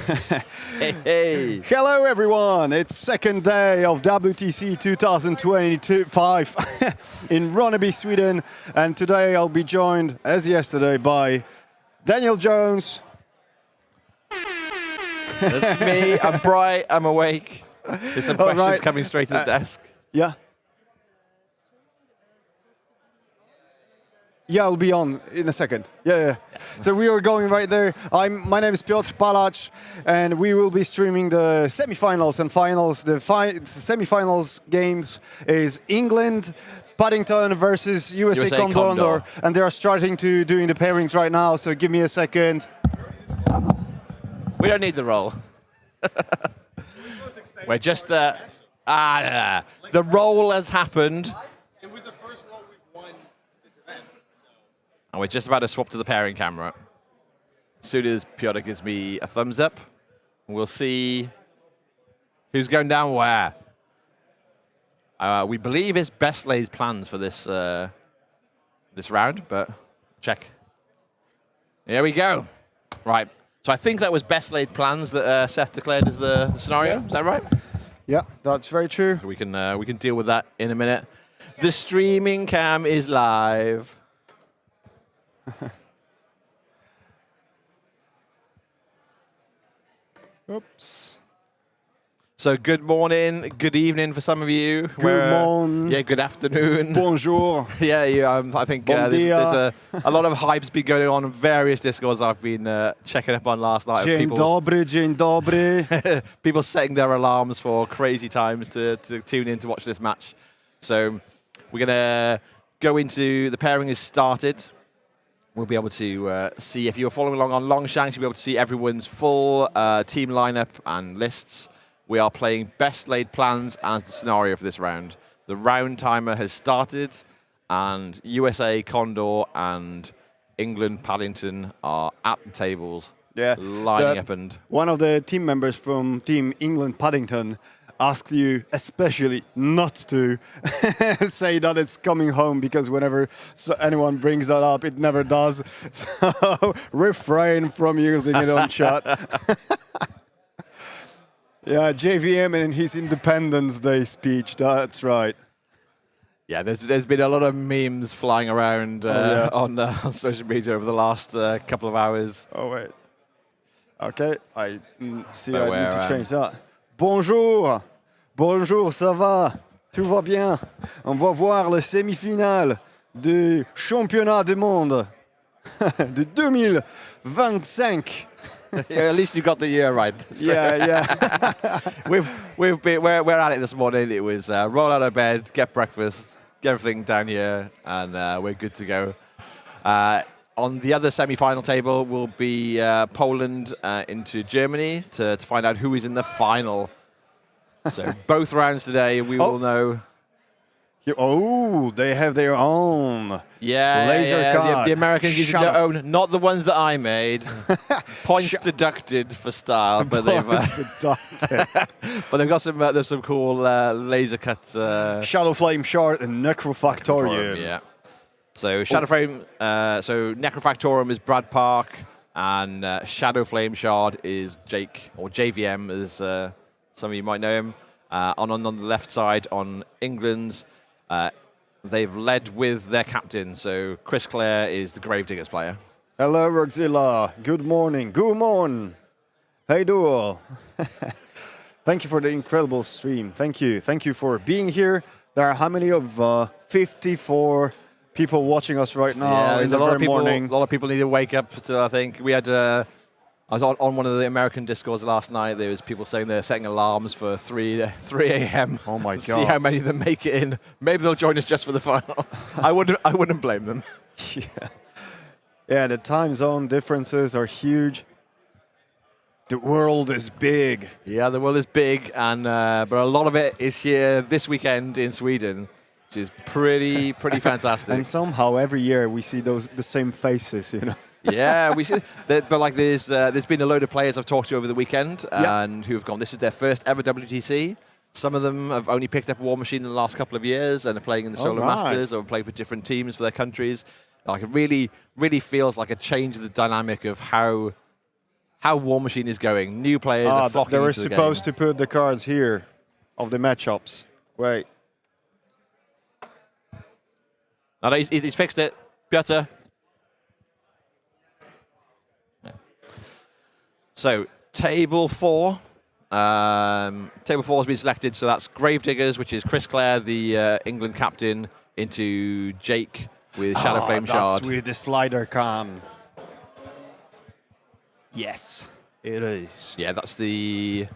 Hey, hey. Hello everyone, it's second day of WTC 2025 in Ronneby, Sweden, and today I'll be joined, as yesterday, by Daniel Jones. That's me, I'm bright, I'm awake. There's some questions coming straight to the desk. Yeah. Yeah, I'll be on in a second. Yeah. So we are going right there. My name is Piotr Palacz, and we will be streaming the semifinals and finals. The semifinals games is England, Paddington versus USA Condor, and they are starting to doing the pairings right now. So give me a second. We don't need the roll. We're just the roll has happened. And we're just about to swap to the pairing camera. As soon as Piotr gives me a thumbs up, we'll see who's going down where. We believe it's best laid plans for this this round, but check. Here we go. Right. So I think that was best laid plans that Seth declared as the scenario. Yeah. Is that right? Yeah, that's very true. So we can deal with that in a minute. The streaming cam is live. Oops. So good morning, good evening for some of you. Good morning. Yeah, good afternoon. Bonjour. Yeah. I think there's a lot of hype's been going on various Discords I've been checking up on last night. Dzień dobry. People setting their alarms for crazy times to tune in to watch this match. So we're going to go into the pairing is started. We'll be able to see, if you're following along on Longshanks, you'll be able to see everyone's full team lineup and lists. We are playing best laid plans as the scenario for this round. The round timer has started, and USA Condor and England Paddington are at the tables, lining up. And one of the team members from Team England Paddington asked you especially not to say that it's coming home, because whenever anyone brings that up, it never does. So refrain from using it on chat. Yeah, JVM in his Independence Day speech, that's right. Yeah, there's been a lot of memes flying around on social media over the last couple of hours. Oh, wait. Okay, I see I need to change that. Bonjour, ça va? Tout va bien? On va voir le semi-finale du championnat du monde de 2025. Yeah, at least you got the year right. Yeah. we're at it this morning. It was roll out of bed, get breakfast, get everything down here, and we're good to go. On the other semi-final table will be Poland into Germany to find out who is in the final. So both rounds today, we will know. Oh, they have their own laser card. The Americans using their own, not the ones that I made. Points deducted for style, but they've got some. There's some cool laser cut. Shadow Flame Shard and Necrofactorium. Yeah. So Shadow Flame. So Necrofactorium is Brad Park, and Shadow Flame Shard is Jake, or JVM, as some of you might know him. On the left side, on England's. They've led with their captain, so Chris Clare is the Gravediggers player. Hello, Roxilla. Good morning. Good morning. Hey, Duo. Thank you for the incredible stream. Thank you. Thank you for being here. There are how many of 54 people watching us right now in the very morning? A lot of people need to wake up still, I think. We had... I was on one of the American Discords last night. There was people saying they're setting alarms for 3 a.m. Oh my God! See how many of them make it in. Maybe they'll join us just for the final. I wouldn't blame them. Yeah. The time zone differences are huge. The world is big. Yeah, the world is big, and but a lot of it is here this weekend in Sweden, which is pretty fantastic. And somehow every year we see the same faces, you know. Yeah, we see that, but like there's been a load of players I've talked to over the weekend and who have gone, this is their first ever WTC. Some of them have only picked up Warmachine in the last couple of years and are playing in the Solo Masters or playing for different teams for their countries. Like it really feels like a change of the dynamic of how how Warmachine is going. New players are flocking they were into the game. supposed to put the cards here of the matchups. Wait. No, he's fixed it. Piotr. Yeah. So, table 4. Table 4 has been selected, so that's Gravediggers, which is Chris Clare, the England captain, into Jake with Shadowflame Shard. That's with the slider cam. Yes, it is. Yeah, that's the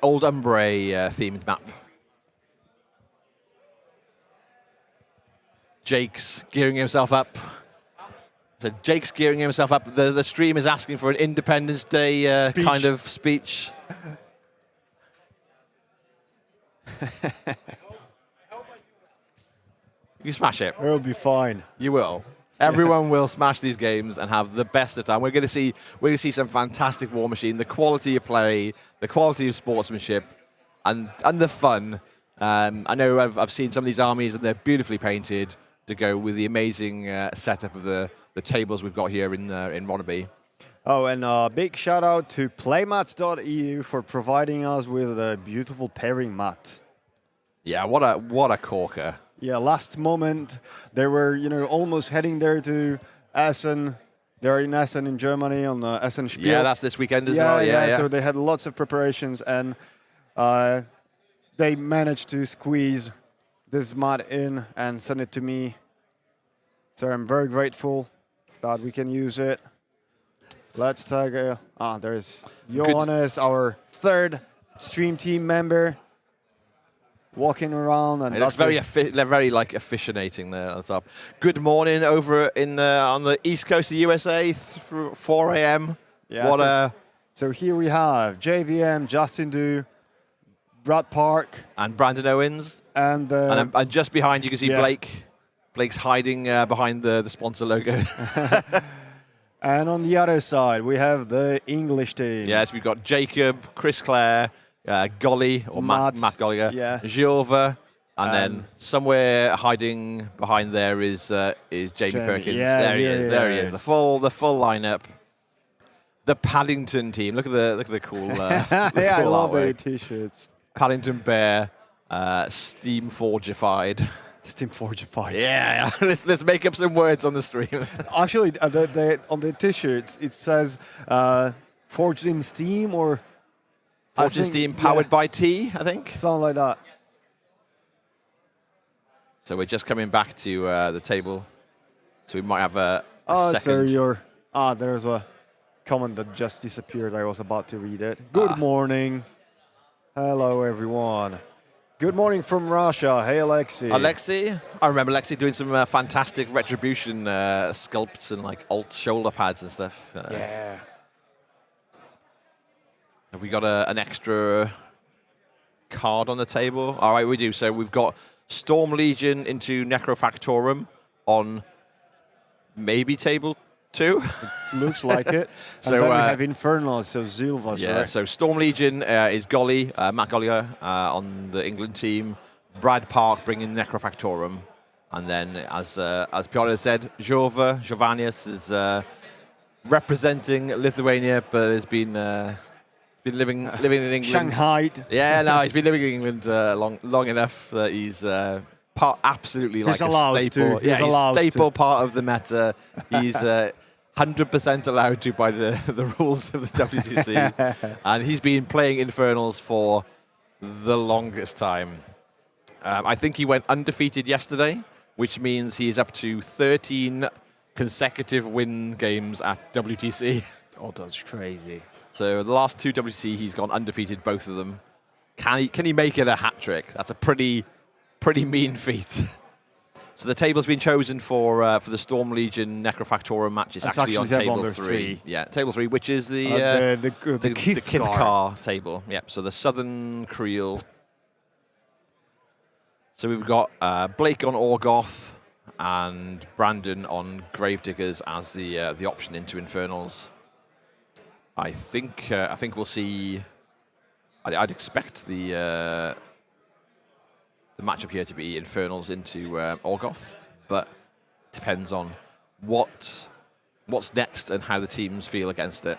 Old Umbre themed map. Jake's gearing himself up. So Jake's gearing himself up. The stream is asking for an Independence Day kind of speech. You smash it. It'll be fine. You will. Everyone will smash these games and have the best of time. We're going to see some fantastic Warmachine. The quality of play, the quality of sportsmanship, and the fun. I know I've seen some of these armies and they're beautifully painted to go with the amazing setup of the tables we've got here in Ronneby. Oh, and a big shout out to Playmats.eu for providing us with a beautiful pairing mat. Yeah, what a corker. Yeah, last moment they were, almost heading there to Essen. They're in Essen in Germany on the Essen Spiel. Yeah, that's this weekend as well. Yeah. So they had lots of preparations and they managed to squeeze this mat in and send it to me. So I'm very grateful that we can use it. Let's take a... there's Johannes, our third stream team member, walking around. And they're very like officinating there on the top. Good morning over on the east coast of USA, 4 a.m. Yeah, so here we have JVM, Justin Du, Brad Park. And Brandon Owens. And just behind you can see Blake. Blake's hiding behind the sponsor logo. And on the other side, we have the English team. Yes, we've got Jacob, Chris Clare, Golly, or Matt Golliger, Giova, and then somewhere hiding behind there is Jamie Perkins. Yeah, there he is. The full lineup. The Paddington team. Look at the cool. I love the t-shirts. Paddington Bear, Steamforgified. Steamforgified. Yeah. let's make up some words on the stream. Actually, on the t-shirts it says "Forged in Steam" or "Forged in Steam" powered by T, I think. Something like that. So we're just coming back to the table, so we might have a So second. there's a comment that just disappeared. I was about to read it. Good morning. Hello, everyone. Good morning from Russia. Hey, Alexei. Alexei? I remember Alexei doing some fantastic Retribution sculpts and like alt shoulder pads and stuff. Yeah. Have we got an extra card on the table? All right, we do. So we've got Storm Legion into Necrofactorum on maybe table 2. It looks like it. And then we have Infernal, so Zilvas, yeah, right? so Storm Legion is Golly, Matt Gollier on the England team. Brad Park bringing Necrofactorum. And then, as Piotr said, Jovanius is representing Lithuania, but has been living in England. Shanghai. Yeah, no, he's been living in England long enough that he's absolutely like a staple. He's a staple part of the meta. He's 100% allowed to by the rules of the WTC. And he's been playing Infernals for the longest time. I think he went undefeated yesterday, which means he is up to 13 consecutive win games at WTC. Oh, that's crazy. So the last 2 WTC, he's gone undefeated, both of them. Can he make it a hat trick? That's a pretty mean feat. So the table's been chosen for the Storm Legion Necrofactorum match. It's actually on table 3. Yeah, table 3, which is the Kithkar table. Yeah, so the Southern Creel. So we've got Blake on Orgoth and Brandon on Gravediggers as the option into Infernals. I think we'll see. I'd expect the matchup here to be Infernals into Orgoth, but depends on what's next and how the teams feel against it.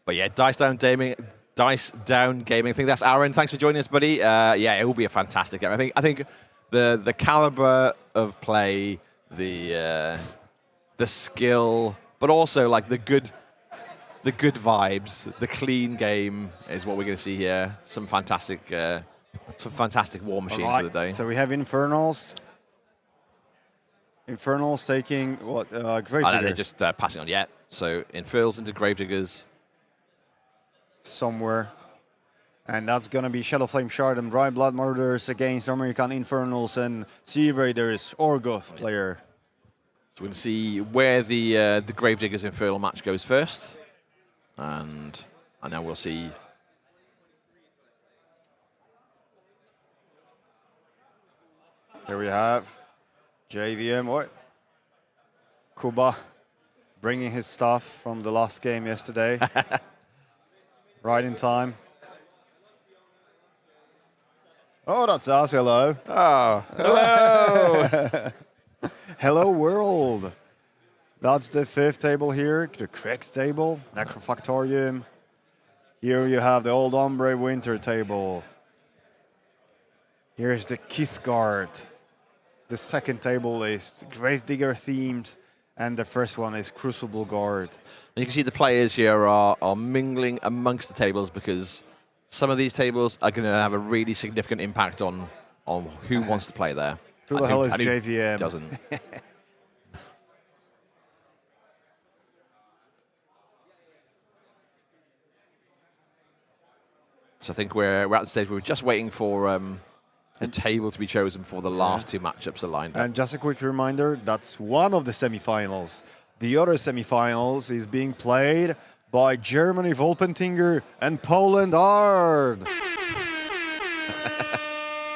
But yeah, Dice Down Gaming. I think that's Aaron. Thanks for joining us, buddy. Yeah, it will be a fantastic game. I think the caliber of play, the skill, but also like the good vibes, the clean game is what we're going to see here. Some fantastic War Machine for the day. So we have Infernals. Infernals taking what? Gravediggers. They're just passing on. Yeah. So Infernals into Gravediggers. Somewhere. And that's going to be Shadowflame Shard and Dry Blood Murderers against American Infernals and Sea Raiders Orgoth player. So we're going to see where the Gravediggers Infernal match goes first. And now we'll see. Here we have JVM, what? Kuba bringing his stuff from the last game yesterday. Right in time. Oh, that's us. Hello. Oh, hello. Hello, world. That's the 5th table here, the Krex table, Necrofactorium. Here you have the Old Ombre Winter table. Here's the Kithgard. The 2nd table is Gravedigger themed, and the first one is Crucible Guard. And you can see the players here are mingling amongst the tables because some of these tables are going to have a really significant impact on who wants to play there. Who the hell is JVM? Doesn't. So I think we're at the stage where we're just waiting for a table to be chosen for the last 2 matchups are lined up. And just a quick reminder, that's one of the semifinals. The other semifinals is being played by Germany Volpentinger and Poland Ard.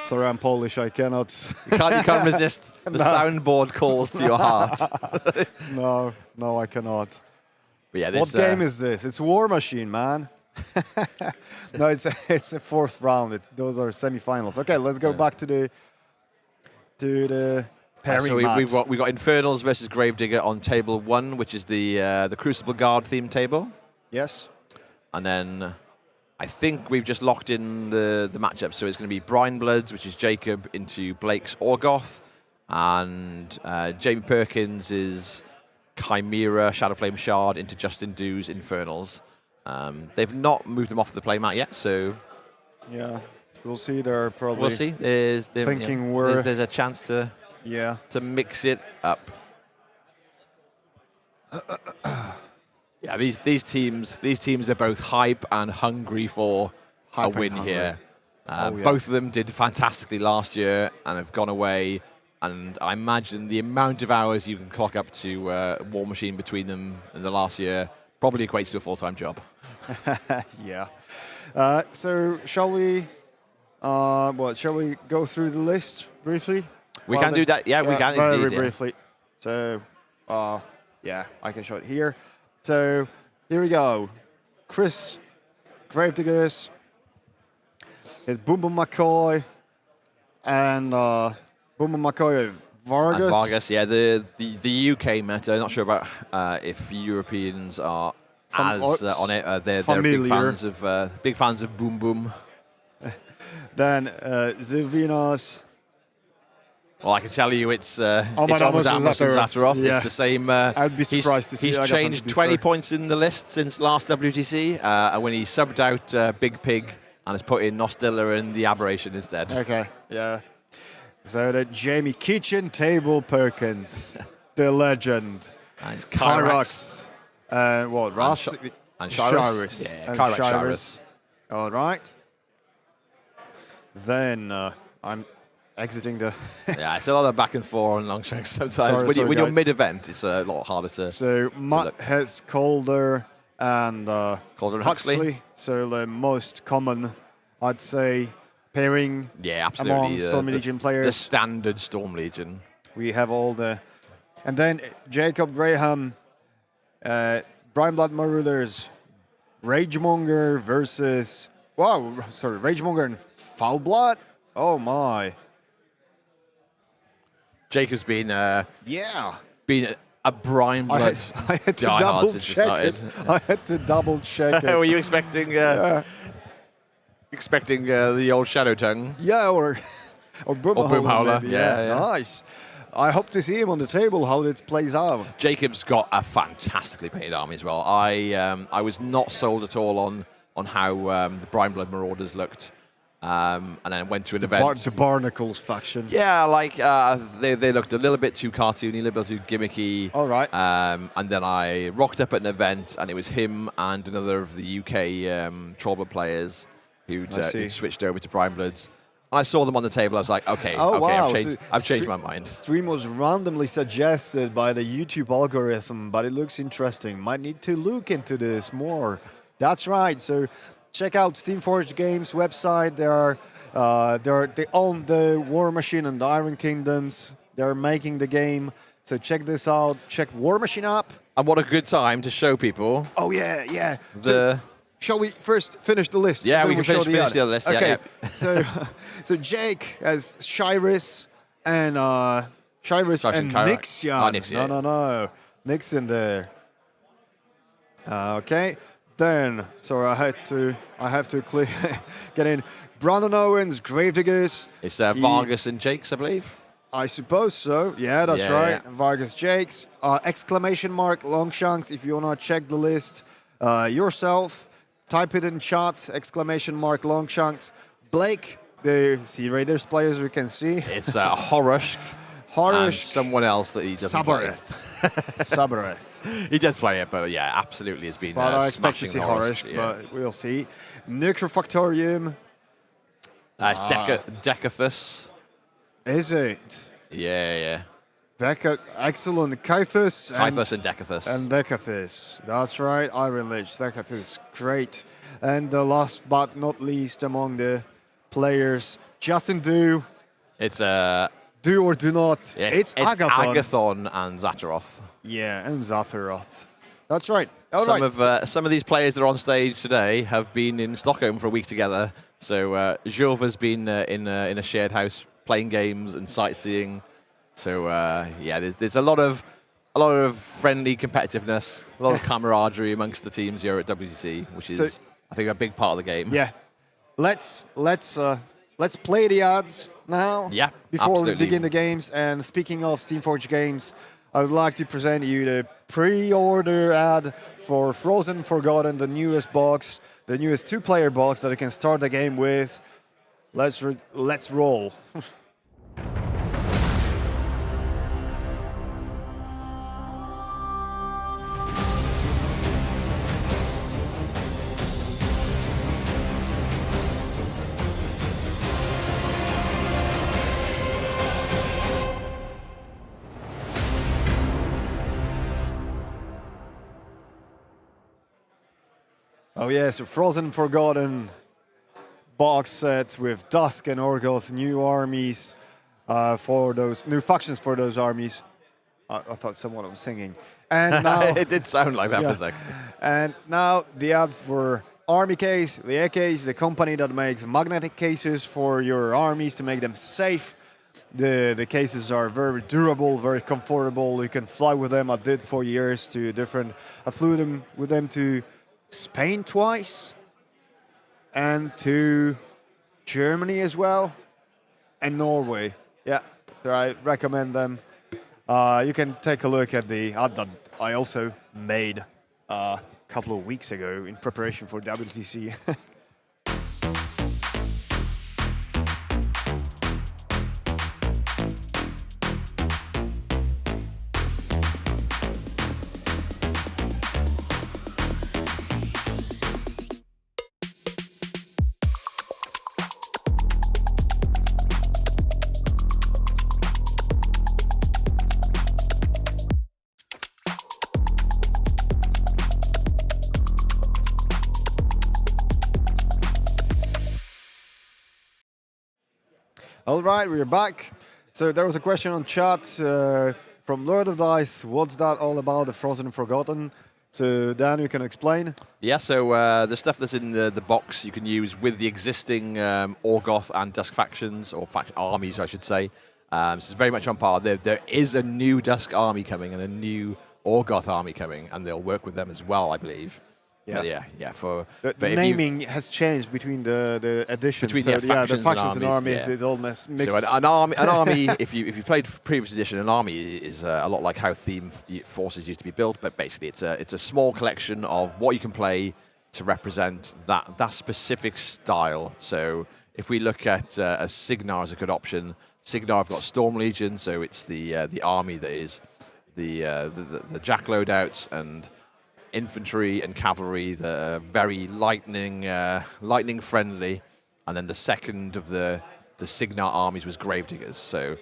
Sorry, I'm Polish. I cannot. You can't resist the soundboard calls to your heart. No, I cannot. But yeah, what game is this? It's Warmachine, man. No, it's a 4th round. Those are semifinals. Okay, let's go back to the pairing so match. we got Infernals versus Gravedigger on table 1, which is the Crucible Guard themed table. Yes. And then I think we've just locked in the matchup. So it's going to be Brine Bloods, which is Jacob, into Blake's Orgoth, and Jamie Perkins is Chimera Shadowflame Shard into Justin Dew's Infernals. They've not moved them off the playmat yet, so yeah, we'll see. They're probably we'll see. There's a chance to mix it up. Yeah, these teams are both hype and hungry for a win here. Both of them did fantastically last year and have gone away. And I imagine the amount of hours you can clock up to Warmachine between them in the last year probably equates to a full-time job. Yeah. So shall we? Shall we go through the list briefly? We can do that. Yeah, we can very indeed. Briefly. So, yeah, I can show it here. So here we go. Chris, Gravediggers, is Boom Boom McCoy, and Boom Boom McCoy Vargas. And Vargas, yeah, the UK meta. Not sure about if Europeans are on it. They're big fans of Boom Boom. Then Zilvinas. Well, I can tell you it's almost Zatharov. Yeah. It's the same. I'd be surprised to see. He's changed 20 points in the list since last WTC, and when he subbed out Big Pig and has put in Nostilla and the Aberration instead. Okay, yeah. So the Jamie Kitchen Table Perkins, the legend. And it's Kyrax. Ross? And Shyrus. Yeah, Kyrax Shyrus. All right. Then I'm exiting the... Yeah, it's a lot of back and forth on Longshanks sometimes. When you're mid-event, it's a lot harder to... So Matt has Calder and Huxley. So the most common, I'd say, pairing among Storm Legion players. The standard Storm Legion. We have all the... And then Jacob Graham, Brian Blood Marauders, Ragemonger versus... Wow, sorry, Ragemonger and Foul Blood? Oh my. Jacob's been a Brian Blood I had to double check it. I had to double check it. Were you expecting the old Shadow Tongue? Yeah, or Boomhowler. maybe. Yeah. Nice. I hope to see him on the table, how it plays out. Jacob's got a fantastically painted army as well. I was not sold at all on how the Brian Blood Marauders looked. And then went to an event. The Barnacles faction. Yeah, like they looked a little bit too cartoony, a little bit too gimmicky. All right. And then I rocked up at an event, and it was him and another of the UK Trollblood players who'd switched over to Brian Bloods. And I saw them on the table. I was like, okay, wow. I've changed my mind. Stream was randomly suggested by the YouTube algorithm, but it looks interesting. Might need to look into this more. That's right. So check out Steamforged Games website. They own the Warmachine and the Iron Kingdoms. They're making the game. So check this out. Check Warmachine app. And what a good time to show people. Oh yeah. Shall we first finish the list? Yeah, we can finish the other list. Okay. Yeah. So Jake has Shyrus and Nixian. Oh, Nixian. No. Nick's in there. Okay. Then, sorry, I have to get in. Brunn and Owens, Gravediggers. It's Vargas and Jakes, I believe. I suppose so. Yeah, that's right. Yeah. Vargas, Jakes. Exclamation mark, Longshanks, if you want to check the list yourself. Type it in chat, exclamation mark, Longshanks. Blake, the Sea Raiders players you can see. It's Horush. And someone else that he doesn't play. Sabareth. He does play it, but yeah, absolutely has been But I expect to see Horush, but we'll see. Necrofactorium. That's Decathus. Is it? Yeah. Excellent. Kythus and Decathus. And Decathus. That's right. Iron Lich. Decathus. Great. And the last but not least among the players, Justin Do. It's Do or do not. Yes, it's Agathon. Agathon and Zataroth. Yeah, and Zataroth. That's right. Some of these players that are on stage today have been in Stockholm for a week together. So Jove been in a shared house playing games and sightseeing. So there's a lot of friendly competitiveness, a lot of camaraderie amongst the teams here at WTC, which is I think a big part of the game. Yeah, let's play the ads now. Yeah, before absolutely. we begin the games. And speaking of Steamforged Games, I would like to present you the pre-order ad for Frozen Forgotten, the newest box, the newest 2-player box that you can start the game with. Let's roll. Oh yes, a Frozen Forgotten box set with Dusk and Orgoth, new armies for those new factions for those armies. I thought someone was singing. And now it did sound like that for a second. And now the ad for Army Case. The AK is the company that makes magnetic cases for your armies to make them safe. The cases are very durable, very comfortable. You can fly with them. I did for years to different. I flew with them to Spain twice and to Germany as well and Norway. Yeah, so I recommend them. You can take a look at the ad that I also made a couple of weeks ago in preparation for WTC. All right, we're back. So there was a question on chat from Lord of Dice. What's that all about, the Frozen and Forgotten? So Dan, you can explain. Yeah, so the stuff that's in the box you can use with the existing Orgoth and Dusk factions, or armies, I should say. So it's very much on par. There is a new Dusk army coming and a new Orgoth army coming, and they'll work with them as well, I believe. Yeah, yeah. For the naming has changed between the editions. Between the factions and armies, it almost mixed. So an army, if you played previous edition, an army is a lot like how theme forces used to be built, but basically it's a small collection of what you can play to represent that specific style. So if we look at Signar as a good option, Signar have got Storm Legion, so it's the army that is the jack loadouts and infantry and cavalry that are very lightning friendly, and then the second of the Signar armies was Gravediggers. So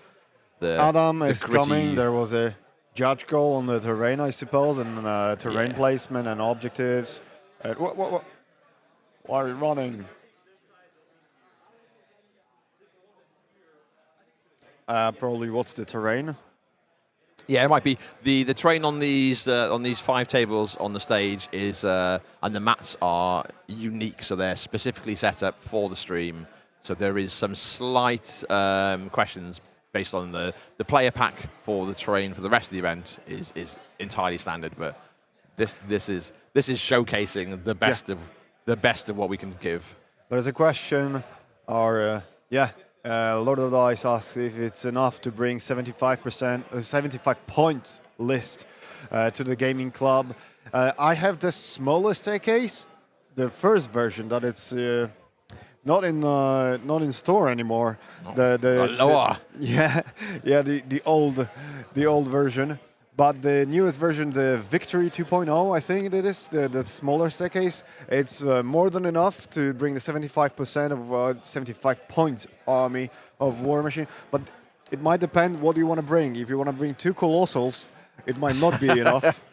Adam is gritty, coming. There was a judge goal on the terrain, I suppose, and terrain placement and objectives. What? Why are you running? Probably what's the terrain? Yeah, it might be the terrain on these 5 tables on the stage is and the mats are unique, so they're specifically set up for the stream. So there is some slight questions based on the player pack for the terrain for the rest of the event is entirely standard, but this is showcasing the best of what we can give. There's a question, Lord of the Dice asks if it's enough to bring 75 points list to the gaming club. I have the smallest case, the first version that it's not in store anymore. The old version. But the newest version, the Victory 2.0, I think it is, the smaller staircase, it's more than enough to bring the 75% of 75 points army of Warmachine. But it might depend what you want to bring. If you want to bring 2 Colossals, it might not be enough.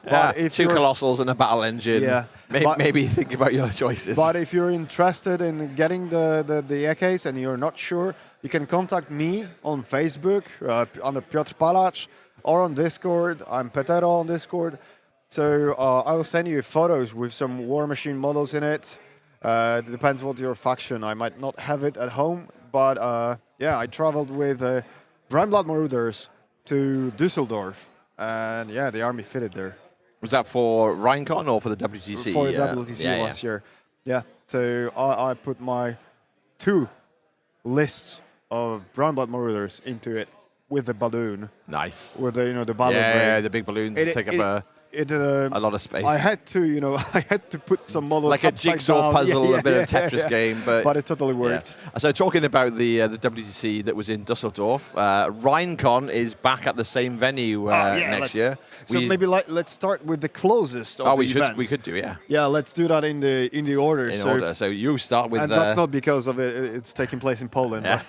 But if 2 Colossals and a battle engine, maybe think about your choices. But if you're interested in getting the case and you're not sure, you can contact me on Facebook under Piotr Palacz, or on Discord. I'm Petero on Discord. So I will send you photos with some Warmachine models in it. It depends what your faction. I might not have it at home, but I traveled with Brunn Marauders to Düsseldorf, and the army fitted there. Was that for Rhinecon or for the WTC? For the WTC last year. Yeah, so I put my 2 lists of Brunn Marauders into it. With the balloon. Nice. With the balloon. Yeah, the big balloons take up a lot of space. I had to put some models like a jigsaw puzzle, a bit of a Tetris game, but it totally worked. Yeah. So talking about the WTC that was in Dusseldorf, Rhinecon is back at the same venue next year. So maybe let's start with the closest. Of we could do, yeah. Yeah, let's do that in the order. So you start with. And that's not because of it's taking place in Poland. Yeah.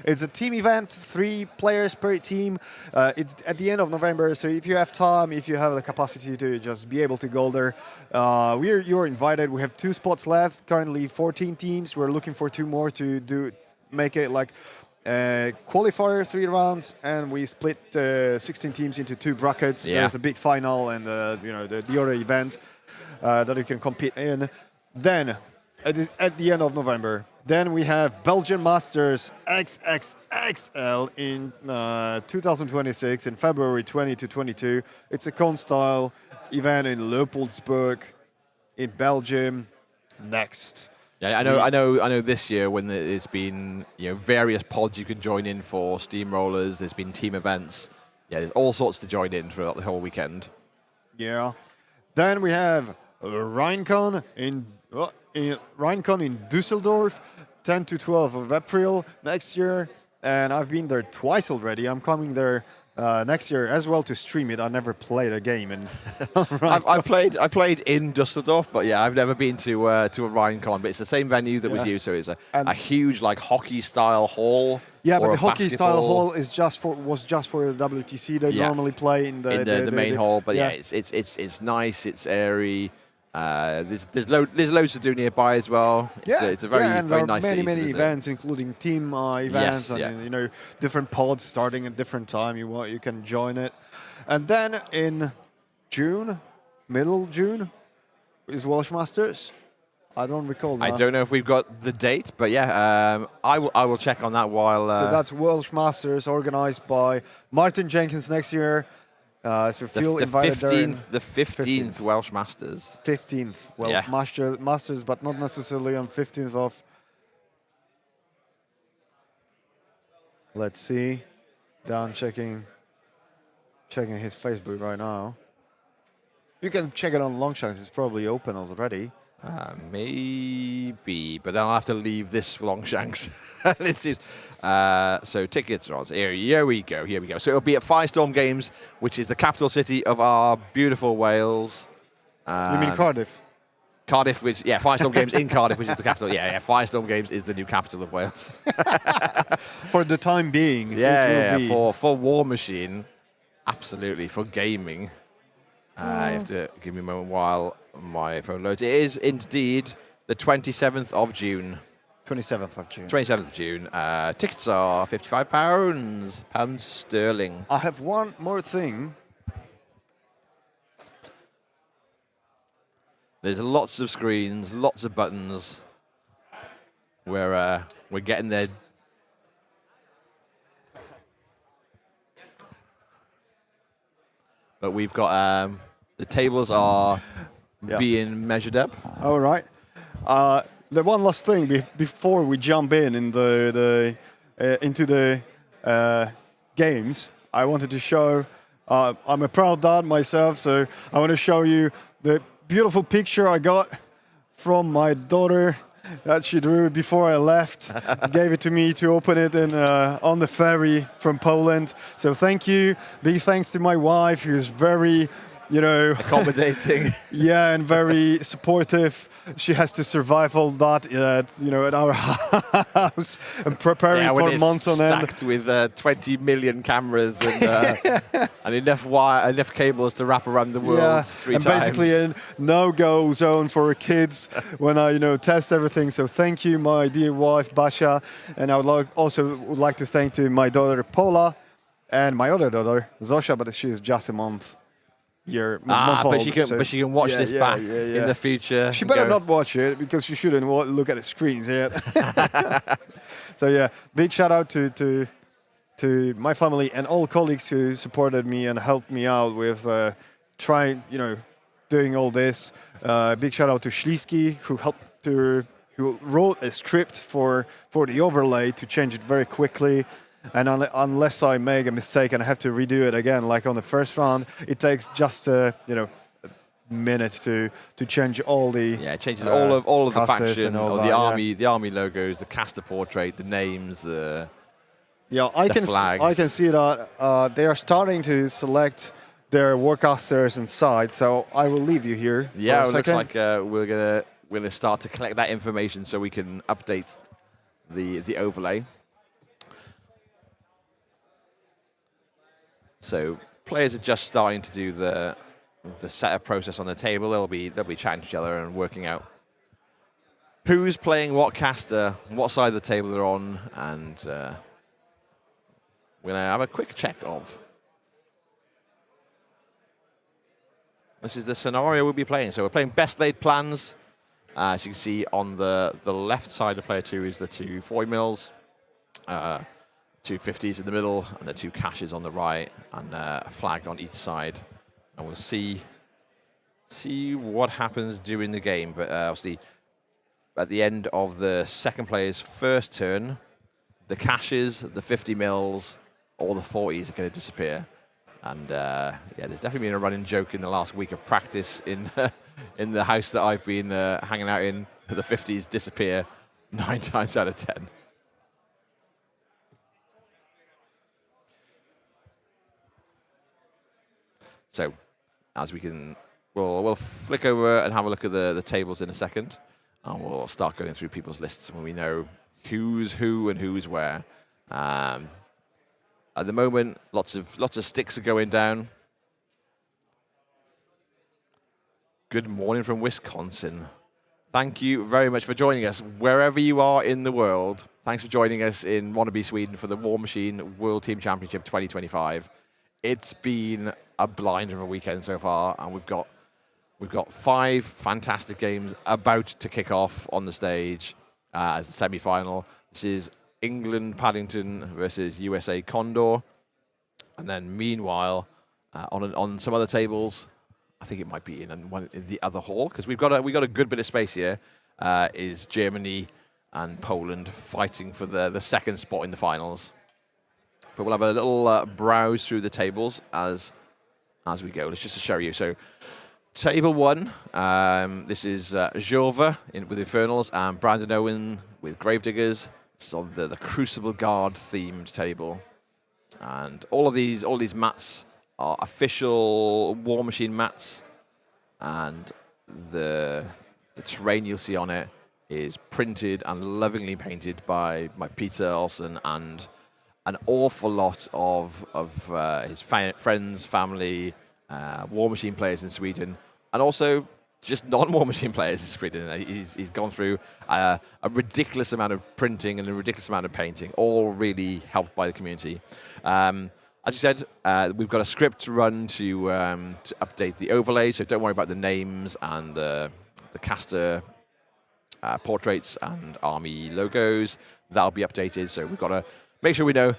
It's a team event, 3 players per team. It's at the end of November, so if you have time, if you have the capacity to just be able to go there, you're invited. We have 2 spots left. Currently 14 teams. We're looking for 2 more to make it like qualifier 3 rounds, and we split 16 teams into 2 brackets. Yeah. There's a big final and the other event that you can compete in. Then at the end of November, then we have Belgian Masters XXXL in 2026 in February 20 to 22. It's a con-style event in Leopoldsburg in Belgium. Next. Yeah, I know. This year, when there's been various pods you can join in for steamrollers, there's been team events. Yeah, there's all sorts to join in throughout the whole weekend. Yeah. Then we have Rhinecon in Düsseldorf, 10 to 12 of April next year, and I've been there twice already. I'm coming there next year as well to stream it. I never played a game, and I've played in Düsseldorf, but I've never been to a Rhinecon. But it's the same venue that was used, so it's a huge hockey style hall. Yeah, but the hockey style hall was just for the WTC. They normally play in the main hall. But it's nice. It's airy. There's loads to do nearby as well. It's a very nice city. Many events, including team events, and different pods starting at different time. You can join it, and then in June, middle June, is Welsh Masters. I don't recall now. I don't know if we've got the date, but yeah, I will check on that while. So that's Welsh Masters organized by Martin Jenkins next year. So feel invited there. The 15th Welsh Masters. 15th Welsh Masters, but not necessarily on 15th of. Let's see. Dan checking his Facebook right now. You can check it on Longshanks. It's probably open already. Maybe, but then I'll have to leave this Longshanks. This is so tickets are on. So here we go. So it'll be at Firestorm Games, which is the capital city of our beautiful Wales. You mean Cardiff? Cardiff, Firestorm Games in Cardiff, which is the capital. Firestorm Games is the new capital of Wales. For the time being. For Warmachine, absolutely, for gaming. You have to give me a moment while my phone loads. It is indeed the 27th of June. 27th of June. 27th of June. Tickets are £55, pounds sterling. I have one more thing. There's lots of screens, lots of buttons. We're getting there. But we've got the tables are being measured up. All right. The one last thing before we jump into the games, I wanted to show. I'm a proud dad myself, so I want to show you the beautiful picture I got from my daughter that she drew before I left. Gave it to me to open it on the ferry from Poland. So thank you. Big thanks to my wife, who's very, accommodating. And very supportive. She has to survive all that, at our house and preparing for months on end. Stacked with 20 million cameras and enough cables to wrap around the world 3 times. And basically a no-go zone for kids when I, test everything. So thank you, my dear wife, Basia. And I would like to thank my daughter, Paula, and my other daughter, Zosia, but she is just a month. But she can watch this back in the future. She better not watch it because she shouldn't look at the screens yet. So big shout out to my family and all colleagues who supported me and helped me out with doing all this. Big shout out to Śliski who wrote a script for the overlay to change it very quickly. And unless I make a mistake and I have to redo it again, like on the first round, it takes just a minute to change all the it changes all of the faction, all the army logos, the caster portrait, the names, the flags. I can see that they are starting to select their warcasters inside. So I will leave you here. Yeah, it looks like we're gonna start to collect that information so we can update the overlay. So players are just starting to do the setup process on the table. They'll be chatting to each other and working out who's playing what caster, what side of the table they're on, and we're gonna have a quick check of. This is the scenario we'll be playing. So we're playing best laid plans. As you can see on the left side of player 2 is the 2 40 mils. 2 50s in the middle, and the 2 caches on the right, and a flag on each side. And we'll see what happens during the game. But obviously, at the end of the second player's first turn, the caches, the 50 mils, all the 40s are going to disappear. And there's definitely been a running joke in the last week of practice in in the house that I've been hanging out in. The 50s disappear 9 times out of 10. So, as we'll flick over and have a look at the tables in a second, and we'll start going through people's lists when we know who's who and who's where. At the moment, lots of sticks are going down. Good morning from Wisconsin. Thank you very much for joining us wherever you are in the world. Thanks for joining us in Ronneby, Sweden for the Warmachine World Team Championship 2025. It's been a blinder of a weekend so far, and we've got We've got 5 fantastic games about to kick off on the stage as the semi-final. This is England Paddington versus USA Condor. And then meanwhile, on some other tables, I think it might be in the other hall, because we've got a good bit of space here, is Germany and Poland fighting for the second spot in the finals. But we'll have a little browse through the tables as we go. Let's just to show you. So table 1, this is Jorva with Infernals and Brandon Owen with Gravediggers. It's on the Crucible Guard themed table. And all these mats are official Warmachine mats, and the terrain you'll see on it is printed and lovingly painted by Peter Olsen and an awful lot of his friends, family, Warmachine players in Sweden, and also just non-Warmachine players in Sweden. He's gone through a ridiculous amount of printing and a ridiculous amount of painting, all really helped by the community. As you said, we've got a script to run to update the overlay, so don't worry about the names and the caster portraits and army logos. That'll be updated, so we've got to make sure we know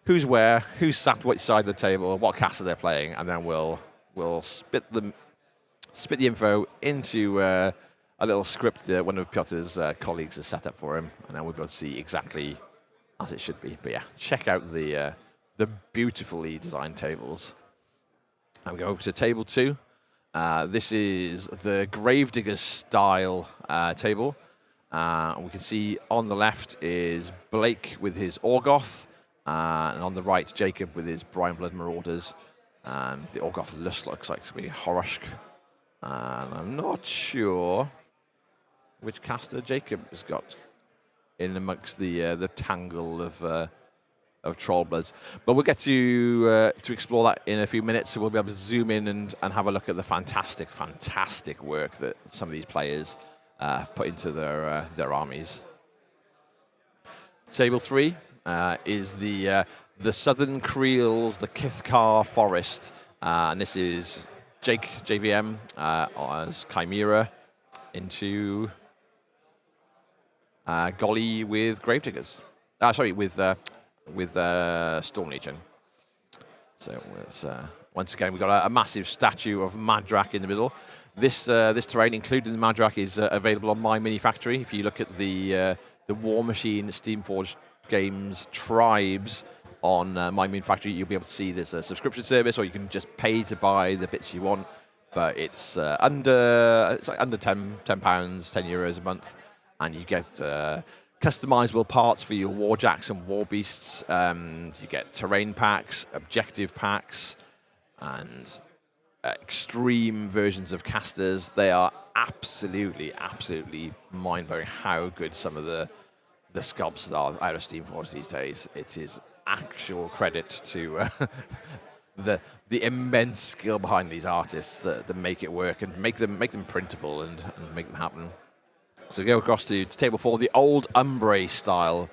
who's where, who's sat which side of the table, what caster they're playing, and then we'll spit the info into a little script that one of Piotr's colleagues has set up for him, and then we'll be able to see exactly as it should be. But yeah, check out the beautifully designed tables. And we go over to table 2. This is the Gravediggers style table. And we can see on the left is Blake with his Orgoth, and on the right, Jacob with his Brianblood Marauders. The Orgoth looks like it's going to be Horoshk. And I'm not sure which caster Jacob has got in amongst the tangle of Trollbloods. But we'll get to explore that in a few minutes, so we'll be able to zoom in and have a look at the fantastic work that some of these players have put into their armies. Table 3 is the Southern Creels, the Kithkar Forest, and this is Jake JVM as Chimera into Golly with Gravediggers. With Storm Legion. So once again, we've got a massive statue of Madrak in the middle. This terrain, including the Madrak, is available on My Mini Factory. If you look at the Warmachine Steamforged Games tribes on My Mini Factory, you'll be able to see there's a subscription service, or you can just pay to buy the bits you want. But it's under £10, €10 a month, and you get customizable parts for your Warjacks and Warbeasts. You get terrain packs, objective packs, and extreme versions of casters. They are absolutely mind-blowing how good some of the sculpts are out of Steamforged these days. It is actual credit to the immense skill behind these artists that make it work and make them printable and make them happen. So we go across to table 4, the old Umbre style,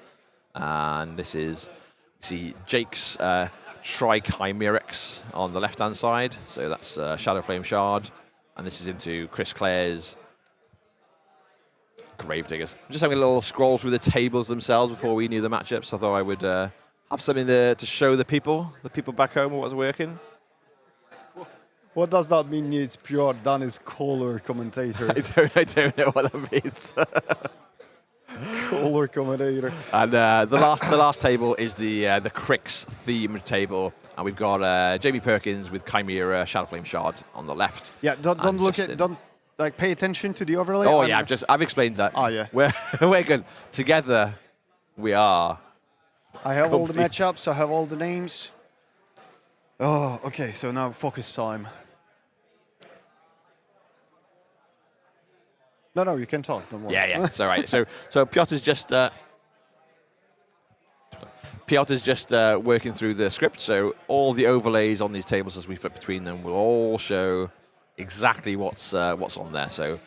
and this is, you see Jake's Tri-Chimerix on the left-hand side, so that's Shadowflame Shard, and this is into Chris Clare's Gravediggers. I'm just having a little scroll through the tables themselves before we knew the matchups. I thought I would have something to show the people back home what's working. What does that mean? Needs pure done is color commentator. I don't know what that means. Color commentator. And the last table is the Crix themed table, and we've got Jamie Perkins with Chimera, Shadowflame Shard on the left. Yeah, don't pay attention to the overlay. Oh yeah, I've explained that. Oh yeah. We're good. Together, we are. I have all the matchups. I have all the names. Oh, okay. So now focus time. No, you can talk. Don't worry. Yeah, it's all right. So Piotr's just working through the script. So all the overlays on these tables as we flip between them will all show exactly what's on there. So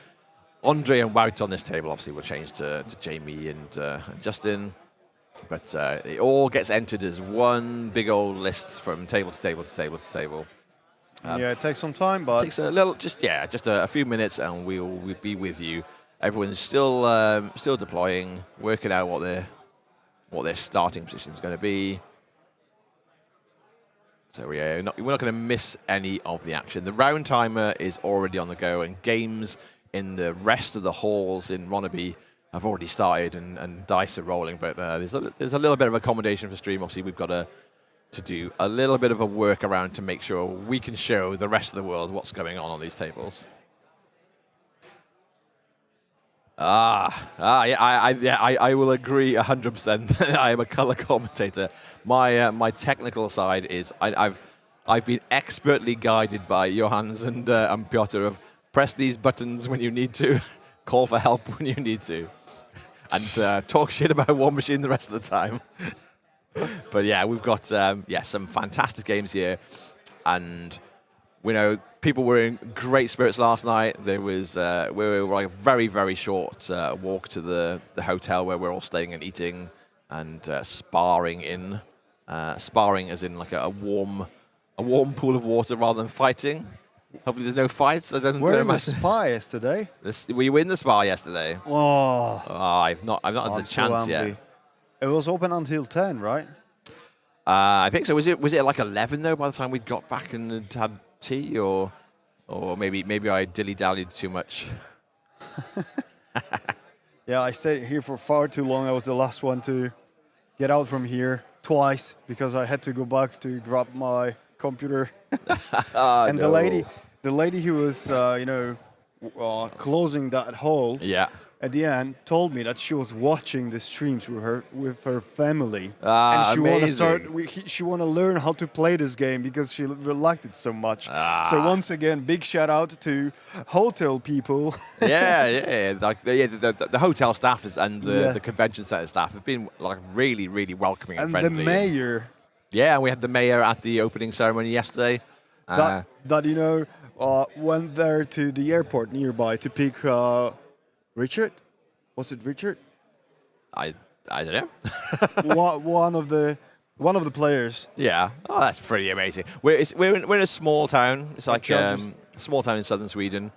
Andre and Wout on this table obviously will change to Jamie and Justin, but it all gets entered as one big old list from table to table to table to table. Yeah, it takes some time, but takes a little, just a few minutes, and we'll be with you. Everyone's still deploying, working out what their starting position is going to be. So we're not going to miss any of the action. The round timer is already on the go, and games in the rest of the halls in Ronneby have already started, and dice are rolling. But there's a little bit of accommodation for stream. Obviously, we've got to do a little bit of a workaround to make sure we can show the rest of the world what's going on these tables. I will agree 100%. I am a color commentator. My technical side is I've been expertly guided by Johannes and Piotr of press these buttons when you need to, call for help when you need to, and talk shit about Warmachine the rest of the time. But yeah, we've got some fantastic games here, and we know people were in great spirits last night. There was we were like a very, very short walk to the hotel where we're all staying and eating, and sparring in. Sparring as in like a warm pool of water rather than fighting. Hopefully there's no fights. I don't we're in know. the spa yesterday. Were you in the spa yesterday? Oh, I've not had the chance yet. It was open until 10, right? I think so. Was it like 11 though by the time we got back and had tea, or maybe I dilly-dallied too much? Yeah, I stayed here for far too long. I was the last one to get out from here twice because I had to go back to grab my computer. And no. the lady who was closing that hall, Yeah. at the end told me that she was watching the streams with her family, Ah, and amazing. she want to learn how to play this game because she liked it so much. So once again, big shout out to hotel people. yeah. Like the hotel staff and the convention center staff have been like really, really welcoming and friendly. And the mayor. Yeah, and we had the mayor at the opening ceremony yesterday. That went there to the airport nearby to pick Richard. Was it Richard? I don't know. one of the players. Yeah. Oh, that's pretty amazing. We're in a small town. It's like a small town in southern Sweden.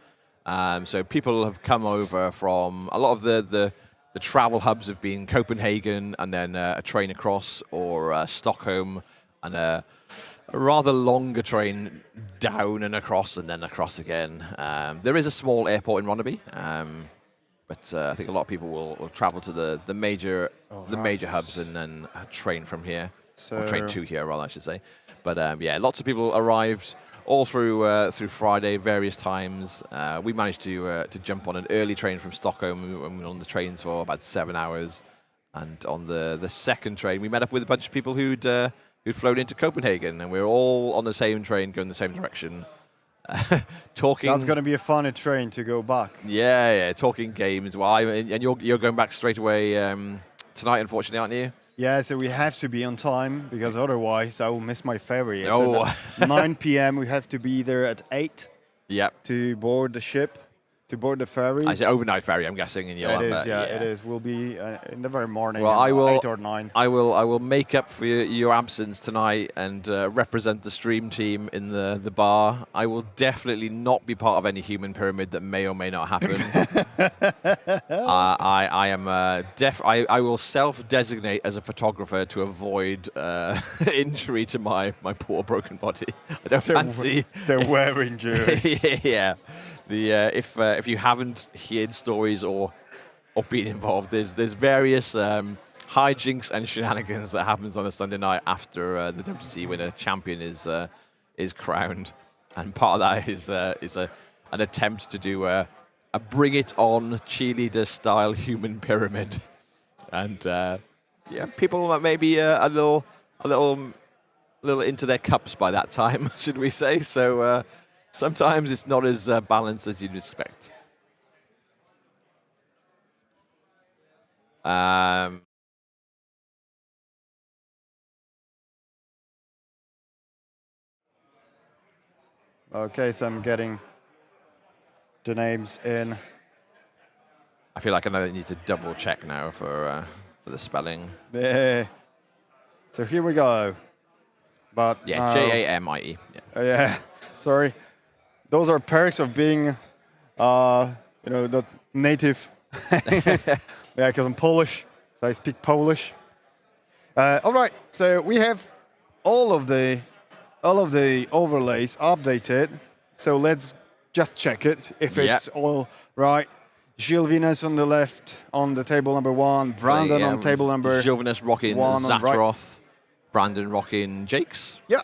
So people have come over from a lot of the travel hubs have been Copenhagen, and then a train across, or Stockholm, and a rather longer train down and across, and then across again. There is a small airport in Ronneby. But I think a lot of people will travel to the major hubs and then train from here, or train to here, rather, I should say. But lots of people arrived all through Friday, various times. We managed to jump on an early train from Stockholm. We were on the trains for about 7 hours, and on the second train, we met up with a bunch of people who'd flown into Copenhagen, and we were all on the same train going the same direction. Talking. That's going to be a funny train to go back. Yeah, talking games. Well, and you're going back straight away tonight, unfortunately, aren't you? Yeah, so we have to be on time because otherwise I will miss my ferry. It's Oh. at 9 p.m. We have to be there at 8 Yep. to board the ship, to board the ferry. I say overnight ferry, I'm guessing, in Yeah, it is. Yeah, it is. We'll be in the very morning. Well, I will 8 or 9. I will make up for your absence tonight and represent the stream team in the bar. I will definitely not be part of any human pyramid that may or may not happen. I am I will self-designate as a photographer to avoid injury to my poor broken body. I don't fancy. They're wearing injuries. Yeah. If you haven't heard stories or been involved, there's various hijinks and shenanigans that happens on a Sunday night after the WTC when a champion is crowned, and part of that is an attempt to do a bring it on cheerleader style human pyramid, and people may be a little into their cups by that time, should we say? So. Sometimes it's not as balanced as you'd expect. Okay, so I'm getting the names in. I feel like I need to double check now for the spelling. Yeah. So here we go. But Yeah, Jamie. Yeah. yeah. Sorry. Those are perks of being, not native. Yeah, because I'm Polish, so I speak Polish. All right, so we have all of the overlays updated. So let's just check it if it's all right. Gilles Venus on the left on the table number 1. Brandon on table number Gilles Venus rocking 1 on right. Zatroth. Brandon rocking Jakes. Yeah.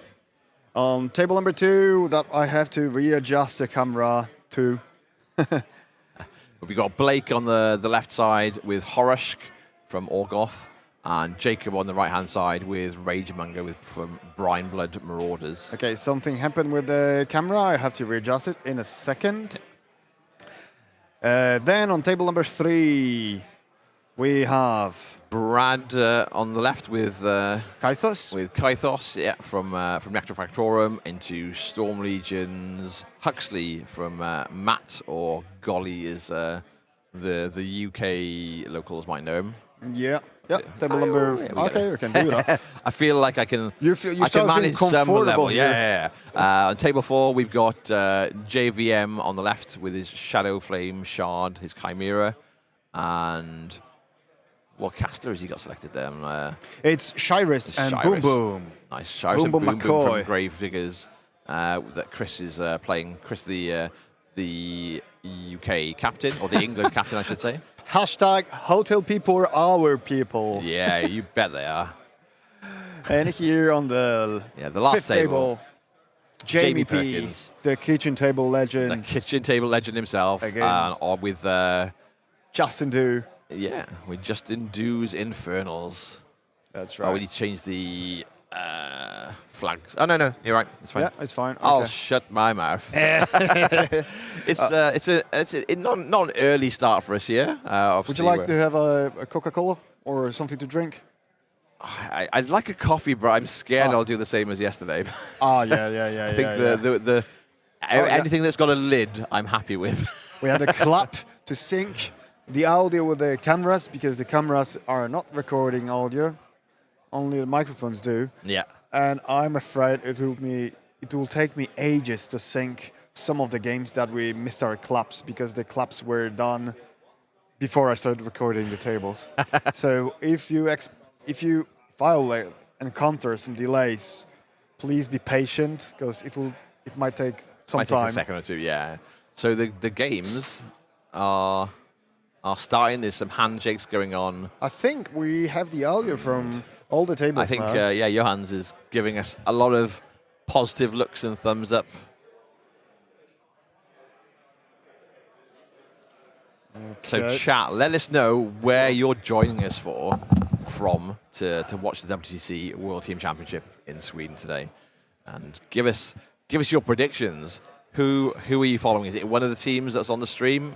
On table number 2, that I have to readjust the camera to. We've got Blake on the left side with Horoshk from Orgoth, and Jacob on the right-hand side with Ragemonger from Brine Blood Marauders. Okay, something happened with the camera. I have to readjust it in a second. Then on table number 3, we have Brad on the left with Kythos. With Kythos, yeah, from Nectar Factorum into Storm Legions. Huxley from Matt, or Golly as the UK locals might know him. Yeah. Table number. Okay, we can do that. I feel like I can. You I can manage some level. Here. Yeah. On table 4, we've got JVM on the left with his Shadow Flame Shard, his Chimera, and what caster has he got selected there? It's Shyrus and Shyrus. Boom Boom. Nice, Shyrus and Boom Boom McCoy. from Gravediggers that Chris is playing. Chris, the UK captain, or the England captain, I should say. Hashtag hotel people are our people. Yeah, you bet they are. And here on the last 5th table, Jamie P, Perkins, the kitchen table legend. the kitchen table legend himself, or with Justin Do. Yeah, with Justin Do's Infernals. That's right. Oh, we need to change the flags. Oh no, you're right. It's fine. Yeah, it's fine. Okay. I'll shut my mouth. It's not an early start for us here. Would you like to have a Coca-Cola or something to drink? I'd like a coffee, but I'm scared I'll do the same as yesterday. Yeah. I think anything that's got a lid, I'm happy with. We had a clap to sync the audio with the cameras, because the cameras are not recording audio. Only the microphones do. Yeah. And I'm afraid it will take me ages to sync some of the games that we missed our claps, because the claps were done before I started recording the tables. So if I'll encounter some delays, please be patient, because it might take some time. Take a second or two, yeah. So the games are starting. There's some handshakes going on. I think we have the audio from all the tables. I think now. Johans is giving us a lot of positive looks and thumbs up. Okay. So chat, let us know where you're joining us from to watch the WTC World Team Championship in Sweden today, and give us your predictions. Who are you following? Is it one of the teams that's on the stream?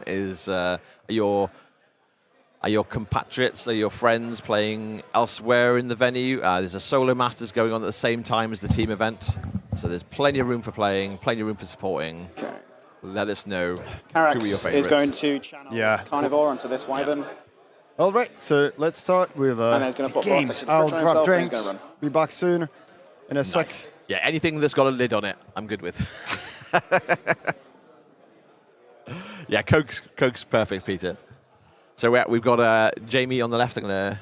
Are your compatriots, are your friends playing elsewhere in the venue? There's a Solo Masters going on at the same time as the team event, so there's plenty of room for playing, plenty of room for supporting. Okay. Let us know who are your favorites. Is going to channel Carnivore onto this Wyvern. All right, so let's start with and then he's going to put games. I'll grab drinks. Be back soon in a sec. Yeah, anything that's got a lid on it, I'm good with. Yeah, Coke's perfect, Peter. So we've got Jamie on the left. I'm going to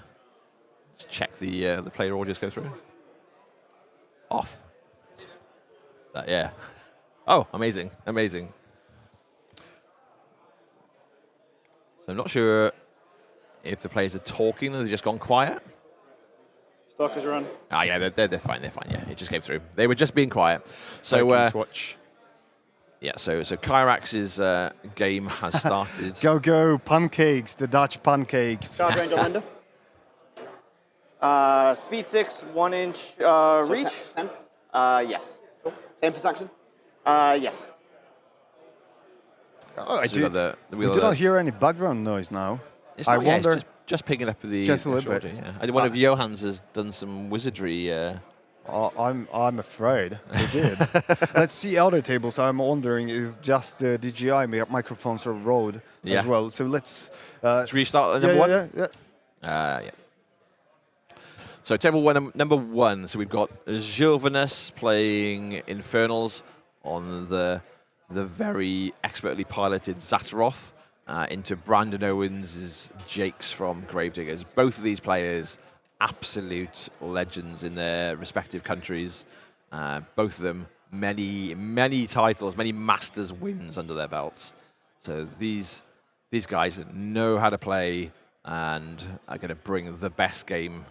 check the player audios go through. Off. Yeah. Oh, amazing. So I'm not sure if the players are talking or they've just gone quiet. Stalkers are on. Yeah, they're fine. Yeah, it just came through. They were just being quiet. So watch. Yeah, so Kyrax's game has started. Go pancakes, the Dutch pancakes. Charge range on Linda. Speed 6, 1 inch reach. 10? Yes. Cool. Same for Saxon? Yes. Oh, I so do. We do not hear any background noise now. I wonder. It's just picking up the. Just a little bit. Audio, yeah. One of Johans has done some wizardry. I'm afraid they did. Let's see other tables. I'm wondering is just the DJI microphones are Rode as well. So let's restart number one. Yeah. Yeah. So table one, number 1. So we've got Gilvanus playing Infernals on the very expertly piloted Zataroth into Brandon Owens' Jakes from Gravediggers. Both of these players, absolute legends in their respective countries. Both of them, many titles, many Masters wins under their belts. So these guys know how to play and are going to bring the best game.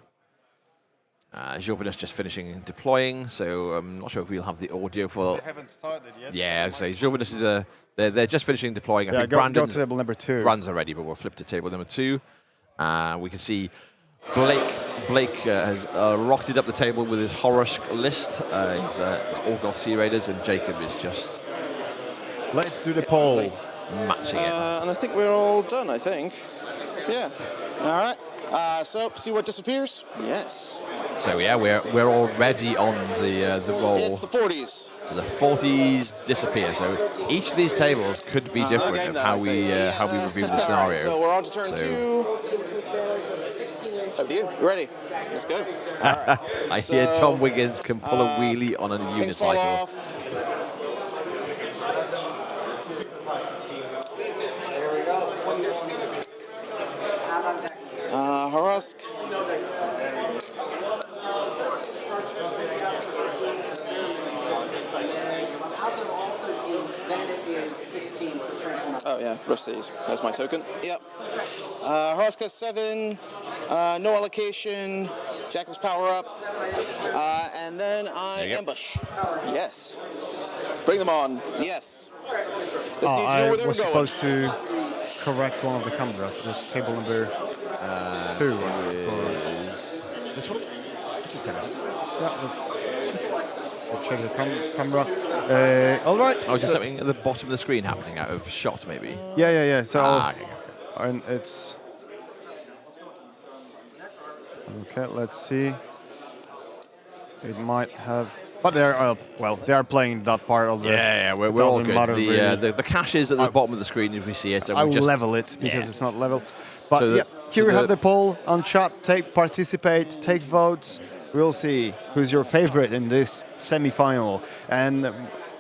Jovinus just finishing deploying, so I'm not sure if we'll have the audio for. They haven't started yet. Yeah, I'd say Jovinus is they're just finishing deploying. I think go Brandon, to table number 2. Brandon's already, but we'll flip to table number 2. We can see Blake has rocketed up the table with his Horus list, his Orgoth Sea Raiders, and Jacob is just Let's do the poll. matching it. And I think we're all done, I think. Yeah. All right. So, see what disappears? Yes. So yeah, we're already on the roll. It's the 40s. So the 40s disappear. So each of these tables could be different Okay, of how we review the scenario. So we're on to turn 2. Up to you. You ready? Let's go. All right. I hear Tom Wiggins can pull a wheelie on a Things fall unicycle. off. Harusk. Oh yeah, Rusties. There's my token. Yep. Harusk has 7. No allocation. Jackal's power up. And then I There you go. ambush. Yes. Bring them on. Yes. This needs to know I where they were was going. supposed to correct one of the cameras. Just table number 2. I suppose. This one? This is 10. Yeah, let's check the camera. All right. Oh, is there something at the bottom of the screen happening out of shot, maybe? Yeah. So, Okay. and it's okay. Let's see. It might have, but they're they are playing that part of the. Yeah, we're all doesn't good. matter really. The cache is at the bottom of the screen if we see it. And I we will just level it because Yeah. it's not level. But So here we have the poll on chat. Participate, take votes. We'll see who's your favorite in this semi-final. And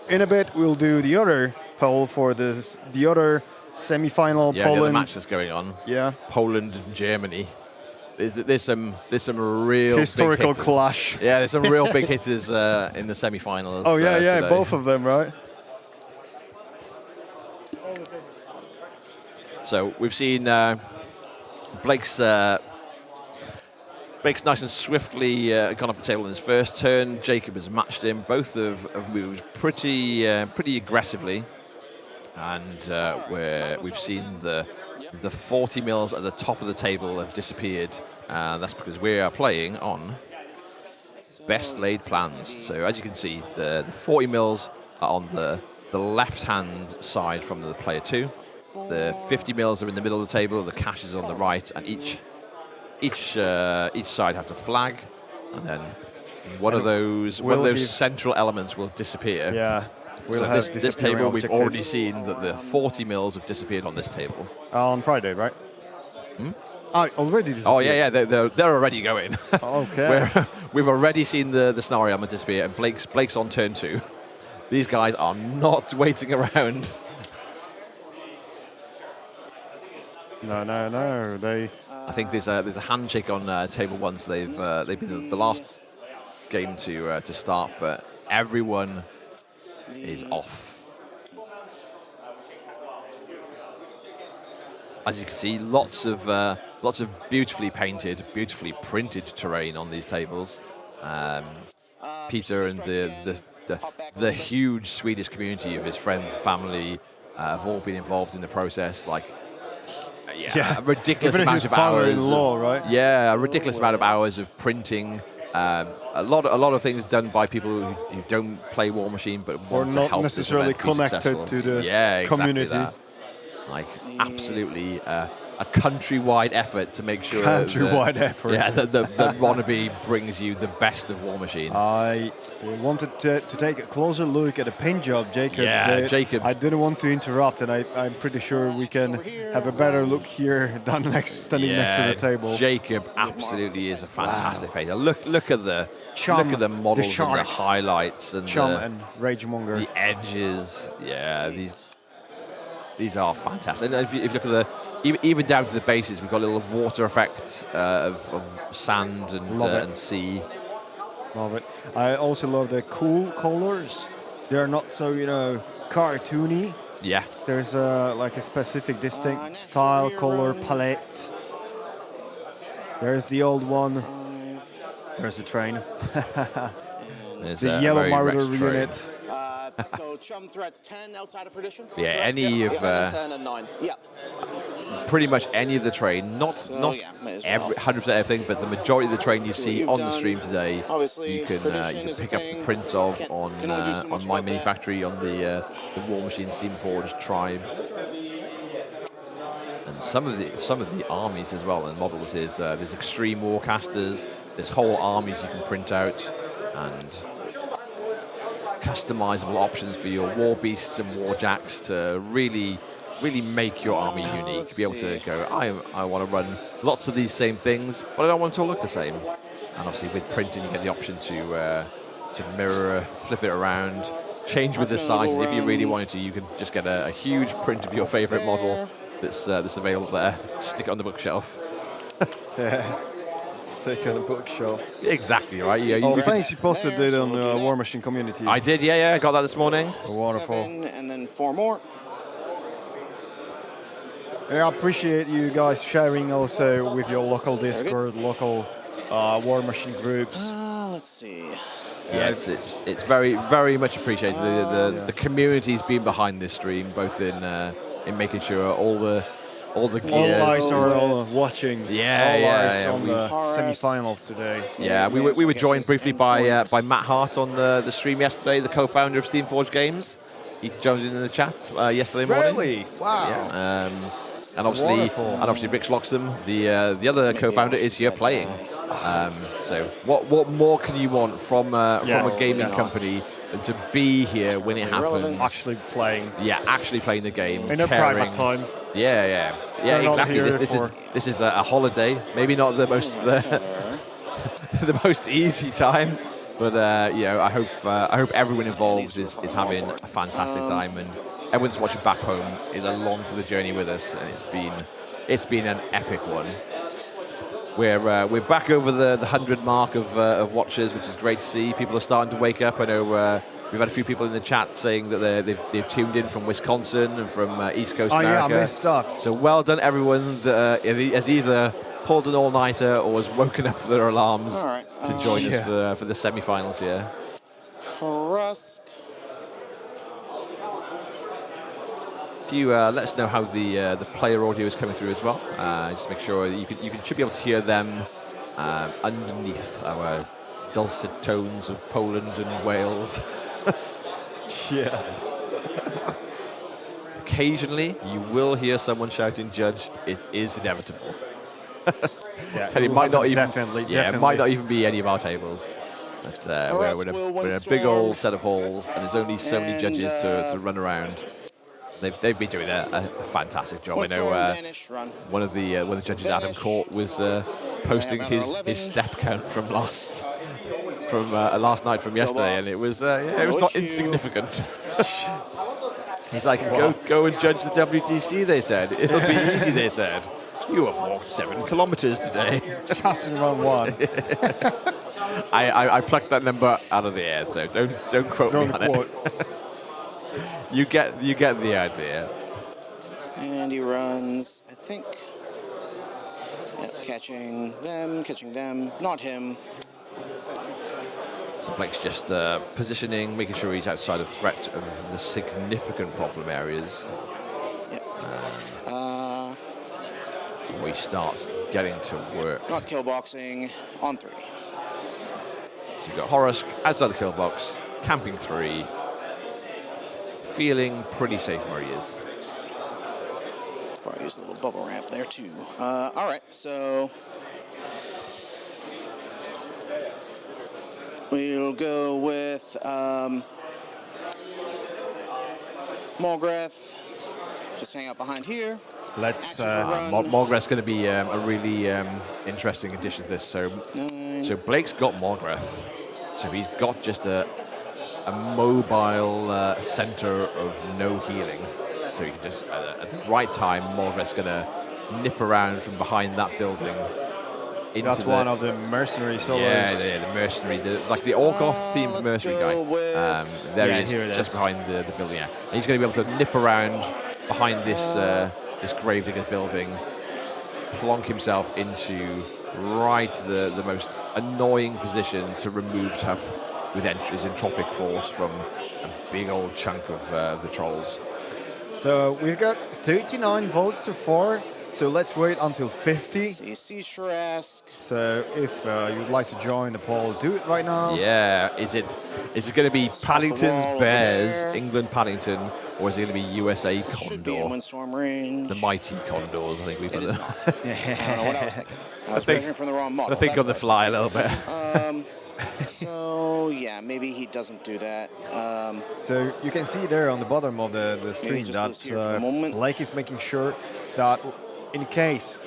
in a bit, we'll do the other poll for the other semi-final. Yeah, the other Poland. match that's going on. Yeah. Poland and Germany. There's some real Historical big hitters. clash. Yeah, there's some real big hitters in the semi-finals. Oh yeah, today. both of them, right? So we've seen Blake's nice and swiftly gone up the table in his first turn. Jacob has matched him. Both have moved pretty aggressively, and we've seen the 40 mils at the top of the table have disappeared. That's because we are playing on best laid plans. So as you can see, the 40 mils are on the left-hand side from the player 2. The 50 mils are in the middle of the table. The cache is on the right, and each side has a flag, and then one of those central elements will disappear. Yeah. We'll So have this table, we've objectives. already seen that the 40 mils have disappeared on this table. On Friday, right? Already disappeared. Oh yeah, they're already going. Okay. We've already seen the scenario element disappear, and Blake's on turn 2. These guys are not waiting around. No. They. I think there's a handshake on table 1, so they've been the last game to start, but everyone is off. As you can see, lots of beautifully painted, beautifully printed terrain on these tables. Peter and the huge Swedish community of his friends and family have all been involved in the process. Like, a ridiculous Even amount his of hours. father-in-law, right? Yeah, a ridiculous amount of hours of printing. A lot of things done by people who don't play Warmachine but Or want to not help necessarily this event be connected successful. to the exactly community. that. Like absolutely a countrywide effort to make sure Countrywide effort. Yeah, that Ronneby brings you the best of Warmachine. I wanted to take a closer look at the paint job, Jacob. Yeah, Jacob. I didn't want to interrupt, and I'm pretty sure we can have a better look here standing next to the table. Jacob absolutely is a fantastic painter. Look at the Chum, look at the models the and the sharks. highlights and Chum the and Ragemonger. the edges. Yeah, these are fantastic. And if you look at the even down to the bases, we've got little water effects of sand and sea. Love it. I also love the cool colors. They're not so, cartoony. Yeah. There's like a specific distinct style, color palette. There's the old one. There's a train. There's The a yellow very Marauder retro train. unit. So Chum threats 10 outside of perdition. Yeah, any of 10 and 9. Yeah. pretty much any of the train, not yeah, may as well. 100% everything, but the majority of the train you see you've on the done. stream today, Obviously, you can perdition is a pick up the thing. prints of Can't- on can only do so much My about Mini that. Factory on the Warmachine Steamforged tribe. And some of the armies as well and models is there's extreme warcasters, there's whole armies you can print out, and customizable options for your war beasts and war jacks to really make your army unique. Be able to go, I want to run lots of these same things, but I don't want it to all look the same. And obviously with printing, you get the option to mirror, flip it around, change with the sizes. If you really wanted to, you can just get a huge print of your favorite model that's available there. Stick it on the bookshelf. Yeah. Stick on the bookshelf. Exactly right. Yeah. Thanks, you posted it on Warmachine community. I did. Yeah. I got that this morning. Wonderful. 7, and then 4 more. Yeah, I appreciate you guys sharing also with your local Discord, local Warmachine groups. Let's see. Yeah, it's very, very much appreciated. The community's been behind this stream, both in making sure all the gears. All eyes are watching. All eyes on the semi-finals today. Yeah, we were joined briefly by Matt Hart on the stream yesterday, the co-founder of Steamforged Games. He joined in the chat yesterday morning. Really? Wow. Yeah. And obviously Rich Loxham, the other co-founder, is here playing. So what more can you want from a gaming company than to be here when it happens? Actually playing. Yeah, actually playing the game. In a caring. private time. Yeah, They're not exactly. here This is a holiday. Maybe not the most the most easy time, but I hope everyone involved is having a fantastic time, and everyone that's watching back home is along for the journey with us, and it's been an epic one. We're back over the 100 mark of watchers, which is great to see. People are starting to wake up. I know we've had a few people in the chat saying that they've tuned in from Wisconsin and from East Coast America. Yeah, I missed that. So well done, everyone that has either pulled an all-nighter or has woken up for their alarms to join us for the semi-finals here. Rusk. If you let us know how the player audio is coming through as well, just make sure that you should be able to hear them underneath our dulcet tones of Poland and Wales. Yeah. Occasionally, you will hear someone shouting, "Judge!" It is inevitable, and it will might not happen, even definitely. it might not even be any of our tables. But we're in a big old set of halls, and there's only so many judges to run around. They've been doing a fantastic job. I know one of the judges, Adam Court, was posting his step count from last night from yesterday, and it was not insignificant. He's like, go and judge the WTC. They said it'll be easy. They said you have walked 7 kilometers today. Just in round 1. I plucked that number out of the air, so don't quote me on it. You get the idea. And he runs, I think. Yep, catching them, not him. So Blake's just positioning, making sure he's outside of threat of the significant problem areas. Yep. We start getting to work. Not kill boxing on 3. So you've got Horace outside the kill box, camping 3, feeling pretty safe where he is. there's a little bubble ramp there too. All right, so we'll go with Morgreth. Just hang out behind here. Let's. Morgreth's going to be a really interesting addition to this. So Blake's got Morgreth. So he's got just a mobile center of no healing. So he can just, at the right time, Morgreth's going to nip around from behind that building. That's one of the mercenary solos. Yeah, the mercenary, like the Orgoth-themed mercenary guy. There he is, just behind the building. Yeah. And he's going to be able to nip around behind this gravedigger building, plonk himself into the most annoying position to remove Tough with his entropic force from a big old chunk of the trolls. So we've got 39 votes so far. So let's wait until 50. So if you'd like to join the poll, do it right now. Yeah, is it going to be Paddington's Bears, England Paddington, or is it going to be USA Condor? The mighty Condors, I think we've got it. I think on the fly a little bit. So yeah, maybe he doesn't do that. So you can see there on the bottom of the screen that Blake is making sure that in case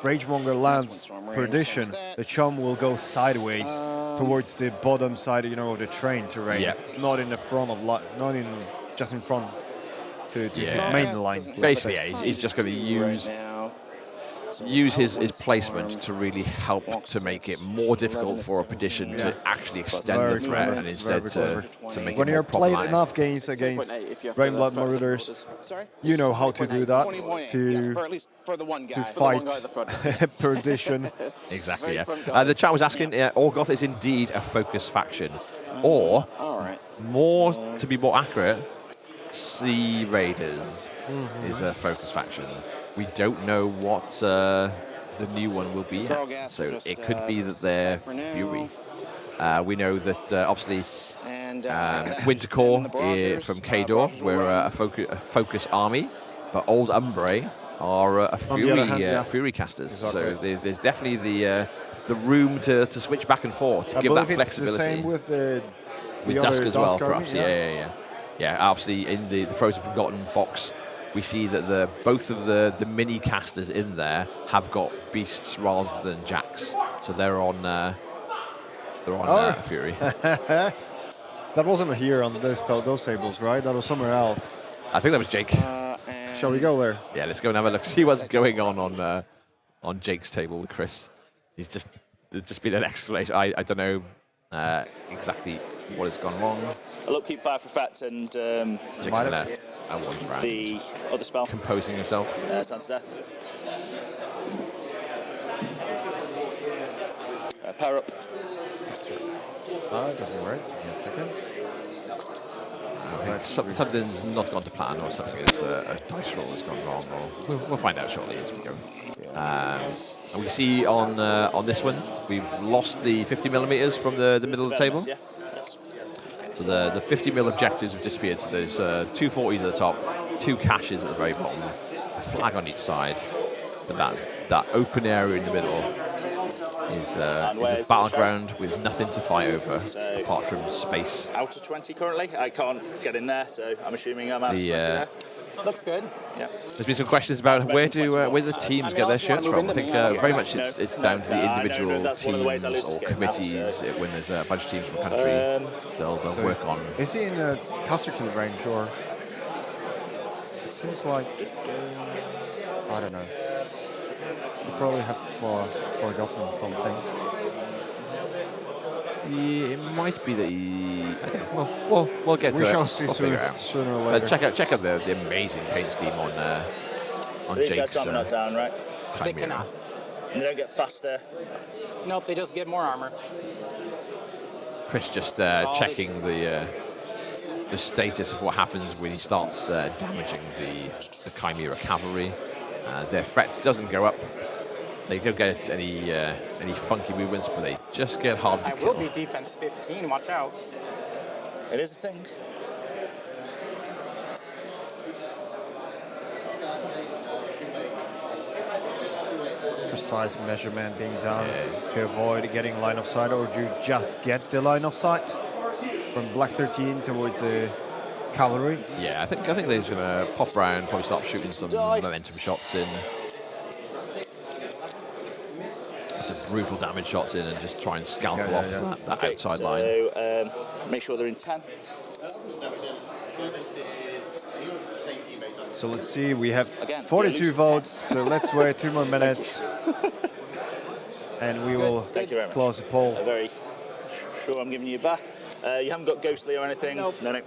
Ragemonger lands Perdition, the chum will go sideways towards the bottom side, of the train terrain, not in the front of, just in front to his main lines. Basically, he's just going to use his placement to really help to make it more difficult for a Perdition to actually extend the threat and instead to make it when more you're playing problematic. enough games against Rainblood Marauders, you know how to do that to fight Perdition. Exactly, yeah. The chat was asking, Orgoth is indeed a focus faction, or to be more accurate, Sea Raiders is a focus faction. We don't know what the new one will be yet, so it could be that they're Fury. We know that obviously Wintercore from Kador, we're a focus army, but Old Umbre are a Fury casters. So there's definitely the room to switch back and forth, to give that flexibility. It's the same with the Dusk as well, Dusk perhaps. Army, Yeah, obviously in the Frozen Forgotten box, we see that both of the mini casters in there have got beasts rather than jacks, so they're on Fury. That wasn't here on those tables, right? That was somewhere else. I think that was Jake. Shall we go there? Yeah, let's go and have a look. See what's going on Jake's table with Chris. There's just been an explanation. I don't know exactly what has gone wrong. I'll upkeep 5 for Fat and Jake's in there. I wander around. The other spell. Composing himself. Sounds to death. Power up. It doesn't work. Give me a second. I think something's not gone to plan, or something is a dice roll has gone wrong, or we'll find out shortly as we go. And we see on this one, we've lost the 50 millimeters from the middle of the table. Yeah. So the 50 mil objectives have disappeared. So there's 2 40s at the top, 2 caches at the very bottom, a flag on each side. But that open area in the middle is a battleground with nothing to fight over apart from space. Out of 20 currently. I can't get in there, so I'm assuming I'm out of 20 there. Looks good. Yeah. There's been some questions about where the teams get their shirts from. I think very much it's down to the individual teams or committees. When there's a bunch of teams from the country, they'll work on. Is he in a caster kill range, or it seems like I don't know. You probably have forgotten something. Yeah, it might be that he. I don't know. We'll get to it. We shall see sooner or later. Check out the amazing paint scheme on These Jake's. guys not down, right? They cannot. And they don't get faster. Nope, they just get more armor. Chris just checking the status of what happens when he starts damaging the Chimera cavalry. Their threat doesn't go up. They don't get any funky movements, but they just get hard to kill. It will be defense 15. Watch out. It is a thing. precise measurement being done to avoid getting line of sight, or do you just get the line of sight from Black 13 towards the cavalry? Yeah, I think they're just gonna pop around, probably start shooting some momentum shots in. Some brutal damage shots in, and just try and scalp off that outside line. So make sure they're in 10. So let's see, we have Again, 42 votes, so let's wait 2 more minutes. And we will Thank you very much. close the poll. I'm very sure I'm giving you back. You haven't got ghostly or anything? Nope. No.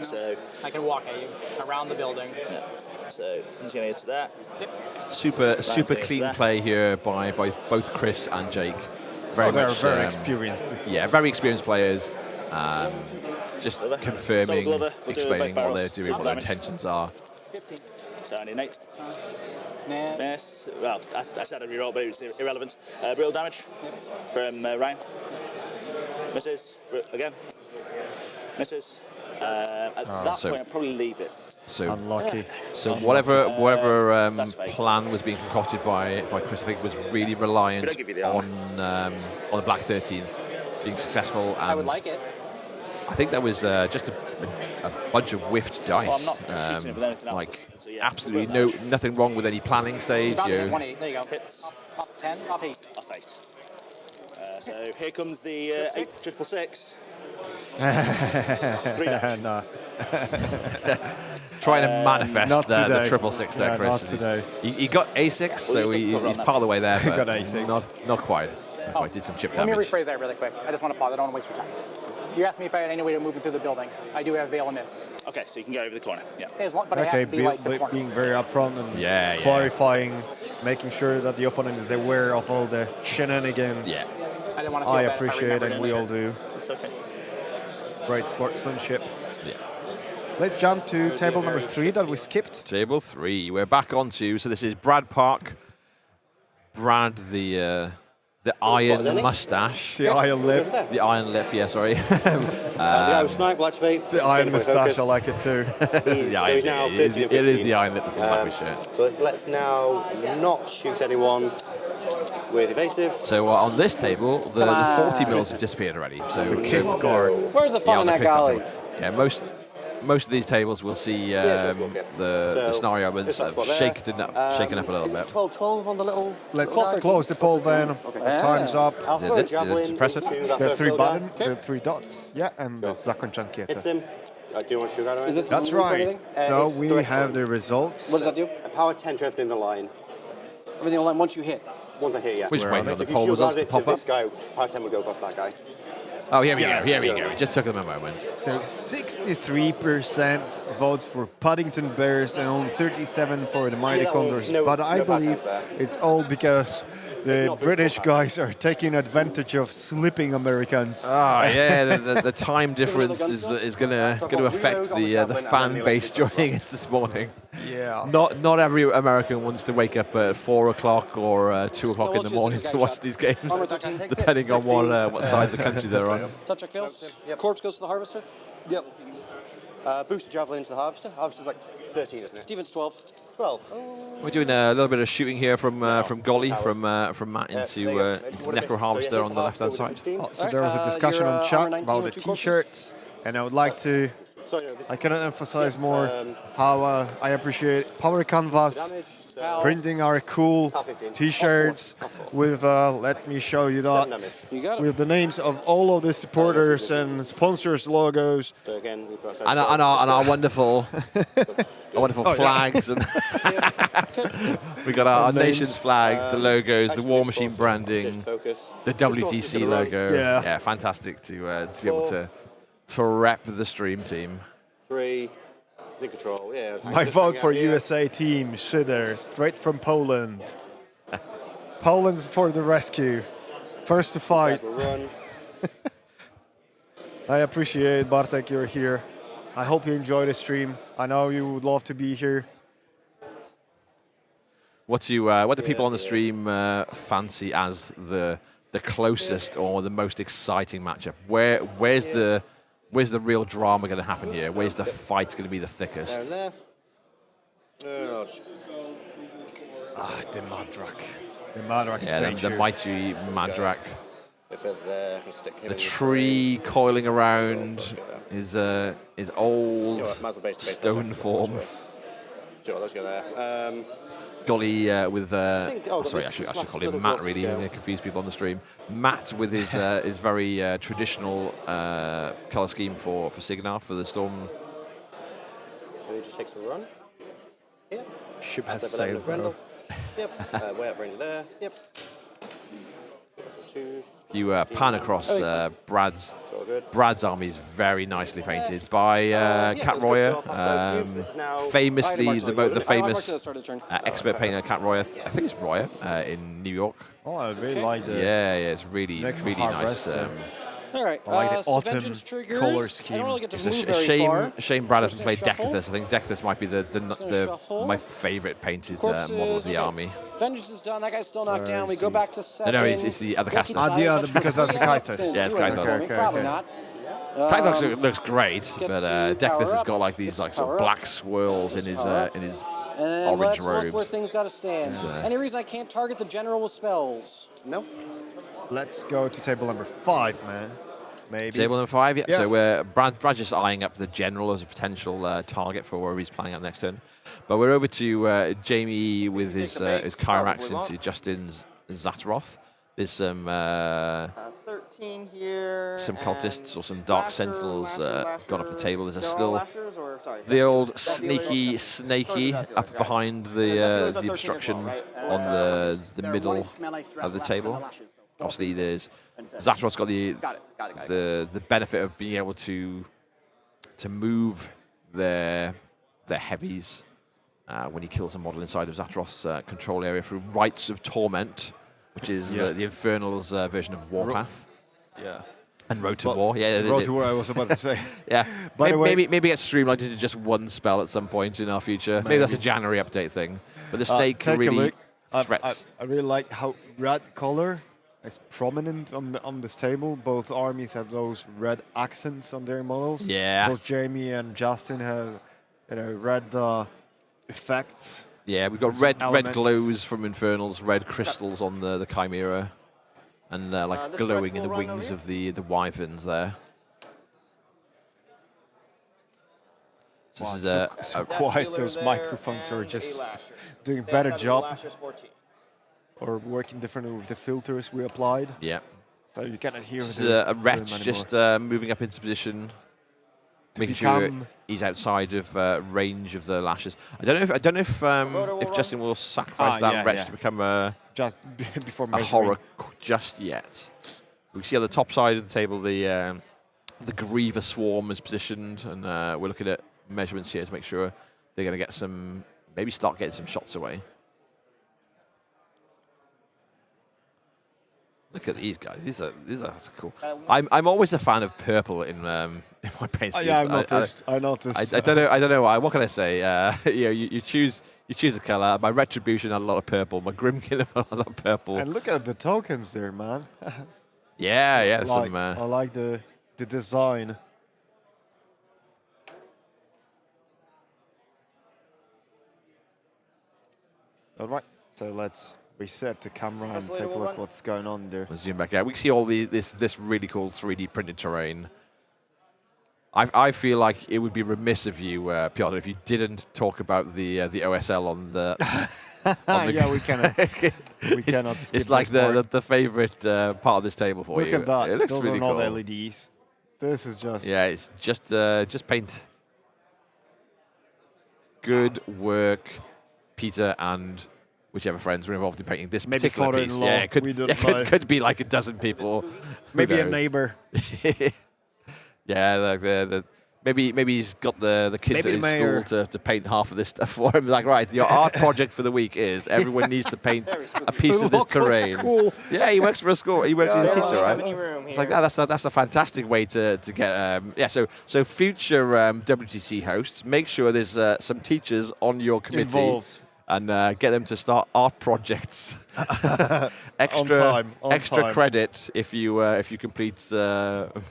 So, I can walk at you around the building. so continue to that. Super Thanks, clean there. play here by both Chris and Jake. Very They're much very experienced. Yeah, very experienced players. Just confirming, Glover. We'll do explaining both what they're barrels. doing, what their intentions are. 15. So I need 8. Nah. Miss. Well, I said a reroll, but it was irrelevant. Real damage from Ryan. Misses. Again. Misses. At that so- point, I'd probably leave it. So, Unlucky. so whatever that's fake. plan was being concocted by Chris, I think was really reliant We don't give you the on the Black 13th being successful. And I would like it. I think that was just a bunch of whiffed dice. Well, I'm not shooting it with anything else, Like so yeah, absolutely we'll put nothing wrong with any planning stage. About You to know. 1-8. There you go. Hits. Off 10, off 8. Off 8. So here comes the 8 666. 3 dash. No. Trying to manifest not the today. 666 there, Yeah, Chris. not today. He got A6, so he's part of the way there. But got A6. Not quite. Not quite. Did some chip Let me damage. rephrase that really quick. I just want to pause. I don't want to waste your time. You asked me if I had any way to move it through the building. I do have veil and miss. Okay, so you can go over the corner. Yeah. But it has Okay, to be like the corner. being very upfront and Yeah, yeah. clarifying, making sure that the opponent is aware of all the shenanigans. Yeah. I didn't want to feel I bad if appreciate remembered and we all do. It's okay. Great sportsmanship. Yeah. Let's jump to table number 3 that we skipped. Table 3. We're back on to. So this is Brad Park. Brad, the iron mustache. The iron lip. The iron lip. Yeah, sorry. The Irish Snipe, Black Spade. The iron moustache, I like it too. The iron, He's now it is 13 and it is 15. the iron lip that's on the back of his shirt. So let's now not shoot anyone with evasive. So on this table, the 40 mils have disappeared already. So Kiss guard. Where's the fun on in the that cliff galley? table. Yeah, most of these tables will see that's what, yeah. the So, scenario was this is what shaken up a little bit. 12-12 on the little... Let's close the poll then. Time's up. I'll throw a Did it javelin press it? into that The first 3 little guy. button, the 3 dots. Yeah, and the Zakon Hits Chankieta. him. Do you want to shoot at him? That's Move right. anything? So it's we direct have one. the results. What does that do? A power 10 to everything in the line. Everything online once you hit. Once I hit, yeah. We're just waiting on the If you poll shoot results at to it pop to this up. guy, power 10 would go across that guy. Oh, here we go. It just took them a moment. So 63% votes for Paddington Bears and only 37 for the Mighty Yeah, that one, Condors. no- But I no believe backup there. it's all because the not British brutal guys are taking advantage of slipping Americans. Ah, yeah, the time difference is going to affect the fan base joining us this morning. Yeah. Not every American wants to wake up at 4 o'clock or 2 o'clock in the morning to watch these games, depending on what side of the country they're on. Touch check fails. Yep. Corpse goes to the harvester. Yep. Boost the javelin into the harvester. Harvester's like 13, isn't it? Stevens 12. 12. We're doing a little bit of shooting here from Golly, from Matt into Necro Harvester on the left-hand side. So there was a discussion on Your, chat armor 19 about the with 2 corpses? T-shirts, and I would like to. I cannot emphasize more how I appreciate Power Canvas printing our cool T-shirts with. Let me show you that. You got it. With the names of all of the supporters and sponsors logos. So again, we put And our wonderful flags, and we got our nation's flags, the logos, the Warmachine branding, the WTC logo. Yeah. Fantastic to be able to rep the stream team. 3. The control, yeah. My vote for USA team, Shitter, straight from Poland. Poland's for the rescue. First to fight. Run. I appreciate Bartek, you're here. I hope you enjoy the stream. I know you would love to be here. What do people on the stream fancy as the closest or the most exciting matchup? Where's the real drama going to happen here? Where's the fight going to be the thickest? There. Oh, The Madrak. The Madrak Yeah, the statue. mighty Madrak. If it's there, I can stick him The in tree coiling around his old You know what, might as well base stone attack. form. Sure, let's go there. Golly with think- oh, sorry, this I should last call little him Matt. block Really, to I'm go. going to confuse people on the stream. Matt with his his very traditional color scheme for Signar for the storm. So he just takes a run. Yep. Ship has That's level sailed, Brindle. bro. Yep. Way up range there. Yep. So 2. You pan across Brad's. all good. Brad's army is very nicely painted by yeah, Cat that's good. Royer, So I'll pass those. This is now- famously the famous Start of the turn. expert painter Cat Royer. I think it's Royer in New York. Oh, I really like the Yeah, it's really Neck really nice. harvest, All right. I like the so autumn vengeance triggers. color I scheme. don't really get to It's move a very far. shame Brad hasn't Just played gonna shuffle. Decethus. I think Decethus might be the shuffle. my favorite painted Corpses, model of the okay. army. Vengeance is done. That guy's still knocked down. We is go he? back to 7. No, it's the other caster. Ah, the other, because that's the Kythos. Yeah, it's Kythos. Probably okay. not. Kythos looks great, but to Decethus power has up. got like these like sort Power of up. black swirls in his Power up. orange And let's look where robes. things got to stand. Any reason I can't target the general with spells? No. Let's go to table number 5, man. Maybe. Table number 5, yeah. Yeah. So Brad's just eyeing up the general as a potential target for where he's planning out next turn. But we're over to Jamie with his Kyrax into Justin's Zataroth. There's some 13 here. some and cultists or some dark Lasher, sentinels Lasher, gone up the table. There's They're all still Lashers or, sorry, the old Dealers. sneaky snaky up behind the obstruction on the middle of the table. Obviously, there's Zataroth's got the benefit of being able to move their heavies when he kills a model inside of Zataroth's control area through Rites of Torment, which is the Infernal's version of Warpath. Yeah. And Road to War. Yeah, Road to War, I was about to say. yeah. By the way- maybe get streamlined into just one spell at some point in our future. Maybe that's a January update thing. But the snake Take a really look. threats. I really like how red color is prominent on this table. Both armies have those red accents on their models. Yeah. Both Jamie and Justin have red effects. Yeah, we've got red elements. glows from Infernals, red crystals on the Chimera, and like this glowing in red the will run wings over of the wyverns there. So Wow, this is so a quiet. Dealer Those there microphones are and just a Lasher. doing a They better have job Lashers 14. or working differently with the filters we applied. yeah. So you cannot hear This the is a room wretch anymore. just moving up into position, making sure become- he's outside of range of the lashes. I don't know if Justin will sacrifice that wretch to become a just before a measuring. horror just yet. We can see on the top side of the table the Griever Swarm is positioned, and we're looking at measurements here to make sure they're going to get some, maybe start getting some shots away. Look at these guys. These are that's cool. I'm always a fan of purple in my paint schemes. Yeah, I noticed. I don't know why. What can I say? You choose a color. My Retribution had a lot of purple. My Grimkin had a lot of purple. And look at the tokens there, man. Yeah. I like the design. All right, so let's reset the camera and take a look what's going on there. Let's zoom back out. We can see all this really cool 3D printed terrain. I feel like it would be remiss of you, Piotr, if you didn't talk about the OSL on the. Yeah, we cannot. We cannot skip It's like this part. the favorite part of this table for Look you. at that. It looks Those really are not cool. LEDs. This is just. Yeah, it's just paint. Good work, Peter and whichever friends were involved in painting this Maybe particular piece. father-in-law, Yeah, it could, we don't it could, know. could be like a dozen people. Who Maybe a knows? neighbor. Yeah, like maybe he's got the kids Maybe at the his mayor. school to paint half of this stuff for him. Like, right, your art project for the week is everyone needs to paint a piece of this Local terrain. school. Yeah, he works for a school. He works as a They don't teacher, have right? any room It's here. like that's a fantastic way to get So future WTC hosts, make sure there's some teachers on your committee Involved. and get them to start art projects. extra On time. credit if you complete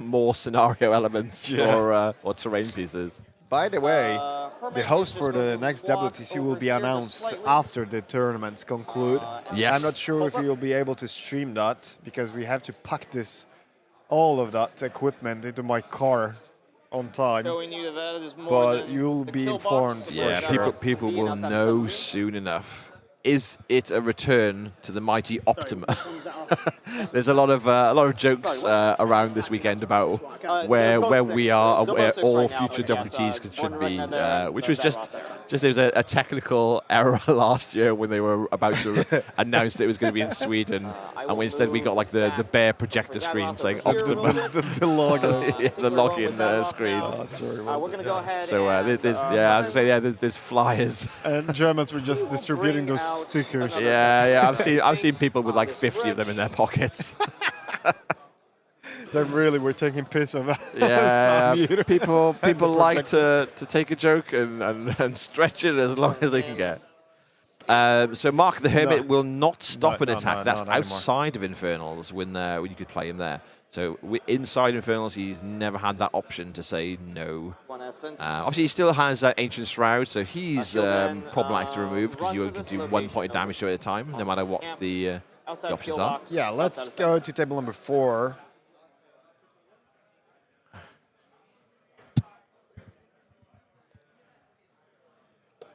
more scenario elements or terrain pieces. By the way, Hermit the host is for just the going to next walk WTC over will be here just announced slightly. after the tournaments conclude. Yes. I'm not sure if you'll be able to stream that because we have to pack all of that equipment into my car on time. Showing you that is more But than you'll the be kill informed box. for Yeah, sure. people Being will outside know 17. soon enough. Is it a return to the mighty Optima? There's a lot of jokes around this weekend about where we are and where all future WTs should be, which was just there was a technical error last year when they were about to announce that it was going to be in Sweden, and instead we got like the bare projector screen saying Optima, the logo. yeah, the login screen. We're going to go ahead So there's I was gonna say there's flyers. And Germans were just distributing those stickers. Yeah, I've seen people with like 50 of them in their pockets. They really were taking piss of Yeah, Samir. people like to take a joke and stretch it as long as they can get. So Mark the Hermit will not stop an attack. That's not anymore. outside of Infernals when you could play him there. So inside Infernals, he's never had that option to say no. Obviously, he still has Ancient Shroud, so he's problematic to remove because you can do 1 point of damage to it at a time, no matter what the options are. Yeah, let's go to table number 4.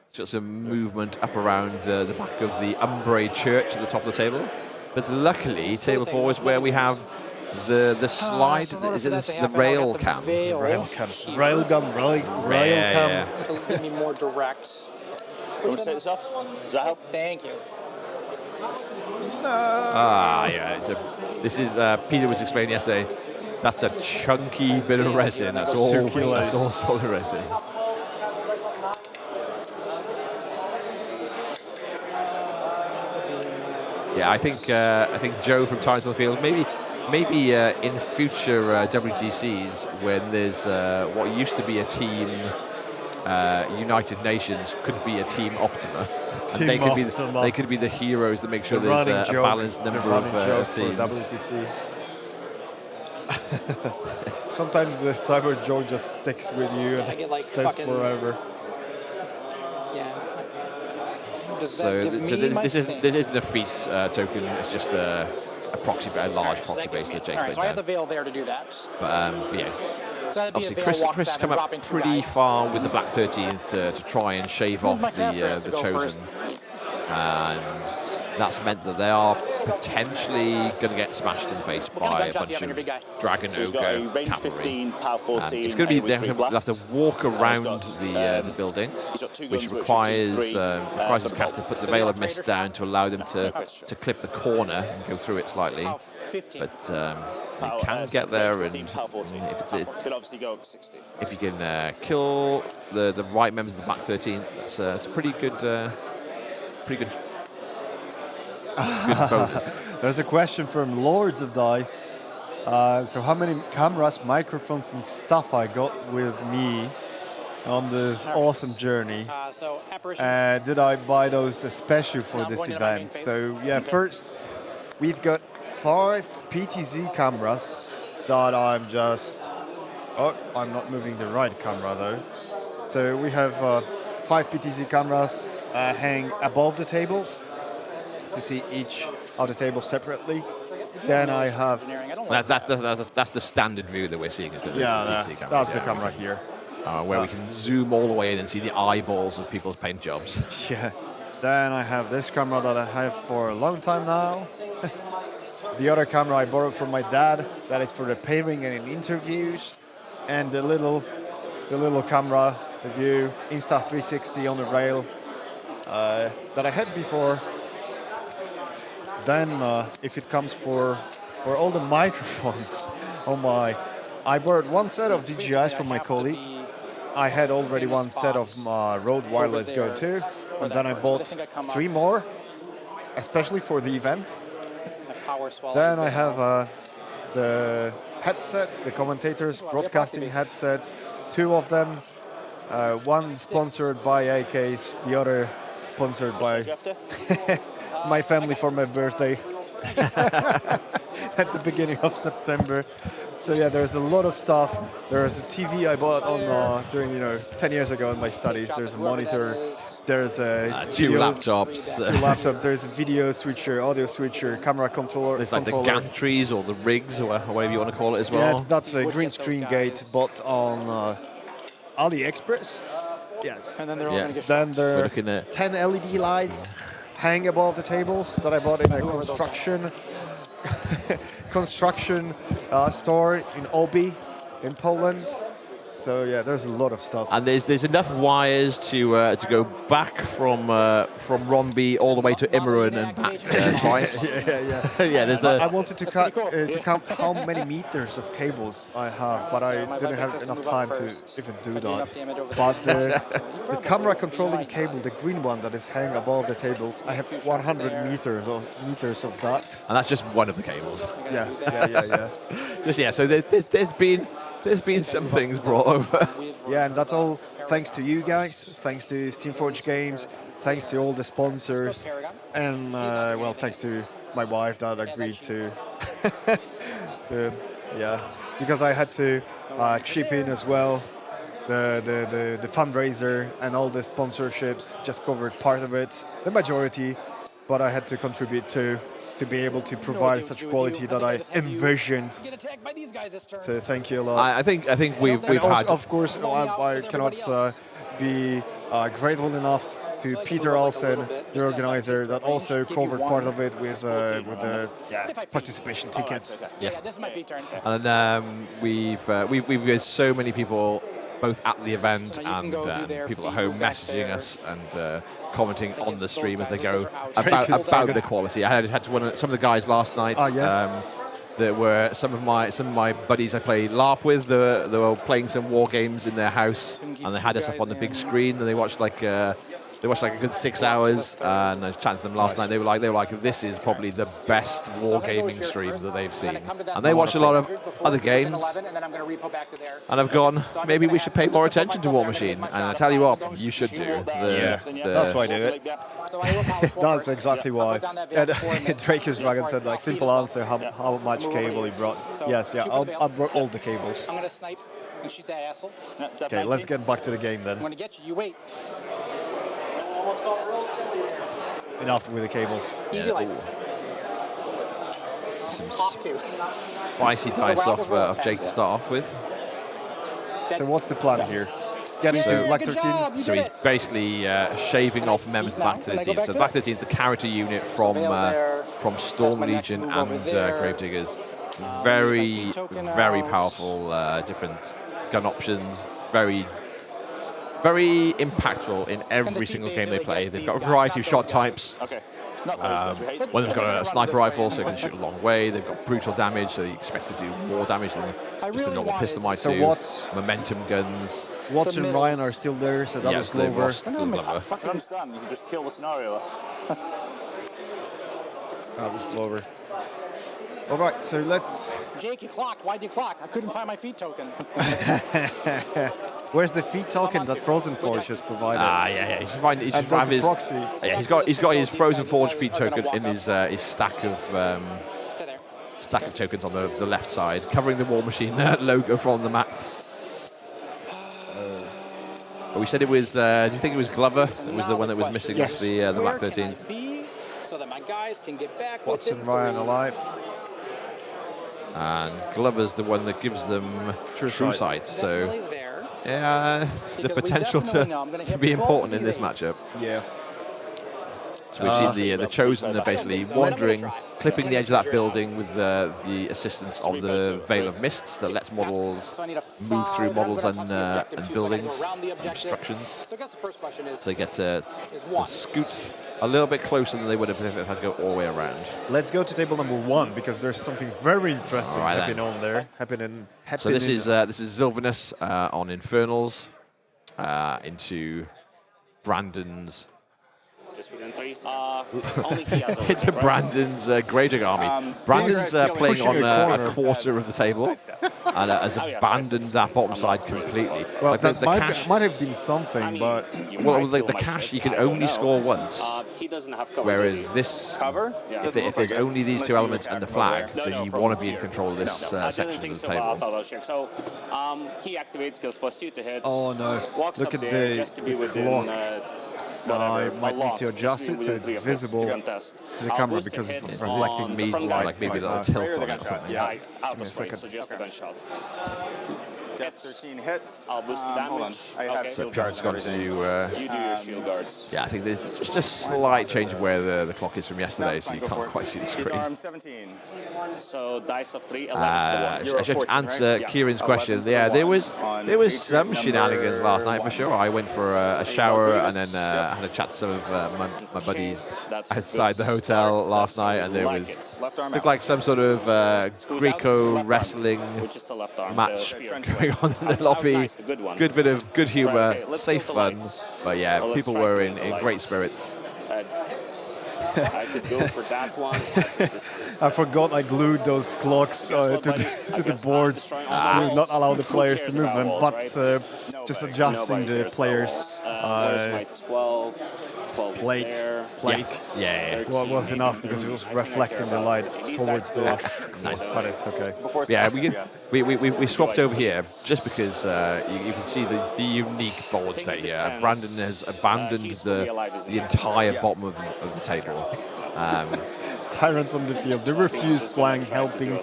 It's got some movement up around the back of the Umbrae Church at the top of the table. But luckily, table 4 is where we have the slide. Is it the rail cam? Rail cam. Rail cam. Yeah. It'll give me more direct. You want to take this off? Does that help? Thank you. Yeah. This is Peter was explaining yesterday. That's a chunky bit of resin. That's all. 2 kilos. That's all solid resin. Yeah, I think Joe from Tides of the Field maybe in future WTCs when there's what used to be a team United Nations could be a team Optima, and they could be the heroes that make sure there's a balanced number of teams. WTC. Sometimes this cyber joke just sticks with you and get, like, stays fucking- forever. Yeah. Does that So, give so me my this thing? isn't a feats token. It's just a large proxy base that Jake's Alright, played so I have the there. veil there to do that. But yeah. So that'd be Obviously, a veil walk Chris has seven, come up dropping 2 pretty dice. far with the Black 13th to try and shave off my caster has the to go Chosen. first. And that's meant that they are potentially going to get smashed in the face What kind by of a gunshots do you bunch have in your of big guy? Dragon So he's got a Ogre range cavalry. 15, power 14. It's going to be they AoE 3 have to walk around the building, he's got 2 which guns, requires which are 3, requires his but cast to put the Veil of Mist down to allow them to clip the corner and go through it slightly. Power 15. But you can get there, and power 14. Could obviously go up to 16. if you can kill the right members of the Black 13th, that's a pretty good good bonus. There's a question from Lords of Dice. So how many cameras, microphones and stuff I got with me on this awesome journey? So apparitions. Did I buy those especially for No, I'm this going to my main event? phase. So yeah, first we've got 5 PTZ cameras that I'm just... Oh, I'm not moving the right camera though. So we have 5 PTZ cameras hang above the tables to see each of the tables separately. Then I have... I don't like That's the standard view that we're seeing. Is that Yeah, the cameras, that's the yeah. camera here. Where we can zoom all the way in and see the eyeballs of people's paint jobs. Yeah. Then I have this camera that I have for a long time now. The other camera I borrowed from my dad. That is for the pairing and interviews. And the little camera, the view, Insta360 on the rail that I had before. Then if it comes for all the microphones, oh my. I borrowed 1 set of DJIs from my colleague. I had already 1 set of Rode Wireless Go 2. And then I bought 3 more, especially for the event. power swallow. Then I have the headsets, the commentators broadcasting headsets, 2 of them. One sponsored by AKs, the other sponsored by my family for my birthday. at the beginning of September. So yeah, there's a lot of stuff. There's a TV I bought on during 10 years ago in my studies. There's a monitor. There's a two video- laptops. Two laptops. There's a video switcher, audio switcher, camera controller. There's like the controller. gantries or the rigs or whatever you want to call it as well. Yeah, that's a green screen gate bought on AliExpress. Yes. And then they're all Yeah. going to get Then there We're are looking at 10 LED lights hang above the tables that I bought in a construction store in Obi in Poland. So yeah, there's a lot of stuff. and there's enough wires to go back from Ronneby all the way to Immerun and back twice. yeah. Yeah, there's I a wanted to count how many meters of cables I have, but I didn't have enough time to even do that. But the camera controlling cable, the green one that is hanging above the tables, I have 100 meters of that. and that's just one of the cables. Yeah. Just so there's been some things brought over. Yeah, and that's all thanks to you guys, thanks to Steamforged Games, thanks to all the sponsors, and well, thanks to my wife that agreed to, because I had to chip in as well. The fundraiser and all the sponsorships just covered part of it, the majority, but I had to contribute to be able to provide such quality that I envisioned. So thank you a lot. I think we've And also, had of course, I cannot be grateful enough to Peter Olsen, the organizer, that also covered part of it with the participation tickets. Yeah, this is my feet turn. and we've got so many people both at the event So you can and go do their people at feed home back messaging there. us and commenting on the stream as they go Drake is about the quality. I had to some of the guys last night. There were some of my buddies I played LARP with. They were playing some war games in their house, and they had us up on the big screen, and they watched like a good 6 hours. And I chatted to them last night. They were like, this is probably the best wargaming stream that they've seen. And they watched a lot of other games. And I've gone, maybe we should pay more attention to Warmachine. And I tell you what, you should do. That's why I did it. That's exactly why. And Drake's Dragon said, like, simple answer, how much cable he brought. Yes, I brought all the cables. I'm going to snipe and shoot that asshole. Okay, let's get back to the game I'm then. going to get you. You wait. Enough with the cables. Easy life. Some Off to. spicy dice off Jake to start off with. So what's the plan here? Getting to Black 13? So he's basically shaving off members of the Black 13. So the Black 13 is the character unit from Storm Legion and Gravediggers. Very, very powerful different gun options. Very impactful in every single game they play. They've got a variety of shot types. Okay. One of them's got a sniper rifle, so it can shoot a long way. They've got brutal damage, so you expect to do more damage than just a normal pistol might So do. what's- Momentum guns. Watts and Ryan are still there, so that was Yes, they've Glover. lost Glover. I can understand. You can just kill the scenario. That was Glover. All right, so let's... Jake, you clocked. Why'd you clock? I couldn't find my feet token. Where's the feet token that Frozen Forge has provided? Yeah. He should find. He should And there's have a his. proxy. Yeah, he's got his Frozen Forge feed token in his stack of tokens on the left side, covering the War Machine logo from the mat. But we said it was. Do you think it was Glover? It was the one that was missing off the Black 13th. So that my guys can get back. Watts and Ryan alive. And Glover's the one that gives them true sight. So yeah, the potential to be important in this matchup. Yeah. So we've seen the Chosen are basically wandering, clipping the edge of that building with the assistance of the Veil of Mists that lets models move through models and buildings and obstructions. So they get to scoot a little bit closer than they would have if it had to go all the way around. Let's go to table number 1 because there's something very interesting All right, happening on there. So this is Sylvanus on Infernals into Brandon's Just within 3. Only he has overhead, Into right? Brandon's Greyjoy army. Brandon's playing on a quarter of the table and has abandoned that bottom side completely. Well, Like that the cash, might have been something, but well, the cash you can only score once. He doesn't have cover. Whereas this, Cover? if there's only these two elements and the flag, then you want to be in control of this section of the table. So he activates, goes +2 to hit. oh no! Walks Look up at there the just to be within, clock. I might need to adjust it so it's visible to the camera because it's reflecting Maybe like maybe a little tilt on it or something. Yeah. Out Give me a of frame, second. so just a gunshot. Depth 13 hits. I'll boost the Hold on. damage. I have Okay. shield John's guards gone and to everything. You do your shield guards. yeah, I think there's just a slight change of where the clock is from yesterday, so you can't quite see the He's screen. armed 17. So dice of 3, 11 to I the 1. should 14, answer right? Kieran's 11 question. to the Yeah, there one was on some Patriot shenanigans last night for number sure. I went for a shower and then had a chat to some of my buddies That's a outside the good hotel start. last night, and there Like was it. Left arm looked out. like some sort of Greco Left arm. wrestling Which is the left arm. match The spear. going on in the How lobby. nice, the good one. Good bit of good humour, Right, okay, let's safe go for fun, lights. but yeah, Well, let's people try were to go in for great lights. spirits. I could go for that one. I forgot I glued those clocks to the boards to not allow the players to move them, but just adjusting the players' Where's my 12? 12 is plate. there. Yeah. Well, it was enough because it was reflecting the light towards the but it's okay. Yeah, we swapped over here just because you can see the unique board state here. Brandon has abandoned the entire bottom of the table. Tyrants on the field, the refused flank helping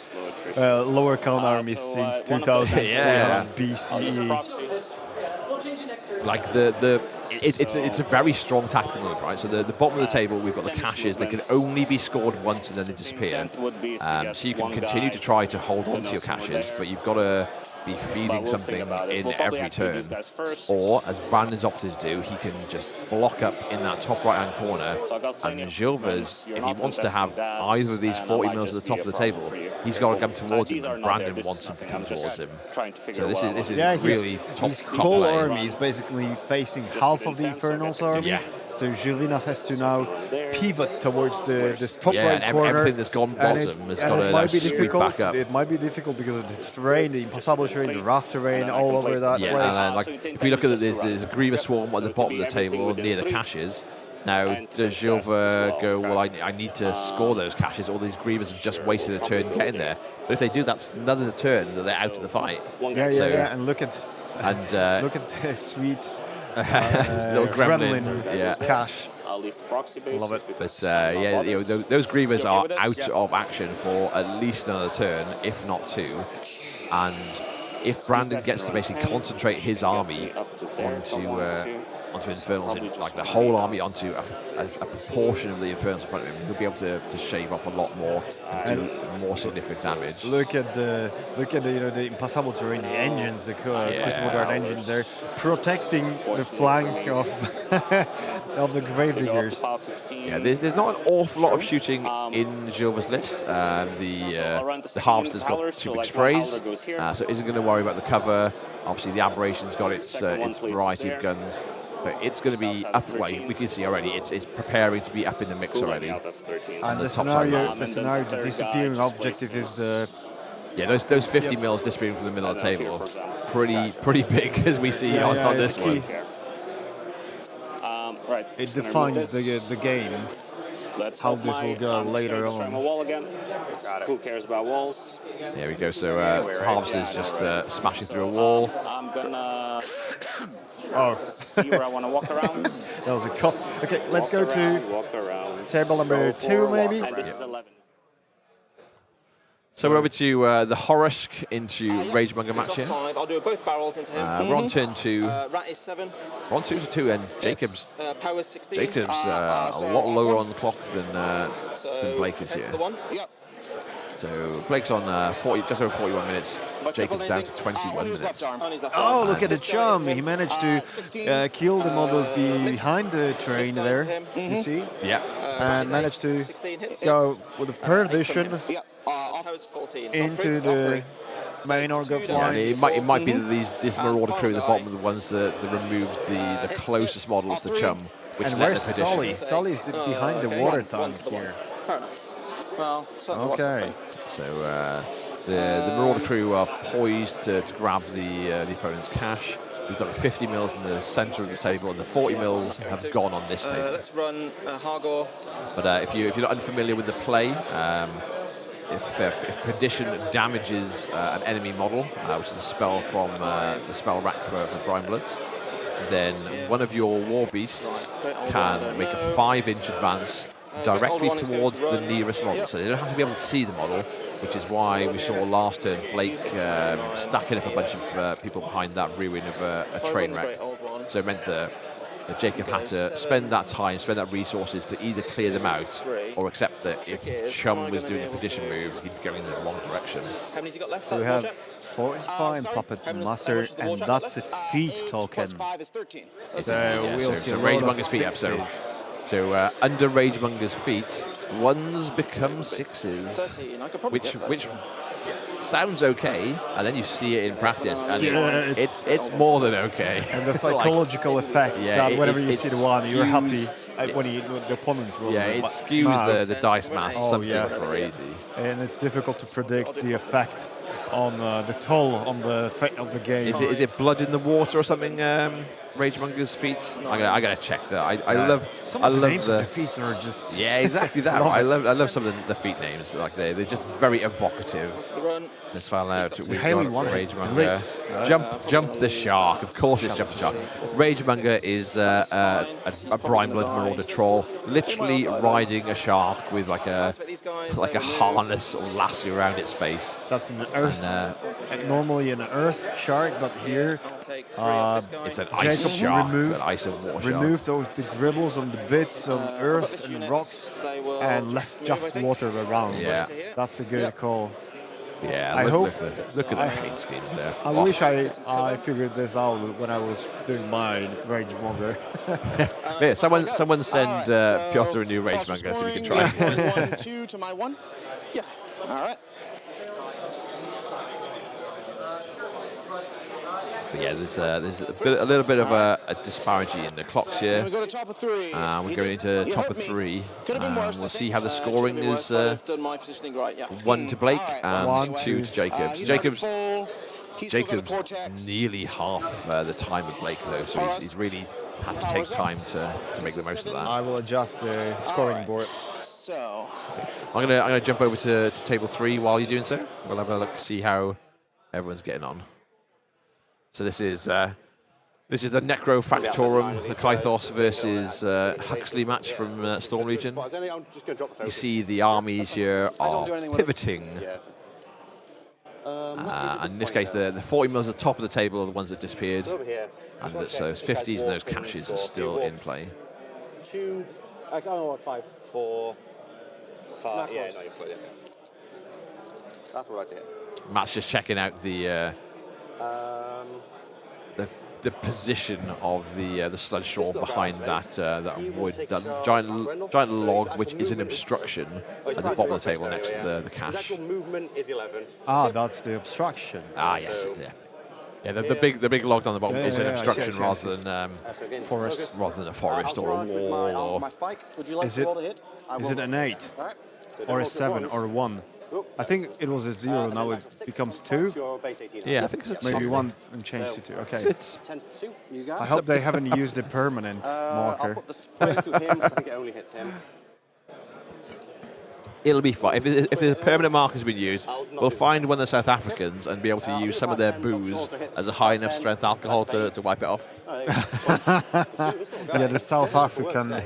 lower count armies since 2000 Yeah. BCE. Like it's a very strong tactical move, right? So the bottom of the table, we've got the caches. They can only be scored once and then they disappear. So you can continue to try to hold on to your caches, but you've got to be feeding something in every turn. Or, as Brandon's opted to do, he can just block up in that top right-hand corner. And Gilvers, if he wants to have either of these 40 mils at the top of the table, he's got to come towards him, and Brandon wants him to come towards him. So this is really top his whole play. army is basically facing half of the Infernal's army. Yeah. So Gilvinas has to now pivot towards this top Yeah, right and corner. everything that's gone bottom has got to might be sweep difficult. back up. It might be difficult because of the terrain, the impassable terrain, the rough terrain all over that Yeah, place. and like if we look at it, there's a Grievous Swarm at the bottom of the table near the caches. Now, does Gilva go, well, I need to score those caches, or these Grievous have just wasted a turn getting there? But if they do, that's another turn that they're out of the fight. Yeah. And look at the sweet little gremlin cache. I'll leave the proxy base. Love it. But yeah, those Grievous are out of action for at least another turn, if not two. And if Brandon gets to basically concentrate his army onto Infernals, like the whole army onto a proportion of the Infernals in front of him, he'll be able to shave off a lot more and do more significant damage. Look at the the impassable terrain, the engines, the Crucible Guard engines. They're protecting the flank of of the Gravediggers. Yeah, there's not an awful lot of shooting in Gilva's list. The Harvester's got 2 big sprays, so isn't going to worry about the cover. Obviously, the Aberration's got its variety of guns. But it's going to be up, we can see already, it's preparing to be up in the mix already. And the scenario, the disappearing objective is the... Yeah, those 50 mils disappearing from the middle of the table, pretty big as we see on this one. Right. It defines the game, how this will go later on. Wall again. Who cares about walls? There we go, so Harvester's just smashing through a wall. I'm gonna... see where I want to walk around. That was a cough. Okay, let's go to table number 2, maybe. And this is 11. So we're over to the Horus into Ragemonger match here. 5. I'll do both barrels into him. We're on turn 2. Rat is 7. We're on 2 to 2, and Jacob's Power 16. a lot lower on the clock than Blake is here. Yep. So Blake's on just over 41 minutes. Jacob's down to 21 minutes. Oh, look at the charm. He managed to kill the models behind the train there, you see? Yeah. And managed to go with a perdition into the main organ flanks. It might be that this Marauder crew at the bottom are the ones that removed the closest models to Chum. which And let where's the Perdition. Sully? Sully's behind the water tank here. Fair enough. Well, certainly was Okay. something. So the Marauder crew are poised to grab the opponent's cash. We've got the 50 mils in the centre of the table, and the 40 mils have gone on this table. Let's run Hargor. But if you're not unfamiliar with the play, if Perdition damages an enemy model, which is a spell from the spell rack for Brine Bloods, then one of your war beasts can make a 5-inch advance directly towards the nearest model. So they don't have to be able to see the model, which is why we saw last turn Blake stacking up a bunch of people behind that ruin of a train wreck. So it meant that Jacob had to spend that time, spend that resources to either clear them out or accept that if Chum was doing a Perdition move, he'd go in the wrong direction. How many's he got left? So we have Fortify and Puppet Master, and that's a feat token. +5 is 13. So we'll see a lot Ragemonger's of feet up. sixes. So under Ragemonger's feet, 1s become 6s, 13. I could probably get that. which sounds okay, and then you see it in practice, and Yeah, it's more than okay. And the psychological effect yeah, that whenever you it see the one, you're happy skews- when the opponent's roll. Yeah, it skews the dice math something crazy. And it's difficult to predict the effect on the toll on the effect of the game. Is it blood in the water or something? Ragemonger's feet. I gotta check that. I love the names of the feats are just exactly that. I love some of the feet names. Like they're just very evocative. Let's find out. We've Haley got won it. Ragemonger. Jump the shark. Of course, it's Jump the shark. Ragemonger is a Brine Blood Marauder troll, literally riding a shark with like a harness or lasso around its face. That's an earth, normally an earth shark, but here It's an ice Jacob shark, removed, an ice and water shark. removed the dribbles on the bits of earth and rocks and left just water around. Yeah. That's a good call. Yeah, I look hope- at the paint schemes there. I wish I figured this out when I was doing my Ragemonger. Yeah, someone send Piotr a new Ragemonger so we can try. 1-2 to my 1. Yeah. All right. But yeah, there's a little bit of a disparity in the clocks We here. go to top of 3. We're going into top of 3. Could have been worse. We'll see how the scoring is. I've done my positioning right. Yeah. 1 to Blake and One, 2 to Jacobs. Jacobs He's still got a Jacobs Cortex. nearly half the time of Blake though, so he's really had to take time to make the most of that. I will adjust the scoring board. So I'm gonna jump over to table 3 while you're doing so. We'll have a look, see how everyone's getting on. So this is the Necro Factorum, the Kythos versus Huxley match from Storm Legion. You see the armies here are pivoting. And in this case, the 40 mils at the top of the table are the ones that disappeared. And so those 50s and those caches are still in play. 2, I don't know what 5. 4, 5. Not Yeah, close. no, you put it. That's what I did. Matt's just checking out the position of the sludge storm behind that giant log, which is an obstruction at the bottom of the table next to the cache. Actual movement is 11. Ah, that's the obstruction. Ah, yes, yeah. Yeah, the big log down the bottom is an yeah, obstruction I see. rather than So again, Forest. focus. rather than a forest or a I'll charge with wall. my spike. Would you like Is to it- roll to hit? Is it an 8 All right. or a 7 or a 1? I think it was a 0, now it becomes 2. Your base 18. Yeah, I think it's a Maybe two. 1 and change to 2. Okay. It's 10 to 2. You got I it. hope they haven't used a permanent I'll marker. put the spike through him. I think it only hits him. It'll be fine. If the permanent marker's been used, we'll find one of the South Africans and be able to use some of their booze as a high enough strength alcohol to wipe it off. Yeah, the South African.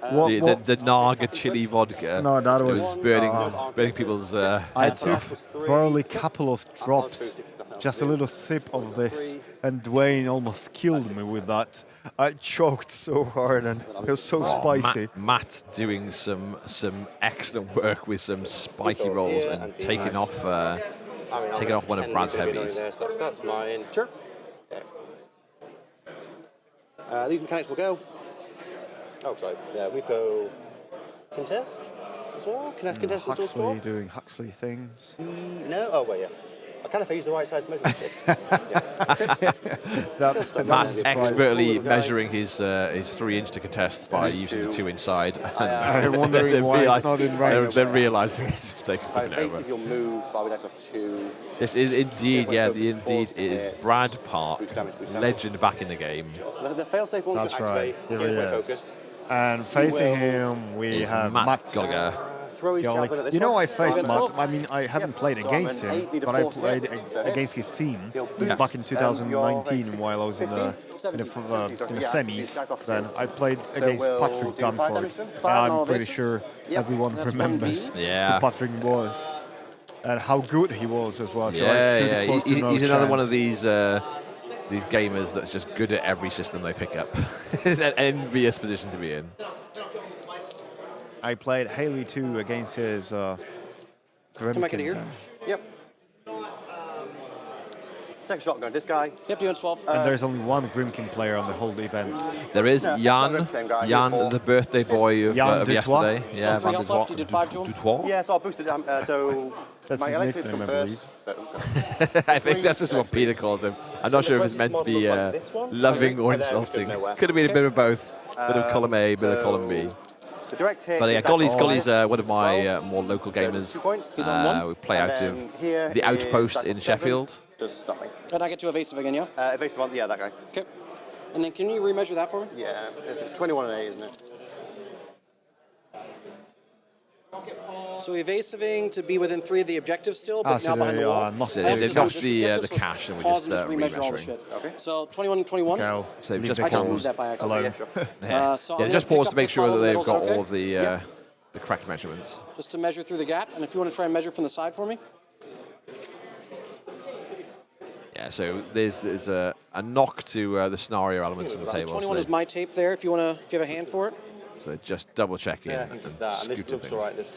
What, The Naga chili vodka. No, that It was burning people's I heads took off. barely a couple of drops, just a little sip of this, and Dwayne almost killed me with that. I choked so hard and it was so spicy. Matt doing some excellent work with some spiky rolls and taking off one of Brad's heavies. That's mine. Sure. These mechanics will go. Oh, sorry. Yeah, we go contest as well. Contest until Huxley score. doing Huxley things. No. Oh, well, yeah. kind of use the right size measuring stick. Matt's expertly measuring his 3-inch to contest by using the 2-inch side. I'm wondering why it's not in range. They're realizing it's a mistake and flipping it over. If you'll move, Barbie dice off 2. This is indeed, it is Brad Park, legend back in the game. So the fail-safe one's That's going to right. activate. Here he Gameplay is. focus. And facing him, we Is have Matt Gallagher. Throw his javelin at this You know, one. I faced Five. Matt. I mean, I haven't played So against I'm an him, 8, need a but I 4 to played hit. So against his team Yeah. back in 2019 while I was in the semis. Then I played against we'll Patrick do 5 Danford. damage to him? And Five, no I'm pretty evasive. sure everyone That's remembers 1B. Yeah. who Patrick was and how good he was as well. So I Yeah, stood yeah. close to no He's another one chance. of these gamers that's just good at every system they pick up. It's an envious position to be in. I played Haley 2 against his Come back into here. Yep. Second shotgun. This guy. Yep, you 12. And there's only one Grimkin player on the whole event. There is No, Jan, same guy, Jan, four. the birthday boy of, Jan of Dutoit. yesterday. Yeah, three Van health left, you did 5 to him? Dutoit. Yeah, so I boosted so That's my his electric nickname, come I believe. first. So, I think that's just what Peter calls him. I'm not sure if it's meant to be loving or And then it goes insulting. nowhere. Could have been a bit of both. Bit of column A, bit of column B. the direct hit. But yeah, is back Golly's to one of my 12. more local gamers. 2 points. He's on 1. We play And out then of here the is outpost dice in of 7. Sheffield. Does nothing. And I get to evasive again, yeah? Evasive one, yeah, that guy. Okay. And then can you remeasure that for me? Yeah, it's 21 and 8, isn't it? So evasiving to be within 3 of the objectives still, but so now behind they the wall. are not- So I also they've just knocked moved the objectives, so cache and we're pause just remeasure all the remeasuring. shit. Okay. So 21 and 21. Go. So they've Leave just the I just calls moved that by accident. alone. Yeah, sure. So I'm Yeah, gonna just pick pause up to make this sure that bottom they've middle, is got that all okay? of the correct measurements. Just to measure through the gap, and if you want to try and measure from the side for me. Yeah, so there's a knock to the scenario elements on the So table. 21 So, is my tape there. If you have a hand for it. so just double checking Yeah, I and think it's that. And this scoot looks things. alright. This.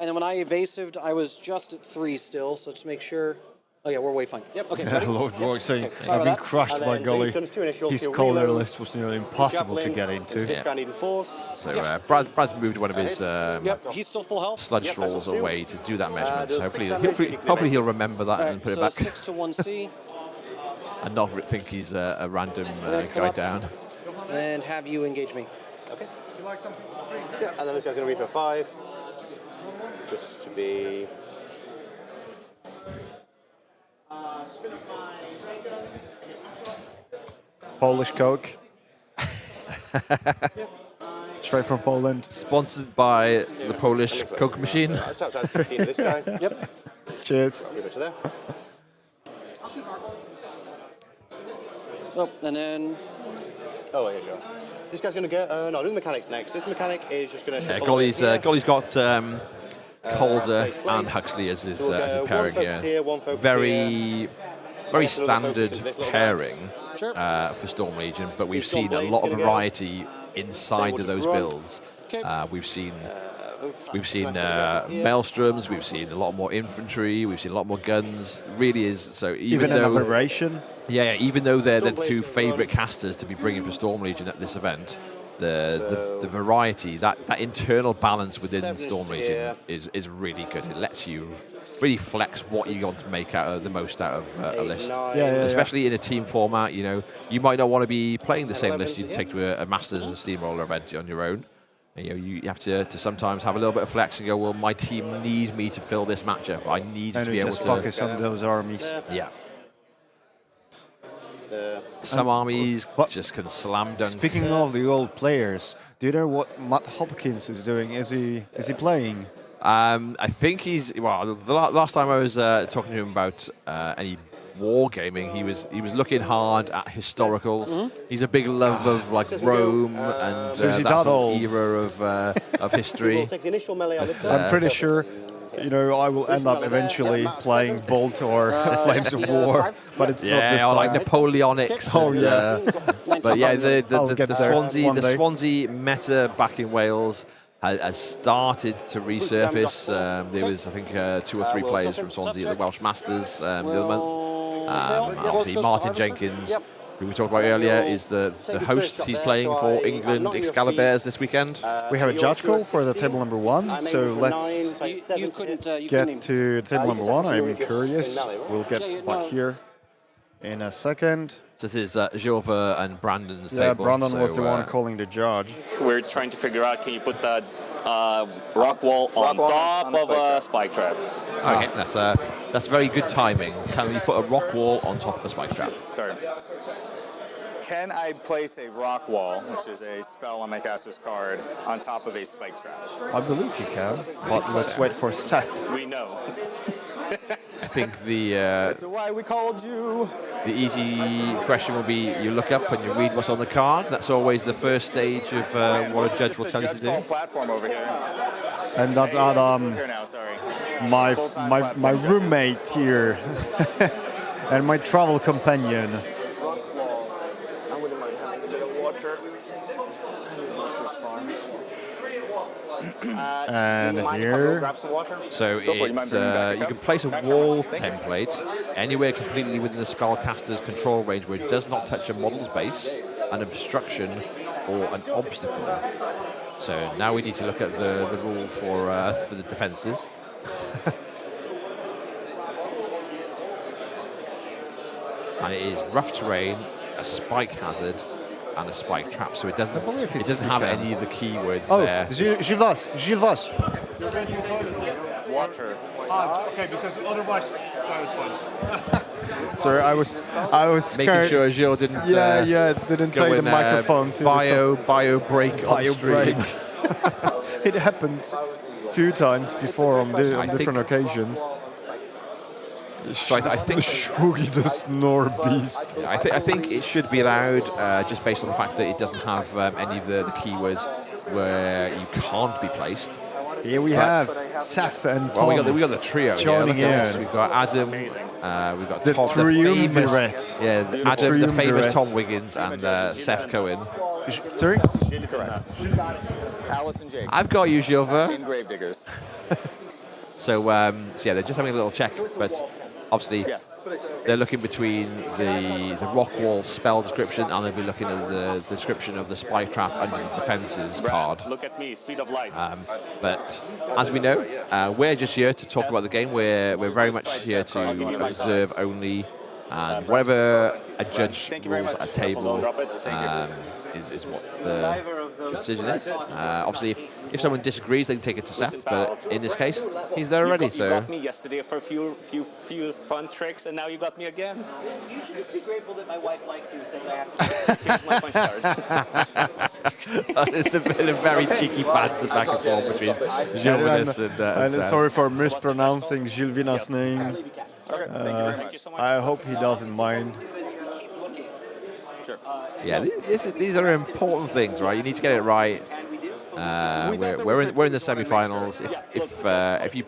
And then when I evasived, I was just at 3 still. So just make sure. Oh yeah, we're way fine. Yep. Okay. Ready? Lord Roy saying, Okay, sorry I've been about that. crushed And by then, so Golly. he's done his 2 initials, His he'll caller reload. list was nearly impossible to Javelin get into into. this guy needing 4s. So Brad's moved one of his Yep. He's still full health. sludge Yep, rolls that's a away to do that measurement. does So hopefully, 6 damage, hopefully he'll remember that All and right, put it so back 6 to 1C, and not think he's a random gonna come guy up. down. and have you engage me. Okay. Yeah, and then this guy's going to reap a 5. Just to be. Polish Coke. Straight from Poland. Sponsored by the Polish Coke machine. It's outside 16 of this guy. Yep. Cheers. Move it to there. Oh, and then Oh, yeah, sure. This guy's going to get. No, do the mechanics next. This mechanic is just going to. Yeah, Golly's got Calder and Huxley as his pairing here. Very standard pairing Sure. for Storm Legion, but we've seen a lot of variety inside of those builds. Okay. We've seen maelstroms, we've seen a lot more infantry, we've seen a lot more guns. Really is so. Even an aberration. Yeah, even though they're the 2 favourite casters to be bringing for Storm Legion at this event, the variety, that internal balance within Storm Legion is really good. It lets you really flex what you want to make the most out of a list. Especially in a team format, you might not want to be playing the same list you'd take to a Masters and Steamroller event on your own. You have to sometimes have a little bit of flex and go, well, my team needs me to fill this matchup. I need to be able just to focus on those armies. Yeah. Some armies just can slam dunk. Speaking of the old players, do you know what Matt Hopkins is doing? Is he playing? I think he's the last time I was talking to him about any wargaming, he was looking hard at historicals. He's a big love of like Rome and So is he that that sort of old? era of history. Takes the initial melee on this I'm pretty sure, I will end up eventually playing Bolt or Flames of War, but it's not this or time. like Napoleonics. Oh, and, yeah. But yeah, I'll get the there Swansea one day. meta back in Wales has started to resurface. There was, I think, 2 or 3 players from Swansea at the Welsh Masters the other month. Obviously, Martin Jenkins who we talked about earlier, is the host. He's playing for England Excaliburs this weekend. We have a judge call for the table number 1, so let's get to table number 1. I'm curious. We'll get back here in a second. This is Jova and Brandon's table. Yeah, Brandon so, was the one calling the judge. We're trying to figure out, can you put that rock wall on top of a spike trap? Okay, that's very good timing. Can you put a rock wall on top of a spike trap? Sorry. Can I place a rock wall, which is a spell on my caster's card, on top of a spike trap? I believe you can, but let's wait for Seth. We know. I think the That's why we called you. the easy question will be you look up and you read what's on the card. That's always the first stage of what a judge will tell you to do. Platform over here. And that's Adam, Here now, sorry. my roommate here, and my travel companion. And here, So it's, you can place a wall template anywhere completely within the spellcaster's control range where it does not touch a model's base, an obstruction, or an obstacle. So now we need to look at the rule for the defences. And it is rough terrain, a spike hazard, and a spike trap. So it doesn't have any of the keywords there. Gilvas. You're going to the toilet. Water. Okay, because otherwise, it's fine. Sorry, I was scared. Making sure Gilles didn't. Didn't go take the in, microphone to bio break. bio break. It happens a few times before on different occasions. So I think Shuggy the Snore Beast. I think it should be allowed just based on the fact that it doesn't have any of the keywords where you can't be placed. Here we have Seth and Tom. Well, we got the trio. Joining in. We've got Adam. We've got The Tom, triumvirate. Adam, the famous Tom Wiggins, and Seth Cohen. Sorry? Alice and Jake. I've got you, Gilva. In Gravediggers. So they're just having a little check, but obviously they're looking between the rock wall spell description and they'll be looking at the description of the spike trap under the defences card. Look at me, speed of light. But as we know, we're just here to talk about the game. We're very much here to observe only, and whatever a judge rules at a table is what the decision is. Obviously, if someone disagrees, they can take it to Seth. But in this case, he's there already. You got me yesterday for a few fun tricks, and now you got me again. You should just be grateful that my wife likes you and says I have to Here's my punch card. There's been a very cheeky banter back and forth between Gilvinas and Seth. Sorry for mispronouncing Gilvina's name. I hope he doesn't mind. Yeah, these are important things, right? You need to get it right. We're in the semi-finals. If you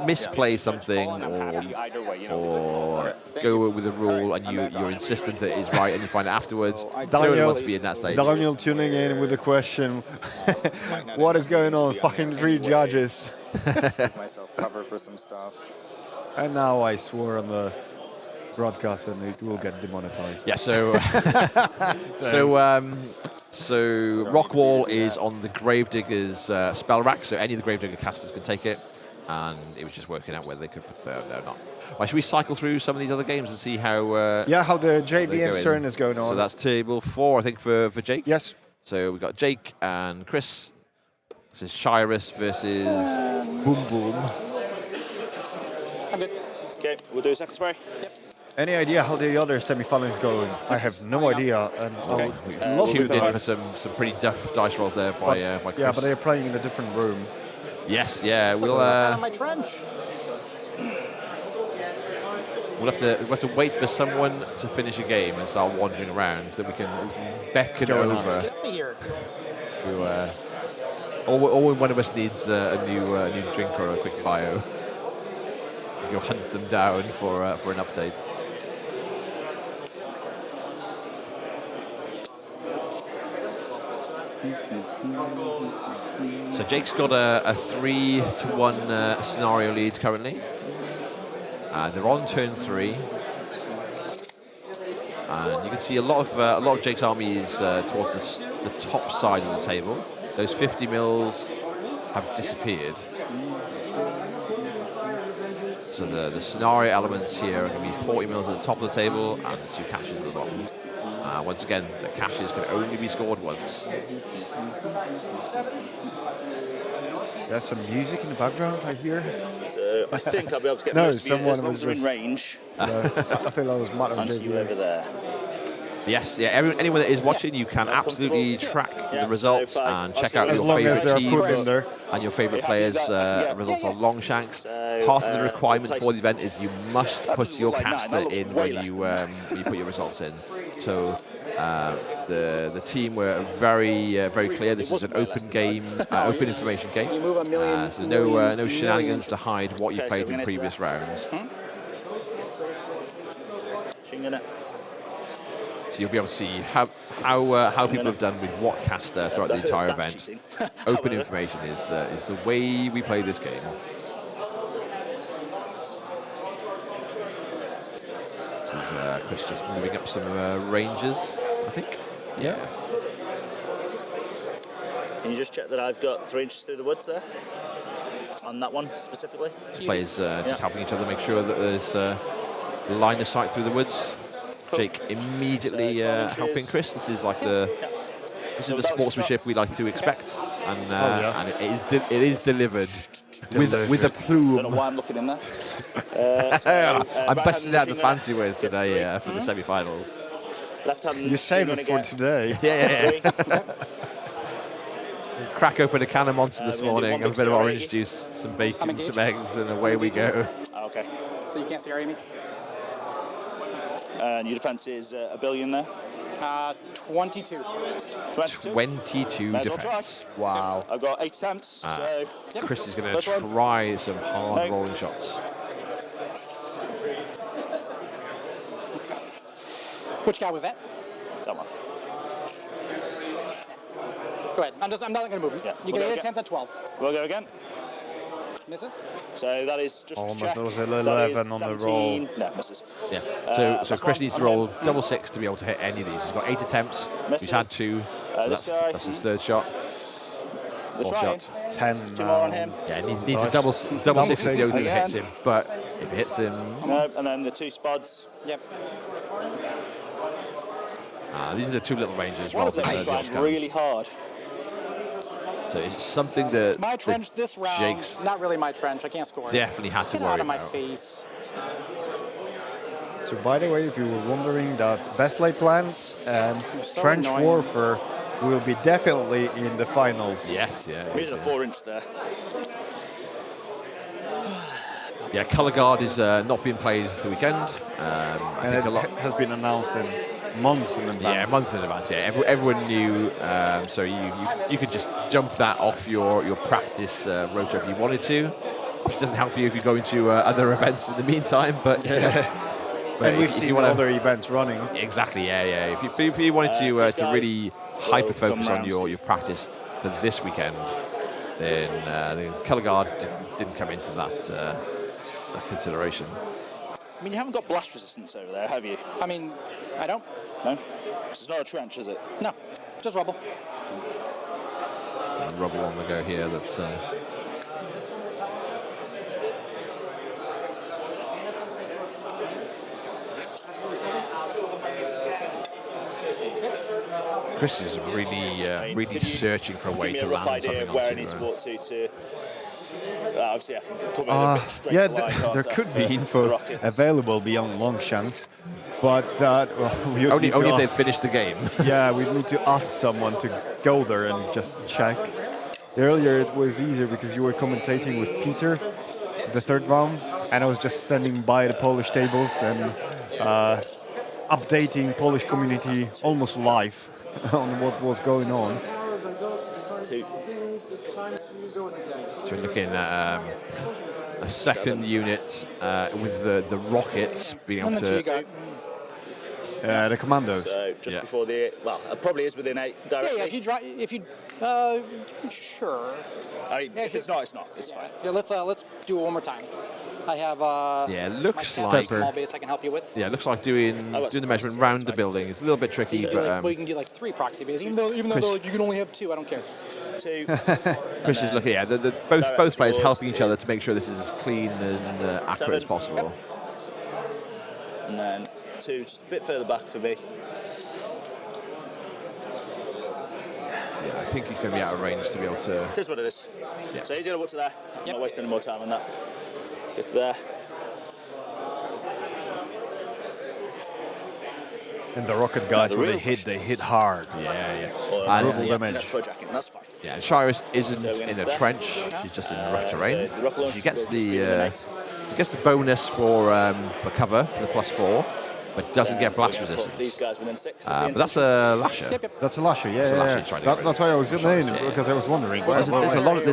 misplay something or go with a rule and you're insistent that it's right and you find it afterwards, no one wants to be in that stage. Daniel tuning in with the question, what is going on? Fucking 3 judges. Myself cover for some stuff. And now I swore on the broadcast and it will get demonetized. Yeah, so Rockwall is on the Gravediggers spell rack, so any of the Gravedigger casters can take it, and it was just working out whether they could prefer it or not. Right, should we cycle through some of these other games and see how how the JVM's turn is going on? So that's table 4, I think, for Jake. Yes. So we've got Jake and Chris. This is Shirus versus Boom Boom. I'm good. Okay, we'll do a second spray. Yep. Any idea how the other semi-final is going? I have no idea. And Tuned in for some pretty duff dice rolls there by Chris. Yeah, but they're playing in a different room. Yes, yeah. We'll my trench. we'll have to wait for someone to finish a game and start wandering around so we can beckon over to. All one of us needs a new drink or a quick bio. Go hunt them down for an update. So Jake's got a 3-1 scenario lead currently. They're on turn 3. and you can see a lot of Jake's army is towards the top side of the table. Those 50 mils have disappeared. So the scenario elements here are going to be 40 mils at the top of the table and the 2 caches at the bottom. Once again, the caches can only be scored once. There's some music in the background, I hear. So I think I'll be able to get No, most of you someone as long was as they're in just- range. I think that was Matt And you over there. Yes, yeah. Anyone that is watching, you can absolutely track the results so if and check out As your long as favourite they're put in teams there. and your favourite If I do players' that, I can get- results on Longshanks. So, Part of the requirement place- for the event is you must That put doesn't your look like nine, caster that looks in way when less you put your results in. So the team were very clear. This is an open game, open information game. You move a million. So no shenanigans to hide what you Okay, so played we're in gonna previous enter rounds. Shingana. So you'll be able to see how people have done with what caster throughout the entire That's event. cheating. Open However, information is the way we play this game. This is Chris just moving up some ranges, I think. Yeah. Can you just check that I've got 3 inches through the woods there? On that one specifically? Players just helping each other make sure that there's line of sight through the woods. Jake immediately So 12 helping inches. Chris. This is like the So that was sportsmanship shots. we like to expect, and yeah. and it is delivered with a plume. Don't know why I'm looking in there. I'm busting out the Shinga fancy words gets today 3. for the semi-finals. Left hand. You saved it Shingana for gets today. Yeah. 3. Crack open a can of monster this we're gonna do morning, one have a big bit of zero orange 80. juice, some bacon, engaged. some eggs, and away we go. Okay. So you can't see me? And your defense is a billion there. 22. 22. 22 May as well defense. try. Wow. I've got 8 attempts, so Chris is going First to one. try some hard No. rolling shots. Which guy was that? that one. Go ahead. I'm not going to move him. Yeah, You we'll get go 8 again. attempts at 12. We'll go again. Misses? So that is just Almost, check. there was That 11 is on the 17. No, misses. Yeah. So that's Chris one. needs to roll double 6 to be able to hit any of these. He's got 8 attempts. He's had 2. So this guy. that's his 3rd shot. They're Or trying. shot. 10 2 more on him. Yeah, he needs a double 6 is the only thing that Again. hits him. But if it hits him, No, and then the 2 spods. Yep. these are the 2 little ranges One rather of them than is the trying guns. really hard. So it's something that My trench this round. Jake's Not really my trench. I can't score. definitely had to Get worry out of my about. face. So by the way, if you were wondering, that's best lay plans and so trench annoying. warfare will be definitely in the finals. Yes, yeah. We're using a 4-inch there. Yeah, Colour Guard is not being played the weekend. I And think it a lot. has been announced in months in advance. Yeah, a month in advance. Yeah, everyone knew. So you could just jump that off your practice rota if you wanted to, which doesn't help you if you go into other events in the meantime. But but And we've if seen you wanna, other events running. exactly, yeah. If you wanted to really hyper focus on come your practice for this weekend, then the Colour Guard didn't come into that consideration. I mean, you haven't got blast resistance over there, have you? I mean, I don't. No? It's not a trench, is it? No. Just rubble. And rubble on the go here. That. Chris is really Could you searching for a way give to me a rough land idea something of where I onto. need to walk to obviously I can come in a bit straight Yeah, to line, can't there I, could for be the info rockets. available beyond Longshanks, but we only need to if they've ask- finished the game. Yeah, we need to ask someone to go there and just check. Earlier it was easier because you were commentating with Peter, the 3rd round, and I was just standing by the Polish tables and updating Polish community almost live on what was going on. 2. So we're looking at a second unit with the rockets being able And the 2 you to. got. The commandos. So just Yeah. before the, well, it probably is within 8 Yeah, directly. yeah. If you, sure. I mean, if it's not, it's not. It's fine. Yeah, let's do it one more time. I have Yeah, it looks my like small base I can help you with. yeah, it looks like doing the measurement round the building. It's a little bit tricky, but Well, you can do like 3 proxy bases, even though Chris- like, you can only have 2. I don't care. 2. Chris is looking. Yeah, both players helping each other to make sure this is as clean and accurate as possible. And then 2 just a bit further back for me. Yeah, I think he's going to be out of range to be able to. It is what it is. Yeah. So he's going to put to there. I'm not wasting any more time on that. Get to there. And the rocket guys, when they hit hard. Yeah. And brutal damage. That's fine. Yeah, and Shirus isn't So we're in into a there. trench. She's just in rough terrain. so the rough launch She gets will just be the bonus for cover for the +4, but doesn't get blast These resistance. guys within 6. But that's a lasher. That's a lasher, yeah. It's a yeah, lasher yeah. he's trying to get rid That's of. why I was zooming in, Yeah. because I was wondering. There's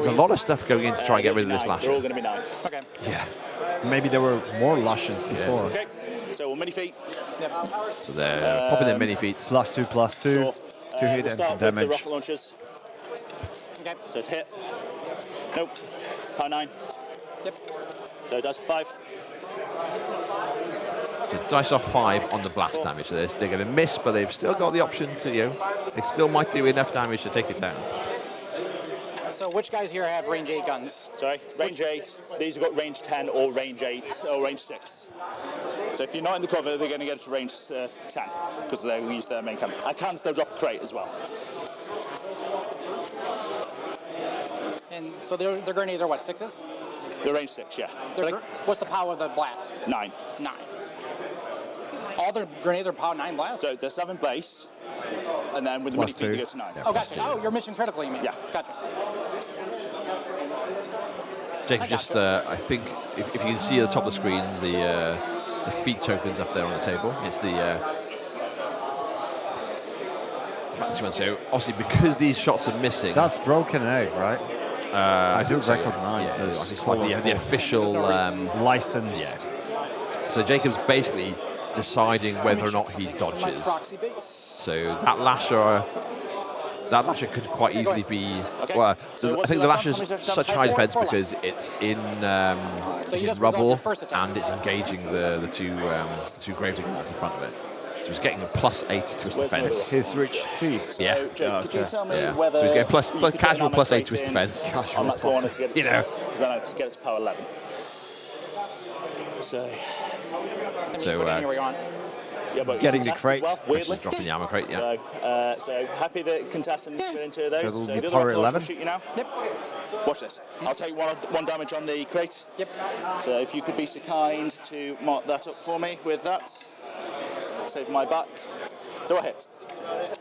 a lot of stuff going in to try and get rid of this They're all lasher. going to be 9. Okay. Yeah. Maybe there were more lashes before. Okay. So we'll mini feet. So they're popping their mini feet. +2, +2. Sure. To hit We'll and to start with the damage. rocket launchers. Okay. So to hit. Nope. Power 9. Yep. So it does 5. So dice off 5 on the blast damage. So they're going to miss, but they've still got the option to, they still might do enough damage to take it down. So which guys here have range 8 guns? Sorry, range 8. These have got range 10 or range 8 or range 6. So if you're not in the cover, they're going to get to range 10 because they'll use their main cannon. I can still drop a crate as well. And so their grenades are what, 6s? They're range 6, yeah. What's the power of the blast? 9. 9. All their grenades are power 9 blast? So they're 7 base, and then with the mini feet they go to 9. Oh, gotcha. Oh, you're mission critical, you mean? Yeah. Gotcha. Jacob, just I think if you can see at the top of the screen the feat tokens up there on the table. It's the fancy one. So obviously because these shots are missing. That's broken egg, right? I do recognize yeah, this. it's like the official licensed. Yeah. So Jacob's basically deciding whether or not he dodges. So that lasher could quite easily be. Well, so I think the lasher's such high defense because it's in rubble and it's engaging the two gravediggers in front of it. So he's getting a +8 to his defense. His reach 3. Yeah. So, Joe, could you tell me Yeah. whether So he's getting plus you could casual get an +8 to his ammo defense. crate in on that corner to get it, You know. because then I could get it to power 11. So, Anywhere you want. yeah, but Getting the contestants crate. as well, Chris is weirdly. dropping the ammo crate, yeah. So happy that contestants were into those. So it'll be the other power rocket launcher 11? will shoot you now. Yep. Watch this. I'll take one damage on the crate. Yep. So if you could be so kind to mark that up for me with that. Save my back. Do a hit.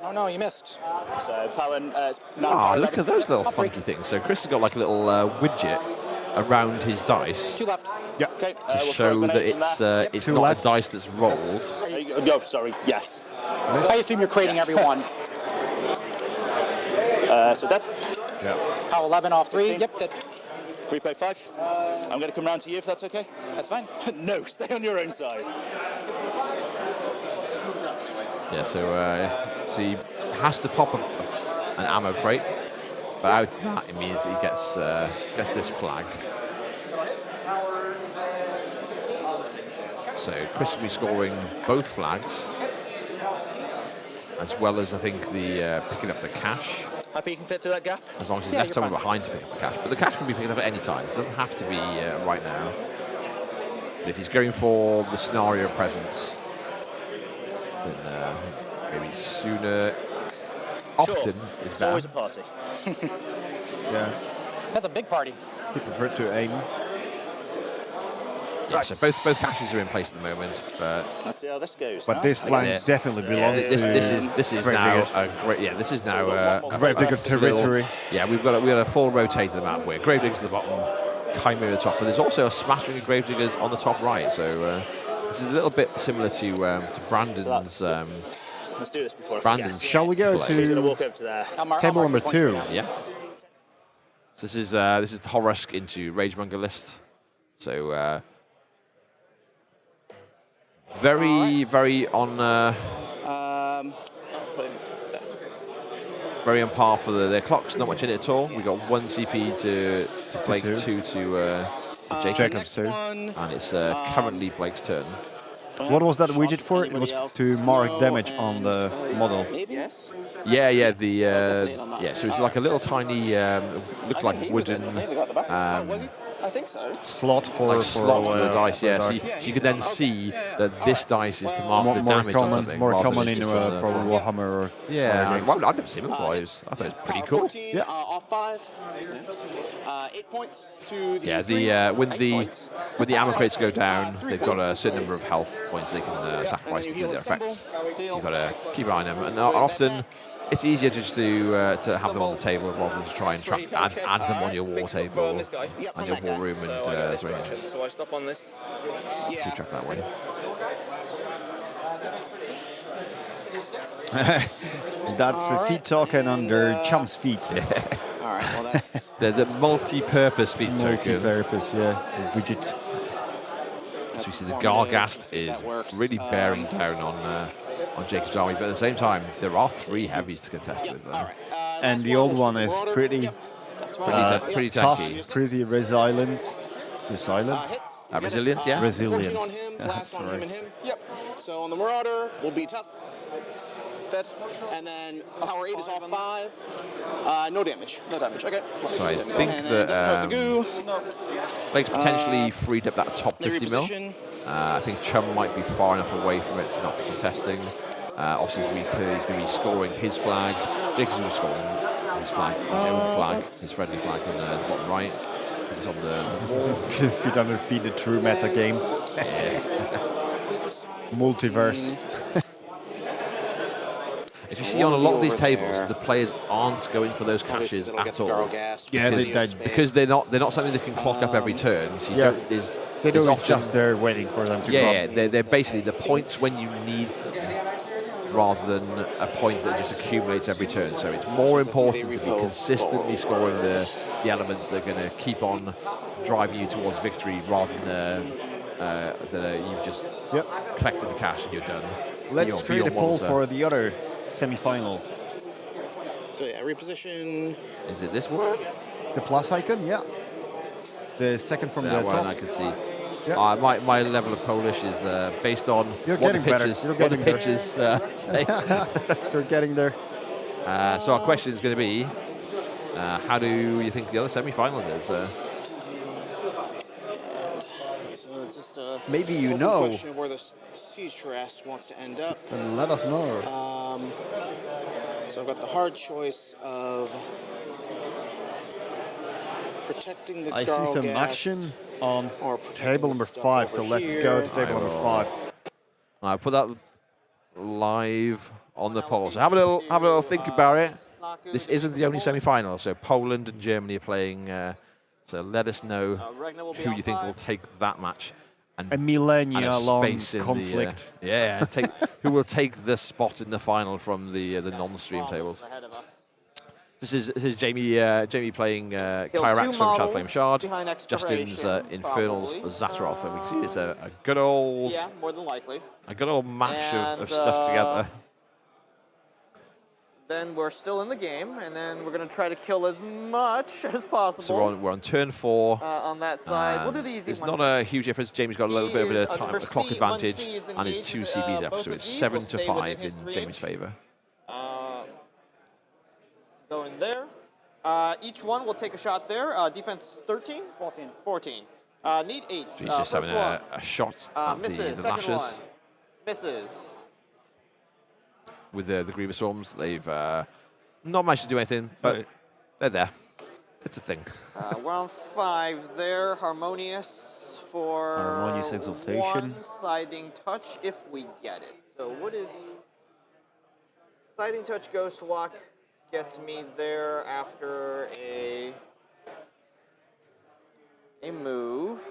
Oh no, you missed. So power. Ah, look at those little funky things. So Chris has got like a little widget around his dice 2 left. Yeah. Okay. to show that it's Two not left. a dice that's rolled. Oh, sorry. Yes. I assume you're creating every one. So dead. Yeah. Power 11 off 3. 16. Yep, dead. Replay 5. I'm going to come round to you if that's okay. That's fine. No, stay on your own side. Yeah, so he has to pop an ammo crate, but out of that it means he gets this flag. So Chris will be scoring both flags, as well as I think the picking up the cash, Happy you can fit through that gap? as long as he's Yeah, left you're someone fine. behind to pick up the cash. But the cash can be picked up at any time. It doesn't have to be right now. But if he's going for the scenario presence, then maybe sooner. Often Sure. is It's better. always a party. Yeah. That's a big party. He preferred to aim. Yeah, so both caches are in place at the moment, but Let's see how this goes. But now. this flank Yeah. definitely belongs this to is now Gravediggers. a great. Yeah, this is now a Gravedigger territory. Yeah, we've got a full rotate of the map where Gravediggers at the bottom, Chimera at the top, but there's also a smattering of Gravediggers on the top right. So this is a little bit similar to Brandon's. Let's do this before I Brandon's. forget. Shall we go play. He's going to to walk over to there. I'll mark table your number points 2? right now. Yeah. So this is the Horrusk into Ragemonger list. So very on very on par for their clocks. Not much in it at all. We got 1 CP to play, two. 2 to Jacob. Jacob's turn. And it's currently Blake's turn. What was that widget for? It was to mark damage on the model. Yeah. So it's like a little tiny, looked like wooden. I think so. Slot for the dice, yeah. So you can then see that this dice is to mark the damage on something. More rather common than in just on the probably Warhammer or well, I've never seen it before. I thought it was pretty cool. 14, off 5. 8 points to the when the ammo crates go down, they've got a certain number of health points they can sacrifice to do their effects. So you've got to keep an eye on them. And often it's easier just to have them on the table rather than to try and add them on your war table, on your war room, and so I stop on this. keep track that way. That's a feet token under Chump's feet. All right, well that's the multi-purpose feat token. Multi-purpose, yeah. Widget. So you see the Gargast is really bearing down on Jacob's army, but at the same time, there are 3 heavies to contest with them. And the old one is pretty Pretty tough, tanky. pretty resilient. Resilient, yeah? Resilient. on him, That's blast on him right. and him. Yep. So on the Marauder, we'll be tough. Dead. And then power 8 is off 5. No damage. No damage. Okay. So I think that Blake's potentially freed up that top 50 mil. I think Chum might be far enough away from it to not be contesting. Obviously, he's going to be scoring his flag. Jacob's going to be scoring his flag, his own flag, his friendly flag in the bottom right. It's on the wall. Feet under feet, the true meta game. Multiverse. If you see on a lot of these tables, the players aren't going for those catches at all. Because they're not something they can clock up every turn. So you don't, they do it just they're waiting for them to yeah, they're basically the points when you need them, rather than a point that just accumulates every turn. So it's more important to be consistently scoring the elements that are going to keep on driving you towards victory, rather than you've just collected the cash and you're done. Let's create a poll for the other semi-final. So yeah, reposition. Is it this one? The plus icon, yeah. The second from the one top. I can see. Yeah. My level of Polish is based on what the pitches say. You're getting there. So our question is going to be, how do you think the other semi-finals is? So it's just maybe you know. Question of where the siege terrace wants to end up. Then let us know. So I've got the hard choice of protecting the I see some action on table number 5, so let's go to table number 5. I put that live on the poll. So have a little think about it. This isn't the only semi-final, so Poland and Germany are playing. So let us know who you think will take that match. A millennia-long space conflict. Who will take the spot in the final from the non-stream tables. This is Jamie playing Kyrax from Shard Flame Shard, Justin's Infernal's Zataroth, and we can see it's a good old more than likely. a good old mash of stuff together. Then we're still in the game, and then we're going to try to kill as much as possible. So we're on turn 4. On that side, we'll do the easy It's one. not a huge difference. Jamie's got a little bit of a time, a clock advantage, and his 2 CBs up, so it's 7 to 5 in Jamie's favour. Go in there. Each one will take a shot there. Defense 13? 14. Need 8. So he's just having a shot at the lashes. Misses. With the Grievous Storms, they've not managed to do anything, but they're there. It's a thing. We're on 5 there. Harmonious for Harmonious Exaltation. 1 Siding Touch if we get it. So what is Siding Touch Ghost Walk gets me there after a move.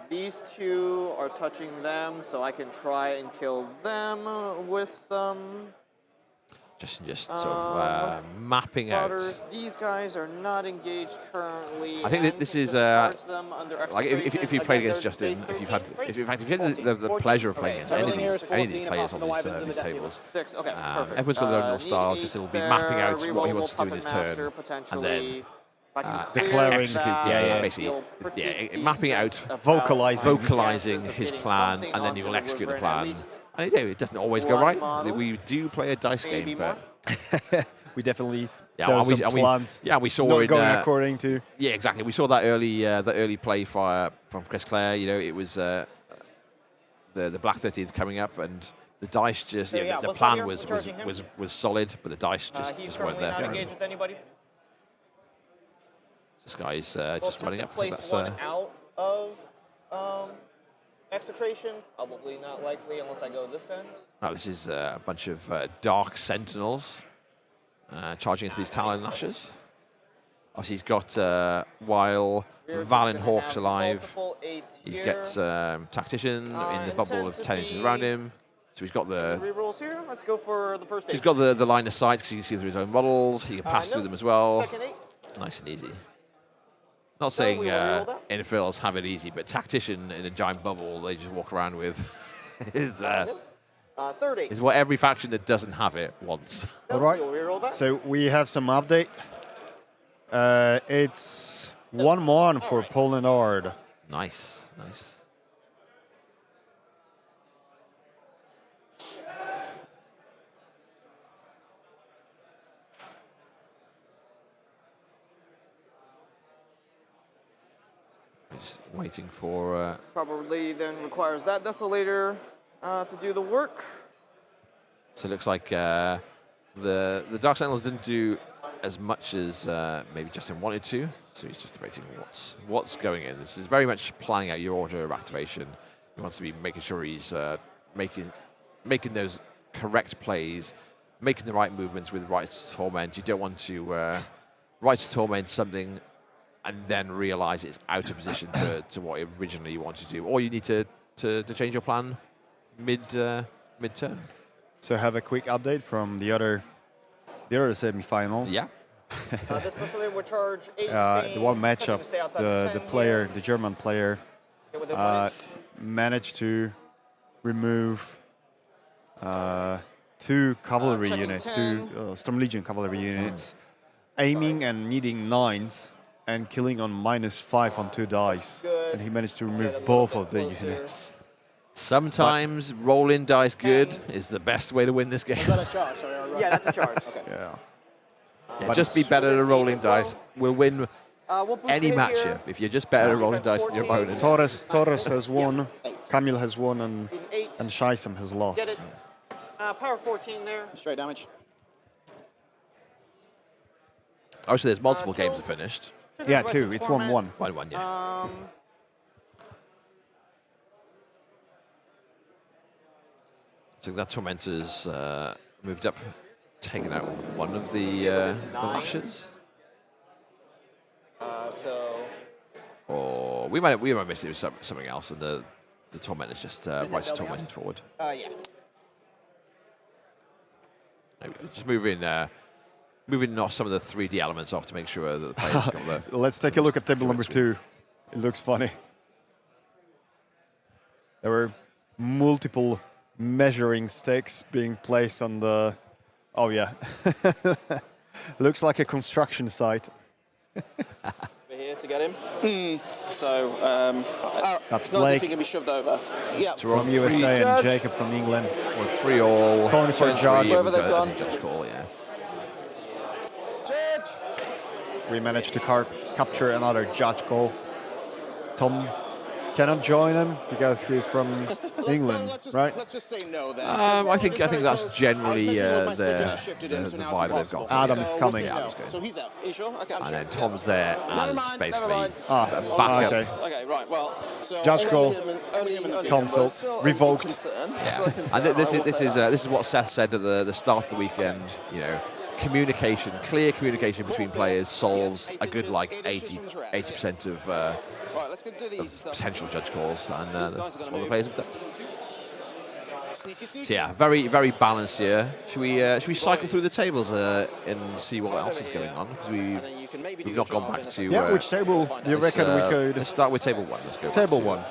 These 2 are touching them, so I can try and kill them with some just sort of mapping out. These guys are not engaged currently. I think that this is like if you played against Justin, if you've had the pleasure of playing against any of these players on these tables, everyone's got their own little style. Justin will be mapping out what he wants to do in his turn, and then If I can clear declaring- that, Yeah, I basically, feel pretty mapping it out, decent about vocalizing chances of his getting plan, something and then you onto will the execute the river, and at plan. least And you know, it doesn't always go one right. model, We do play a dice maybe game, more. but We definitely yeah, saw and we- some and we- plans yeah, we saw not it, going according to. yeah, exactly. We saw that early play from Chris Clare. You know, it was the Black 13th coming up, and the dice just So, yeah, the what's plan on here? was Charging him? was solid, but the dice He's just weren't currently there not for him. engaged with anybody. This guy's Well, just running to up. I think place that's one out of execration, probably not likely unless I go this end. this is a bunch of Dark Sentinels charging into these Talon Lashes. Obviously, he's got while We're just Valen gonna Hawk's have alive, multiple eights he here. gets Tactician in the bubble Intent of to 10 inches be- around him. So he's got the Rerolls here. Let's go for the first eight. he's got the line of sight because he can see through his own models. He can pass through no. them as well. Second eight. Nice and easy. Not saying we will reroll that. infills have it easy, but Tactician in a giant bubble they just walk around with is Third eight. is what every faction that doesn't have it wants. All right. We'll reroll that. So we have some update. It's 1-1 for Poland Ard. Nice, nice. We're just waiting for. Probably then requires that Desolator to do the work. So it looks like the Dark Sentinels didn't do as much as maybe Justin wanted to. So he's just debating what's going in. This is very much planning out your order of activation. He wants to be making sure he's making those correct plays, making the right movements with Rites to Torment. You don't want to Rites to Torment something and then realize it's out of position to what originally you wanted to do, or you need to change your plan mid-turn. So have a quick update from the other semi-final. Yeah. This Desolator would charge 8. The one matchup, the German player, Within 1 inch. managed to remove 2 cavalry checking units, 10. 2 Storm Legion cavalry units, aiming and needing 9s and killing on -5 on 2 dice. Good. And he managed to Get a remove little both bit of the closer. units. Sometimes rolling dice good is the best way to win this game. Is that a charge? Sorry, Yeah, that's a charge. Okay. Yeah. Yeah, just be better at rolling dice. We'll win We'll boost any it matchup here. if you're just better at rolling dice than your opponent. Torres has won, Camille has won, and In 8. Shaisam has lost. Get it. Power 14 there. Straight damage. Oh, so there's multiple games are finished. Yeah, 2. It's 1-1. 1-1, yeah. So that Tormentor's moved up, taken out one of the lashes. So Or we might miss it with something else, and the Tormentor's just Rites to Tormented forward. yeah. Just moving off some of the 3D elements off to make sure that the players got the. Let's take a look at table number 2. It looks funny. There were multiple measuring stakes being placed on the... Oh, yeah. Looks like a construction site. Over here to get him. So, That's not as if Blake he can be shoved over. Yeah. So we're on from USA three, and Judge. Jacob from England. or 3-all. Calling for a judge. Wherever they've gone. Judge call, yeah. Judge! We managed to capture another judge call. Tom cannot join him because he's from England, right? Let's just say no then. I think that's generally the vibe they've got. Adam is coming. Yeah, Adam's going. So he's out. Are you sure? Okay, I'm And sure. then Tom's there as mind, basically never mind. backup. Okay. Okay, right, well. So Judge call. only him and Consult. Revoked. And this is what Seth said at the start of the weekend. You know, clear communication between players solves a good 80% of Right, let's go do these. potential judge calls, and that's what the players have done. Sneaky, sneaky. So yeah, very very balanced here. Should we cycle through the tables and see what else is going on? Because And then you can maybe do we've a not gone job back in a to. Yeah, which table do you reckon we could... Let's start with table 1. Let's go. back Table to- 1.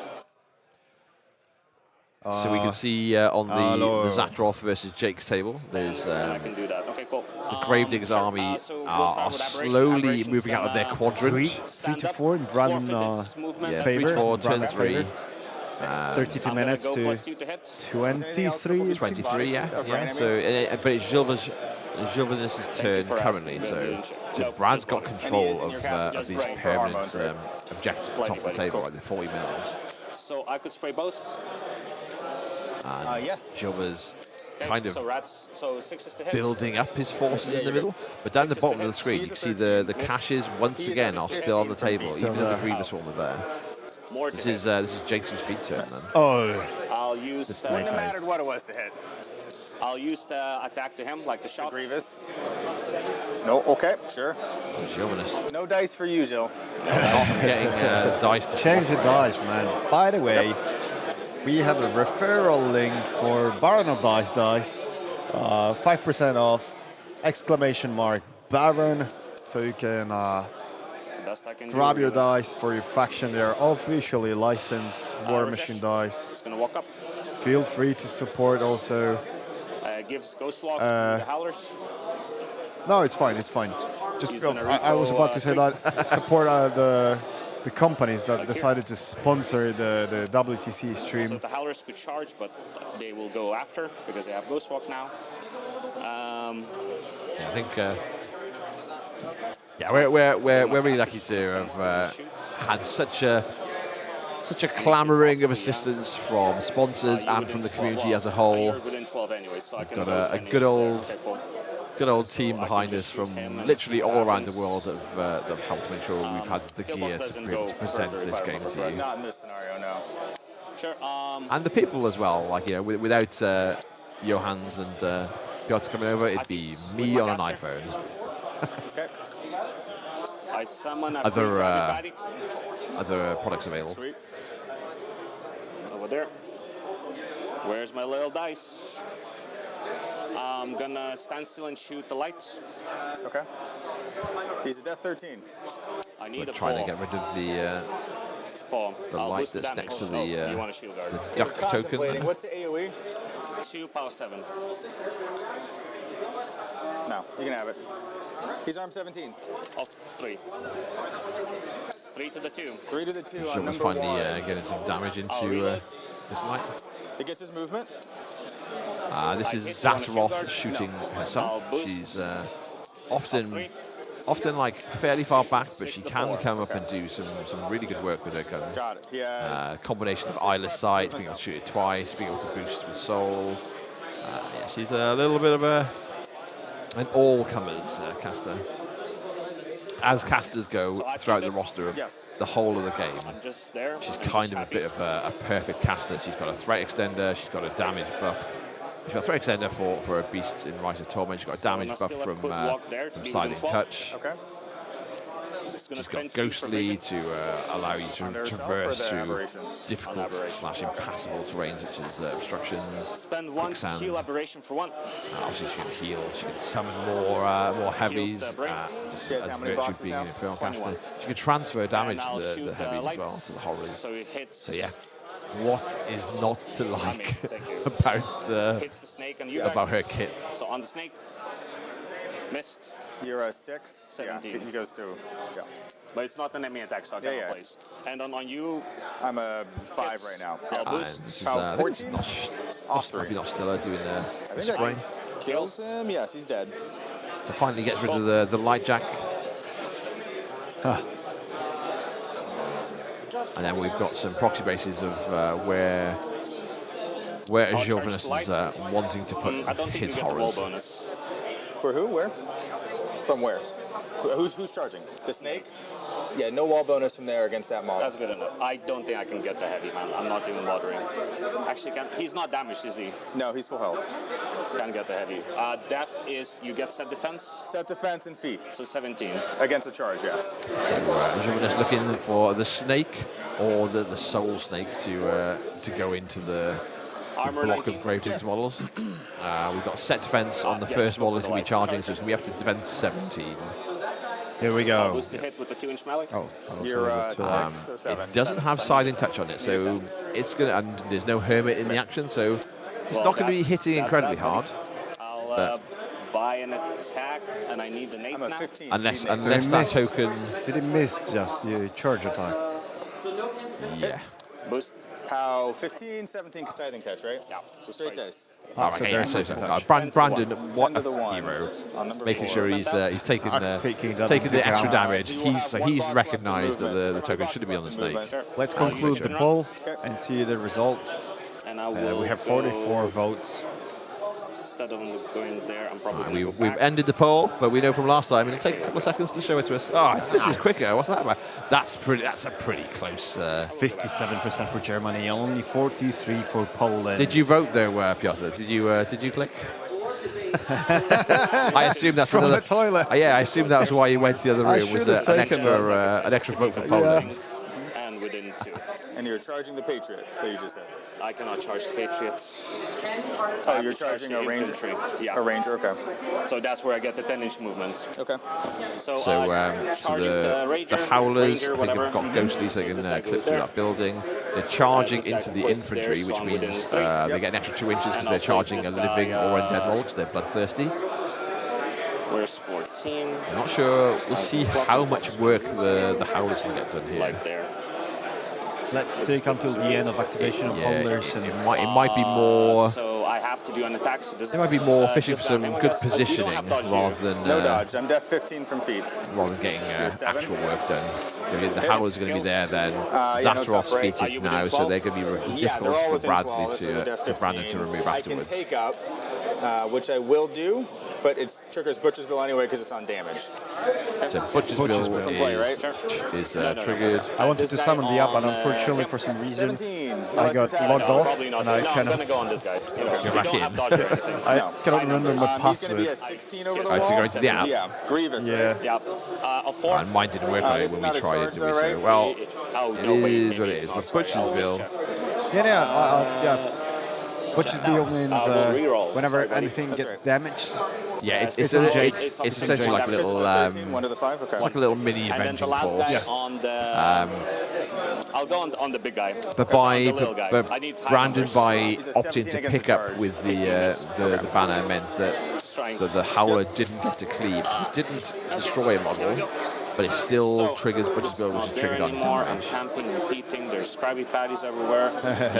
So we can see on the Zatroth versus Jake's table, there's I can do that. Okay, cool. the Gravedigger's army are slowly moving out of their quadrant. 3 to 4 in Brunn Yeah, 3 favor. to 4, turn Brunn's 3. favor. 32 minutes to 23. 23, yeah. So, but it's Gilvanus' turn currently, so Brad's got control of these permanent objectives at the top of the table, like the 40 mils. So I could spray both. And yes. Gilva's kind of so 6 to hit. building up his forces in the middle. But down the bottom of the screen, you can see the caches once again are still on the table, even though the Grievous Swarm are there. This is Jake's feed turn then. Oh. I'll use. Wouldn't have mattered what it was to hit. I'll use the attack to him, like the shot. Grievous. No, okay, sure. Gilvanus. No dice for you, Jill. Not getting dice to Change the dice, man. By the way, we have a referral link for Baron of Dice. 5% off, !Baron. So you can grab your dice for your faction. They are officially licensed Warmachine dice. Just gonna walk up. Feel free to support also. Gives Ghost Walk to the Howlers. No, it's fine. It's fine. Just I was about to say that support the companies that decided to sponsor the WTC stream. So the Howlers could charge, but they will go after because they have Ghost Walk now. Yeah, I think. We're really lucky to have had such a clamoring of assistance from sponsors and from the community as a whole. We've got a good old team behind us from literally all around the world that have helped make sure we've had the gear to be able to present this game to you. Not in this scenario, no. Sure. And the people as well. Like, you know, without Johans and Piotr coming over, it'd be me on an iPhone. Okay. I summon a other products available. Sweet. Over there. Where's my little dice? I'm gonna stand still and shoot the light. Okay. He's a Def 13. I need We're a trying 4. to get rid of the I'll light boost the that's damage. next to You want a shield guard. the duck token. Contemplating. What's the AoE? 2 power 7. No, you can have it. He's armed 17. Of 3. 3 to the 2. 3 to the 2 on Sean was number finally 1. getting some damage into this light. It gets his movement. This is Zatroth shooting herself. She's often like fairly far back, but she can come up and do some really good work with her gun. Got it. He has Combination of eyeless sight, being able to shoot it twice, being able to boost with souls. Yeah, she's a little bit of an all-comers caster. As casters go throughout the roster of the whole of the game, she's kind of a bit of a perfect caster. She's got a threat extender, she's got a damage buff. She's got a threat extender for her beasts in Rise of Torment. She's got a damage buff from Siding Touch. Okay. She's got Ghostly to allow you to traverse through difficult / impassable terrain such as obstructions, Spend 1 quicksand. heal aberration for 1. Obviously, she can heal. She can summon more heavies. Just as virtue being an infernal caster, she can transfer damage to the heavies as well, to the horrors. So yeah, what is not to like about her kit? So on the snake, missed. You're a 6. 17. Yeah, he goes to. Yeah. But it's not an enemy attack, so I can't replace. And on you, I'm a 5 right now. I'll boost. This is I think it's not Stella doing the spray. Kills him. Yes, he's dead. So finally gets rid of the light jack. And then we've got some proxy bases of where Gilvanus is wanting to put his horrors. For who? Where? From where? Who's charging? The snake? Yeah, no wall bonus from there against that model. That's good enough. I don't think I can get the heavy, man. I'm not even bothering. Actually, he's not damaged, is he? No, he's full health. Can't get the heavy. Def is you get set defense. Set defense and feet. So 17. Against a charge, yes. So Gilvanus looking for the snake or the soul snake to go into the block of Gravedigger's models. We've got set defense on the first model that's going to be charging, so it's going to be up to defense 17. Here we go. Boost to hit with the 2-inch melee. Oh, You're 6 or 7. It doesn't have silent touch on it, so it's gonna. And there's no hermit in the action, so it's not going to be hitting incredibly hard. I'll buy an attack, and I need an 8 I'm a now. 15. Unless So he that missed. token. Did he miss just the charge attack? Yeah. Boost. How 15, 17 exciting touch, right? Yeah. So straight dice. Ah, so Okay, there's so, no touch. Brandon, what 10 to the a 1 hero! on number Making 4. sure he's taking taking that taking into the extra account. damage. You will have one He's box left to recognised that movement. the token shouldn't be on the snake. Movement. Let's conclude the poll and see the results. And I will We have go- 44 votes. Instead of going there, I'm probably going to go We've back. ended the poll, but we know from last time it'll take a couple of seconds to show it to us. Oh, this is quicker. What's that about? That's a pretty close. 57% for Germany, only 43 for Poland. Did you vote though, Piotr? Did you click? I assume that's From another the toilet. Yeah, I assume that was why you went to the other I room. Was should have taken an extra vote for Poland? And within 2. And you're charging the Patriot that you just said. I cannot charge the Patriot. Oh, you're charging a ranger. Yeah. A ranger, okay. So that's where I get the 10-inch movement. Okay. So, So, charging the Ranger, Howlers, Ranger, I think whatever. have got ghostlies, they can This guy clip goes through there. that building. They're charging This guy into the goes infantry, there, which so I'm within means 3. they get an extra 2 inches because And they're I'll charging a place this living guy, or undead model because they're bloodthirsty. Where's 14? I'm not sure. We'll see how much work the Howlers can get done here. Like there. Let's take until the end of activation of Howlers. And it might be more. So I have to do an attack. So this It might be more fishing for just some down. good You don't positioning have dodge rather here. than No dodge. I'm def 15 from feet. rather than getting seven. actual work done. The Howlers are going to be there then. Yeah, no Zathros tough, right? feated now, so they're going to be really Yeah, they're difficult all for within 12. Bradley This is a def to Brandon to 15. remove afterwards. I can take up, which I will do, but it triggers Butcher's Bill anyway because it's on damage. So Butcher's Bill From play, right? is triggered. I wanted to summon the up, but unfortunately for some reason 17. I got logged off Probably not. and I No, I'm cannot. gonna go on this guy. You know, You're back don't in. have dodge or anything. I No. cannot remember my He's going to be a password. 16 over the Right, wall. so you're going to the app. Yeah, Grievous. Yeah. Right? Yeah. A 4. And mine didn't work on it this when is we not a tried charge it, did though, we? So, right? well, Oh, it no, wait, is maybe what it it's is. not. But Butcher's Bill. Yeah. Butcher's Bill means we'll reroll. whenever Sorry, buddy. anything That's gets right. damaged. Yeah, it's It's essentially like a little 13, 1 to the 5. Okay. it's like a little mini And then the avenging last guy force. on the. I'll go on the big guy. But On the little guy. but I need high Brandon numbers. by He's a opting 17 to against pick the up charge. with the banner meant that Trying. the Howler didn't get to cleave. He didn't destroy a model, but it still triggers Butcher's Bill, which is triggered on anymore. I'm damage. camping and feeding. There's Krabby Patties everywhere.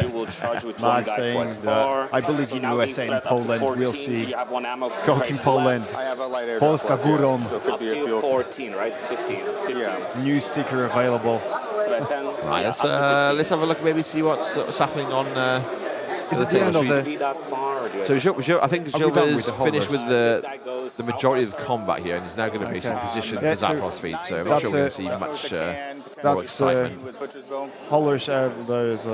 You will charge with one Mad guy saying point that 4. I believe So in now USA we've and threat up to Poland. 14. We'll see. You have one ammo Go crate Team left. Poland. I have a light air Polska drop left, Górą. so it could Up be a to fuel. 14, right? 15. 15. Yeah. New sticker available. But then, Right, let's have a look. Maybe see what's happening on. Is it the end of Be the? that far, or do I So I think Are we done Gilbert's with the finished with Howlers? the majority of the combat here, and he's now going to be in position Yeah, for so Zathros feed. So I'm not sure we're going to see much more That's, excitement. With Butcher's Bill. Howlers have those.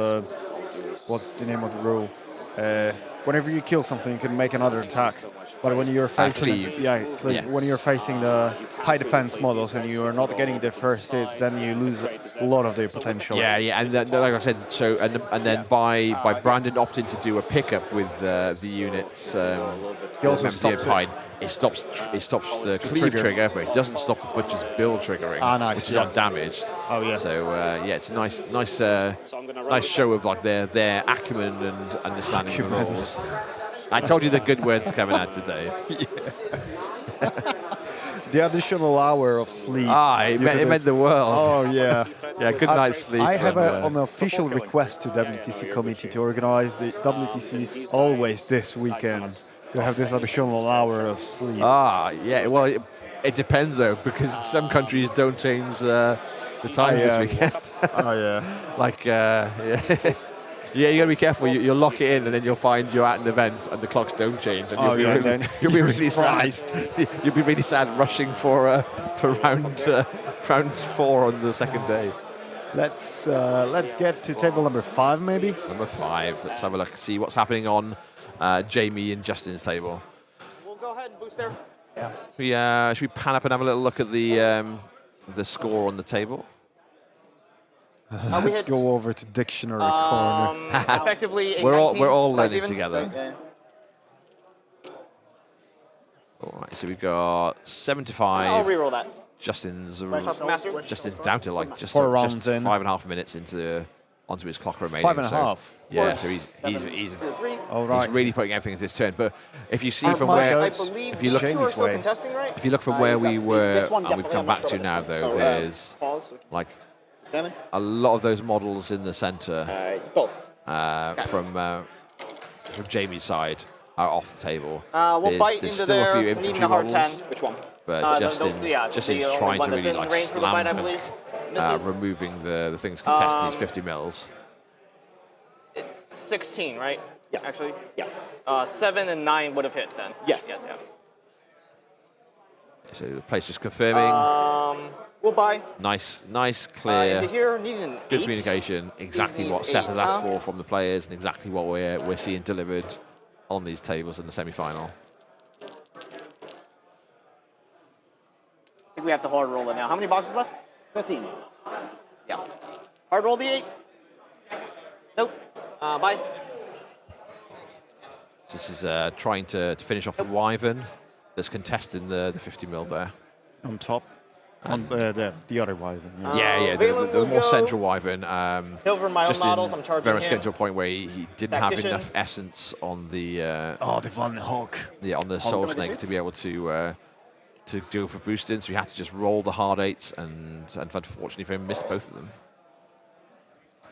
What's the name of the rule? Whenever you kill something, you can make another attack. But when you're facing, cleave. cleave. Yeah. When you're facing the high defense models and you are not getting the first hits, then you lose a lot of their potential. Yeah, and then, like I said, so and then by Brandon opting to do a pickup with the units, He also MD stops it. Pine, it stops the cleave trigger, but it doesn't stop the Butcher's Bill triggering, Nice, which is yeah. undamaged. Oh yeah. So it's a nice show of like their acumen and understanding of the rules. I told you the good words coming out today. The additional hour of sleep. It meant the world. Oh yeah. Yeah, good night's sleep. I have and, an official request to WTC committee to organize the WTC always this weekend. You have this additional hour of sleep. yeah. Well, it depends though, because some countries don't change the times this weekend. Oh yeah. Like, yeah. Yeah, you gotta be careful. You'll lock it in, and then you'll find you're at an event, and the clocks don't change, and you'll be really sad. You'll be really sad rushing for round 4 on the second day. Let's get to table number 5, maybe. Number 5. Let's have a look. See what's happening on Jamie and Justin's table. We'll go ahead and boost there. Should we pan up and have a little look at the score on the table? Let's go over to dictionary corner. Effectively, a We're 19, all guys learning even? together. Yeah. All right, so we've got 7 to 5. I'll reroll that. Justin's Master? down to like just 4 rounds in. 5.5 minutes onto his clock remaining. 5.5. Yeah, so he's All right. he's really putting everything into his turn. But if you see That's from my where, goats. if you look, Jamie's way. Contesting, right? if you look from where we were This one and we've come back definitely to I'm not now, sure though, about this. there's Pause. like Seven? a lot of those models in the centre Both. from Jamie's side are off the table. We'll bite there's into still there. a few Needing infantry a hard models. 10. Which one? But Justin's the only trying one to that's really in like range for the slam bite, I dunk, believe. Misses. removing the things contesting these 50 mils. It's 16, right? Yes. Actually? Yes. 7 and 9 would have hit then. Yes. Yeah. So the place just confirming. We'll buy. Nice, clear, Into here, needing an good 8. communication. Exactly Needs what Seth has 8, asked huh? for from the players, and exactly what we're seeing delivered on these tables in the semi-final. I think we have to hard roll it now. How many boxes left? 13. Yeah. Hard roll the 8. Nope. Bye. This is trying to finish off the Wyvern that's contesting the 50 mil there. On top. On the other Wyvern. Yeah, Valen the will more go. central Wyvern. Over my own Justin models, I'm charging very much him. getting to a point where he didn't have Tactician. enough essence on the the Van Hawk. on the Soul Snake to be able to go for boosting, so he had to just roll the hard 8s, and unfortunately for him, missed both of them.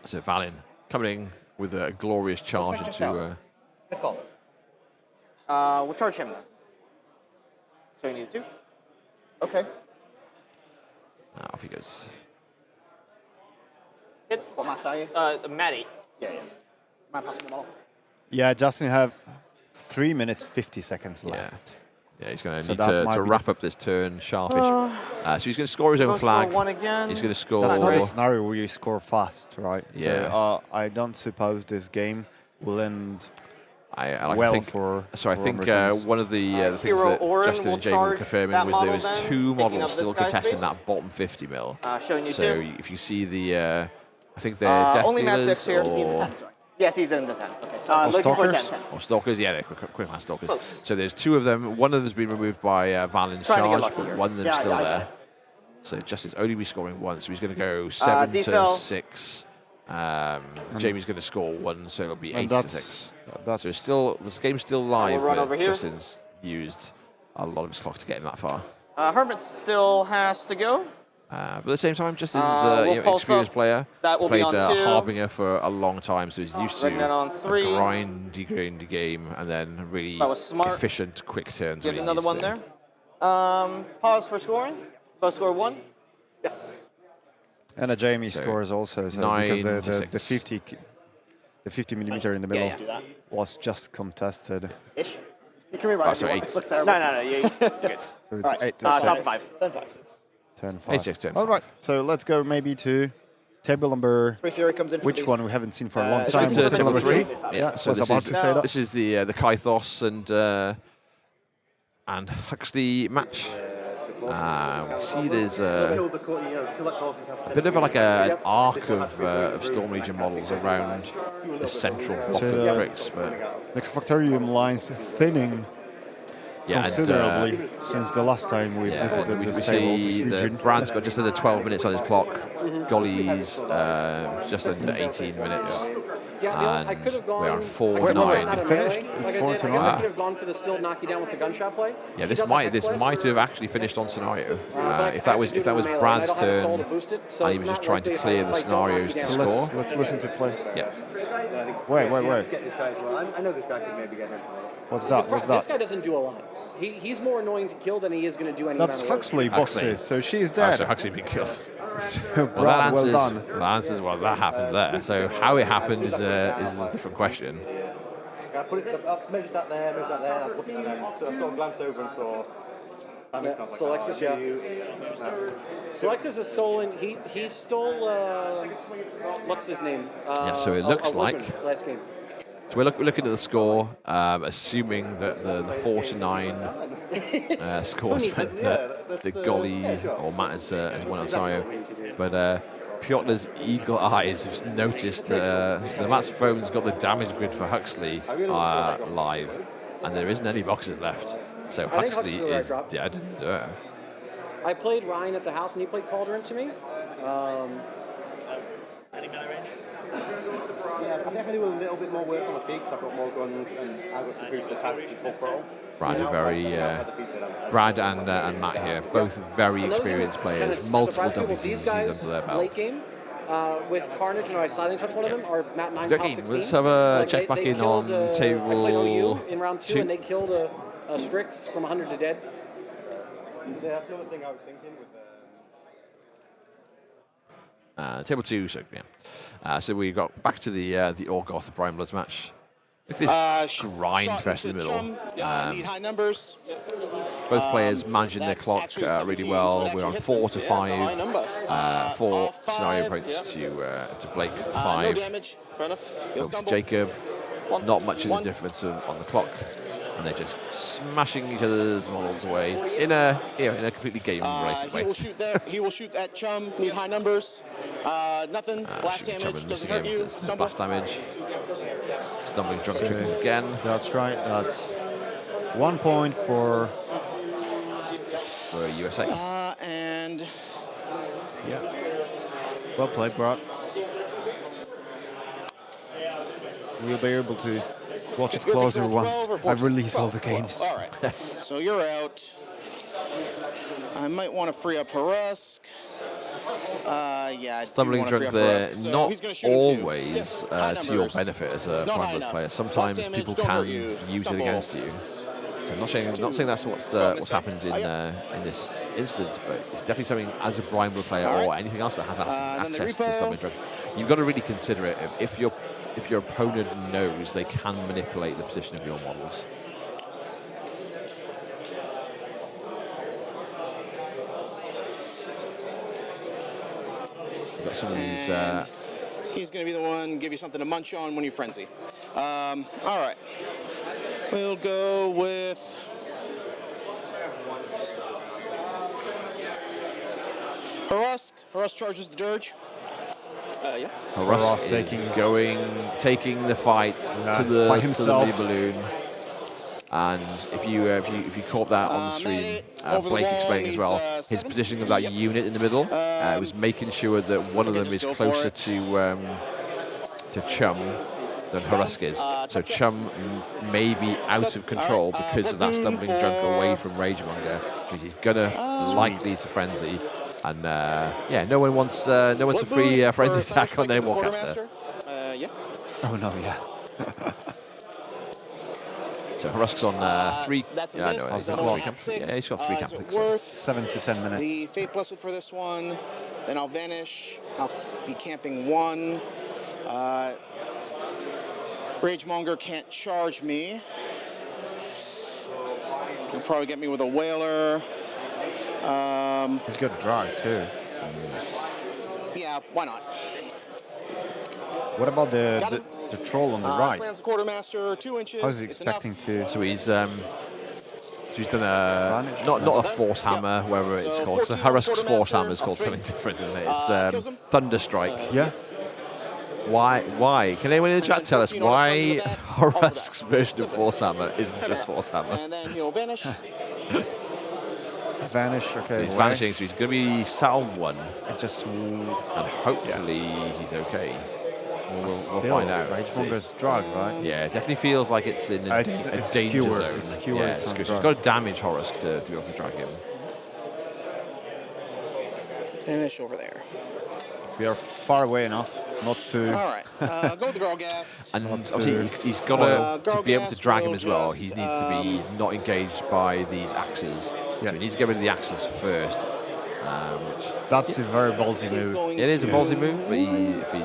So Valin coming in with a glorious charge Just into. Good call. We'll charge him then. So you need 2? Okay. Off he goes. Hits. What matter are you? Maddie. Yeah. My possible model. Yeah, Justin have 3 minutes 50 seconds left. Yeah, he's going So to that need might to be wrap up this turn sharpish. So he's going to score his own Gonna flag. score 1 again. He's going to score. That's not a scenario where you score fast, right? Yeah. So I don't suppose this game will end I well think, for. So I think Warmachines. one of the things Hero that Orin Justin will and Jamie were charge confirming that was there model was then, 2 picking up models this still guy's contesting space. that bottom 50 mil. Showing you So 2. if you see the, I think they're Death only Matt Dealers 6 here. Is he in the or, 10? Yes, he's in the 10. Okay, so Or looking for Stalkers? 10. or Stalkers. Yeah, they're quick mass Stalkers. Close. So there's 2 of them. One of them's been removed by Valen's Trying to get charge, lucky but here. one of them's Yeah, still I there. get it. So Justin's only be scoring 1, so he's going to go 7 to D-cell. 6. Jamie's going to score 1, so it'll be 8 to that's 6. that's So it's still, this game's still live, run but over here. Justin's used a lot of his clock to get him that far. Hermit still has to go. But at the same time, Justin's We'll pulse experienced up. player. That will be Played on 2. Harbinger for a long time, so he's used to Bring that on a 3. grindy game and then really That was smart. efficient, quick turns. Get when he another needs one to. there. Pause for scoring. Both score 1. Yes. And a Jamie So, scores also, so 9 because to the 6. 50 millimeter in the middle Do that. was just contested. Ish. You can rewrite Oh, if so you want. 8. It looks terrible. No. You're good. So it's Alright. 8 to Top 6. 5. 10 5. Turn 5. 8-6, turn All 5. right, so let's go maybe to table number. Free Fury comes in. For Which these. one we haven't seen for a long It's time? Into Was it table number 3. 3? Yeah, so was this about is, to say that. this is the Kythos and Huxley match. We see there's a bit of an arc of Storm Legion models around the central block So of the- the bricks, but The Factorium lines thinning yeah, considerably and, since the last time we visited we this table, see this that region. Brann's got just under 12 minutes on his clock. Golly's just under 18 minutes. Yeah, I And could have gone. we're on 4-9. Wait, Not a finished? melee It's like I 4 did. to I guess 9. I could have gone for the still knock you down with the gunshot play. Yeah, He this doesn't might X-Blast. have actually finished on scenario. But If that I was have to do Brann's melee, and I don't have a turn, soul to boost it, so and he it's was just not trying to like clear if the I don't knock you scenarios to down. score. Let's listen to play. Yeah. Wait. Get this guy as well. I know this guy could maybe get him. What's that? What's This that? guy doesn't do a lot. He's more annoying to kill than he is going to do any That's amount of work. Huxley boxes, so she's Oh, dead. so Huxley been killed. So, Well, that well answers, done. that answers well, that happened there. So how it happened is a different question. I put it up, measured that there, measured that there. I looked at them, so I sort of glanced over and saw. So Alexis, yeah. So Alexis has stolen. He stole. What's his name? Yeah, so it looks like- Woodman last game. So we're looking at the score, assuming that the 4-9 scores meant that Golly or Matt has won on Sayo. But Piotr's eagle eyes have noticed that Matt's phone's got the damage grid for Huxley live, and there isn't any boxes left. So I think Huxley Huxley's the right is drop. dead. I played Ryan at the house, and he played Cauldron to me. Any melee range? Yeah, I think I can do a little bit more work on the feet because I've got more guns and I've got the boost attack and full throttle. Brad, Brad and Matt here, both very experienced players, multiple WTCs under their Late belts. game, with Carnage, and I silent touch one of them, are Matt 9, Good Pal game. 16. Let's have a Like, check back they in killed, on I played OU table in round 2, 2. and they killed a Strix from 100 to dead. Yeah, that's another thing I was thinking with. Table 2, so yeah. So we got back to the Orgoth Brian Bloods match. Look at this grind fest in the middle. Need high numbers. Both players managing their clock really well. We're on 4 to 5. 4 scenario points to Blake, 5 No damage. Fair enough. over to Jacob. Not much of a difference on the clock. And they're just smashing each other's models away in a completely game-related way. He will shoot there. He will shoot at Chum. Need high numbers. Nothing. Blast damage doesn't hurt you. Stumble. Blast damage. Stumbling drunk triggers again. That's right. That's 1 point for USA. And yeah. Well played, Brad. We'll be able to watch it closer once I release all the games. All right. So you're out. I might want to free up Harusk. Yeah. Stumbling drunk there, not always to your benefit as a Primalist player. Sometimes people can use it against you. So I'm not saying that's what's happened in this instance, but it's definitely something as a Primalist player or anything else that has access to Stumbling drunk. You've got to really consider it if your opponent knows they can manipulate the position of your models. Got some of these. He's going to be the one give you something to munch on when you frenzy. All right. We'll go with Harusk. Harusk charges the dirge. Yeah. Harusk taking the fight to the mini balloon. And if you caught that on the stream, Blake explaining as well, his positioning of that unit in the middle was making sure that one of them is closer to Chum than Harusk is. So Chum may be out of control because of that stumbling drunk away from Ragemonger, because he's gonna likely to frenzy. And yeah, no one wants a free frenzy attack on their Warcaster. Yeah. Oh no, yeah. So Harusk's on 3. Yeah, no, he's got 3 camp. Yeah, he's got 3 camp clicks. 7 to 10 minutes. The Fate Blessed for this one. Then I'll vanish. I'll be camping 1. Ragemonger can't charge me. He'll probably get me with a Whaler. He's got a drag too. Yeah, why not? What about the troll on the right? Slams the Quartermaster 2 inches. How's he expecting to? So he's done a not a force hammer, whatever it's called. So Harusk's force hammer is called something different, isn't it? It's Thunder Strike. Yeah. Why? Can anyone in the chat tell us why Harusk's version of force hammer isn't just force hammer? And then he'll vanish. Vanish, okay. So he's vanishing, so he's going to be Salm 1. And hopefully he's okay. We'll find out. Ragemonger's drag, right? Yeah, it definitely feels like it's in a danger skewer. zone. It's skewer, Yeah, it's it's not good. drag. He's got to damage Harusk to be able to drag him. Vanish over there. We are far away enough not to. All right. Go with the Girl Gas. And obviously he's got to be able to drag him as well. He needs to be not engaged by these axes. So he needs to get rid of the axes first. That's a very ballsy move. It is a ballsy move, but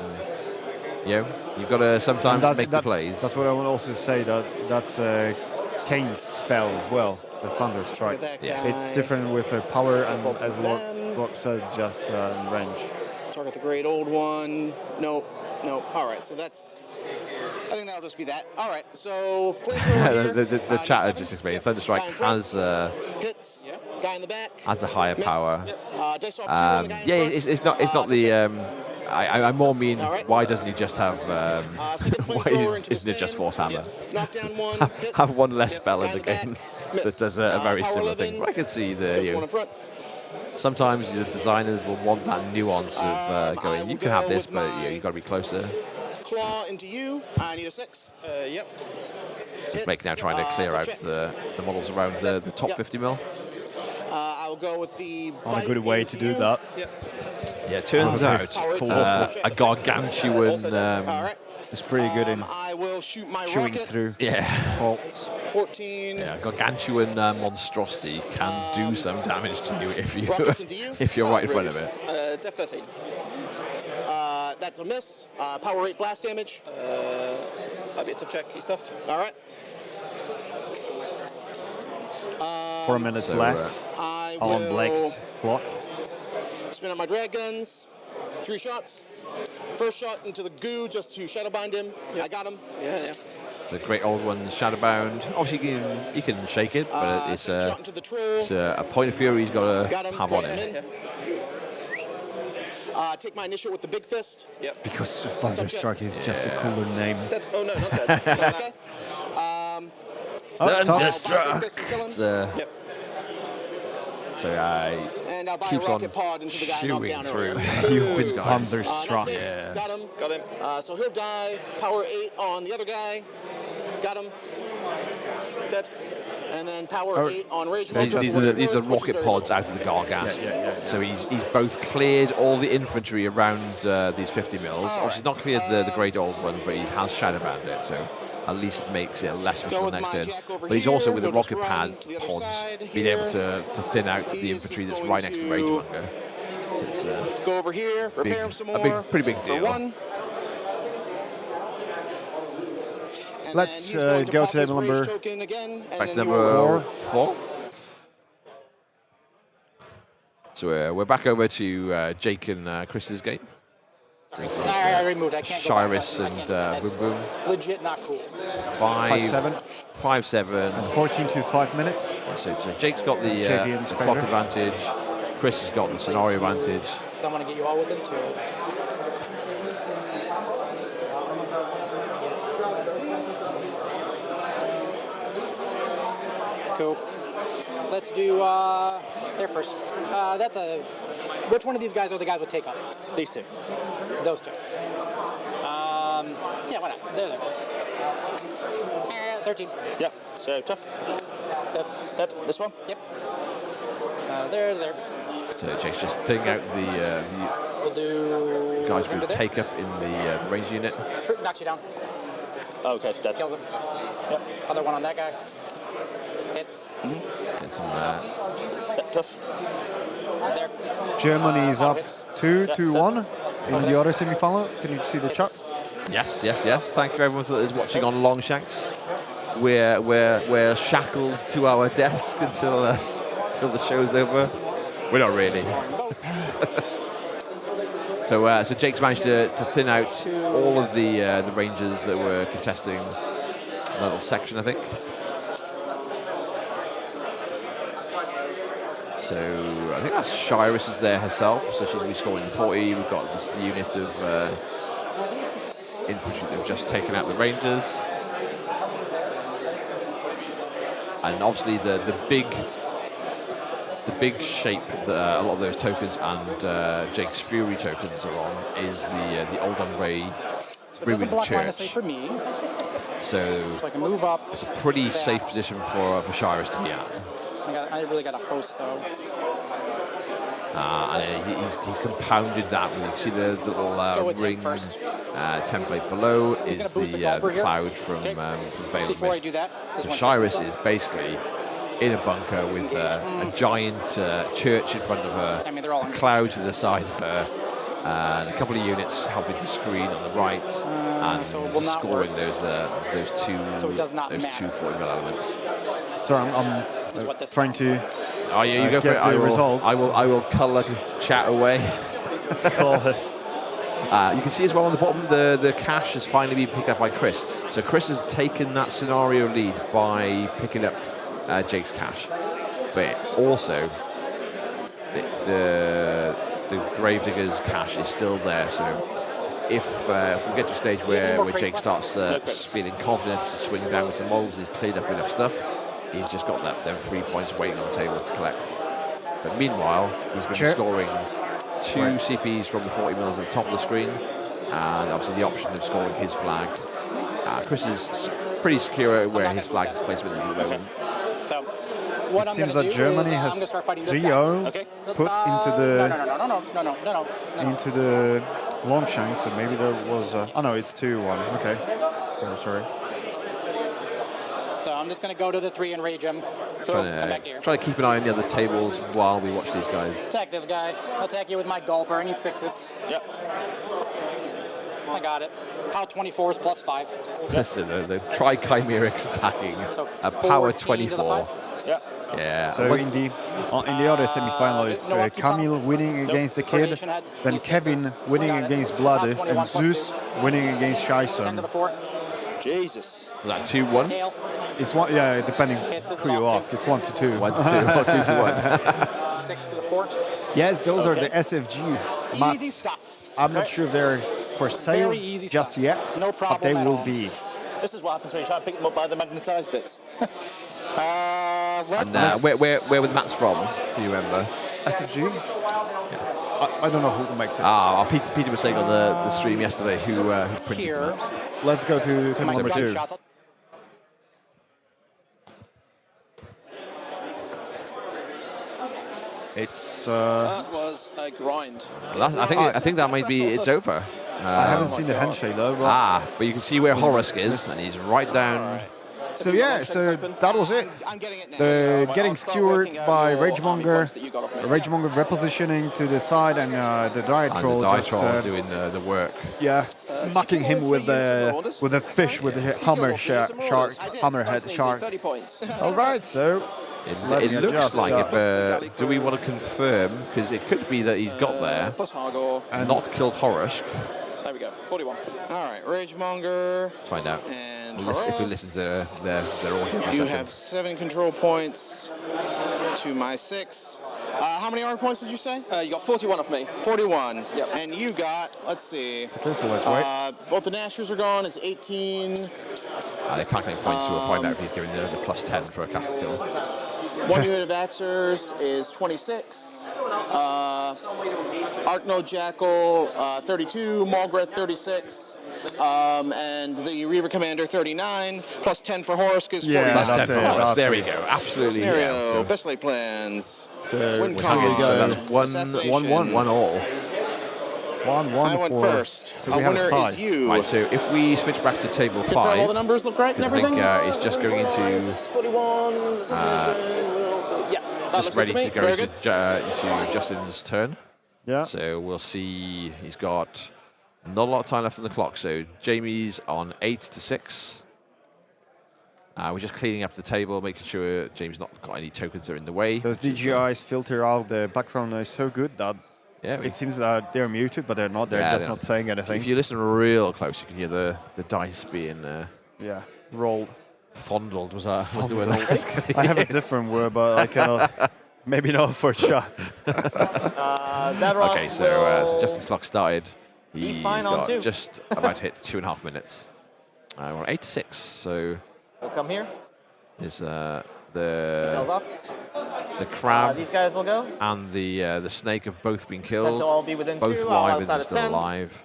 you've got to sometimes make the plays. That's what I will also say. That's Kane's spell as well. The Thunder Strike. Yeah. It's different with power and, as Locke said, just range. Target the great old one. Nope. All right, so that's. I think that'll just be that. All right, so the chat just explained. Thunderstrike has hits. Guy in the back. Has a higher power. Dice off 2 on the guy in front. It's not the. I more mean why doesn't he just have? Why isn't it just force hammer? Knock down 1. Have one less spell in the game. that does a very similar thing. But I can see the sometimes the designers will want that nuance of going, you can have this, but you've got to be closer. Claw into you. I need a 6. Yep. Blake now trying to clear out the models around the top 50 mil. I'll go with the On a good way to do that. Yep. Yeah, it turns out a gargantuan. It's pretty good in I will shoot my chewing rockets. through faults. 14. Yeah, gargantuan monstrosity can do some damage to you if you Rockets into you. if you're right in front of it. Def 13. That's a miss. Power 8 blast damage. Might be a tough check. Stuff. All right. 4 minutes left. I On will Blake's clock. spin up my drag guns. 3 shots. First shot into the goo just to shadowbind him. I got him. Yeah. The great old one, Shadowbound. Obviously, you can shake it, but it's a point of fury he's got to have on it. Take my initial with the big fist. Yep. Because Thunderstruck is just a cooler name. Oh no, not that. Okay. Thunderstruck. Yep. So And I'll buy keeps a on rocket pod into the guy knocked shooting down through. earlier. You've been guys. Thunderstruck. Yeah. Got him. Got him. So he'll die. Power 8 on the other guy. Got him. Dead. And then power 8 on Rage. These are the rocket pods out of the Gargast. So he's both cleared all the infantry around these 50 mils. Obviously not cleared the great old one, but he has shadowbound it, so at least makes it less for the next turn. But he's also with the rocket pods being able to thin out the infantry that's right next to Ragemonger. So it's go over here, repair him some more. pretty big deal. Let's go to table number. Back to number 4. So we're back over to Jake and Chris's game. So this is, I removed. I can't go back. Shyrus and Boom Boom. Legit not cool. 5-7. 5-7. 14 to 5 minutes. So Jake's got the clock advantage. Chris has got the scenario advantage. So I want to get you all within 2. Cool. Let's do there first. That's a. Which one of these guys are the guys with take up? These 2. Those 2. Yeah, why not? There. 13. Yep. So tough. Dead. This one. Yep. There. So Jake's just thinning out the We'll do guys with take up in the range unit. Troop knocks you down. Okay, dead. Kills him. Yep. Other one on that guy. Hits. Get some tough. There. Germany is up 2-1 in the other semi-final. Can you see the chart? Yes. Thank you everyone that is watching on Longshanks. We're shackled to our desk until the show's over. We're not really. So Jake's managed to thin out all of the Rangers that were contesting that little section, I think. So I think that's Shyrus is there herself, so she's rescoring 40. We've got this unit of infantry that have just taken out the Rangers. And obviously the big shape that a lot of those tokens and Jake's Fury tokens are on is the Old Umbre Ruined Church. For me. So I can move up. It's a pretty safe position for Shyrus to be at. I really got a host though. And he's compounded that with, you can see the little ring template below is the cloud from Veil of Mist. So Shyrus is basically in a bunker with a giant church in front of her, a cloud to the side of her, and a couple of units helping to screen on the right, and scoring those two 40 mil elements. So I'm trying to. Oh yeah, you go for it. I will colour chat away. You can see as well on the bottom the cache has finally been picked up by Chris. So Chris has taken that scenario lead by picking up Jake's cache, but also the Gravedigger's cache is still there. So if we get to a stage where Jake starts feeling confident to swing down with some models, he's cleared up enough stuff, he's just got them 3 points waiting on the table to collect. But meanwhile, he's going to be scoring 2 CPs from the 40 mils at the top of the screen, and obviously the option of scoring his flag. Chris is pretty secure where his flag's placement is at the moment. It seems that Germany has 3-0 put into the Longshanks, so maybe there was oh no, it's 2-1. Okay, sorry. So I'm just going to go to the 3 and rage him. Trying to keep an eye on the other tables while we watch these guys. Attack this guy. I'll attack you with my gulper. I need 6s. Yep. I got it. Power 24 is +5. Listen, the Tri-Chimerics attacking So a power 14 to the 24. 5. Yeah. Yeah. So in the other semi-final, it's Camille winning against the Kid, then Kevin winning against Bloody, and Zeus winning against 10 to Shyson. the 4. Jesus. Was that 2-1? Tail. It's one, yeah, depending who you ask. It's 1-2. 1-2 or 2-1. 6 to the 4. Yes, those are the SFG mats. Easy stuff. I'm not sure if they're for sale Very easy just stuff. yet, No problem but they at will all. be. This is what happens when you try and pick them up by the magnetized bits. And where were the mats from? Do you remember? SFG? I don't know who makes it. Peter was saying on the stream yesterday who printed Here. the mats. Let's go to table number 2. It's. That was a grind. Well, I think that might be it's over. I haven't seen the handshake though. But but you can see where Horus is, and he's right down. So yeah, so that was it. The getting skewered by Ragemonger. Ragemonger repositioning to the side, and the Dryad Troll just doing the work. Yeah, smacking him with a fish with a hammerhead shark. All right, so It looks like it, but do we want to confirm? Because it could be that he's got there and not killed Horus. There we go, 41. All right, Ragemonger. Let's find out. And if we listen to their audio for a you second. have 7 control points to my 6. How many armor points did you say? You got 41 off me. 41. Yep. And you got, let's see. Okay, so let's wait. Both the Nashers are gone. It's 18. They're calculating points, so we'll find out if he's giving the +10 for a cast kill. 1 unit of Axers is 26. Arkno Jackal 32. Malgreth 36. And the Reaver Commander 39. +10 for Horus gives 40. Plus 10 for Horus. There we go. Absolutely. Scenario, Yeah. best laid plans. So Win we So con. that's 1-1 all. 1-1 I went for. first. So A we have a winner tie. is you. Right, so if we switch back to table Confirm all 5, the numbers look right and I think everything? it's just going into 41. just ready to go into Justin's turn. Yeah. So we'll see. He's got not a lot of time left on the clock. So Jamie's on 8 to 6. We're just cleaning up the table, making sure James not got any tokens that are in the way. Those DJIs filter out the background noise so good that it seems that they're muted, but they're not. They're just not saying anything. If you listen real close, you can hear the dice being rolled. Fondled was the word I was going to I have a use. different word, but I cannot. Maybe not for sure. Okay, so Justin's clock started. He's fine on got 2. just about to hit 2.5 minutes. We're on 8 to 6, so We'll come here. is Cells the off. crab These guys will go. and the snake have both been Tend killed. to all be within Both 2. wyverns Outside are of still 10. alive.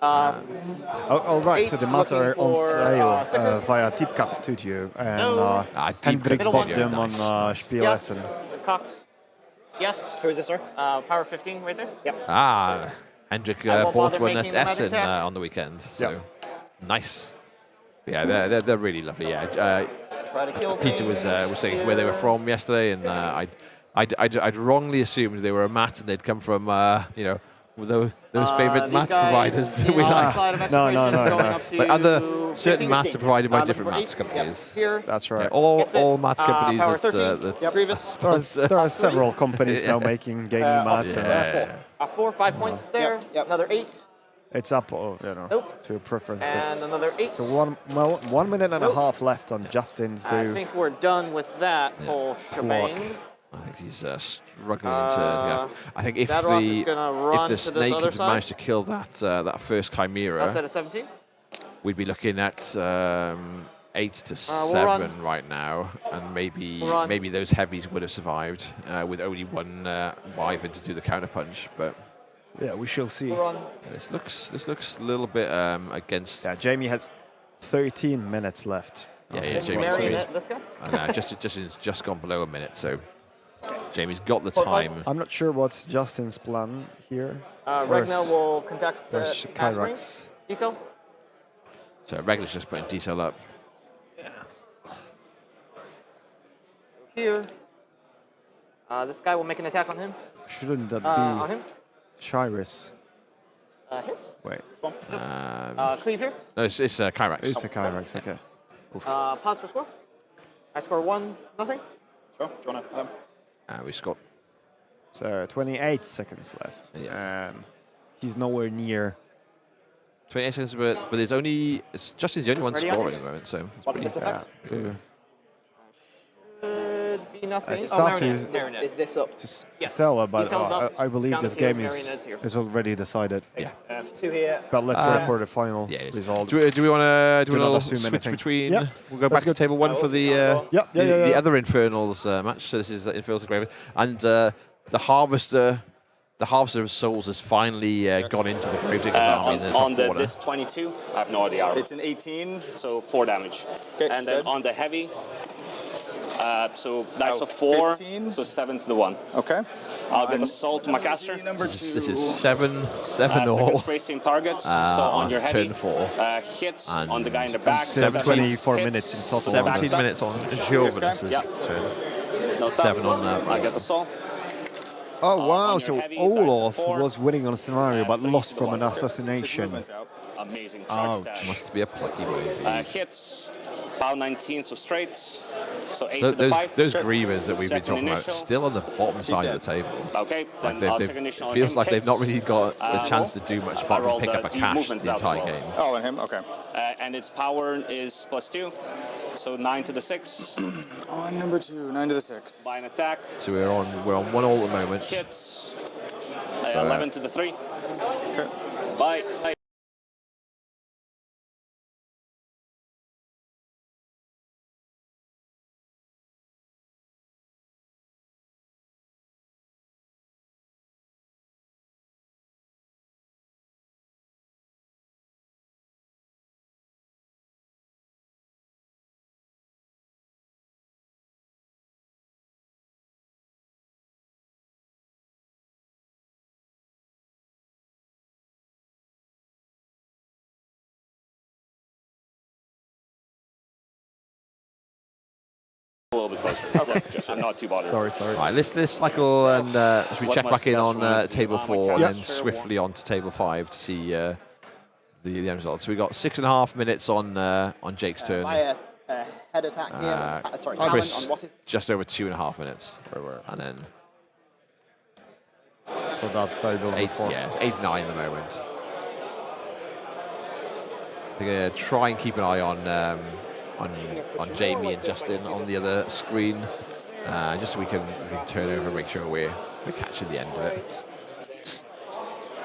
All right, so the mats are on sale via Tipcat Studio, and Hendrik bought them on Spiel Essen. Yes. Cocked. Yes. Who is this, sir? Power 15 right there. Yep. Hendrik I won't bought bother one at making the magic Essen tap. on the weekend, so nice. Yeah, they're really lovely. Yeah, Try to kill Peter was saying where they were from yesterday, and I'd wrongly assumed they were a mat and they'd come from those favourite mat providers that we like. No. But other certain mats are provided by different mats companies. Here. That's right. All mat companies Power that There are several companies now making gaming mats. 4, 5 points there. Another 8. It's up, to preferences. And another 8. So 1 minute and a half left on Justin's I do. think we're done with that whole shebang. I think he's struggling to. I think if Zadroth is gonna run the to this snake other had side. managed to kill that first chimera, Outside of 17. we'd be looking at 8 8 to we'll 7 right now, and We'll maybe those heavies would have survived with only one Wyvern to do the counter punch. But Yeah, we shall see. this looks a little bit against. Yeah, Jamie has 13 minutes left. Yeah, yes, Jamie's this guy? and just gone below a minute, so Jamie's got the time. I'm not sure what's Justin's plan here. Ragnar will contest the where's mass ring. Kyrax? D-cell. So Regular's just putting D-cell up. Here. This guy will make an attack on him. Shouldn't that On be him. Shiris? Hits. Wait. Cleave here. No, it's Kyrax. It's a Kyrax, okay. Pause for score. I score 1-0. Sure. Do you want to? We scored. So 28 seconds left. Yeah. He's nowhere near. 28 seconds, but there's only Justin's the only one Ready scoring at the moment, so What's this effect? Should be nothing. It's Oh, tough Marionette. to- Marionette. Is this up? To tell her, but D-cell's up. I believe Down this to game Marionette's here. is already decided. yeah. 2 here. But let's wait for the final Yeah, it is. result. Do we want to Do not assume switch anything. between? Yeah. We'll go back to table 1 for the the other Infernals match. So this is Infernals of Graven, and the Harvester of Souls has finally gone into the Gravediggers army in the top On the corner. this 22, I have no idea. It's an 18. So 4 damage. Okay, And then dead. on the heavy, so dice of 4, 15. so 7 to the 1. Okay. I'll get assault to my caster. Number 2. This is 7 Second all spacing target. So on your heavy, turn 4. hits And on the guy in the back. 24 hits, minutes in total. 17 minutes on Jorvan's Yeah. turn. No 7 on I get the soul. Oh wow! on So your heavy, Olaf dice of 4. was winning on a scenario, but Three lost to the from an 1. assassination. Movements out. Amazing charge Ouch. attack. Must be a plucky one indeed. Hits, power 19, so straight. So 8 So to the 5. those Grievers that we've been Second talking about initial. still on the bottom side of the table. Okay, then Like I'll they've, second initial it on feels him. like they've Hits. not really got the chance to do much apart from rolled pick up a the cash movements the out as entire well. game. Oh, and him? Okay. And its power is +2, so 9 to the 6. On number 2, 9 to the 6. By an attack, So we're on 1-all at the moment. hits. 11 to the 3. Okay. Bye. A little bit closer. Okay. Just not too bothered. Sorry. Right, let's cycle and should we What check my back in on special is, table my 4 and then character swiftly on to table 5 to see the end result. So we got 6.5 minutes on Jake's turn. By a head attack here. Sorry, Talon Chris, on what is. just over 2.5 minutes. And then So that's table 8, 4. yeah, it's 8-9 at the moment. We're going to try and keep an eye on Jamie and Justin on the other screen, just so we can turn over and make sure we're catching the end of it.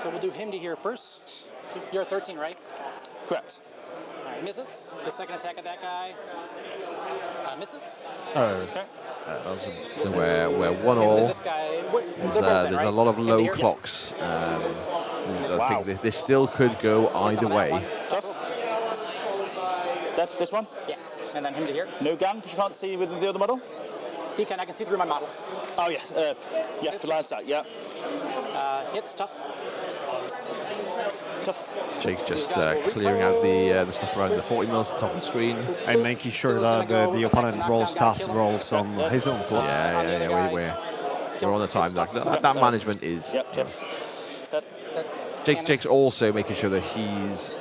So we'll do him to here first. You're 13, right? Correct. All right, misses. The second attack at that guy. Misses. Oh, Okay. So we're 1-all. This guy. There's a lot of low clocks. I think this still could go either way. Tough. This one? Yeah. And then him to here. No gun, because you can't see with the other model? He can. I can see through my models. Oh, yes. Yeah, for last side, yeah. Hits tough. Tough. Jake just clearing out the stuff around the 40 mils at the top of the screen. and making sure that the opponent rolls tough rolls on his own clock. Yeah. We're on the time. That management is. Yep, tough. Jake's also making sure that he's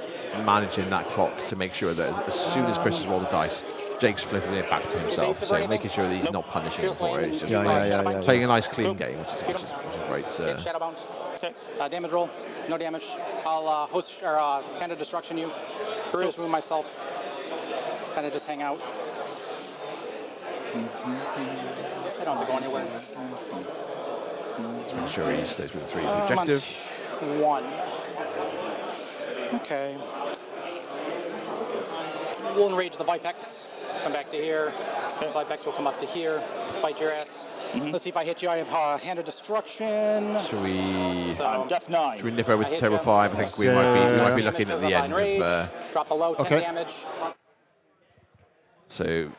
managing that clock to make sure that as soon as Chris has rolled the dice, Jake's flipping it back to himself. So making sure that he's not punishing him for it. He's just playing a nice clean game, which is great. Shadowbound. Okay. Damage roll. No damage. I'll host or kind of destruction you. Just move myself. Kind of just hang out. I don't have to go anywhere. Let's make sure he stays with the 3 objective. 1. Okay. we'll enrage the Vipex. Come back to here. Vipex will come up to here. Fight your ass. Let's see if I hit you. I have Hand of Destruction. Should we? So, Def 9. Should we nip over I to hit table you. 5? I think we might be looking at the end of. Drop below 10 damage. So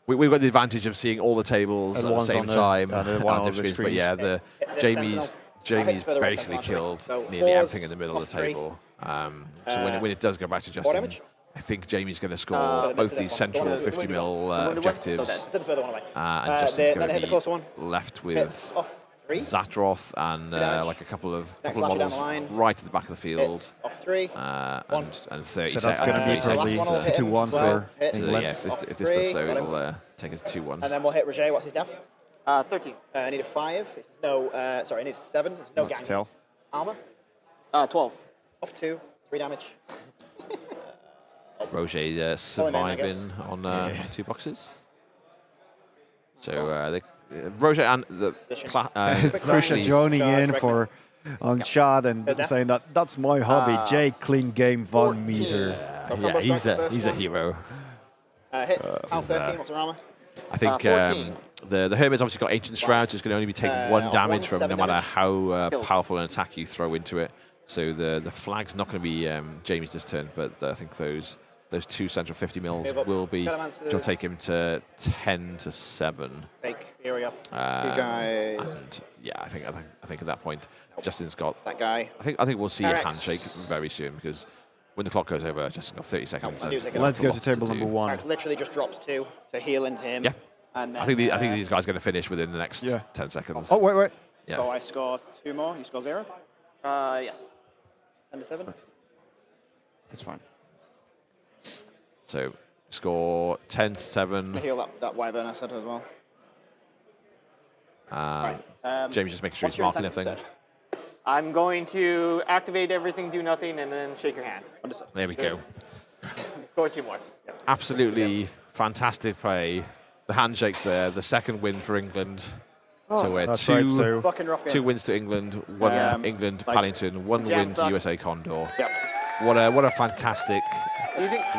we've got the advantage of seeing all the tables at the same time. But yeah, the Jamie's basically killed nearly everything in the middle of the table. So when it does go back to Justin, I think Jamie's going to score both these central 50 mil objectives, and Justin's going to be left with Zatroth and like a couple of models right at the back of the field. And 30 So that's going to be probably 2-1 for England. Yeah, if this does so, it'll take us 2-1. And then we'll hit Roger. What's his def? 13. I need a 5. It's no, sorry, I need a 7. It's no Let's gang. tell. Armor. 12. Off 2. 3 damage. Roger surviving on 2 boxes. So Roger and the Krusha joining in for on chat and saying that's my hobby. Jake, clean game, 1 meter. Yeah, he's a hero. Hits. How 13. What's her armor? I think the Hermit's obviously got Ancient Shrouds, it's going to only be taking 1 damage from no matter how powerful an attack you throw into it. So the flag's not going to be Jamie's this turn, but I think those 2 central 50 mils will be. It'll take him to 10 to 7. Take Fury off. And yeah, I think at that point, Justin's got that guy. I think we'll see a handshake very soon because when the clock goes over, Justin's got 30 seconds. Let's go to table number 1. Alex literally just drops 2 to heal into him. Yeah. And then, I think these guys are going to finish within the next 10 seconds. Oh wait. Yeah. So I score 2 more. You score 0. Yes. 10 to 7. That's fine. So score 10 to 7. Heal that wyvern I said as well. James just making sure he's marking everything. I'm going to activate everything, do nothing, and then shake your hand. Understood. There we go. Score 2 more. Yep. Absolutely fantastic play. The handshakes there. The second win for England. So we're two wins to England, 1 England Paddington, 1 win to USA Condor. Yep. What a fantastic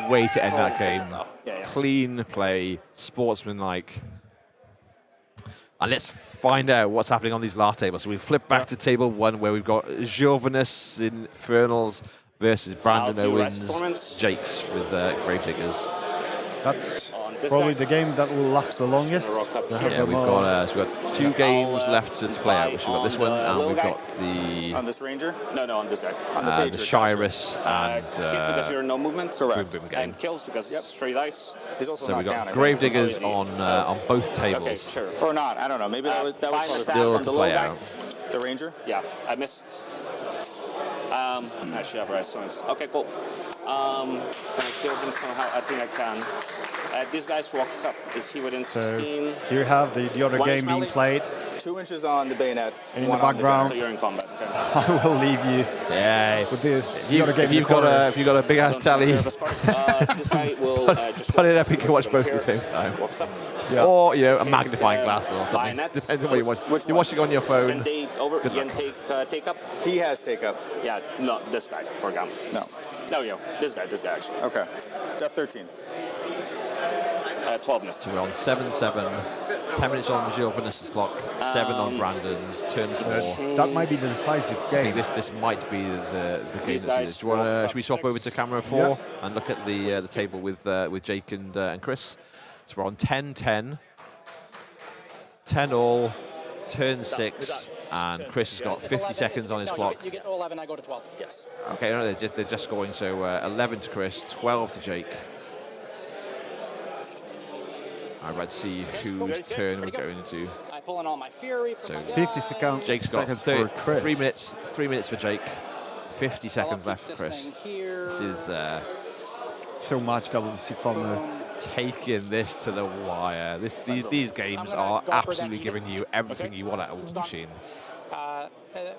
way to end that game. Clean play, sportsmanlike. And let's find out what's happening on these last tables. So we flip back to table 1 where we've got Jovinus Infernals versus Brandon Owens, Jakes with Gravediggers. That's probably the game that will last the longest. Yeah, we've got 2 games left to play out. We've got this one, and we've got the on this ranger. No, on this guy. On the Shirus and hits because you're no movement. Correct. And kills because it's 3 dice. He's also so we've got down, Gravediggers on both tables. Okay, sure. Or not, I don't know. Maybe that was still to play out. The ranger? Yeah, I missed. Actually, I've raised points. Okay, cool. Can I kill him somehow? I think I can. These guys walk up. Is he within 16? Here you have the other game being played. 2 inches on the bayonets. In the background. So you're in combat. Okay. I will leave you. Yeah. With this. If you've got a big ass telly, This guy will put it up. You can watch both at the same time. Walks up. Yeah. Or a magnifying glass or something. Depends on what you watch. You're watching on your phone. Can they take up? He has take up. Yeah, no, this guy, for example. No. No, this guy actually. Okay. Def 13. 12 missed. So we're on 7-7. 10 minutes on Jovinus' clock. 7 on Brandon's. Turn 4. That might be the decisive game. I think this might be the game that's needed. Should we swap over to camera 4 and look at the table with Jake and Chris? So we're on 10-10. 10 all. Turn 6. And Chris has got 50 seconds on his clock. You get 11, I go to 12. Yes. Okay, no, they're just scoring. So 11 to Chris, 12 to Jake. I'd like to see whose turn we're going into. I pull in all my fury for so my 50 seconds. Jake's got for Chris. 3 minutes. 3 minutes for Jake. 50 seconds left for Chris. This is so much WC fun. Taking this to the wire. These games are absolutely giving you everything you want out of Warmachine.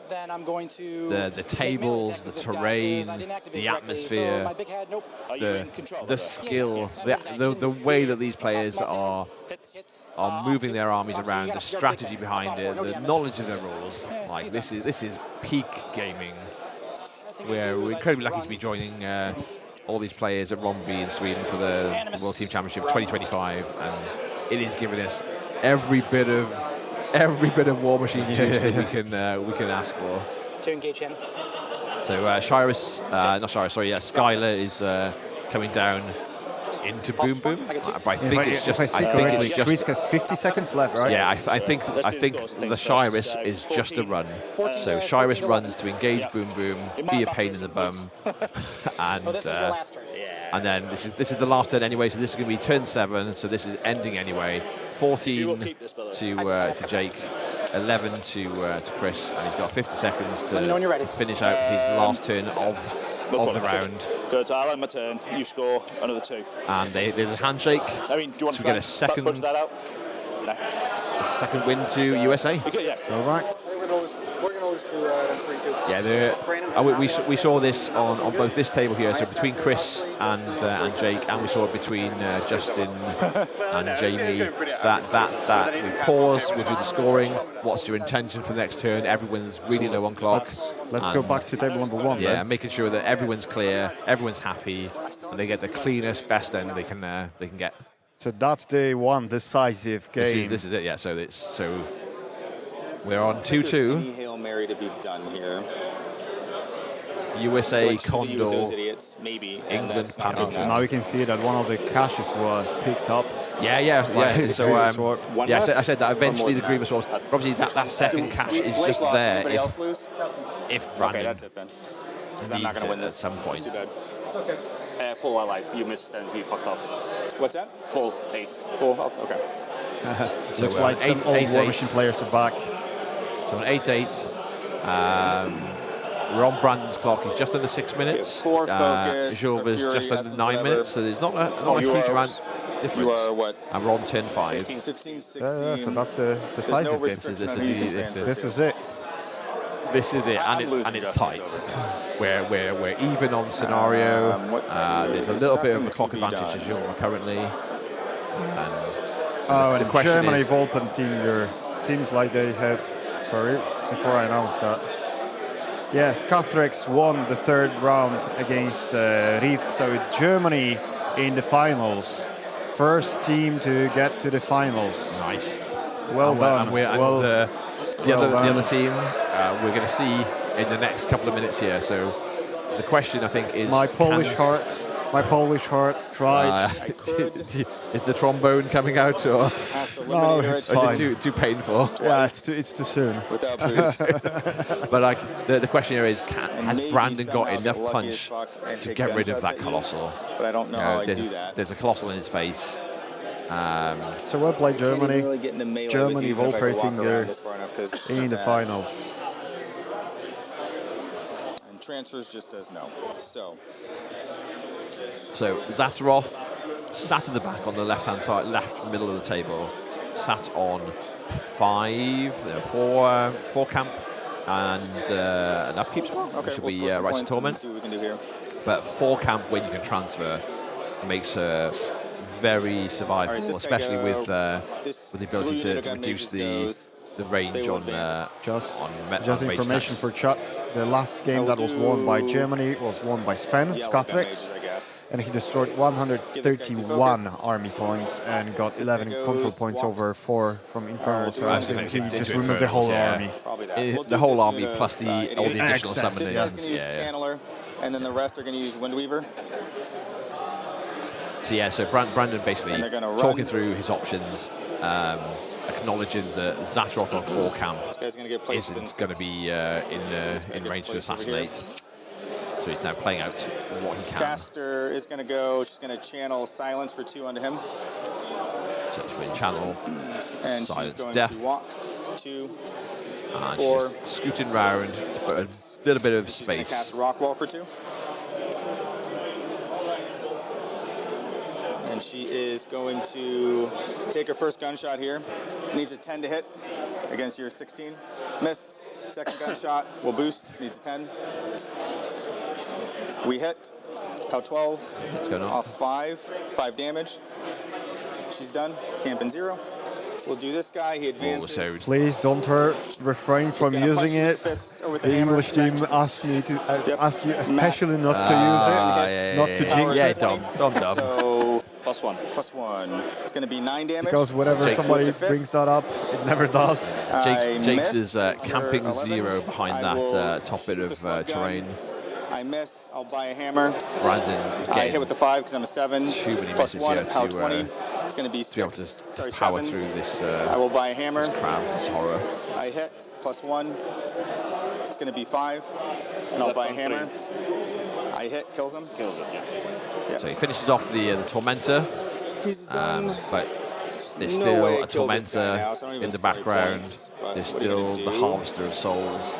Then I'm going to the tables, the terrain, the atmosphere, the skill, the way that these players are moving their armies around, the strategy behind it, the knowledge of their rules. Like this is peak gaming. We're incredibly lucky to be joining all these players at Ronneby in Sweden for the World Team Championship 2025, and it is giving us every bit of Warmachine juice that we can ask for. To engage him. So Skylar is coming down into Boom Boom. But I think it's just. Frisk has 50 seconds left, right? Yeah, I think the Shyrus is just a run. So Shyrus runs to engage Boom Boom, be a pain in the bum, and then this is the last turn anyway. So this is going to be turn 7. So this is ending anyway. 14 to Jake. 11 to Chris, and he's got 50 seconds to finish out his last turn of the round. Good, I'll end my turn. You score another 2. And there's a handshake. I mean, do you want to get a second? Punch that out? No. A second win to USA. Yeah. All right. We're going to lose to 3-2. Yeah, we saw this on both this table here. So between Chris and Jake, and we saw it between Justin and Jamie. That we pause. We'll do the scoring. What's your intention for the next turn? Everyone's really low on clock. Let's go back to table number 1. Yeah, then. making sure that everyone's clear, everyone's happy, and they get the cleanest, best end they can get. So that's the one decisive game. This is it. Yeah. So we're on 2-2. Any Hail Mary to be done here. USA, Condor, those idiots, maybe. England, Paddington. So now we can see that one of the caches was picked up. Yeah. So I said that eventually the Grievous Sword. Obviously, that second cache is just there if Brandon. Okay, that's it then. Because I'm not going to win this at some point. Too bad. It's okay. Full alive. You missed and he fucked off. What's that? Full 8. Full health. Okay. So looks like some old Warmachine players are back. So an 8-8. We're on Brandon's clock. He's just under 6 minutes. 4 focus. Jilva's just under 9 minutes. So there's not a huge amount difference. You are what? And we're on 10-5. 15, 16. So that's the decisive game. This is it. This is it, and it's tight. We're even on scenario. There's a little bit of a clock advantage to Jilva currently. And the question Germany Volpentinger seems like they have. Sorry, before I announce that. Yes, Cathrex won the 3rd round against Rief, so it's Germany in the finals. First team to get to the finals. Nice. Well done. The other team we're going to see in the next couple of minutes here. So the question, I think, is... My Polish heart tries. Is the trombone coming out, or no, it's is it too painful? Yeah, it's too soon. Without boost. But like the question here is, has Brandon got enough punch to get rid of that Colossal? But I don't know how I do that. There's a Colossal in his face. So well played, Germany. Really Germany Volpatinger in the finals. And transfers just says no. So Zataroth sat at the back on the left-hand side, left middle of the table, sat on 4 camp and an upkeep spot, which will be Rites of Torment. See what we can do here. But 4 camp when you can transfer makes her very survivable, especially with the ability to reduce the range on just information for chat. The last game that was won by Germany was won by Sven Skathrex, and he destroyed 131 army points and got 11 control points over 4 from Infernal. So I think he just removed the whole army. The whole army plus all the additional summonings. Channeler, and then the rest are going to use Windweaver. So Brandon basically talking through his options, acknowledging that Zataroth on 4 camp isn't going to be in range to assassinate. So he's now playing out what he can. Caster is going to go. She's going to channel Silence for 2 onto him. So she's going to channel and Silence she's going Death. To walk 2, and 4, she's just scooting round to put a little bit of space. She's going to cast Rockwall for 2. And she is going to take her first gunshot here. Needs a 10 to hit against your 16. Miss. Second gunshot will boost. Needs a 10. We hit. How 12. What's going on? Off 5. 5 damage. She's done. Camp in 0. We'll do this guy. He advances. Please don't refrain from using it. The English team asked me to ask you especially not to use it, not to jinx it. Dumb. So +1. +1. It's going to be 9 damage. Because whenever Jinx somebody brings that up, it never does. Jinx is camping 0 behind that top bit of terrain. I miss. I'll buy a hammer. Brandon I hit with the 5 because I'm a 7. Too many misses +1 here at power to 20. It's going to be be able 6. to Sorry, power 7. through this. I will buy a hammer. This crab, this horror. I hit +1. It's going to be 5, and I'll buy a hammer. I hit, kills him. Kills it, yeah. So he finishes off the Tormentor. He's done. But there's No still way a I killed this guy now, Tormentor so I don't even in the score any background. points, but There's what are you still gonna the do? Harvester of Souls.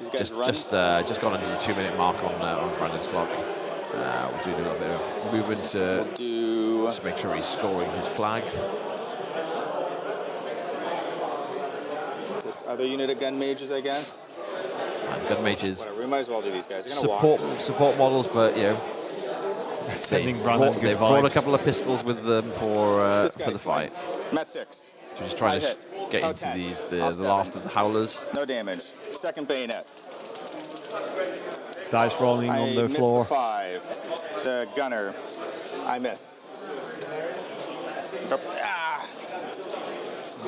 These guys Just run. just gone under the 2-minute mark on Brandon's clock. We'll do a little bit of movement to just make sure he's scoring his flag. This other unit of gun mages, I guess. And gun mages Whatever, we might as well do these guys. They're gonna walk. support models, but you know Sending they've Brunn brought, they've brought a vibes. couple of pistols with them for This the guy's fight. Met 6. So just trying I to hit. get Power into 10. these Off the 7. last of the howlers. No damage. Second bayonet. Dice rolling I on the missed floor. the 5. The gunner. I miss. Ah.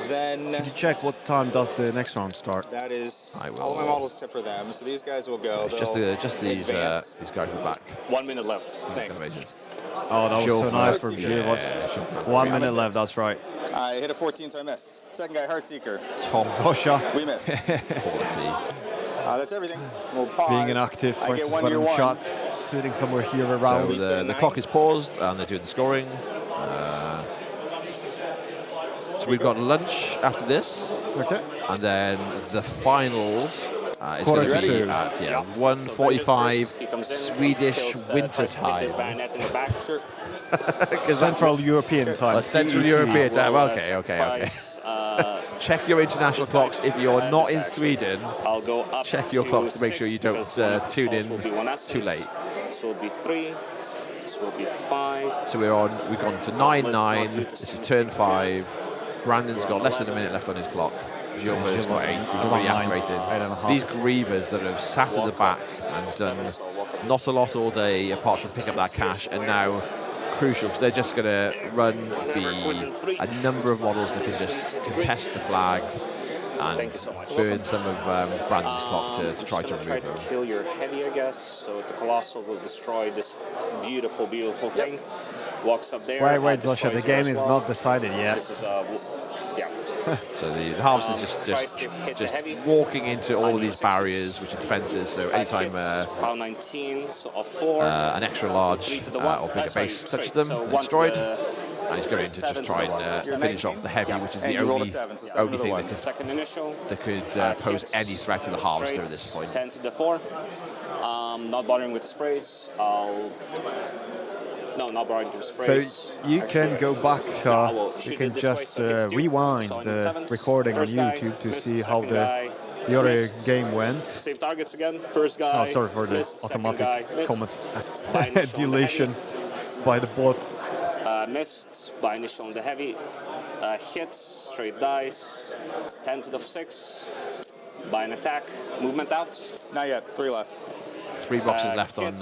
Then Could you check what time does the next round start? that is I will. all my models except for them. So these guys will go. It's just these advance. guys at the back. 1 minute left. Thanks. Gun mages. Oh, that was so Chauffeur. nice from Yeah, Gilles. 1 minute left, that's right. I hit a 14, so I miss. Second guy, Heartseeker. Tom Zosha We miss. quality. That's everything. We'll pause. being an active I get 1 participant year in 1. shot, sitting somewhere here So around. the clock is paused and they're doing the scoring. So we've got lunch after this, Okay. and then the finals is going Quarter to to be two. at 1:45 He comes in, Swedish kills winter tries to hit his time. bayonet in the back. Sure. Central European time. Central CET. European time. Will, Okay. surprise, Check your international clocks if you're not in Sweden. I'll go up Check your to clocks to make 6 sure you don't because one of the tune souls in will be 1 too asterisk. late. This will be 3. This will be 5. So we've gone to 9-9. This is turn 5. Brandon's got less than a minute left on his clock. Gilbert's got 8. He's already 9, activated. 8.5. These grievers that have sat at the back and done not a lot all day apart from pick up that cash, and now crucial because they're just going to run a number of models that can just contest the flag and burn some of Brandon's clock to try to remove them. Kill your heavy, I guess. So the Colossal will destroy this beautiful, beautiful thing. Walks up there. Wait, Zosha, the game is not decided yet. This is, yeah. So the Harvest is just walking into all of these barriers, which are defences. So anytime Power 19, so off 4. an extra large or bigger base touches them, so they're destroyed. And he's going to just try and finish off the heavy, which is the only thing that could pose any threat to the Harvester at this point. 10 to the 4. Not bothering with the sprays. No, not bothering with the So sprays. you can go back, you can just rewind the recording on YouTube to see how the other game went. Save targets again. First guy. Oh, sorry for the missed, automatic missed. comment By initial on the deletion by the bot. Missed by initial on the heavy. Hits, straight dice. 10 to the 6. By an attack. Movement out. Not yet. 3 left. 3 boxes left on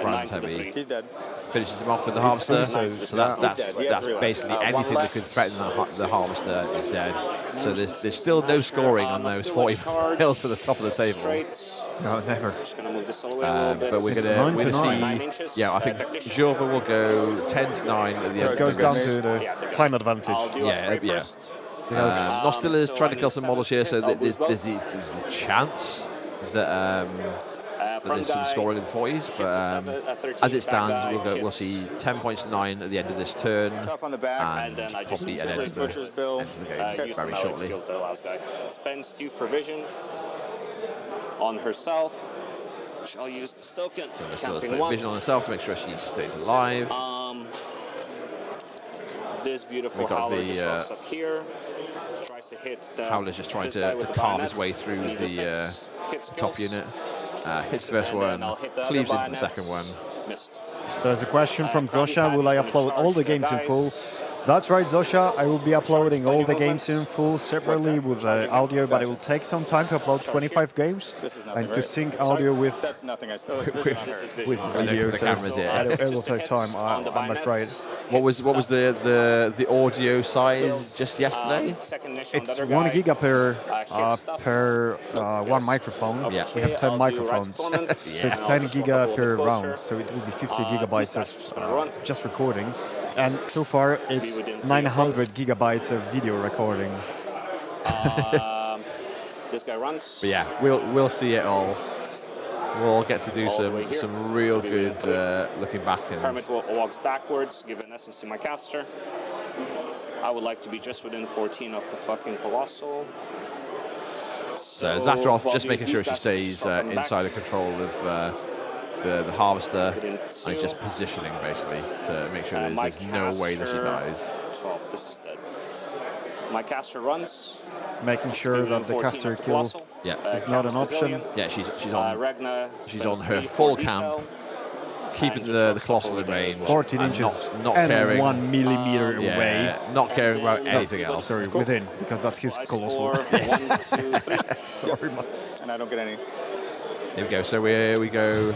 Brand's heavy. He's dead. Finishes him off with the Harvester. So that's dead. basically anything that could threaten the Harvester is dead. So there's still no scoring on those 40 mils for the top of the table. No, never. But we're going to see. Yeah, I think Jova will go 10 to 9 at the end. It goes down to the time advantage. Yeah. Nostilla is trying to kill some models here, so there's the chance that there's some scoring in the 40s. But as it stands, we'll see 10 points to 9 at the end of this turn, Tough on the back. and probably an end of the game very shortly. Spends 2 for vision on herself. She'll use the token. So Nostilla has put vision on herself to make sure she stays alive. This beautiful We've got howler the, just walks up here. Tries to hit the Howler's just trying to carve his way through the top unit. Hits the first one, cleaves into the second one. Missed. So there's a question from Zosha, will I upload all the games in full? That's right, Zosha. I will be uploading all the games in full separately with audio, but it will take some time to upload 25 games and to sync audio with That's nothing. with I video. know the So cameras, yeah. it will take time, I'm afraid. What was the audio size just yesterday? It's 1 giga per one microphone. Yeah. We have 10 microphones, so it's 10 giga per round. So it will be 50 gigabytes of just recordings, and so far it's 900 gigabytes of video recording. This guy runs. But yeah, we'll see it all. We'll get to do some real good looking back. Hermit walks backwards, give an essence to my caster. I would like to be just within 14 of the fucking Colossal. So Zatarov just making sure she stays inside the control of the Harvester, and he's just positioning basically to make sure that there's no way that she dies. Oh, this is dead. My caster runs. Making sure that the caster kill is not an option. Yeah, she's on her full camp, keeping the Colossal in range. 14 inches not and caring. 1 millimeter away. Not caring about anything else. Sorry, within, because that's his Colossal. Sorry, man. And I don't get any. Here we go. So we go.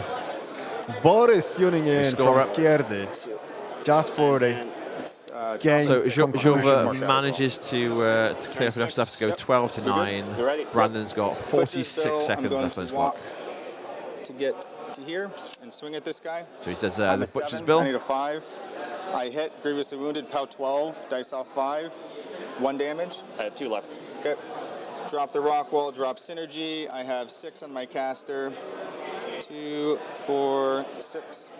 Boris tuning in from up. Skierdy, just for the game. So Jova manages to clear up enough stuff to go 12 to 9. Brandon's got 46 seconds left on his clock. To get to here and swing at this guy. So he does I'm the a Butcher's 7, Bill. I need a 5. I hit, grievously wounded, POW 12, dice off 5, 1 damage. 2 left. Okay. Drop the rock wall, drop synergy. I have 6 on my caster. 2, 4, 6.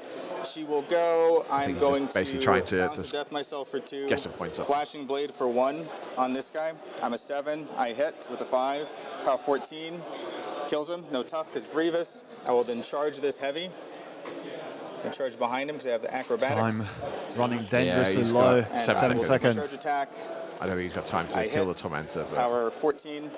She will go. I'm going to basically trying to Silence of Death myself for 2. get some points up. Flashing Blade for 1 on this guy. I'm a 7. I hit with a 5. POW 14. Kills him. No tough because Grievous. I will then charge this heavy. And charge behind him because I have the acrobatics. Time running dangerously he's low. got 7 seconds. Charge attack. I don't think he's got time to kill the Tormentor. But Power 14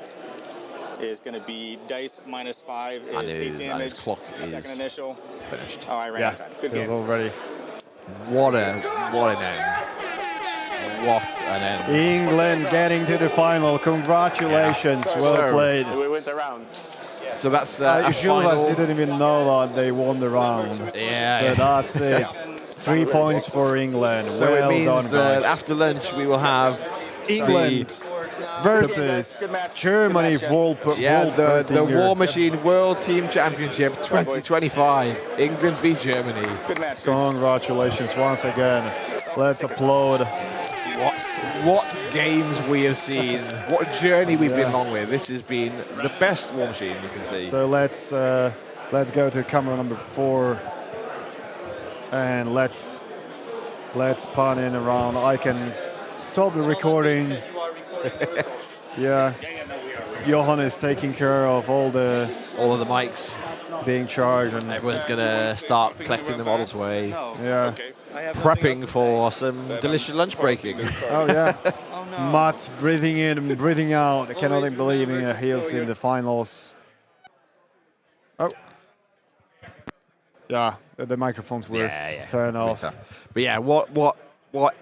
is going to be dice minus 5 is 8 damage. And his clock Second is initial. finished. Oh, I ran out of time. Good It was game. already. What an end. What an end. England getting to the final. Congratulations. Well played. We went around. So that's Jules didn't even know that they won the round. Yeah. So that's it. 3 points for England. So well it means done, that guys. after lunch we will have England versus Germany. the Warmachine World Team Championship 2025. England v Germany. Good match. Congratulations once again. Let's applaud. What games we have seen, what journey we've been on with. This has been the best Warmachine you can see. So let's go to camera number 4 and let's pan in around. I can stop the recording. Yeah, Johan is taking care of all of the mics being charged, and everyone's gonna start collecting the models away. Yeah. Prepping for some delicious lunch breaking. Oh yeah. Matt breathing in and breathing out. I cannot believe he's in the finals. Oh. Yeah, the microphones were turned off. But yeah, what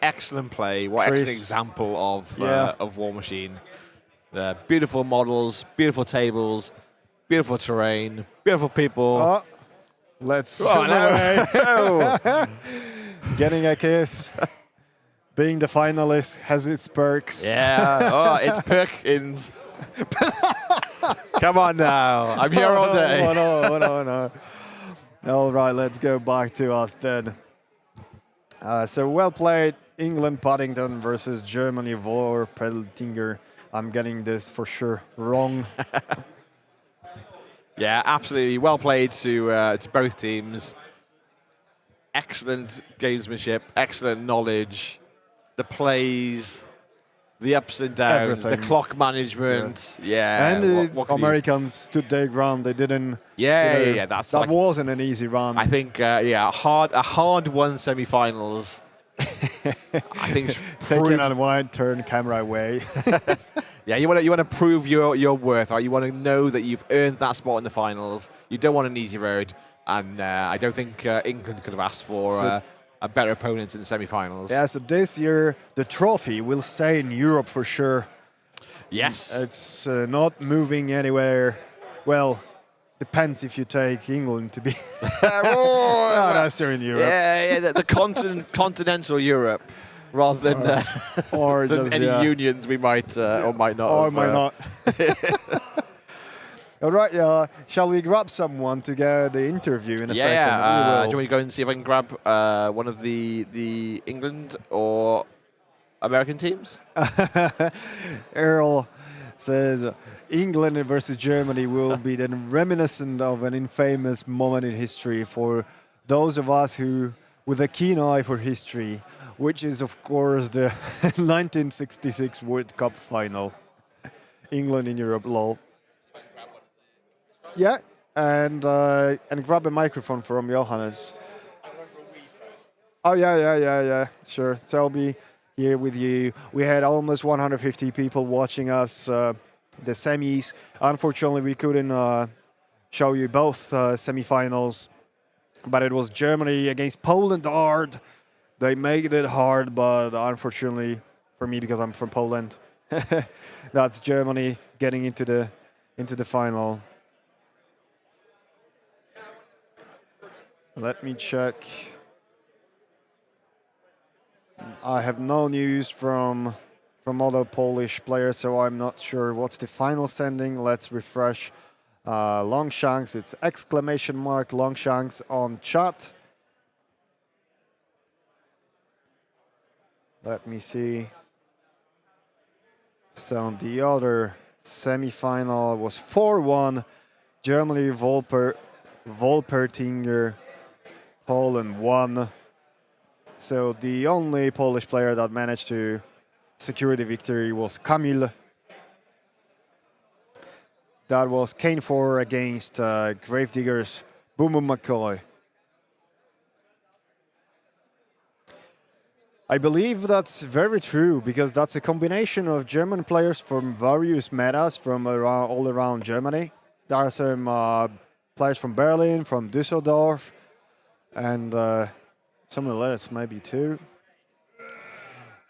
excellent play! What Chris. excellent example of Warmachine. Beautiful models, beautiful tables, beautiful terrain, beautiful people. Oh, let's Oh, no. Getting a kiss. Being the finalist has its perks. Yeah. Oh, it's Perkins. Come on now. I'm here all day. No. All right, let's go back to us then. So well played, England Paddington versus Germany Vorpeltinger. I'm getting this for sure wrong. Yeah, absolutely. Well played to both teams. Excellent gamesmanship, excellent knowledge, the plays, the ups and downs, Everything. the clock management. Yeah. And the what can Americans stood their ground. They didn't. Yeah. That Like, wasn't an easy run. I think, a hard-won semi-finals. I think taking on one turn camera away. Yeah, you want to prove your worth. Right? You want to know that you've earned that spot in the finals. You don't want an easy road, and I don't think England could have asked for a better opponent in the semi-finals. Yeah, so this year the trophy will stay in Europe for sure. Yes. It's not moving anywhere. Well, depends if you take England to be. No, that's still in Europe. Yeah, the continental Europe, rather than or than just, any yeah. unions we might or might not. Or have, might not. All right, shall we grab someone to get the interview in a second? Yeah. Do you want me to go and see if I can grab one of the England or American teams? Earl says England versus Germany will be then reminiscent of an infamous moment in history for those of us who, with a keen eye for history, which is of course the 1966 World Cup final. England in Europe, lol. Yeah, and grab a microphone from Johannes. Oh yeah, sure. So I'll be here with you. We had almost 150 people watching us, the semis. Unfortunately, we couldn't show you both semifinals, but it was Germany against Poland hard. They made it hard, but unfortunately for me, because I'm from Poland, that's Germany getting into the final. Let me check. I have no news from other Polish players, so I'm not sure what's the final standing. Let's refresh. Longshanks, it's exclamation mark Longshanks on chat. Let me see. So the other semi-final was 4-1. Germany, Wolpertinger, Poland won. So the only Polish player that managed to secure the victory was Kamil. That was Kane 4 against Gravediggers, Boom Boom McCoy. I believe that's very true, because that's a combination of German players from various metas from all around Germany. There are some players from Berlin, from Düsseldorf, and some of the others maybe too.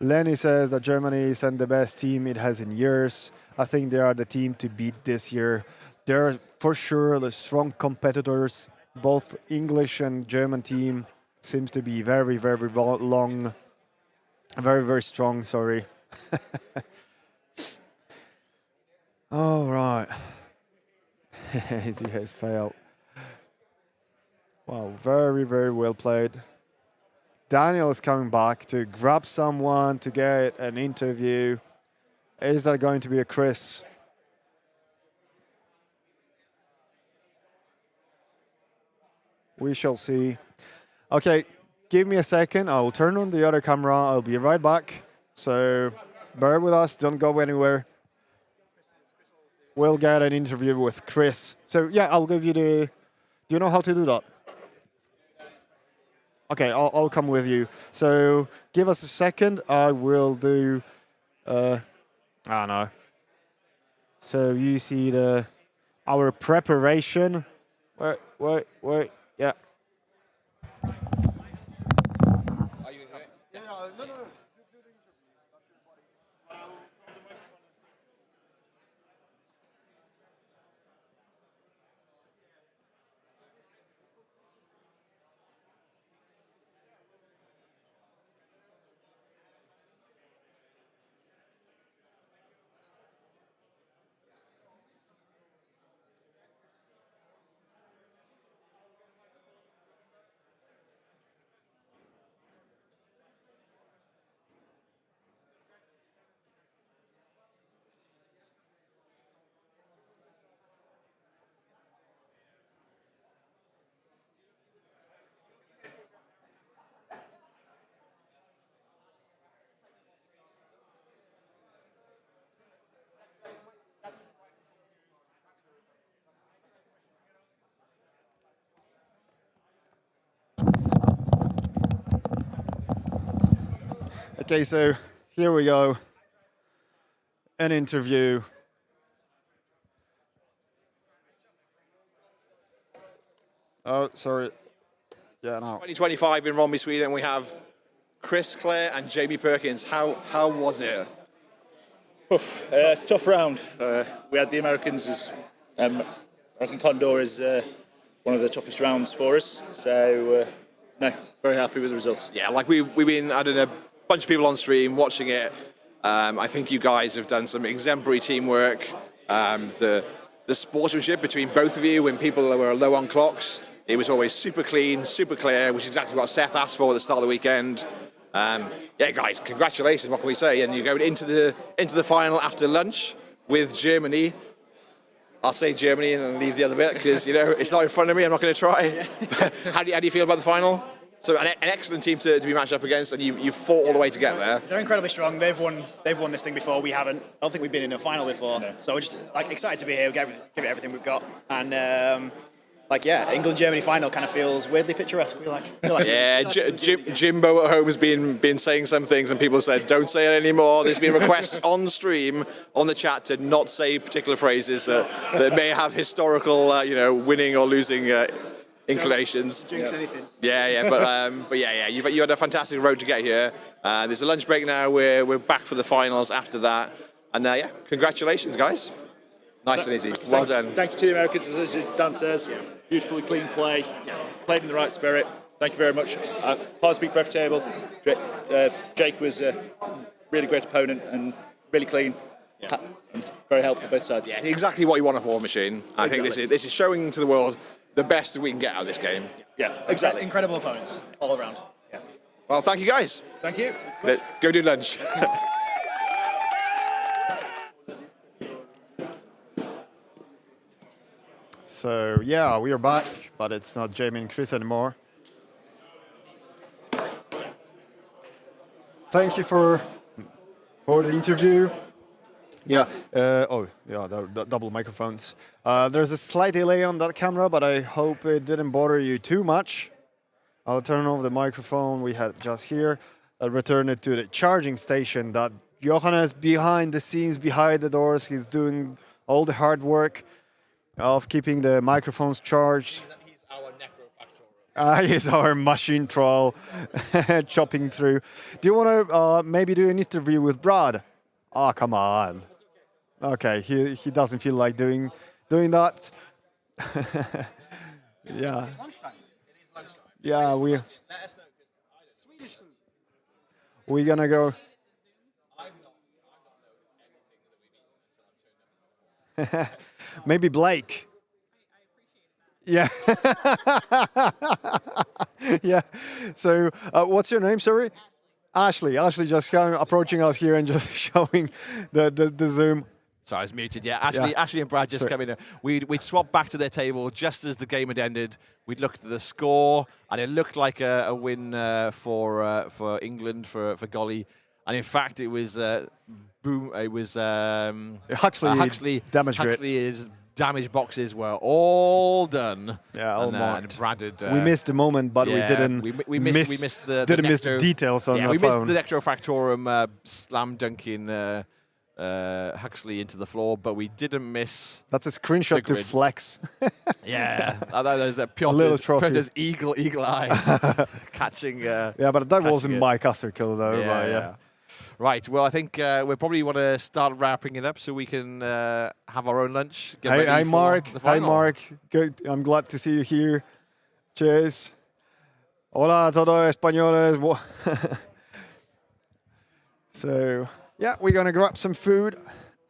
Lenny says that Germany isn't the best team it has in years. I think they are the team to beat this year. They're for sure the strong competitors. Both English and German team seems to be very, very long. Very, very strong, sorry. All right. He has failed. Wow, very, very well played. Daniel is coming back to grab someone to get an interview. Is that going to be a Chris? We shall see. Okay, give me a second. I'll turn on the other camera. I'll be right back. So bear with us. Don't go anywhere. We'll get an interview with Chris. So yeah, I'll give you the... Do you know how to do that? Okay, I'll come with you. So give us a second. I will do... I don't know. So you see our preparation. Wait. Yeah. Okay, so here we go. An interview. Oh, sorry. Yeah, no. 2025 in Ronneby, Sweden, we have Chris, Claire, and Jamie Perkins. How was it? Tough round. We had the Americans as American Condor is one of the toughest rounds for us. So no, very happy with the results. Yeah, like we've been, I don't know, a bunch of people on stream watching it. I think you guys have done some exemplary teamwork. The sportsmanship between both of you when people were low on clocks, it was always super clean, super clear, which is exactly what Seth asked for at the start of the weekend. Yeah, guys, congratulations. What can we say? And you're going into the final after lunch with Germany. I'll say Germany and then leave the other bit because it's not in front of me. I'm not going to try. How do you feel about the final? So an excellent team to be matched up against, and you fought all the way to get there. They're incredibly strong. They've won this thing before. We haven't. I don't think we've been in a final before. No. So we're just excited to be here. Give it everything we've got. And England-Germany final kind of feels weirdly picturesque. Jimbo at home has been saying some things, and people said, don't say it anymore. There's been requests on stream, on the chat, to not say particular phrases that may have historical, winning or losing inclinations. Jinx anything. But you had a fantastic road to get here. There's a lunch break now. We're back for the finals after that. And congratulations, guys. Nice and easy. Well done. Thank you to the Americans, as Dan says. Yeah. Beautifully clean play. Yes. Played in the right spirit. Thank you very much. Can't speak for every table. Jake was a really great opponent and really clean. Yeah. And very helpful both sides. Yeah, exactly what you want of Warmachine. I think this is showing to the world the best that we can get out of this game. Yeah, exactly. Incredible opponents all around. Yeah. Well, thank you guys. Thank you. Let's go do lunch. So yeah, we are back, but it's not Jamie and Chris anymore. Thank you for the interview. Yeah. The double microphones. There's a slight delay on that camera, but I hope it didn't bother you too much. I'll turn off the microphone we had just here. I'll return it to the charging station that Johannes behind the scenes, behind the doors, he's doing all the hard work of keeping the microphones charged. He's our necrofactor. He's our machine troll chopping through. Do you want to maybe do an interview with Brad? Oh, come on. Okay, he doesn't feel like doing that. Yeah. It's lunchtime. It is lunchtime. Yeah, we're gonna go. Maybe Blake. Yeah. Yeah. So, what's your name, sorry? Ashley. Ashley just approaching us here and just showing the Zoom. Sorry, I was muted. Yeah, Ashley and Brad just coming in. We'd swapped back to their table just as the game had ended. We'd looked at the score, and it looked like a win for England for Golly. And in fact, it was Huxley damage grid. Huxley's damage boxes were all done. Yeah, all marked. And Brad had, we missed the moment, but we didn't. We missed the details on the phone. We missed the Necrofactorum slam dunking Huxley into the floor, but we didn't miss. That's a screenshot to flex. Yeah, there's Piotr's eagle eyes catching. Yeah, but that wasn't my caster kill though. Yeah. Right, well, I think we probably want to start wrapping it up so we can have our own lunch. Hi, Mark. Hi, Mark. Good. I'm glad to see you here. Cheers. Hola a todos españoles. So, yeah, we're going to grab some food.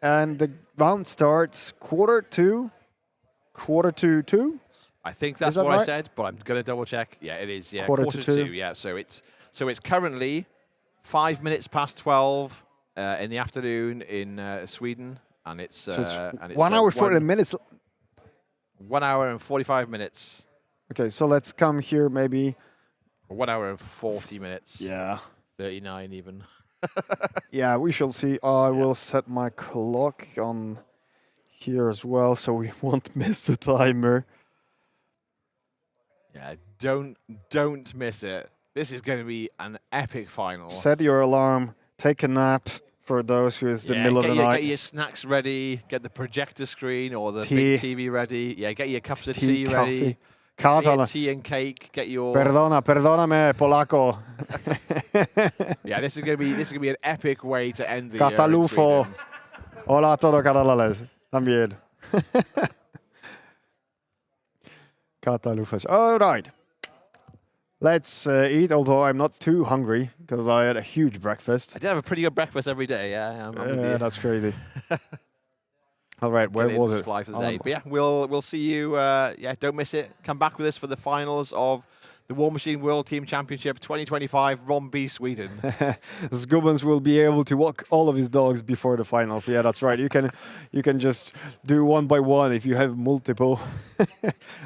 And the round starts quarter to 2. I think that's what I said, but I'm going to double check. Yeah, it is. Yeah, quarter to 2. Yeah, so it's currently 5 minutes past 12 in the afternoon in Sweden, and it's 1 hour 40 minutes. 1 hour and 45 minutes. Okay, so let's come here maybe. 1 hour and 40 minutes. Yeah. 39 even. Yeah, we shall see. I will set my clock on here as well, so we won't miss the timer. Yeah, don't miss it. This is going to be an epic final. Set your alarm. Take a nap for those who is the middle of the night. Get your snacks ready. Get the projector screen or the big TV ready. Yeah, get your cups of tea ready. Catalan. tea and cake. Get your. Perdóname, polaco. Yeah, this is gonna be an epic way to end the year in Catalufo. Sweden. Hola a todos catalanes. También. Catalufas. All right. Let's eat, although I'm not too hungry because I had a huge breakfast. I did have a pretty good breakfast every day. Yeah, I'm with you. That's crazy. All right, where Brilliant was it? supply for the day. But yeah, we'll see you. Yeah, don't miss it. Come back with us for the finals of the Warmachine World Team Championship 2025, Ronneby, Sweden. Gubbins will be able to walk all of his dogs before the finals. Yeah, that's right. You can just do one by one if you have multiple.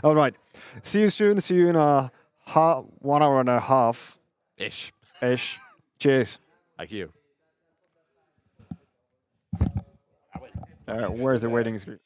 All right. See you soon. See you in 1 hour and a half. Ish. Cheers. Like you. Where's the waiting screen?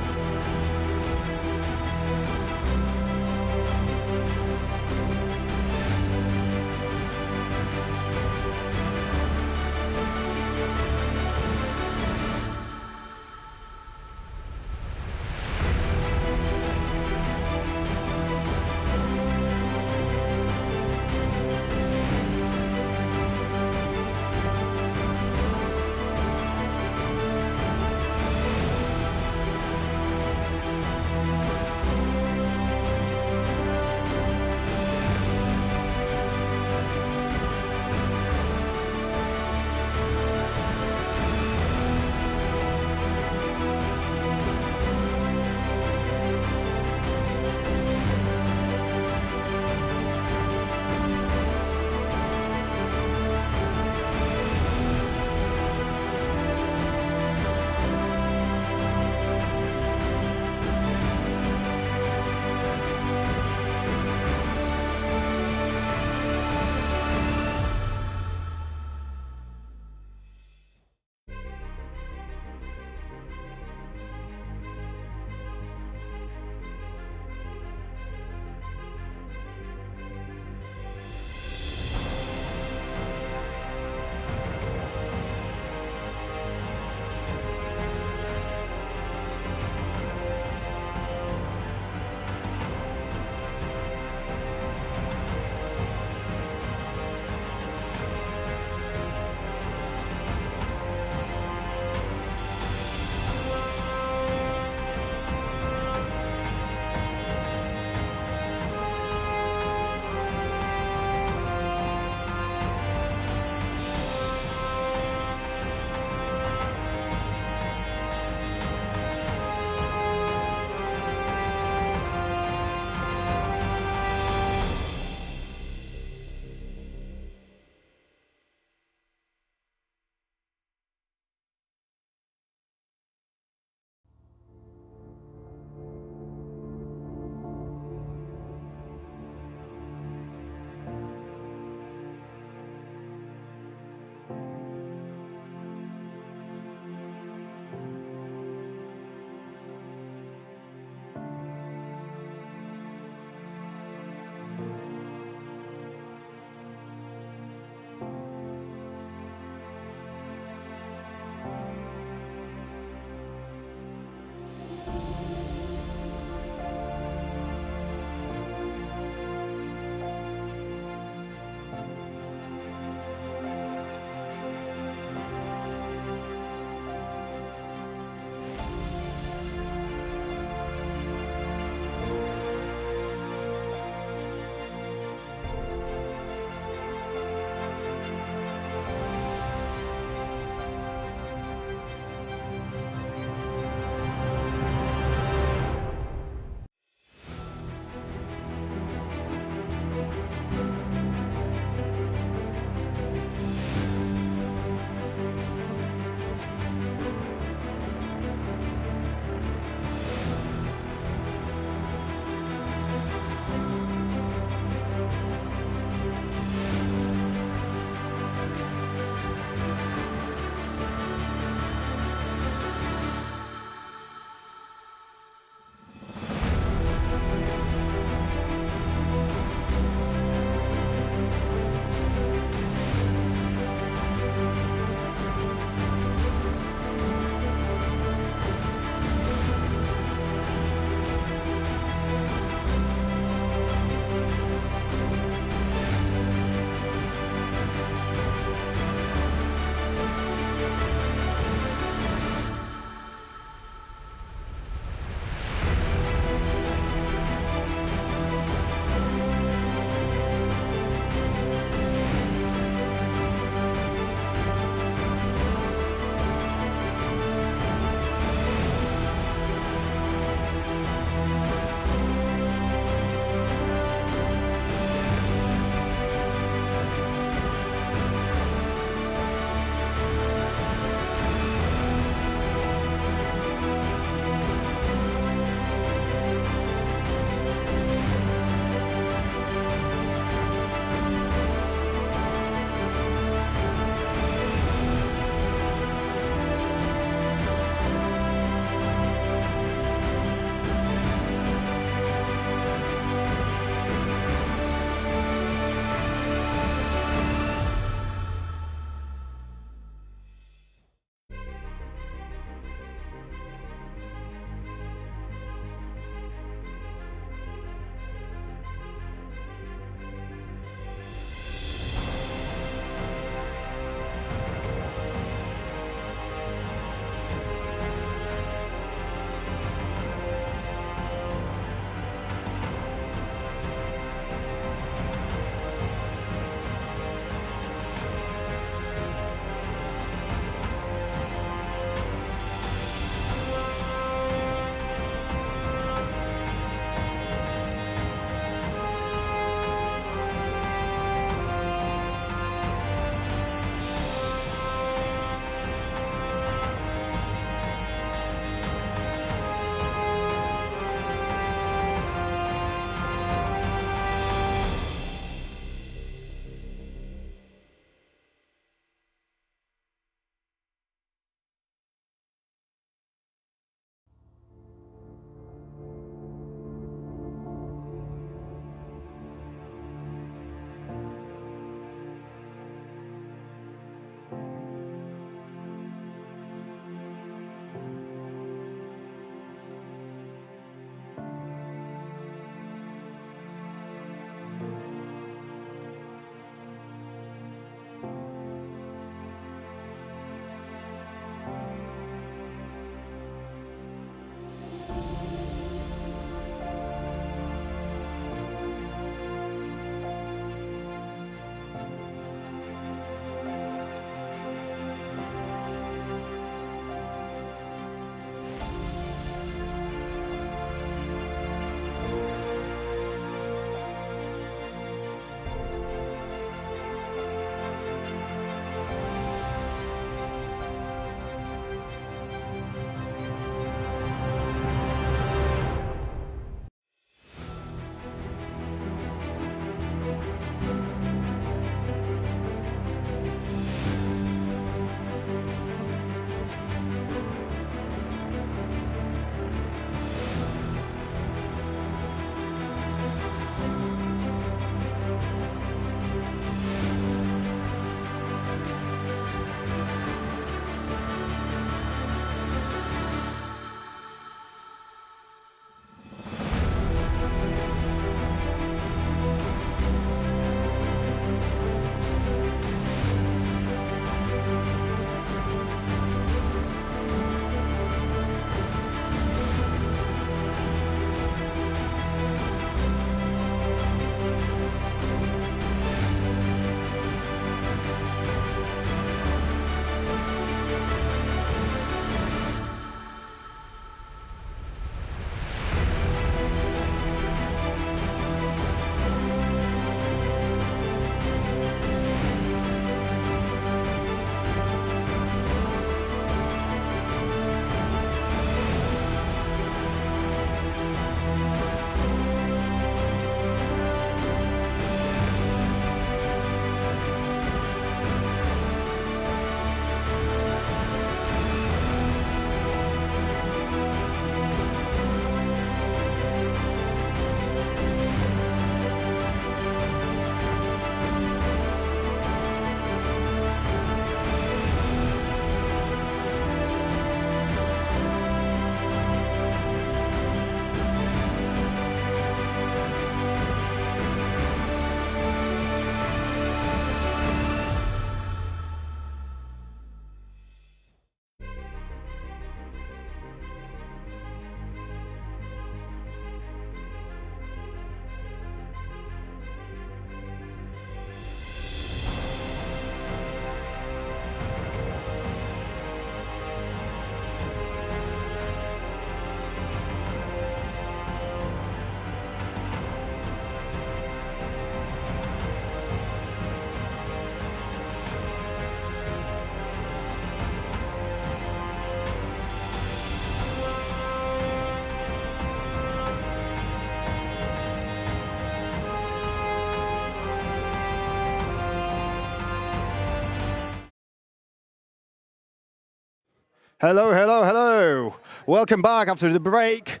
Hello, hello, hello. Welcome back after the break.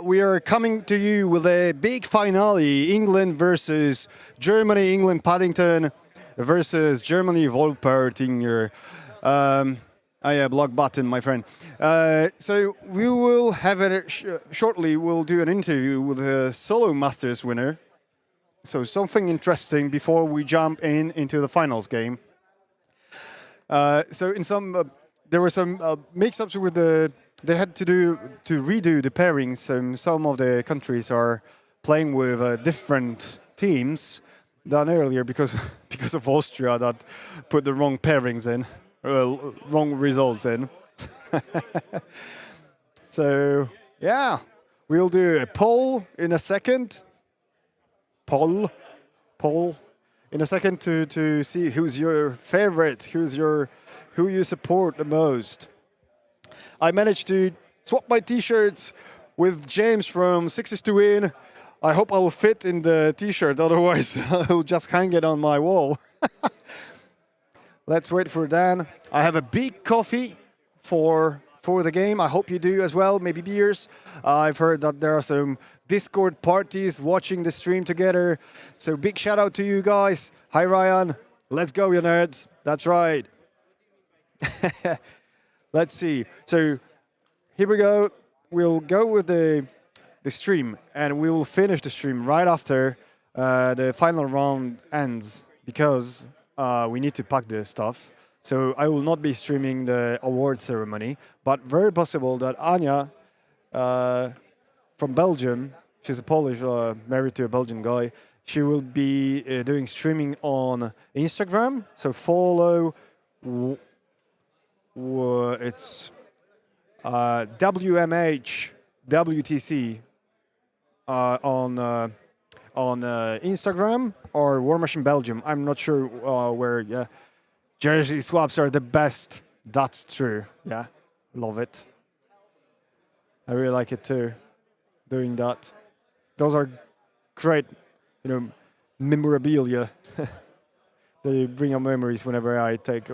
We are coming to you with a big finale, England versus Germany, England Paddington versus Germany Wolpertinger. Block button, my friend. So we will have it shortly, we'll do an interview with the Solo Masters winner. So something interesting before we jump into the finals game. So in some... there were some mix-ups with they had to redo the pairings. Some of the countries are playing with different teams than earlier because of Austria that put the wrong pairings in, wrong results in. So yeah, we'll do a poll in a second. Poll in a second to see who's your favorite, who you support the most. I managed to swap my t-shirts with James from Sixes to Win. I hope I will fit in the t-shirt, otherwise I'll just hang it on my wall. Let's wait for Dan. I have a big coffee for the game. I hope you do as well, maybe beers. I've heard that there are some Discord parties watching the stream together. So big shout out to you guys. Hi Ryan, let's go you nerds. That's right. Let's see. So here we go. We'll go with the stream, and we will finish the stream right after the final round ends because we need to pack the stuff. So I will not be streaming the award ceremony, but very possible that Anya from Belgium, she's a Polish, married to a Belgian guy, she will be doing streaming on Instagram. So follow. It's WMH WTC on Instagram or Warmachine Belgium. I'm not sure where. Yeah, jersey swaps are the best. That's true. Yeah, love it. I really like it too. Doing that, those are great. Memorabilia. They bring up memories whenever I take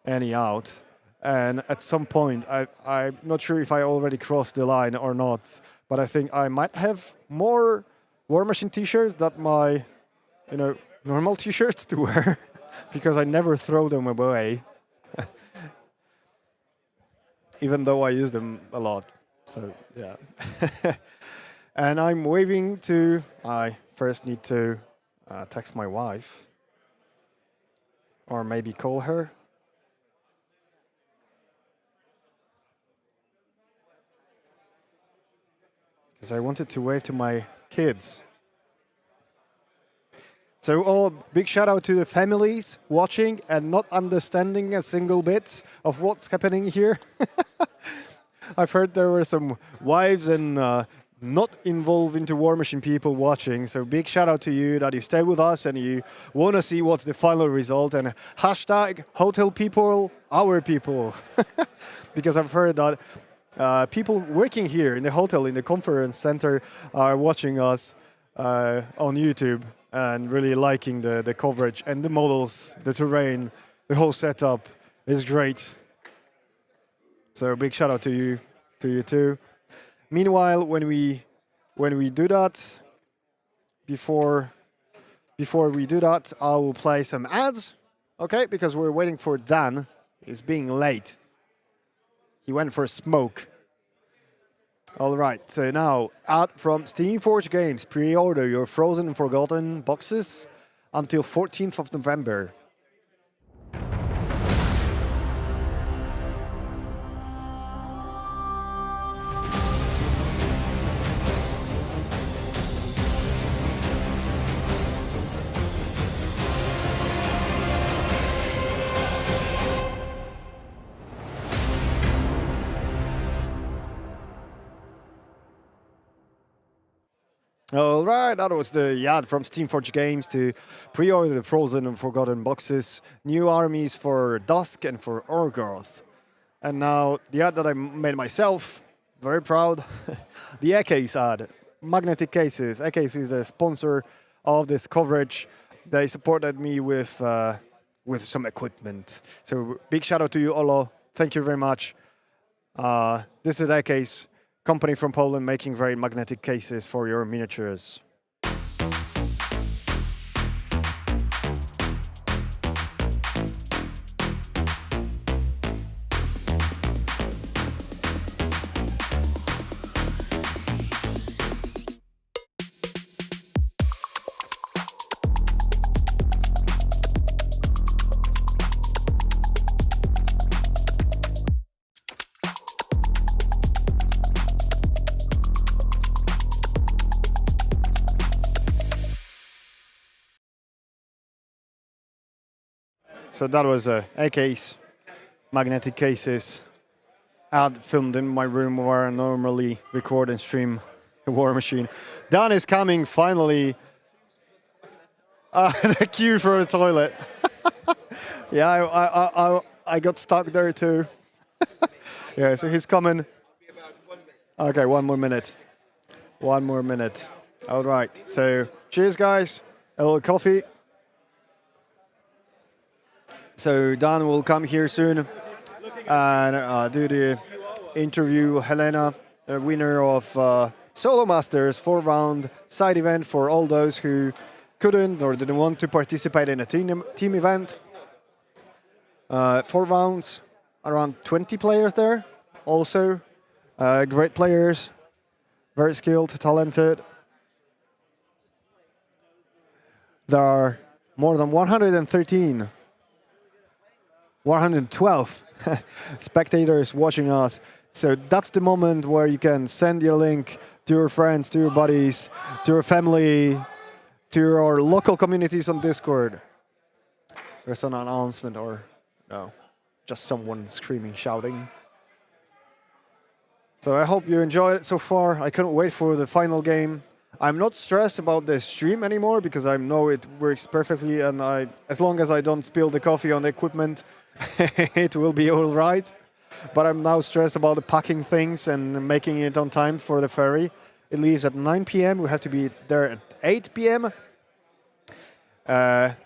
any out. And at some point, I'm not sure if I already crossed the line or not, but I think I might have more Warmachine t-shirts than my, normal t-shirts to wear, because I never throw them away, even though I use them a lot. So yeah. And I'm waving to. I first need to text my wife, or maybe call her. I wanted to wave to my kids. So big shout out to the families watching and not understanding a single bit of what's happening here. I've heard there were some wives and not involved into Warmachine people watching. So big shout out to you that you stay with us and you want to see what's the final result. And hashtag hotel people, our people. Because I've heard that people working here in the hotel, in the conference center, are watching us on YouTube and really liking the coverage and the models, the terrain, the whole setup is great. So big shout out to you too. Meanwhile, when we do that, before we do that, I will play some ads, okay? Because we're waiting for Dan. He's being late. He went for a smoke. All right, so now, ad from Steamforged Games. Pre-order your frozen and forgotten boxes until 14th of November. All right, that was the ad from Steamforged Games to pre-order the frozen and forgotten boxes, new armies for Dusk and for Orgoth. And now the ad that I made myself, very proud, the Ecase ad, magnetic cases. Ecase is the sponsor of this coverage. They supported me with some equipment. So big shout out to you, Olo. Thank you very much. This is a case company from Poland making very magnetic cases for your miniatures. So that was a case, magnetic cases. Ad filmed in my room where I normally record and stream a Warmachine. Dan is coming finally. The queue for a toilet. Yeah, I got stuck there too. Yeah, so he's coming. Okay, 1 more minute. 1 more minute. All right. So cheers, guys. A little coffee. So Dan will come here soon and do the interview. Helena, the winner of Solo Masters 4-round side event for all those who couldn't or didn't want to participate in a team event. 4 rounds, around 20 players there. Also, great players, very skilled, talented. There are more than 112 spectators watching us. So that's the moment where you can send your link to your friends, to your buddies, to your family, to your local communities on Discord. There's an announcement or no, just someone screaming, shouting. So I hope you enjoyed it so far. I couldn't wait for the final game. I'm not stressed about the stream anymore because I know it works perfectly, and as long as I don't spill the coffee on the equipment, it will be all right. But I'm now stressed about the packing things and making it on time for the ferry. It leaves at 9 p.m. We have to be there at 8 p.m. And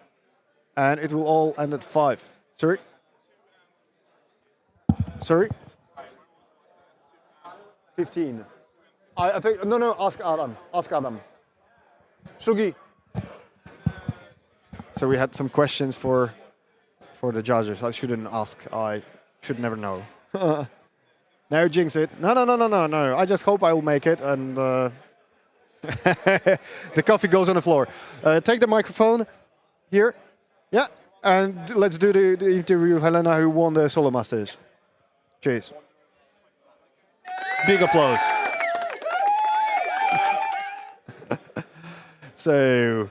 it will all end at 5. Sorry? Sorry? 15. I think, no, ask Adam. Ask Adam. Shugi. So we had some questions for the judges. I shouldn't ask. I should never know. Now jinx it. No. I just hope I will make it. And the coffee goes on the floor. Take the microphone here. Yeah. And let's do the interview of Helena, who won the Solo Masters. Cheers. Big applause. So,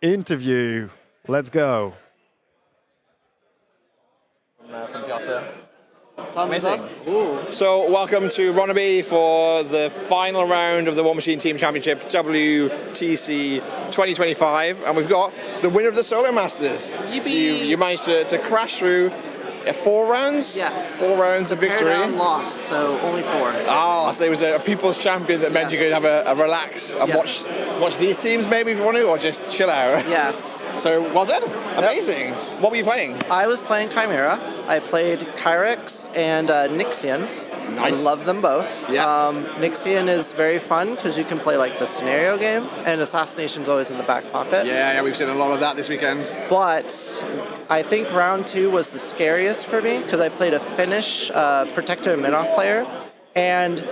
interview. Let's go. Amazing. So welcome to Ronneby for the final round of the Warmachine Team Championship WTC 2025, and we've got the winner of the Solo Masters. Yippee! So you managed to crash through 4 rounds? Yes. 4 rounds of victory. Round lost, so only 4. Ah, so there was a people's champion that meant you could have a relax and watch these teams maybe if you want to, or just chill out. Yes. So well done. Amazing. What were you playing? I was playing Chimera. I played Kyrex and Nixian. Nice. I love them both. Yeah. Nixian is very fun because you can play like the scenario game, and Assassination's always in the back pocket. Yeah, we've seen a lot of that this weekend. But I think round 2 was the scariest for me because I played a Finnish Protector and Minoff player, and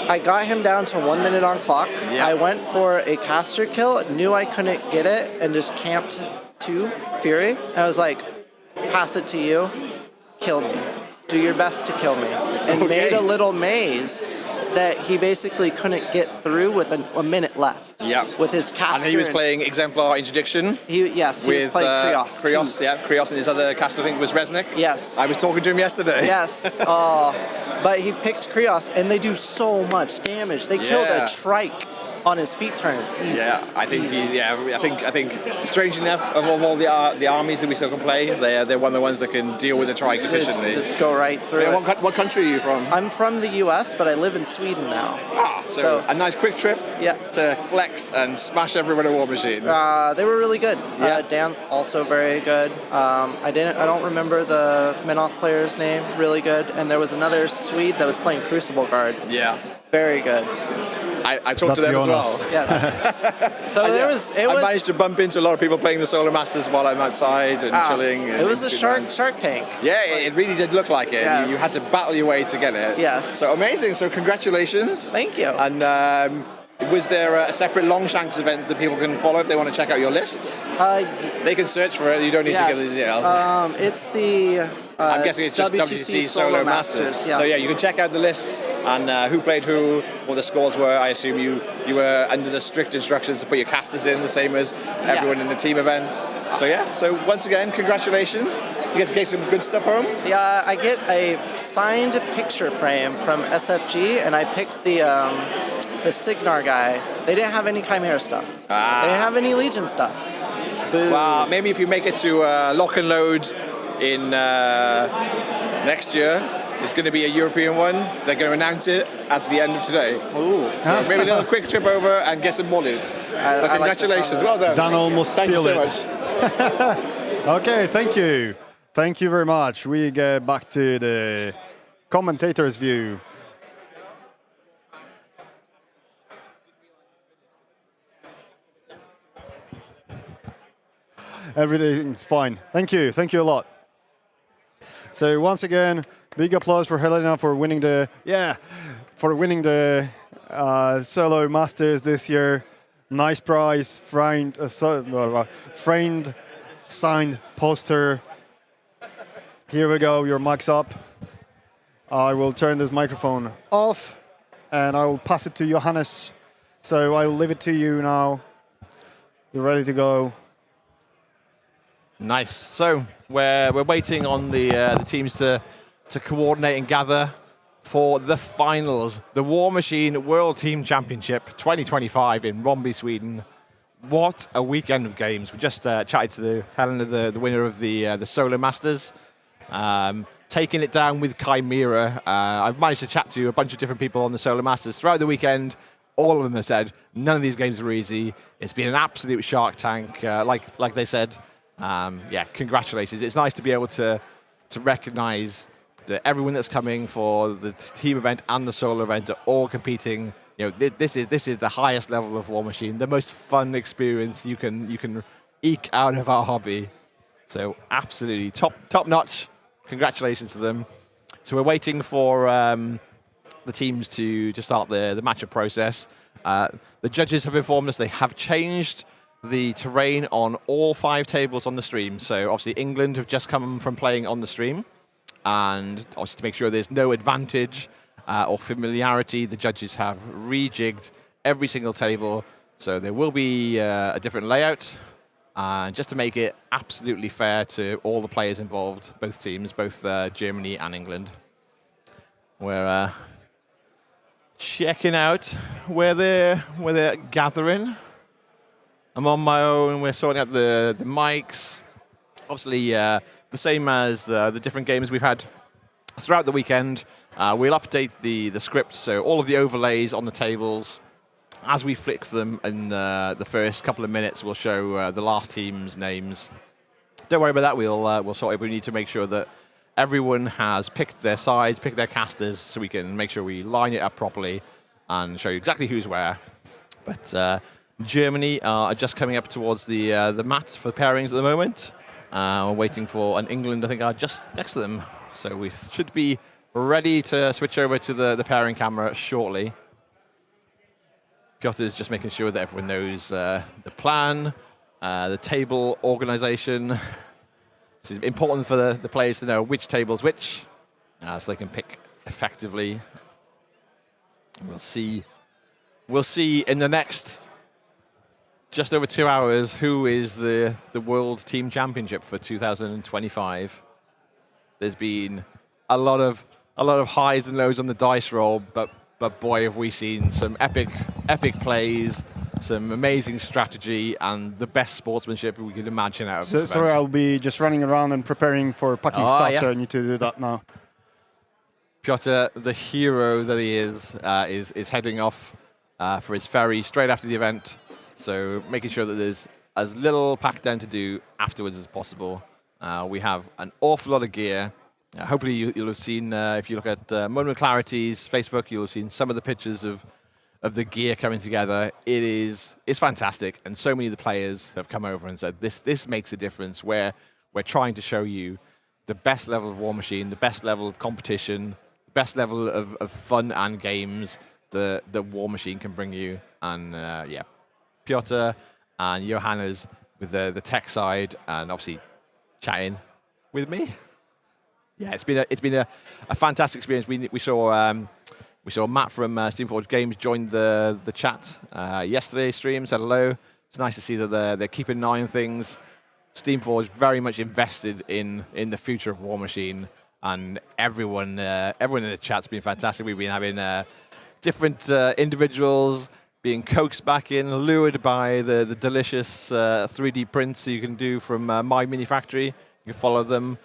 I got him down to 1 minute on clock. Yeah. I went for a caster kill, knew I couldn't get it, and just camped 2 Fury. And I was like, pass it to you, kill me. Do your best to kill me. And made a little maze that he basically couldn't get through with a minute left. Yeah. With his caster. And he was playing Exemplar Interdiction. He was playing Krios. Krios, yeah. Krios, and his other caster, I think, was Resnick. Yes. I was talking to him yesterday. Yes. But he picked Krios, and they do so much damage. They killed a Trike on his feet turn. Yeah, I think I think strange enough, of all the armies that we still can play, they're one of the ones that can deal with the trike efficiently. Just go right through. Yeah, what country are you from? I'm from the U.S., but I live in Sweden now. So a nice quick trip. Yeah. To flex and smash everyone at Warmachine. They were really good. Yeah. Dan also very good. I don't remember the Minoth player's name. Really good. And there was another Swede that was playing Crucible Guard. Yeah. Very good. I talked to them as well. Yes. So I managed to bump into a lot of people playing the Solar Masters while I'm outside and chilling. It was a Shark Tank. Yeah, it really did look like it. Yes. You had to battle your way to get it. Yes. So amazing. So congratulations. Thank you. And was there a separate Longshanks event that people can follow if they want to check out your lists? They can search for it. You don't need to give the details. It's the I'm guessing it's just WTC Solo Masters. Yeah. So yeah, you can check out the lists and who played who, what the scores were. I assume you were under the strict instructions to put your casters in, the same as everyone in the team event. So yeah, so once again, congratulations. You get to get some good stuff home. Yeah, I get a signed picture frame from SFG, and I picked the Signar guy. They didn't have any Chimera stuff. They didn't have any Legion stuff. Boo. Well, maybe if you make it to Lock and Load in next year, it's going to be a European one. They're going to announce it at the end of today. Ooh. So maybe a little quick trip over and get some more loot. But congratulations, well done. Dan almost Thank you spilled so it. much. Okay, thank you. Thank you very much. We get back to the commentator's view. Everything's fine. Thank you a lot. So once again, big applause for Helena for winning the Solo Masters this year. Nice prize, framed signed poster. Here we go. Your mic's up. I will turn this microphone off, and I will pass it to Johannes. So I will leave it to you now. You're ready to go. Nice. So we're waiting on the teams to coordinate and gather for the finals, the Warmachine World Team Championship 2025 in Ronneby, Sweden. What a weekend of games! We just chatted to Helena, the winner of the Solo Masters, taking it down with Chimera. I've managed to chat to a bunch of different people on the Solo Masters throughout the weekend. All of them have said none of these games were easy. It's been an absolute Shark Tank, like they said. Congratulations. It's nice to be able to recognize that everyone that's coming for the team event and the solo event are all competing. You know, this is the highest level of Warmachine, the most fun experience you can eke out of our hobby. So absolutely top notch. Congratulations to them. So we're waiting for the teams to start the matchup process. The judges have informed us they have changed the terrain on all 5 tables on the stream. So obviously England have just come from playing on the stream, and obviously to make sure there's no advantage or familiarity, the judges have rejigged every single table. So there will be a different layout, just to make it absolutely fair to all the players involved, both teams, both Germany and England. We're checking out where they're gathering. I'm on my own. We're sorting out the mics. Obviously, the same as the different games we've had throughout the weekend. We'll update the script, so all of the overlays on the tables, as we flick them in the first couple of minutes, we'll show the last team's names. Don't worry about that. We'll sort it. We need to make sure that everyone has picked their sides, picked their casters, so we can make sure we line it up properly and show you exactly who's where. But Germany are just coming up towards the mats for the pairings at the moment. We're waiting for, and England, I think, are just next to them. So we should be ready to switch over to the pairing camera shortly. Piotr is just making sure that everyone knows the plan, the table organization. This is important for the players to know which table's which, so they can pick effectively. We'll see in the next just over 2 hours who is the World Team Championship for 2025. There's been a lot of highs and lows on the dice roll, but boy, have we seen some epic epic plays, some amazing strategy, and the best sportsmanship we could imagine out of this Sorry, event. I'll be just running around and preparing for packing stuff, yeah. so I need to do that now. Piotr, the hero that he is heading off for his ferry straight after the event. So making sure that there's as little pack down to do afterwards as possible. We have an awful lot of gear. Hopefully you'll have seen, if you look at Moment Clarity's Facebook, you'll have seen some of the pictures of the gear coming together. It's fantastic, and so many of the players have come over and said this makes a difference. We're trying to show you the best level of Warmachine, the best level of competition, the best level of fun and games that Warmachine can bring you. And yeah, Piotr and Johannes with the tech side, and obviously chatting with me. Yeah, it's been a fantastic experience. We saw Matt from Steamforged Games join the chat yesterday's stream. Said hello. It's nice to see that they're keeping an eye on things. Steamforged very much invested in the future of Warmachine, and everyone in the chat's been fantastic. We've been having different individuals being coaxed back in, lured by the delicious 3D prints you can do from My Mini Factory. You can follow them.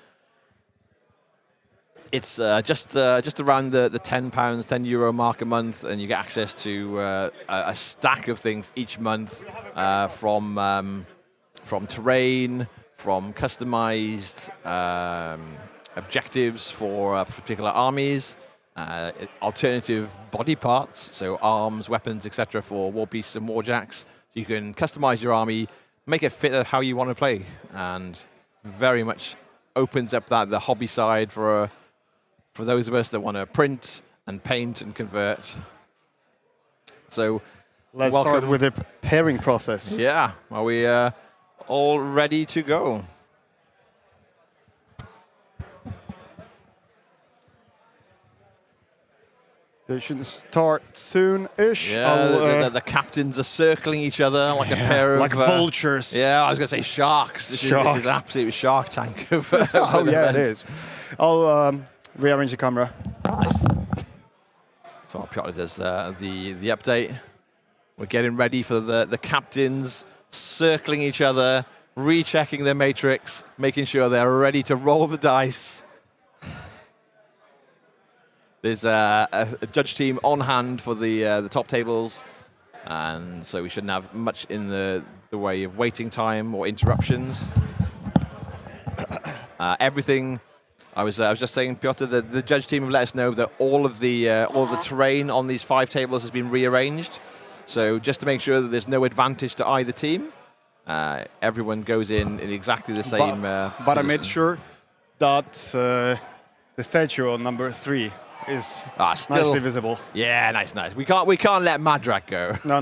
It's just around the £10, €10 mark a month, and you get access to a stack of things each month from terrain, from customized objectives for particular armies, alternative body parts, so arms, weapons, etc. for war beasts and warjacks. So you can customize your army, make it fit how you want to play, and very much opens up the hobby side for those of us that want to print and paint and convert. So let's start with the pairing process. Yeah, are we all ready to go? They should start soon-ish. Yeah, the captains are circling each other like a pair of... Like vultures. Yeah, I was going to say sharks. This is absolutely Shark Tank. Oh, yeah, it is. I'll rearrange the camera. Nice. So what Piotr does the update. We're getting ready for the captains circling each other, rechecking their matrix, making sure they're ready to roll the dice. There's a judge team on hand for the top tables, and so we shouldn't have much in the way of waiting time or interruptions. Everything. I was just saying, Piotr, the judge team have let us know that all of the terrain on these 5 tables has been rearranged. So just to make sure that there's no advantage to either team, everyone goes in exactly the same. But I made sure that the statue on number 3 is nicely visible. Yeah, nice. We can't let Madrak go. No.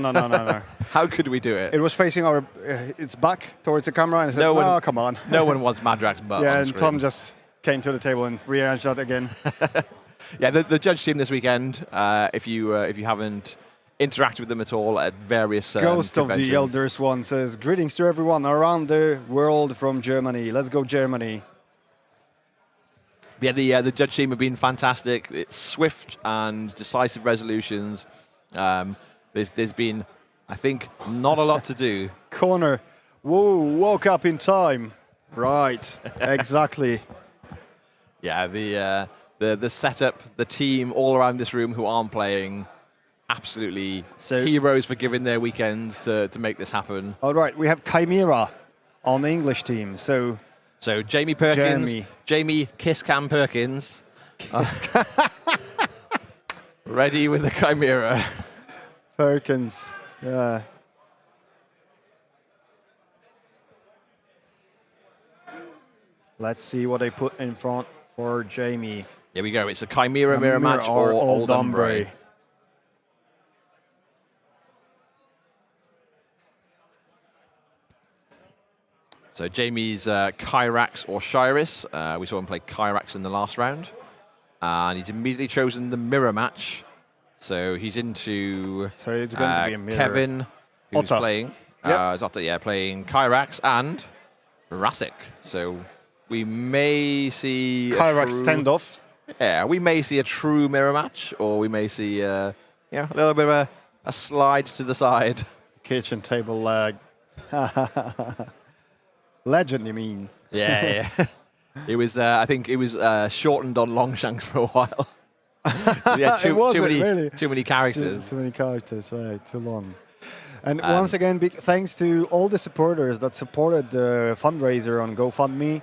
How could we do it? It was facing its back towards the camera, and I said, come on. No one wants Madrak's butt. Yeah, on and screen. Tom just came to the table and rearranged that again. Yeah, the judge team this weekend. If you haven't interacted with them at all at various Ghost of conventions. the Elder Swan says, greetings to everyone around the world from Germany. Let's go Germany. Yeah, the judge team have been fantastic. It's swift and decisive resolutions. There's been, I think, not a lot to do. Connor, whoa, woke up in time. Right, exactly. Yeah, the setup, the team all around this room who aren't playing, absolutely heroes for giving their weekends to make this happen. All right, we have Chimera on the English team. So Jamie Perkins, Jamie Kisscam Perkins, ready with the Chimera. Perkins, yeah. Let's see what they put in front for Jamie. Here we go. It's a Chimera mirror match or Old Umbre. So Jamie's Kyrax or Shiris. We saw him play Kyrax in the last round. And he's immediately chosen the mirror match. So he's into so it's going to be a mirror. Kevin, who's Otta. playing. Yep. Otta, playing Kyrax and Rasik. So we may see Kyrax standoff. Yeah, we may see a true mirror match, or we may see a little bit of a slide to the side. Kitchen table lag. Legend, you mean? Yeah, yeah. It was. I think it was shortened on Longshanks for a while. Yeah, too many characters. Too many characters, right? Too long. And once again, big thanks to all the supporters that supported the fundraiser on GoFundMe.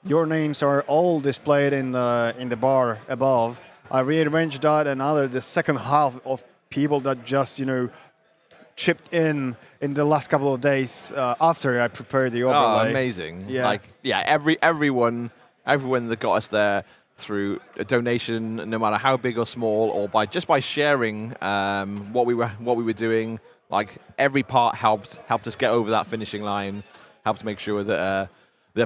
Your names are all displayed in the bar above. I rearranged that, and now the second half of people that just chipped in the last couple of days after I prepared the overlay. Oh, amazing! Yeah, everyone that got us there through a donation, no matter how big or small, or by sharing what we were doing. Like every part helped us get over that finishing line. Helped make sure that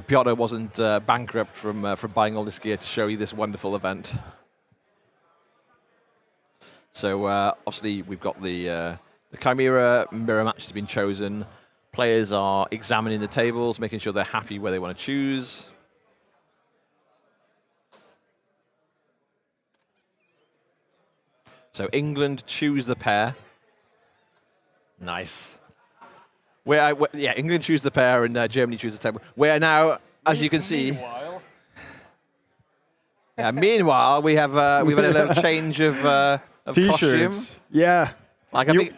Piotr wasn't bankrupt from buying all this gear to show you this wonderful event. So obviously we've got the Chimera mirror match has been chosen. Players are examining the tables, making sure they're happy where they want to choose. So England choose the pair. Nice. England choose the pair and Germany choose the table. Where now, as you can see. Meanwhile, we've had a little change of T-shirts. Costume. Yeah.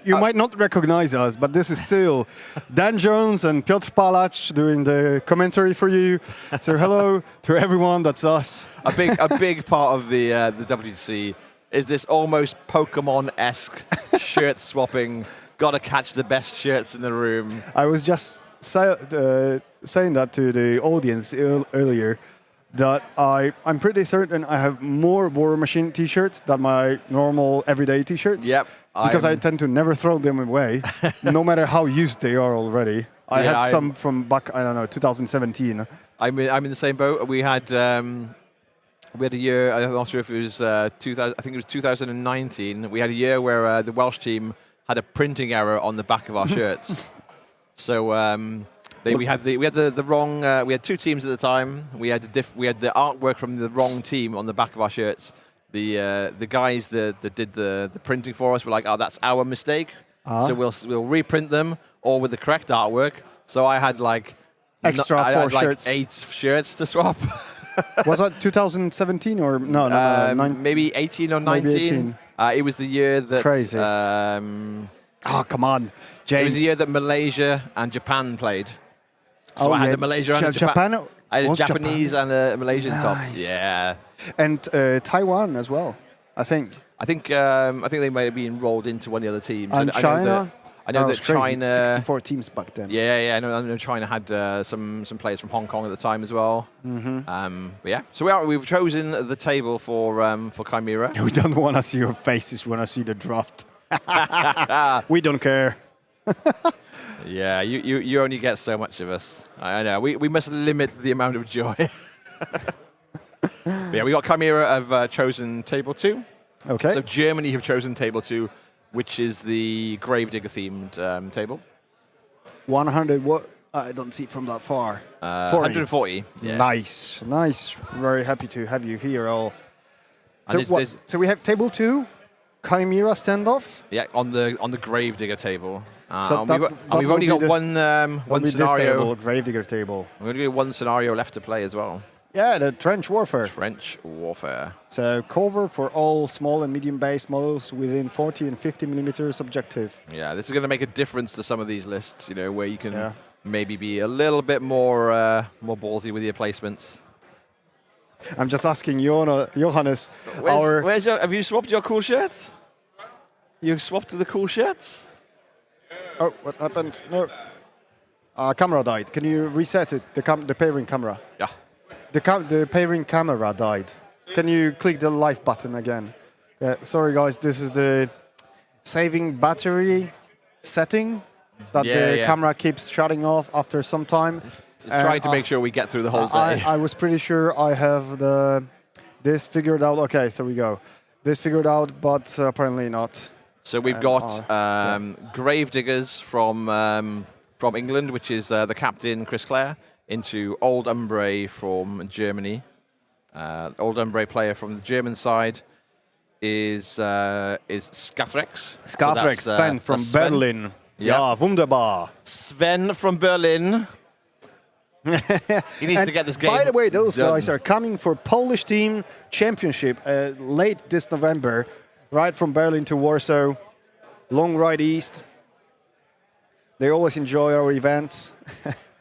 You might not recognize us, but this is still Dan Jones and Piotr Palacz doing the commentary for you. So hello to everyone. That's us. A big part of the WTC is this almost Pokemon-esque shirt swapping. Gotta catch the best shirts in the room. I was just saying that to the audience earlier, that I'm pretty certain I have more Warmachine T-shirts than my normal everyday T-shirts. Yep. Because I tend to never throw them away, no matter how used they are already. I have some from back, 2017. I'm in the same boat. We had a year. I'm not sure if it was 2000. I think it was 2019. We had a year where the Welsh team had a printing error on the back of our shirts. So we had the wrong. We had two teams at the time. We had the artwork from the wrong team on the back of our shirts. The guys that did the printing for us were like, "Oh, that's our mistake." So we'll reprint them all with the correct artwork. So I had extra four shirts, 8 shirts to swap. Was that 2017 or no? Maybe 18 or 19. Maybe 18. It was the year that. Crazy. Come on, James. It was the year that Malaysia and Japan played. So I had the Malaysia and Japan. I had a Japanese Japan? and a Malaysian top. Yeah. And Taiwan as well, I think. I think they might have been rolled into one of the other teams. And China. I know that China. 64 teams back then. Yeah. I know China had some players from Hong Kong at the time as well. Mm-hmm. So we've chosen the table for Chimera. We don't want to see your faces when I see the draft. We don't care. Yeah, you only get so much of us. I know. We must limit the amount of joy. We got Chimera have chosen table 2. Okay. So Germany have chosen table 2, which is the Gravedigger themed table. 100. What? I don't see it from that far. 140. Yeah. Nice. Very happy to have you here all. And So we have table 2, Chimera standoff. Yeah, on the Gravedigger table. So we've only got one scenario. Table, Gravedigger table. We're going to get one scenario left to play as well. Yeah, the trench warfare. Trench warfare. So cover for all small and medium base models within 40 and 50 millimeters objective. Yeah, this is going to make a difference to some of these lists, where you can maybe be a little bit more ballsy with your placements. I'm just asking Johannes. Have you swapped your cool shirt? You swapped to the cool shirts? Oh, what happened? No. Camera died. Can you reset it? The pairing camera. Yeah. The pairing camera died. Can you click the live button again? Sorry guys, this is the saving battery setting that the camera keeps shutting off after some time. Just trying to make sure we get through the whole day. I was pretty sure I have this figured out. Okay, so we go. This figured out, but apparently not. So we've got Gravediggers from England, which is the captain, Chris Clare, into Old Umbre from Germany. Old Umbre player from the German side is Skathrex. Skathrex, Sven from Berlin. Ja, wunderbar. Sven from Berlin. He needs to get this game. By the way, those done. guys are coming for Polish Team Championship late this November, right from Berlin to Warsaw, long ride east. They always enjoy our events.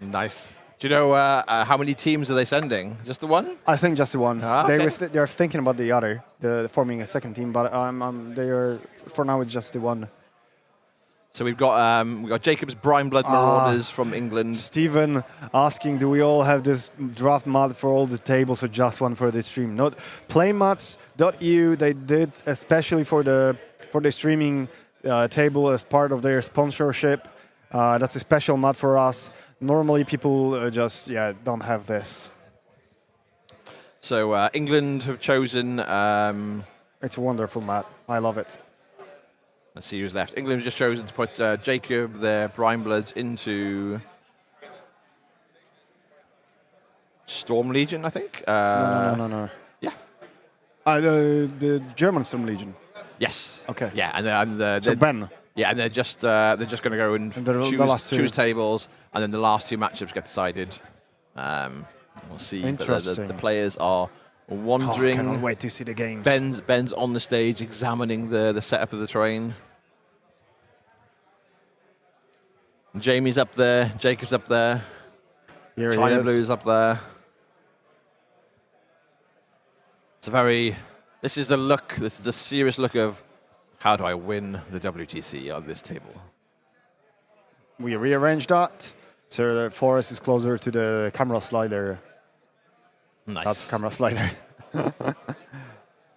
Nice. Do you know how many teams are they sending? Just the one? I think just the one. Okay. They're thinking about the other, forming a second team, but they are for now. It's just the one. So we've got Jacob's Brine Blood Marauders from England. Stephen asking, do we all have this draft mod for all the tables or just one for the stream? Not Playmats.eu. They did especially for the streaming table as part of their sponsorship. That's a special mod for us. Normally people just don't have this. So England have chosen. It's a wonderful mat. I love it. Let's see who's left. England have just chosen to put Jacob, their Brine Bloods, into Storm Legion, I think. No. Yeah. The German Storm Legion. Yes. Okay. Yeah, and So Ben. Yeah, and they're just going to go and choose tables, and then the last two matchups get decided. We'll see. Interesting. But the players are wandering. I cannot wait to see the games. Ben's on the stage examining the setup of the terrain. Jamie's up there. Jacob's up there. Here China he is. Blue's up there. It's a very. This is the look. This is the serious look of how do I win the WTC on this table. We rearranged that so the forest is closer to the camera slider. Nice. That's camera slider.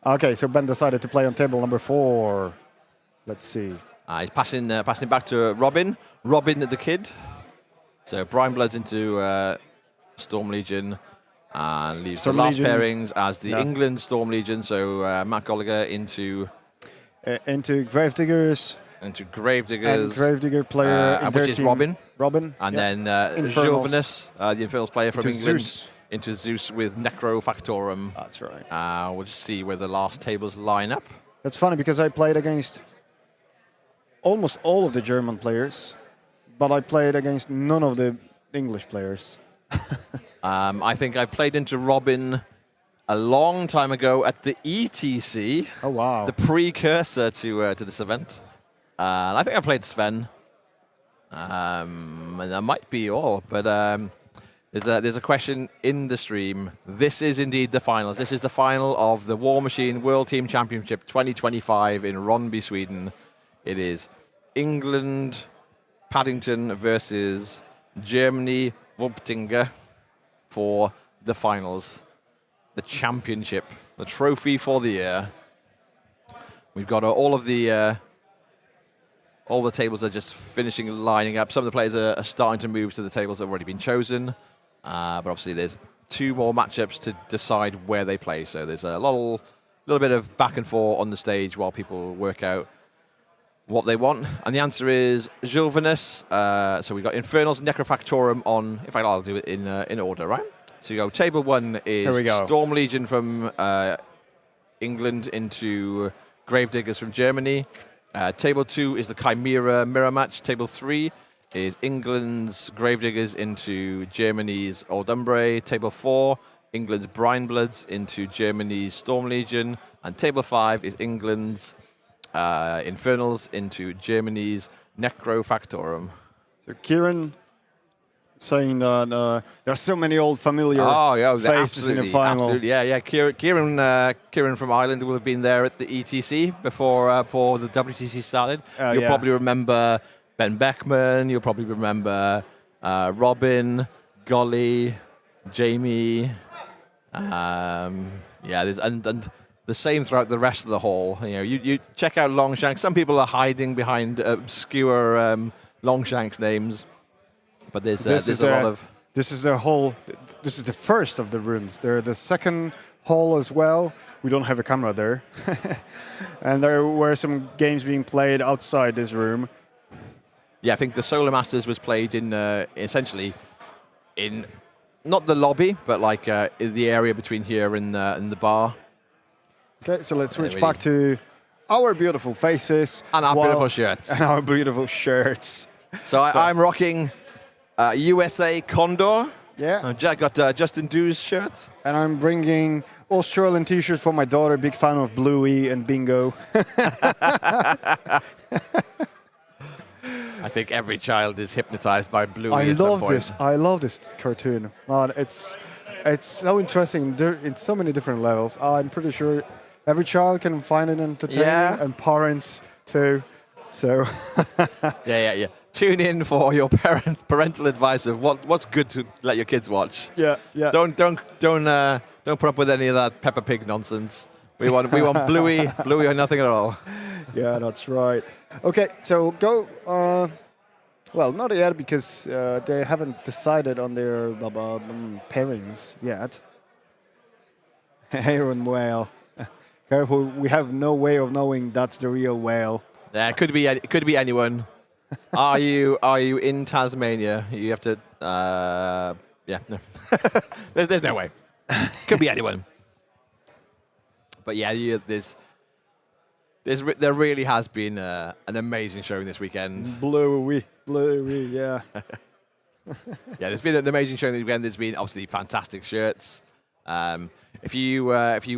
Okay, so Ben decided to play on table number 4. Let's see. He's passing back to Robin. Robin the kid. So Brine Bloods into Storm Legion and leaves Storm the last Legion. pairings as the England Storm Legion. So Matt Gallagher into Gravediggers. Into Gravediggers. And Gravedigger player in which their is team. Robin. And then Infernals. Gilvanus, the Infernals player from Into England. Zeus. Into Zeus with Necrofactorum. That's right. We'll just see where the last tables line up. That's funny because I played against almost all of the German players, but I played against none of the English players. I think I played into Robin a long time ago at the ETC. Oh, wow. The precursor to this event. And I think I played Sven. And that might be all, but there's a question in the stream. This is indeed the finals. This is the final of the Warmachine World Team Championship 2025 in Ronneby, Sweden. It is England, Paddington versus Germany, Wuptinger for the finals. The championship, the trophy for the year. We've got all the tables are just finishing lining up. Some of the players are starting to move to the tables that have already been chosen. But obviously there's 2 more matchups to decide where they play. So there's a little bit of back and forth on the stage while people work out what they want. And the answer is Gilvanus. So we've got Infernals, Necrofactorum on. In fact, I'll do it in order, right? So you go. Table 1 is Storm Legion from England into Gravediggers from Germany. Table 2 is the Chimera mirror match. Table 3 is England's Gravediggers into Germany's Aldumbre. Table 4, England's Brine Bloods into Germany's Storm Legion. And Table 5 is England's Infernals into Germany's Necrofactorum. So Kieran saying that there are so many old familiar faces in the final. Absolutely, yeah. Kieran from Ireland will have been there at the ETC before the WTC started. You'll probably remember Ben Beckman. You'll probably remember Robin, Golly, Jamie. And the same throughout the rest of the hall. You check out Longshanks. Some people are hiding behind obscure Longshanks names. But there's a lot of. This is the whole. This is the first of the rooms. They're the second hall as well. We don't have a camera there, and there were some games being played outside this room. Yeah, I think the Solar Masters was played in essentially in not the lobby, but like in the area between here and the bar. Okay, so let's switch Really. back to our beautiful faces. And our beautiful shirts. And our beautiful shirts. So I'm rocking USA Condor. Yeah. Jack got Justin Dew's shirt. And I'm bringing Australian t-shirts for my daughter. Big fan of Bluey and Bingo. I think every child is hypnotized by Bluey at some point. I love this cartoon. Man, it's so interesting in so many different levels. I'm pretty sure every child can find it entertaining, and parents too. So yeah. Tune in for your parental advice of what's good to let your kids watch. Yeah. Don't put up with any of that Peppa Pig nonsense. We want Bluey or nothing at all. Yeah, that's right. Okay, so go. Well, not yet because they haven't decided on their pairings yet. Heron whale. Careful, we have no way of knowing that's the real whale. Yeah, it could be anyone. Are you in Tasmania? You have to. Yeah, no. there's no way. Could be anyone. But yeah, there really has been an amazing showing this weekend. Bluey, yeah. Yeah, there's been an amazing showing this weekend. There's been obviously fantastic shirts. If you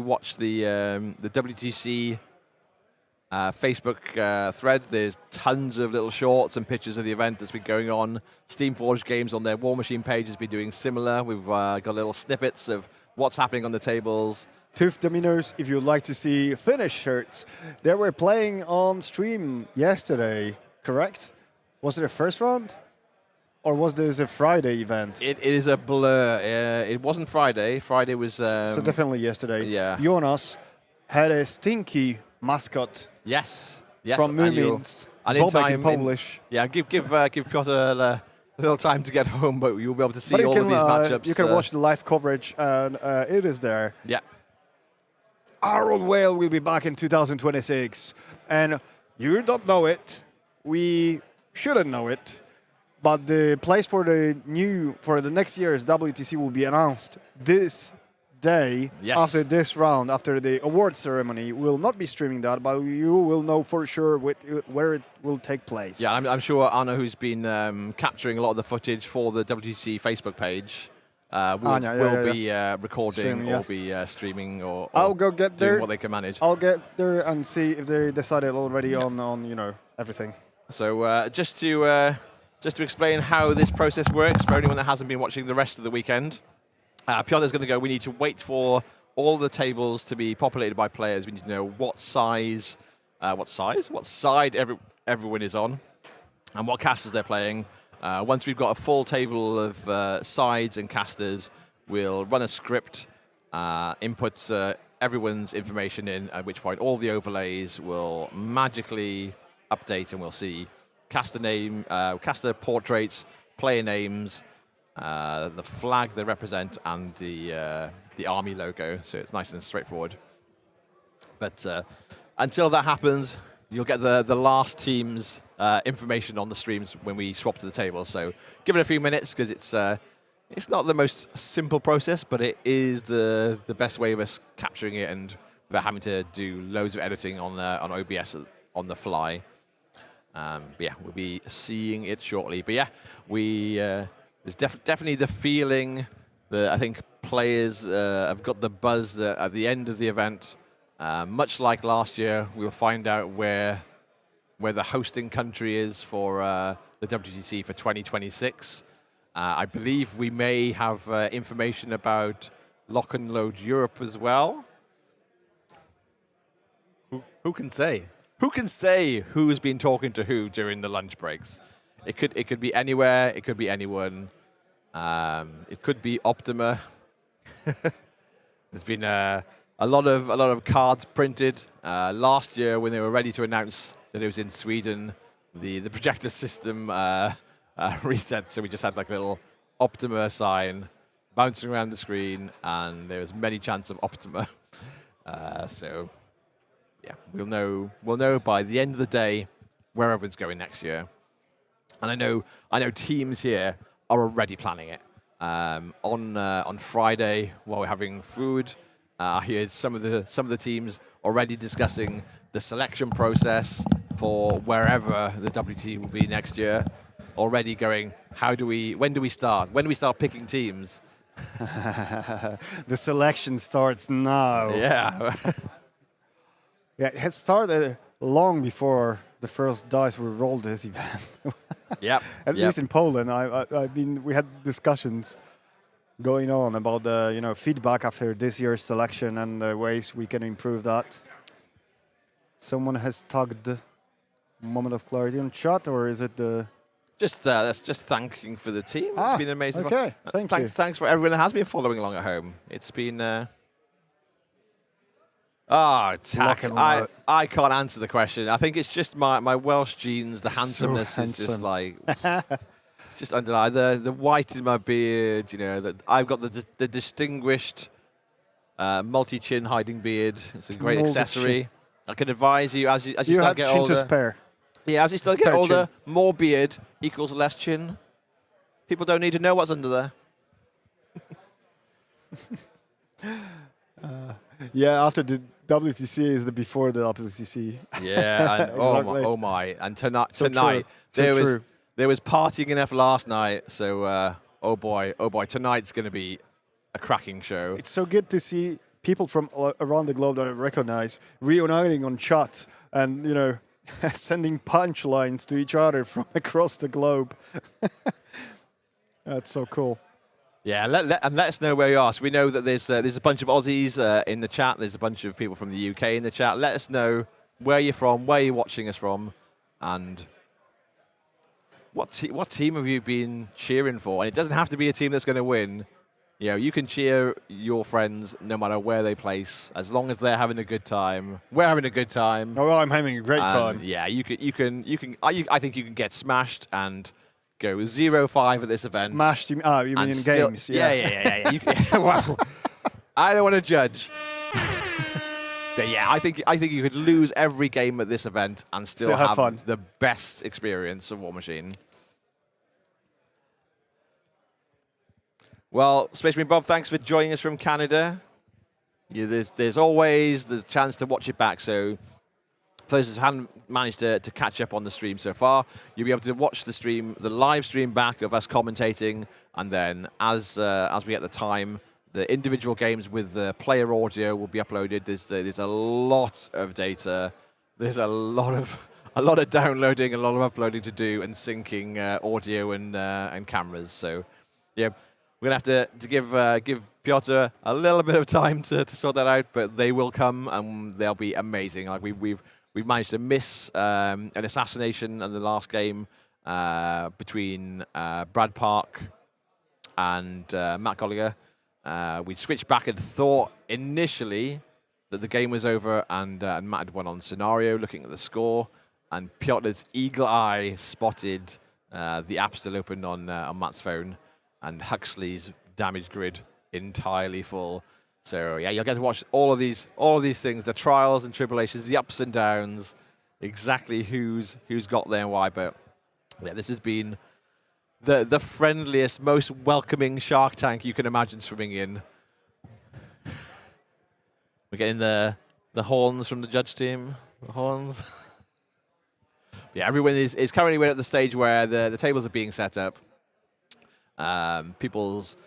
watch the WTC Facebook thread, there's tons of little shorts and pictures of the event that's been going on. Steamforged Games on their Warmachine page has been doing similar. We've got little snippets of what's happening on the tables. Tooth Dominos, if you'd like to see Finnish shirts, they were playing on stream yesterday, correct? Was it a first round? Or was this a Friday event? It is a blur. It wasn't Friday. Friday was... so definitely yesterday. Yeah. Jonas had a stinky mascot. Yes. From Moomins. And in time... Polish. give Piotr a little time to get home, but you'll be able to see all of these matchups. You can watch the live coverage, and it is there. Yeah. Our whale will be back in 2026. And you don't know it. We shouldn't know it. But the place for the next year's WTC will be announced this day. Yes. After this round, after the award ceremony. We'll not be streaming that, but you will know for sure where it will take place. Yeah, I'm sure Anna, who's been capturing a lot of the footage for the WTC Facebook page, will be recording or be streaming or I'll go get doing there. what they can manage. I'll get there and see if they decided already on everything. So just to explain how this process works for anyone that hasn't been watching the rest of the weekend, Piotr's going to go. We need to wait for all the tables to be populated by players. We need to know what side everyone is on, and what casters they're playing. Once we've got a full table of sides and casters, we'll run a script, input everyone's information in, at which point all the overlays will magically update, and we'll see caster name, caster portraits, player names, the flag they represent, and the army logo. So it's nice and straightforward. But until that happens, you'll get the last team's information on the streams when we swap to the table. So give it a few minutes, because it's not the most simple process, but it is the best way of us capturing it and without having to do loads of editing on OBS on the fly. But yeah, we'll be seeing it shortly. But yeah, there's definitely the feeling that I think players have got the buzz that at the end of the event, much like last year, we'll find out where the hosting country is for the WTC for 2026. I believe we may have information about Lock and Load Europe as well. Who can say? Who can say who's been talking to who during the lunch breaks? It could be anywhere. It could be anyone. It could be Optima. There's been a lot of cards printed. Last year, when they were ready to announce that it was in Sweden, the projector system reset, so we just had like a little Optima sign bouncing around the screen, and there was many chants of Optima. So yeah, we'll know by the end of the day where everyone's going next year. And I know teams here are already planning it. On Friday, while we're having food, I heard some of the teams already discussing the selection process for wherever the WT will be next year. Already going, when do we start? When do we start picking teams? The selection starts now. Yeah. Yeah, it had started long before the first dice were rolled this event. Yep. At least in Poland, I mean, we had discussions going on about the feedback after this year's selection and the ways we can improve that. Someone has tagged moment of clarity on chat, or is it the? That's just thanking for the team. It's been amazing. Okay, thank you. Thanks for everyone that has been following along at home. It's been. Tack. I can't answer the question. I think it's just my Welsh genes. The handsomeness is just like. It's just underlined. The white in my beard. That I've got the distinguished multi-chin hiding beard. It's a great accessory. I can advise you as you start to get older. Spare. Yeah, as you start to get older, more beard equals less chin. People don't need to know what's under there. Yeah, after the WTC is the before the WTC. Yeah, and Exactly. oh my, and tonight true. there was partying enough last night. So oh boy, tonight's going to be a cracking show. It's so good to see people from around the globe that I recognize reuniting on chat and sending punchlines to each other from across the globe. That's so cool. Yeah, let us know where you are. So we know that there's a bunch of Aussies in the chat. There's a bunch of people from the UK in the chat. Let us know where you're from, where you're watching us from, and what team have you been cheering for? And it doesn't have to be a team that's going to win. You can cheer your friends no matter where they place, as long as they're having a good time. We're having a good time. Oh, I'm having a great time. Yeah, you can. I think you can get smashed and go 0-5 at this event. Smashed? You mean in games? Yeah. Well, I don't want to judge. But yeah, I think you could lose every game at this event and still have fun. The best experience of Warmachine. Well, Space Marine Bob, thanks for joining us from Canada. There's always the chance to watch it back, so for those who haven't managed to catch up on the stream so far, you'll be able to watch the live stream back of us commentating, and then as we get the time, the individual games with the player audio will be uploaded. There's a lot of data. There's a lot of downloading, a lot of uploading to do, and syncing audio and cameras. So yeah, we're gonna have to give Piotr a little bit of time to sort that out, but they will come and they'll be amazing. Like we've managed to miss an assassination in the last game between Brad Park and Matt Gallagher. We switched back and thought initially that the game was over and Matt had won on scenario, looking at the score, and Piotr's eagle eye spotted the app still open on Matt's phone and Huxley's damage grid entirely full. So yeah, you'll get to watch all of these things, the trials and tribulations, the ups and downs, exactly who's got there and why. But yeah, this has been the friendliest, most welcoming Shark Tank you can imagine swimming in. We're getting the horns from the judge team. The horns. Yeah, everyone is currently we're at the stage where the tables are being set up. People's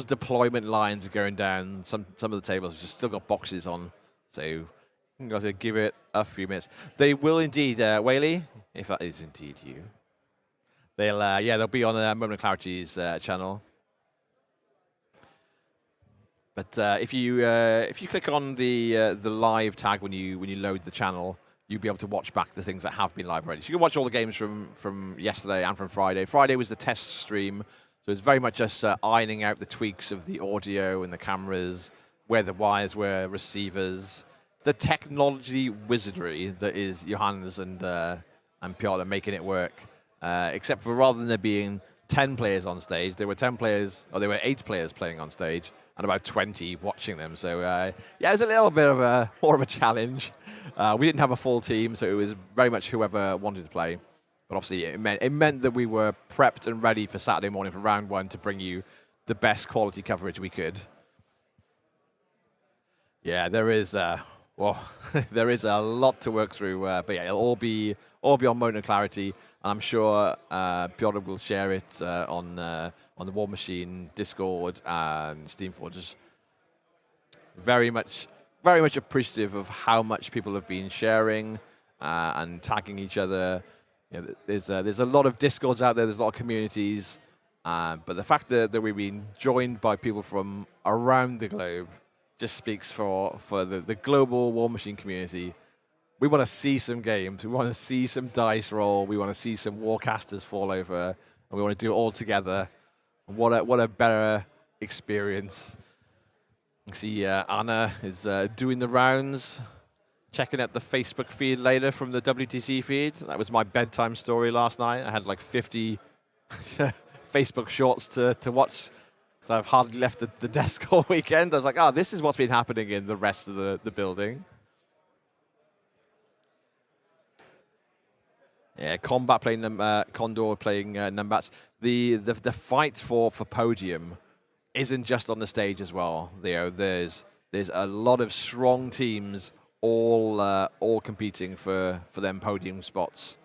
deployment lines are going down. Some of the tables have just still got boxes on, so you've got to give it a few minutes. They will indeed, Whaley, if that is indeed you. They'll be on Moment of Clarity's channel. But if you click on the live tag when you load the channel, you'll be able to watch back the things that have been live already. So you can watch all the games from yesterday and from Friday. Friday was the test stream. So it's very much just ironing out the tweaks of the audio and the cameras, where the wires were, receivers, the technology wizardry that is Johannes and Piotr making it work. Except for rather than there being 10 players on stage, there were 10 players, or there were 8 players playing on stage, and about 20 watching them. So yeah, it was a little bit of more of a challenge. We didn't have a full team, so it was very much whoever wanted to play. But obviously, it meant that we were prepped and ready for Saturday morning for round 1 to bring you the best quality coverage we could. Yeah, there is. Well, there is a lot to work through. But yeah, it'll all be on Moment of Clarity, and I'm sure Piotr will share it on the Warmachine Discord and Steamforged. Very much appreciative of how much people have been sharing and tagging each other. You know, there's a lot of Discords out there. There's a lot of communities, but the fact that we've been joined by people from around the globe just speaks for the global Warmachine community. We want to see some games. We want to see some dice roll. We want to see some warcasters fall over, and we want to do it all together. What a better experience. You see Anna is doing the rounds, checking out the Facebook feed later from the WTC feed. That was my bedtime story last night. I had like 50 Facebook shorts to watch. I've hardly left the desk all weekend. I was like, oh, this is what's been happening in the rest of the building. Yeah, Combat playing Condor playing Numbats. The fight for podium isn't just on the stage as well. There's a lot of strong teams all competing for them podium spots.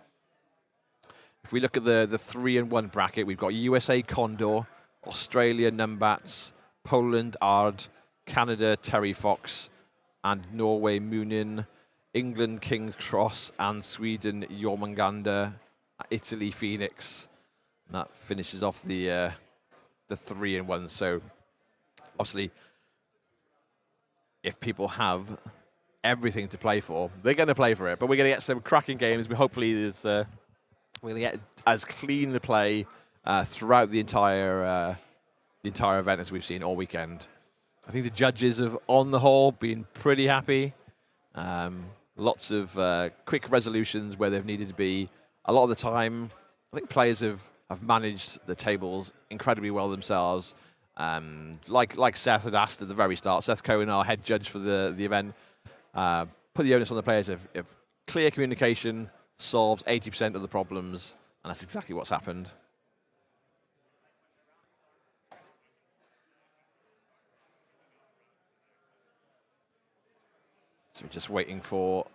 If we look at the 3-1 bracket, we've got USA Condor, Australia Numbats, Poland Ard, Canada Terry Fox, and Norway Munin, England King's Cross, and Sweden Jormungandr, Italy Phoenix. And that finishes off the 3-1. So obviously, if people have everything to play for, they're going to play for it. But we're going to get some cracking games. Hopefully, we're going to get as clean the play throughout the entire event as we've seen all weekend. I think the judges have, on the whole, been pretty happy. Lots of quick resolutions where they've needed to be. A lot of the time, I think players have managed the tables incredibly well themselves. Like Seth had asked at the very start, Seth Cohen, our head judge for the event, put the onus on the players if clear communication solves 80% of the problems, and that's exactly what's happened. So we're just waiting for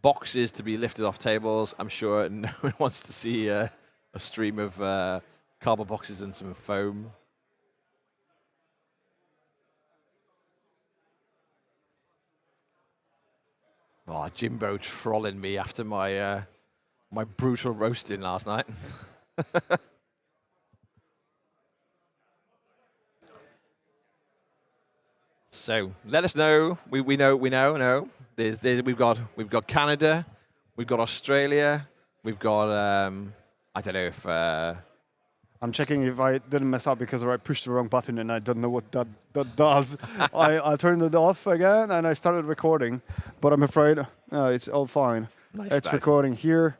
boxes to be lifted off tables. I'm sure no one wants to see a stream of cardboard boxes and some foam. Oh, Jimbo trolling me after my my brutal roasting last night. So let us know. We know. No, we've got Canada, we've got Australia, we've got I don't know if I'm checking if I didn't mess up because I pushed the wrong button and I don't know what that does. I turned it off again and I started recording, but I'm afraid it's all fine. It's recording here,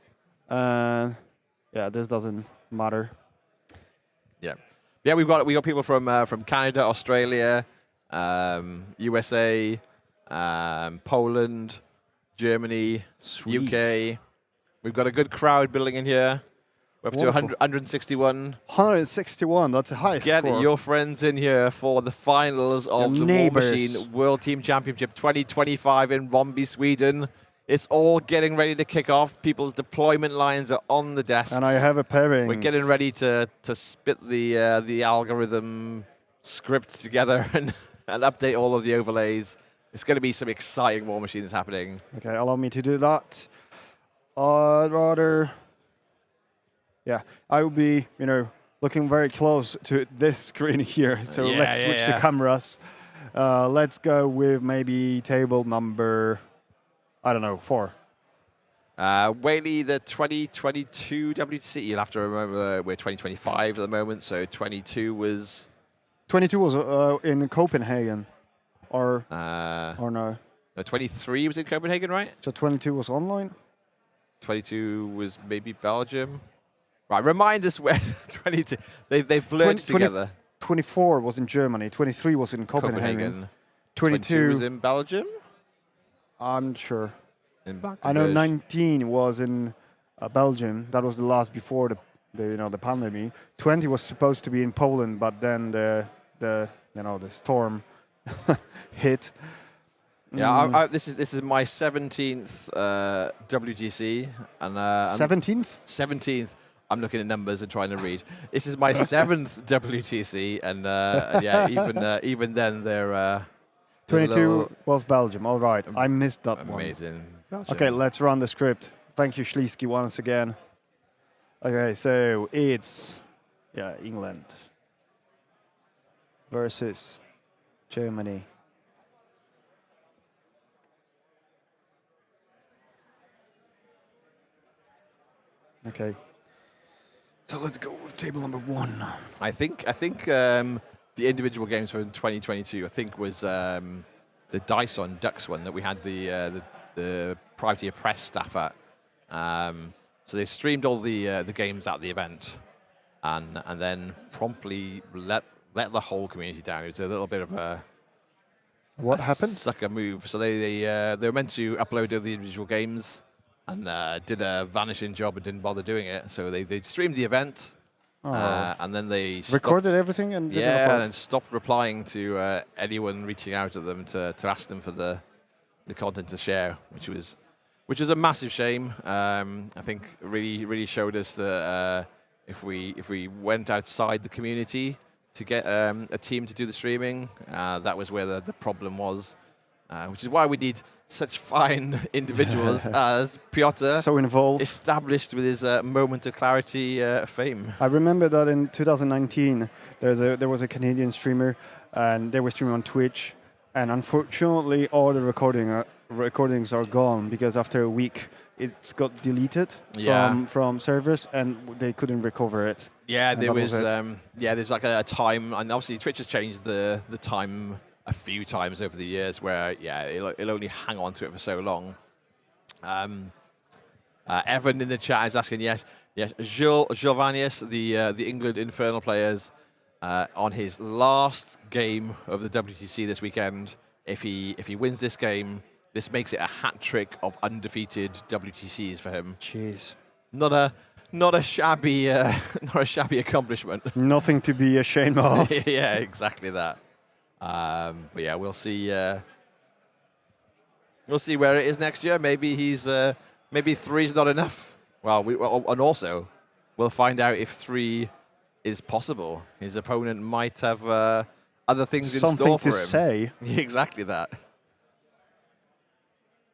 and yeah, this doesn't matter. Yeah, we've got people from Canada, Australia, USA, Poland, Germany, Sweet. UK. We've got a good crowd building in here. We're up to 161. 161, that's a high Get score. your friends in here for the finals of the Warmachine World Team Championship 2025 in Ronneby, Sweden. It's all getting ready to kick off. People's deployment lines are on the desks. And I have a pairing. We're getting ready to spit the algorithm script together and update all of the overlays. It's going to be some exciting Warmachines happening. Okay, allow me to do that. Yeah, I will be, looking very close to this screen here. So let's switch the cameras. Let's go with maybe table number, 4. Whaley, the 2022 WTC, you'll have to remember we're 2025 at the moment, so 22 was... 22 was in Copenhagen, or no? No, 23 was in Copenhagen, right? So 22 was online? 22 was maybe Belgium. Right, remind us where 22... They've blurred together. 24 was in Germany, 23 was in Copenhagen. 22 was in Belgium? I'm sure. In Bangladesh. I know 19 was in Belgium. That was the last before the pandemic. 20 was supposed to be in Poland, but then the storm hit. Yeah, this is my 17th WTC, and 17th. 17th. I'm looking at numbers and trying to read. This is my 7th WTC, and yeah, even then they're 22 was Belgium. All right, I missed that one. Amazing. Okay, let's run the script. Thank you, Schliesky, once again. Okay, so it's England versus Germany. Okay. So let's go with table number 1. I think the individual games for 2022, I think, was the Dice on Ducks one that we had the privateer press staff at. So they streamed all the games at the event, and then promptly let the whole community down. It was a little bit of a happened? Sucker move. So they were meant to upload all the individual games, and did a vanishing job and didn't bother doing it. So they streamed the event, and then they recorded everything and and stopped replying to anyone reaching out to them to ask them for the content to share, which was a massive shame. I think really showed us that if we went outside the community to get a team to do the streaming, that was where the problem was. Which is why we need such fine individuals as Piotr, so involved, established with his moment of clarity fame. I remember that in 2019 there was a Canadian streamer, and they were streaming on Twitch, and unfortunately all the recordings are gone because after a week it's got deleted from servers and they couldn't recover it. Yeah, there was there's like a time, and obviously Twitch has changed the time a few times over the years where it'll only hang on to it for so long. Evan in the chat is asking, yes, Giovannius, the England Infernal players, on his last game of the WTC this weekend. If he wins this game, this makes it a hat trick of undefeated WTCs for him. Jeez, not a shabby accomplishment. Nothing to be ashamed of. Yeah, exactly that. But yeah, we'll see. We'll see where it is next year. Maybe maybe 3's not enough. And also we'll find out if 3 is possible. His opponent might have other things in store for him. Something to say. Exactly that.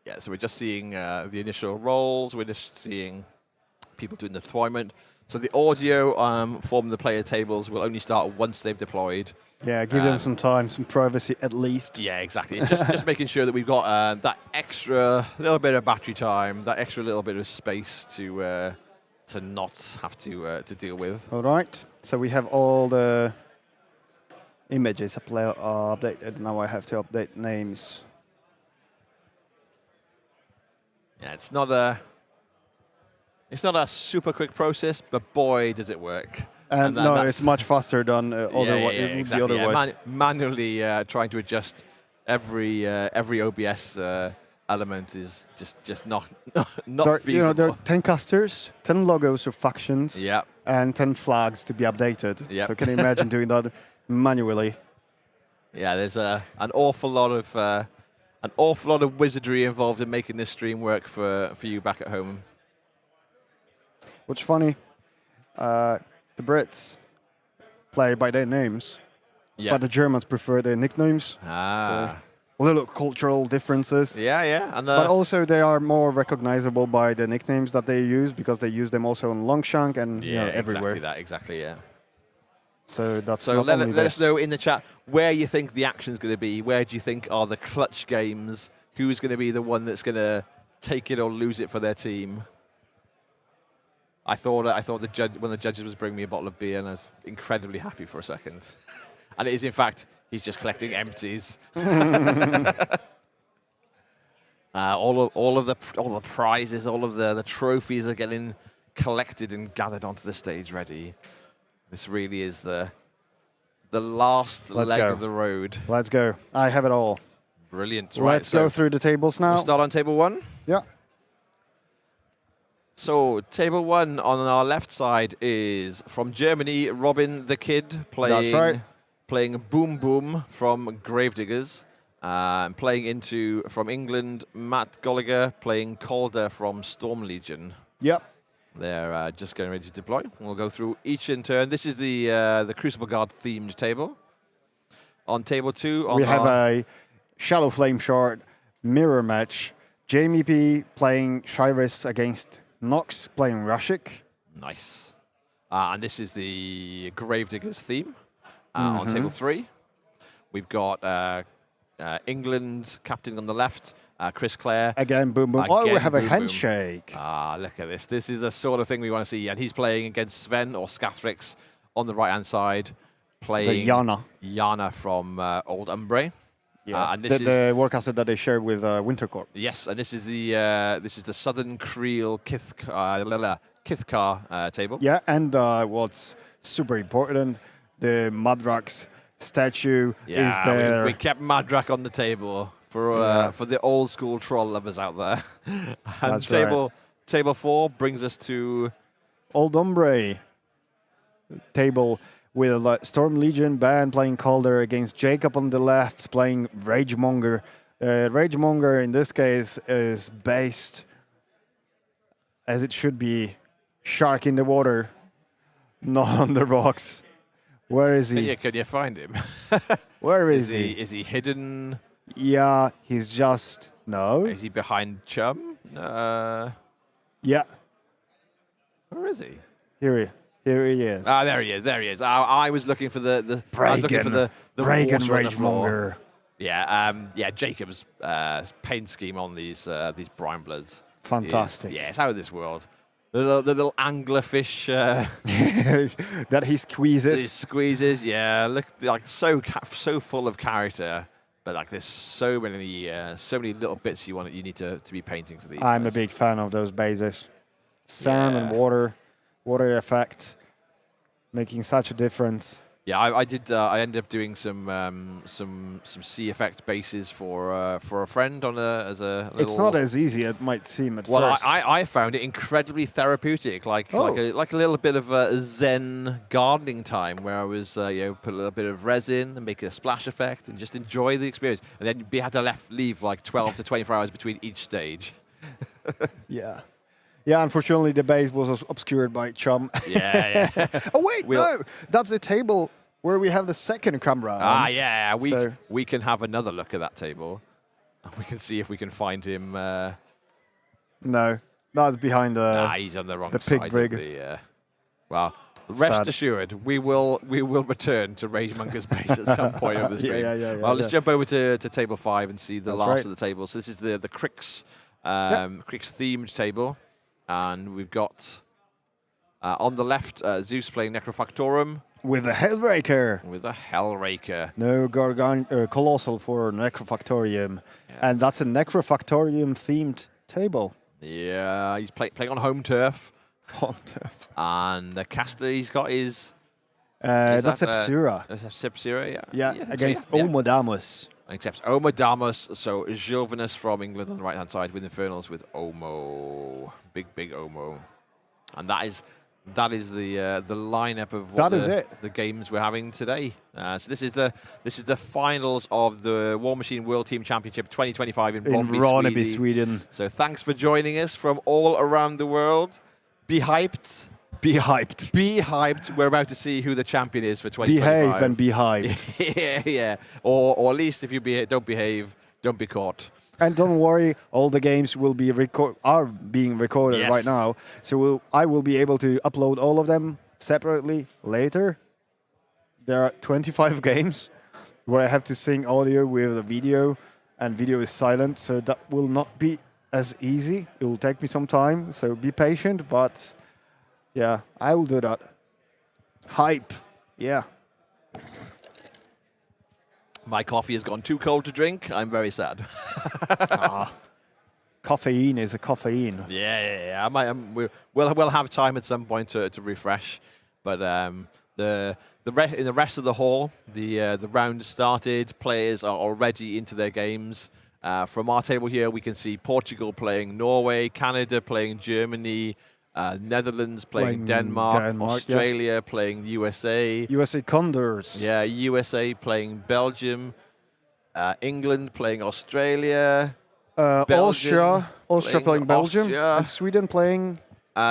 Yeah, so we're just seeing the initial rolls. We're just seeing people doing the deployment. So the audio from the player tables will only start once they've deployed. Yeah, give them some time, some privacy at least. Yeah, exactly. It's just making sure that we've got that extra little bit of battery time, that extra little bit of space to not have to deal with. All right. So we have all the images updated. Now I have to update names. Yeah, it's not a super quick process, but boy, does it work. And no, it's much faster than exactly. otherwise. Manually trying to adjust every OBS element is just not feasible. There are 10 casters, 10 logos or factions, yep, and 10 flags to be updated. Yep. So can you imagine doing that manually? Yeah, there's an awful lot of wizardry involved in making this stream work for you back at home. What's funny, the Brits play by their names, but the Germans prefer their nicknames. So little cultural differences. Yeah. But also they are more recognizable by the nicknames that they use because they use them also on Longshank and everywhere. Exactly, yeah. So that's so let us know in the chat where you think the action's going to be. Where do you think are the clutch games? Who's going to be the one that's going to take it or lose it for their team? I thought one of the judges was bringing me a bottle of beer, and I was incredibly happy for a second. And it is, in fact, he's just collecting empties. All of the prizes, all of the trophies are getting collected and gathered onto the stage ready. This really is the last leg of the road. Let's go. I have it all. Brilliant. Let's go through the tables now. We'll start on table 1? Yeah. So, table 1 on our left side is from Germany, Robin the Kid playing Boom Boom from Gravediggers. Playing from England, Matt Gallagher playing Calder from Storm Legion. Yep. They're just getting ready to deploy. We'll go through each in turn. This is the Crucible Guard themed table. On table 2, we have a Shallow Flame Shard mirror match. Jamie P playing Shyrus against Nox playing Rashik. Nice. And this is the Gravediggers theme. On table 3, we've got England captain on the left, Chris Clare. Again, boom, boom. Again, we have a boom, handshake. Boom. Look at this. This is the sort of thing we want to see. And he's playing against Sven or Scathrix on the right-hand side, playing Yana from Old Umbre. Yeah, and this the warcaster that they share with Wintercorp. Yes, and this is the Southern Creel Kithkar table. Yeah, and what's super important, the Madrax statue is there. We kept Madrak on the table for the old school troll lovers out there. And That's table 4 brings us to Old Umbre table with Storm Legion band playing Calder against Jacob on the left playing Ragemonger. Ragemonger in this case is based as it should be, shark in the water, not on the rocks. Where is he? Can you find him? Where is he? Is he hidden? Yeah, he's just... No. Is he behind Chum? Yeah. Where is he? Here he is. There he is. There he is. I was looking for the Reagan water on the floor. Ragemonger. Yeah. Jacob's paint scheme on these brine bloods. Fantastic. It's out of this world. The little anglerfish that he squeezes. He squeezes. Yeah, look, like so full of character. But like, there's so many little bits you need to be painting for these. I'm guys. a big fan of those bases. Sand and water effect, making such a difference. Yeah, I did. I ended up doing some sea effect bases for a friend on as a little. It's not as easy as it might seem at well, first. I found it incredibly therapeutic, like a little bit of a Zen gardening time where I was put a little bit of resin and make a splash effect and just enjoy the experience. And then you had to leave like 12 to 24 hours between each stage. Yeah. Yeah, unfortunately, the base was obscured by Chum. Yeah. Oh, wait, no. That's the table where we have the second camera. Yeah. We can have another look at that table. We can see if we can find him. No, that's behind the he's on the wrong the side pig brig. of the... well, rest assured, we will return to Ragemonger's base at some point over the stream. Yeah. Well, let's jump over to table 5 and see the last of the table. So this is the Crix themed table. And we've got on the left Zeus playing Necrofactorum. With a Hellraker. No Colossal for Necrofactorium. Yes. And that's a Necrofactorium themed table. Yeah, he's playing on home turf. And the caster he's got is... that's Sepsira. Sepsira, Yeah, against Omodamus. Except Omodamus, so Gilvanus from England on the right-hand side with Infernals with Omo. Big Omo. And that is the lineup of what the games we're having today. So this is the finals of the Warmachine World Team Championship 2025 in Ronneby, Sweden. So thanks for joining us from all around the world. Be hyped. Be hyped. Be hyped. We're about to see who the champion is for 2025. Behave and be hyped. Yeah. Or at least if you don't behave, don't be caught. And don't worry, all the games will be are being recorded right now. So I will be able to upload all of them separately later. There are 25 games where I have to sync audio with a video, and video is silent. So that will not be as easy. It will take me some time. So be patient, but... yeah, I will do that. Hype. Yeah. My coffee has gone too cold to drink. I'm very sad. Caffeine is a caffeine. Yeah. We'll have time at some point to refresh. But in the rest of the hall, the round started. Players are already into their games. From our table here, we can see Portugal playing Norway, Canada playing Germany, Netherlands playing Denmark, Australia playing USA. USA Condors. Yeah, USA playing Belgium. England playing Australia. Austria playing Belgium, Austria. and Sweden playing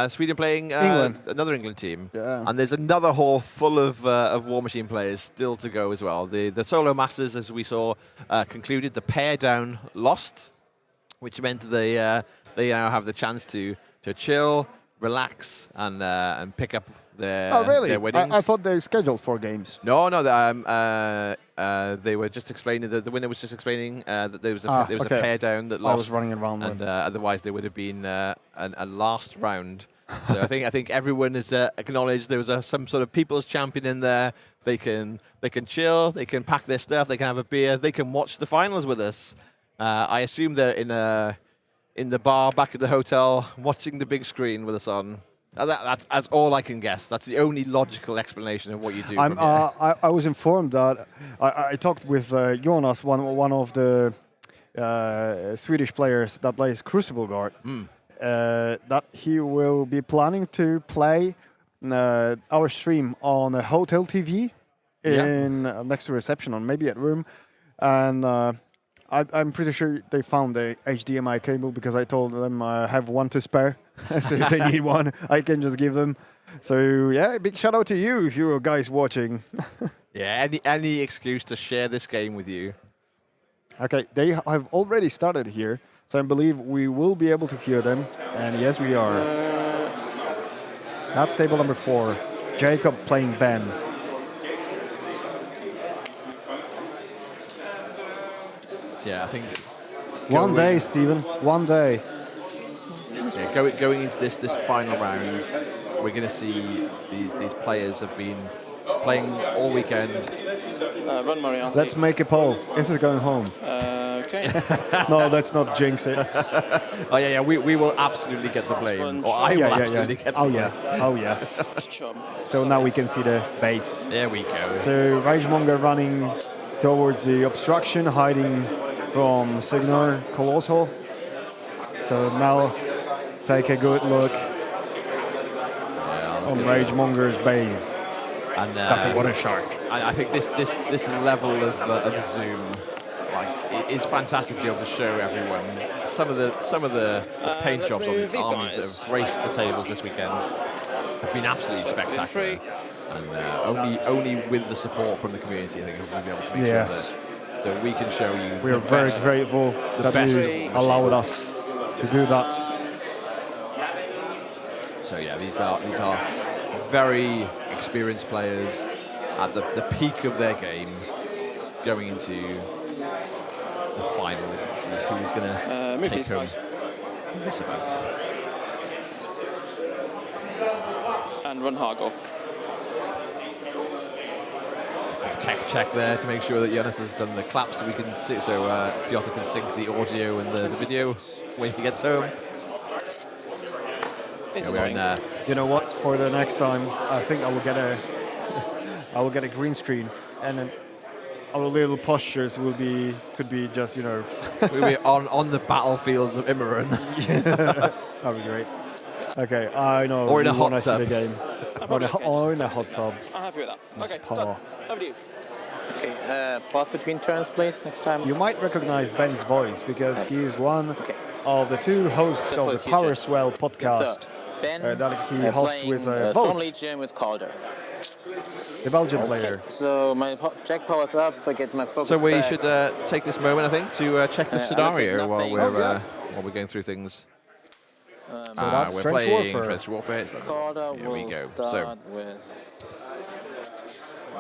Sweden playing England. Another England team. Yeah. And there's another hall full of Warmachine players still to go as well. The solo masters, as we saw, concluded. The pair down lost, which meant they now have the chance to chill, relax, and pick up their their winnings. I thought they scheduled 4 games. No. They were just explaining the winner was just explaining that there was a pair down that lost. I was running around, and otherwise there would have been a last round. So I think everyone has acknowledged there was some sort of people's champion in there. They can chill, they can pack their stuff, they can have a beer, they can watch the finals with us. I assume they're in the bar back at the hotel watching the big screen with us on. That's all I can guess. That's the only logical explanation of what you do. I was informed that I talked with Jonas, one of the Swedish players that plays Crucible Guard, that he will be planning to play our stream on a hotel TV in next to reception, or maybe at room, and I'm pretty sure they found the HDMI cable because I told them I have one to spare. So if they need one, I can just give them. So yeah, big shout out to you if you're guys watching. Yeah, any excuse to share this game with you. Okay, they have already started here, so I believe we will be able to hear them. And yes, we are. That's table number 4. Jacob playing Ben. So yeah, I think One day, Stephen. One day. Yeah, going into this final round, we're going to see these players have been playing all weekend. Run Moriarty. Let's make a poll. Is it going home? Okay. No, let's not jinx it. Oh yeah, we will absolutely get the blame. Or I will absolutely get the blame. Oh yeah. So now we can see the base. There we go. So Ragemonger running towards the obstruction, hiding from Signor Colossal. So now take a good look on Ragemonger's base. And that's a water shark. I think this level of zoom, like, it is fantastic to be able to show everyone some of the paint jobs on these armies that have graced the tables this weekend have been absolutely spectacular. And only with the support from the community, I think we'll be able to make sure that we can show you. We are very grateful that you allowed us to do that. So yeah, these are very experienced players at the peak of their game, going into the finals to see who's going to take home this event. And run Hargo. Tech check there to make sure that Jonas has done the claps so we can see, so Piotr can sync the audio and the video when he gets home. Yeah, we're in there. You know what? For the next time, I think I will get a green screen, and then our little postures could be just, you know. We'll be on the battlefields of Imran. That'd be great. Okay, I know. Or in a hot See tub. the game. Or in a hot tub. I'm happy with that. That's Okay, power. done. Over to you. Okay, pause between turns, please, next time. You might recognize Ben's voice because he is one of the 2 hosts of the Power Swell podcast that he hosts with Vote, Legion with Calder. the Belgian player. So my jack power's up. I get my focus. So we back. should take this moment, I think, to check the scenario while we're going through things. So that's we're Trench playing Warfare. Trench Warfare. So here we go. So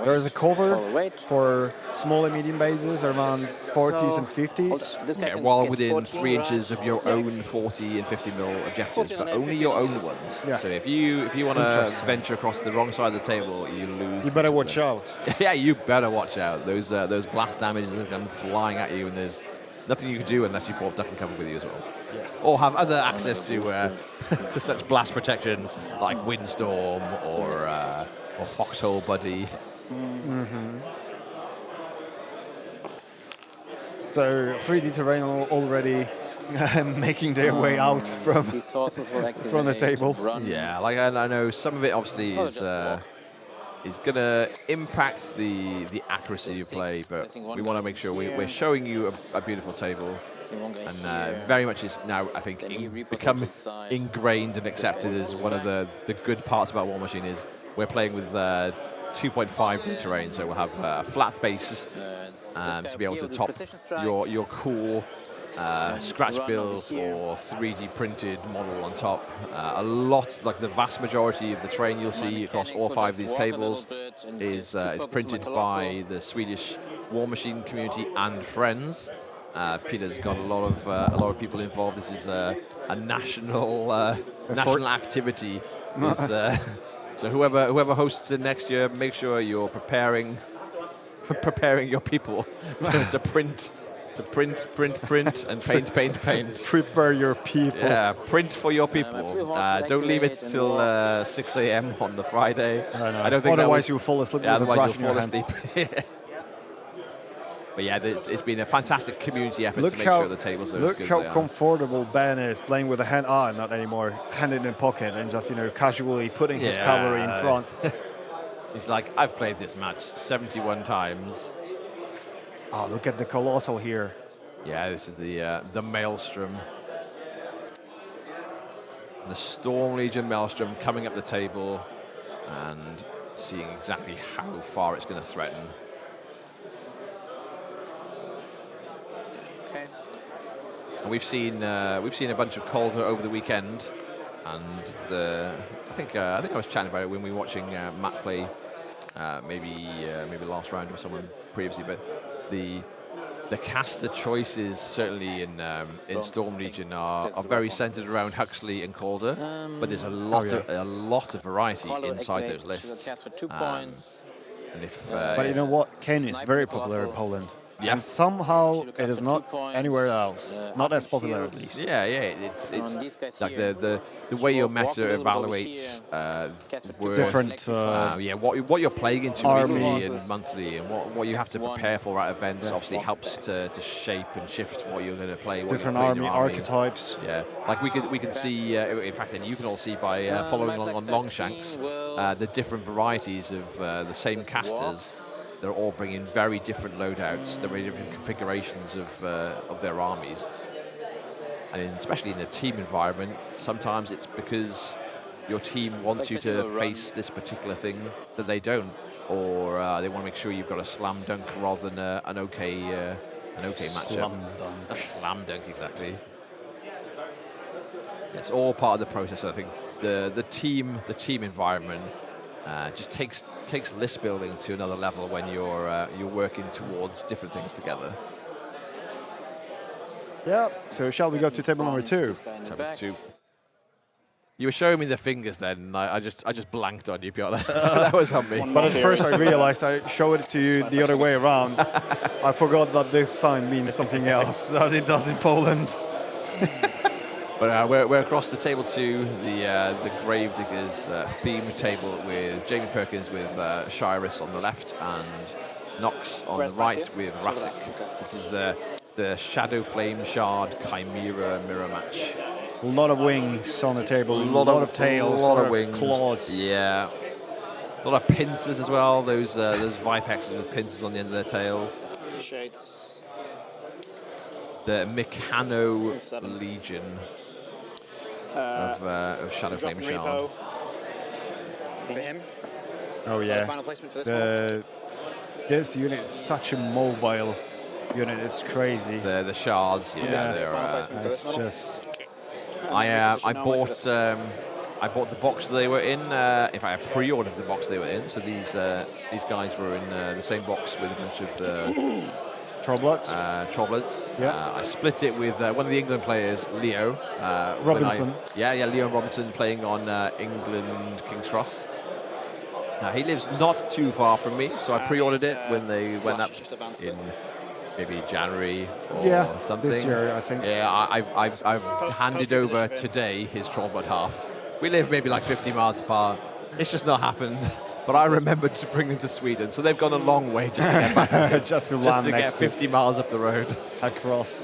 there's a cover for small and medium bases around 40s and 50s. yeah, while within 3 inches of your own 40 and 50 mil objectives, but only your own ones. Yeah. So if you want to venture across the wrong side of the table, you lose. You better watch out. Yeah, you better watch out. Those blast damages are come flying at you, and there's nothing you can do unless you brought duck and cover with you as well. Yeah. Or have other access to to such blast protection like Windstorm or Foxhole Buddy. Mm-hmm. So 3D terrain already making their way out from the table. Yeah, like I know some of it obviously is is going to impact the accuracy you play, but we want to make sure we're showing you a beautiful table. And very much is now, I think, become ingrained and accepted as one of the good parts about Warmachine is we're playing with 2.5D terrain, so we'll have a flat base to be able to top your cool scratch built or 3D printed model on top. A lot, like the vast majority of the terrain you'll see across all 5 of these tables is printed by the Swedish Warmachine community and friends. Peter's got a lot of people involved. This is a national activity. So whoever hosts it next year, make sure you're preparing your people to print, and paint. Prepare your people. Yeah, print for your people. Don't leave it till 6 a.m. on the Friday. I don't think otherwise you'll fall asleep. Yeah, with otherwise a you'll brush fall in your asleep. hand. But yeah, it's been a fantastic community effort to make sure the tables are as good as they Look are. how comfortable Ben is playing with a hand. Not anymore. Hand in the pocket and just casually putting his cavalry in front. He's like, I've played this match 71 times. Oh, look at the Colossal here. Yeah, this is the Maelstrom. The Storm Legion Maelstrom coming up the table and seeing exactly how far it's going to threaten. And we've seen a bunch of Calder over the weekend, and I think I was chatting about it when we were watching Matt play, maybe last round or someone previously, but the caster choices certainly in Storm Legion are very centered around Huxley and Calder, but there's a lot of variety inside those lists. And if but you know what, Ken is very popular in Poland. Yeah. And somehow it is not anywhere else. Not as popular, at least. Yeah, it's like the way your meta evaluates worth, different. What you're playing into weekly and monthly, and what you have to prepare for at events obviously helps to shape and shift what you're going to play. Different army archetypes. Yeah, like we can see. In fact, and you can all see by following along on Longshanks the different varieties of the same casters. They're all bringing very different loadouts, the very different configurations of their armies. And especially in a team environment, sometimes it's because your team wants you to face this particular thing that they don't, or they want to make sure you've got a slam dunk rather than an okay matchup. A slam dunk, exactly. It's all part of the process. I think the team environment just takes list building to another level when you're working towards different things together. Yeah. So shall we go to table number 2? Table 2. You were showing me the fingers then, and I just blanked on you, Piotr. That was on me. But at first I realized I showed it to you the other way around. I forgot that this sign means something else that it does in Poland. But we're across the table to the Gravediggers theme table with Jamie Perkins with Shirus on the left and Nox on the right with Rassic. This is the Shadow Flame Shard Chimera mirror match. A lot of wings on the table, a lot of tails, a lot of wings, claws. Yeah, a lot of pincers as well. Those Vipexes with pincers on the end of their tails. Shades. The Meccano Legion of Shadow Flame Shard. For him. Oh yeah. Final placement for this one. This unit is such a mobile unit. It's crazy. The shards. Yeah. It's just. I bought the box they were in. In fact, I pre-ordered the box they were in. So these guys were in the same box with a bunch of Trollbloods. Yeah. I split it with one of the England players, Leo Robinson. Leo Robinson playing on England King's Cross. He lives not too far from me, so I pre-ordered it when they went up in maybe January or something. This year, I think. Yeah, I've handed over today his Trollblood half. We live maybe like 50 miles apart. It's just not happened. But I remembered to bring them to Sweden, so they've gone a long way just to get back to just to get 50 miles up the road. Across.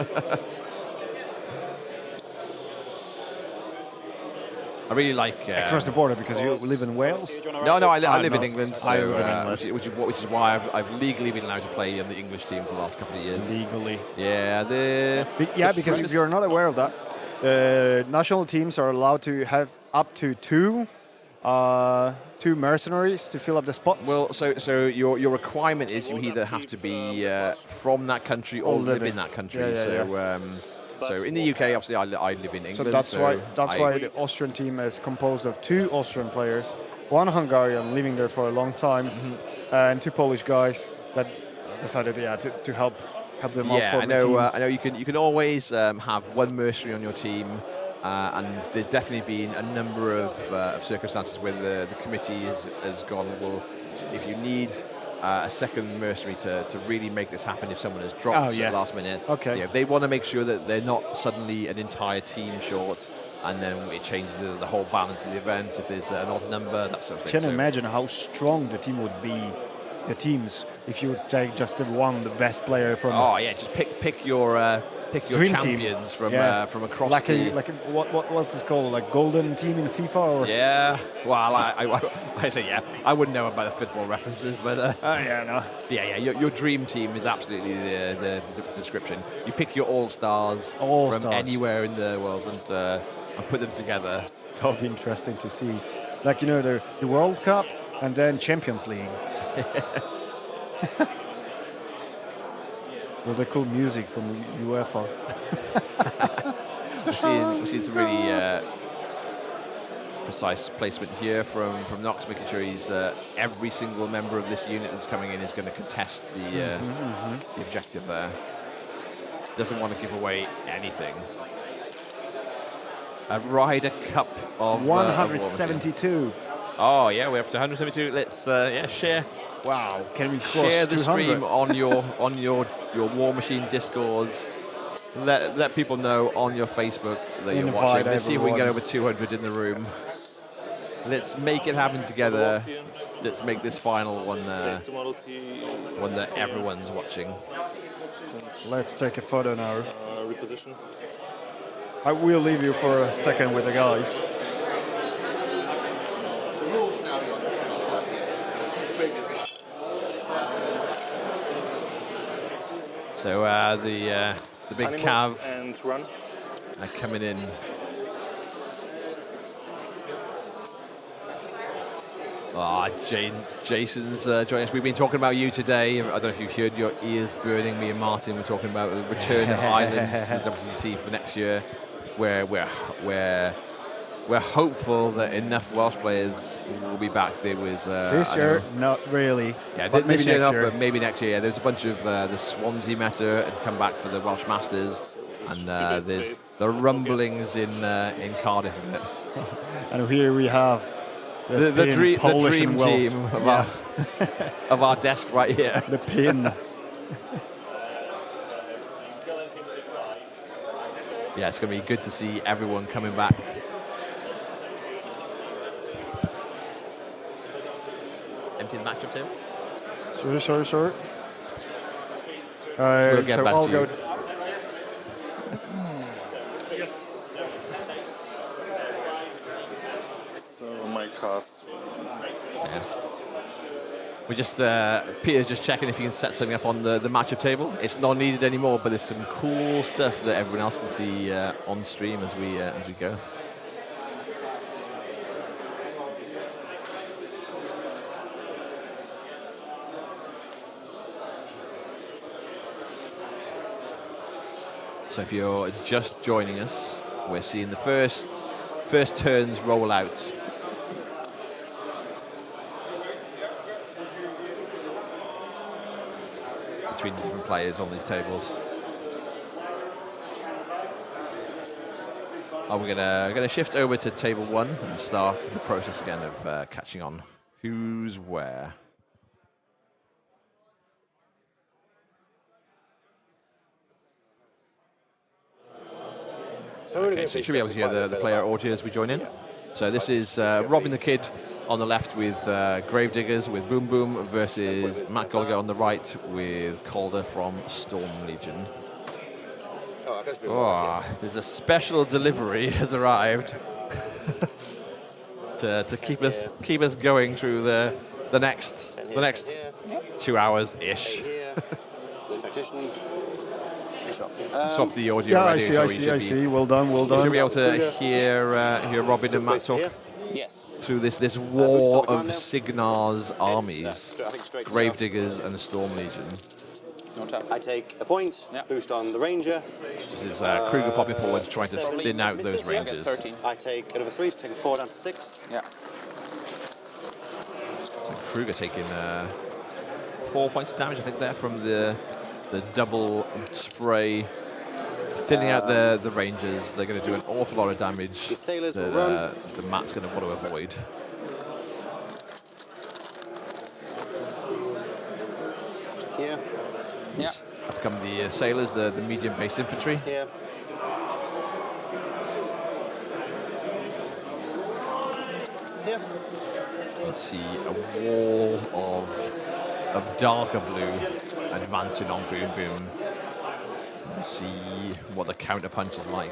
I really like across the border because you live in Wales. No, I live in no. England, so, I live in England. which is why I've legally been allowed to play on the English team for the last couple of years. Legally. Yeah, because if you're not aware of that, national teams are allowed to have up to two mercenaries to fill up the spots. Well, so your requirement is you either have to be from that country or live in that country. So in the UK, obviously, I live in England. So that's why the Austrian team is composed of 2 Austrian players, 1 Hungarian living there for a long time, and 2 Polish guys that decided to help them out for the team. I know you can always have 1 mercenary on your team. And there's definitely been a number of circumstances where the committee has gone, well, if you need a second mercenary to really make this happen, if someone has dropped at the last minute, they want to make sure that they're not suddenly an entire team short, and then it changes the whole balance of the event if there's an odd number, that sort of thing. Can imagine how strong the team would be, the teams, if you would take just the best player from... just pick your Dream champions team. from across what's it called, like golden team in FIFA? Or? Yeah, well, I say I wouldn't know about the football references, but your dream team is absolutely the description. You pick your all-stars from anywhere in the world and put them together. That'll be interesting to see, the World Cup and then Champions League. With the cool music from UEFA. We've seen some really precise placement here from Knox, making sure he's every single member of this unit that's coming in is going to contest the objective there. Doesn't want to give away anything. A Ryder Cup of 172. Oh yeah, we're up to 172. Let's share. Wow! Can we share the 200? stream on your Warmachine Discords? Let people know on your Facebook that you're watching. Let's see if we can get over 200 in the room. Let's make it happen together. Let's make this final one that everyone's watching. Let's take a photo now. Reposition. I will leave you for a second with the guys. So the big Animals Cav and Run are coming in. Jason's joining us. We've been talking about you today. I don't know if you've heard your ears burning. Me and Martin were talking about the return of Islands to the WTC for next year, where we're hopeful that enough Welsh players will be back. There was this year, not really. Yeah, but maybe next year. But maybe next year. There's a bunch of the Swansea Meta had come back for the Welsh Masters, and there's the rumblings in Cardiff. Isn't it? And here we have the dream team of our desk right here. The pin. Yeah, it's going to be good to see everyone coming back. Empty the matchup too. Sorry. We'll get back I'll to go. you. So my cast. Yeah. We're just Peter's just checking if he can set something up on the matchup table. It's not needed anymore, but there's some cool stuff that everyone else can see on stream as we go. So if you're just joining us, we're seeing the first turns roll out. Between the different players on these tables. We're gonna shift over to table 1 and start the process again of catching on who's where. Okay, so you should be able to hear the player audio as we join in. So this is Robin the Kid on the left with Gravediggers with Boom Boom versus Matt Gallagher on the right with Calder from Storm Legion. There's a special delivery has arrived. to keep us going through the next 2 hours ish. The tactician. Stop the audio. Yeah, already, I so we see. Well done. should be able to hear Robin and Matt talk Yes. through this war of Signar's armies, Gravediggers and the Storm Legion. I take a point, boost on the Ranger. This is Kruger popping forward, trying to thin out those Rangers. I take another 3, so taking 4 down to 6. Yeah. So Kruger taking 4 points of damage, I think, there from the double spray, thinning out the Rangers. They're going to do an awful lot of damage that Matt's going to want to avoid. Yeah. Up come the sailors, the medium-based infantry. Yeah. Yeah. You see a wall of darker blue advancing on Boom Boom. Let's see what the counter punch is like.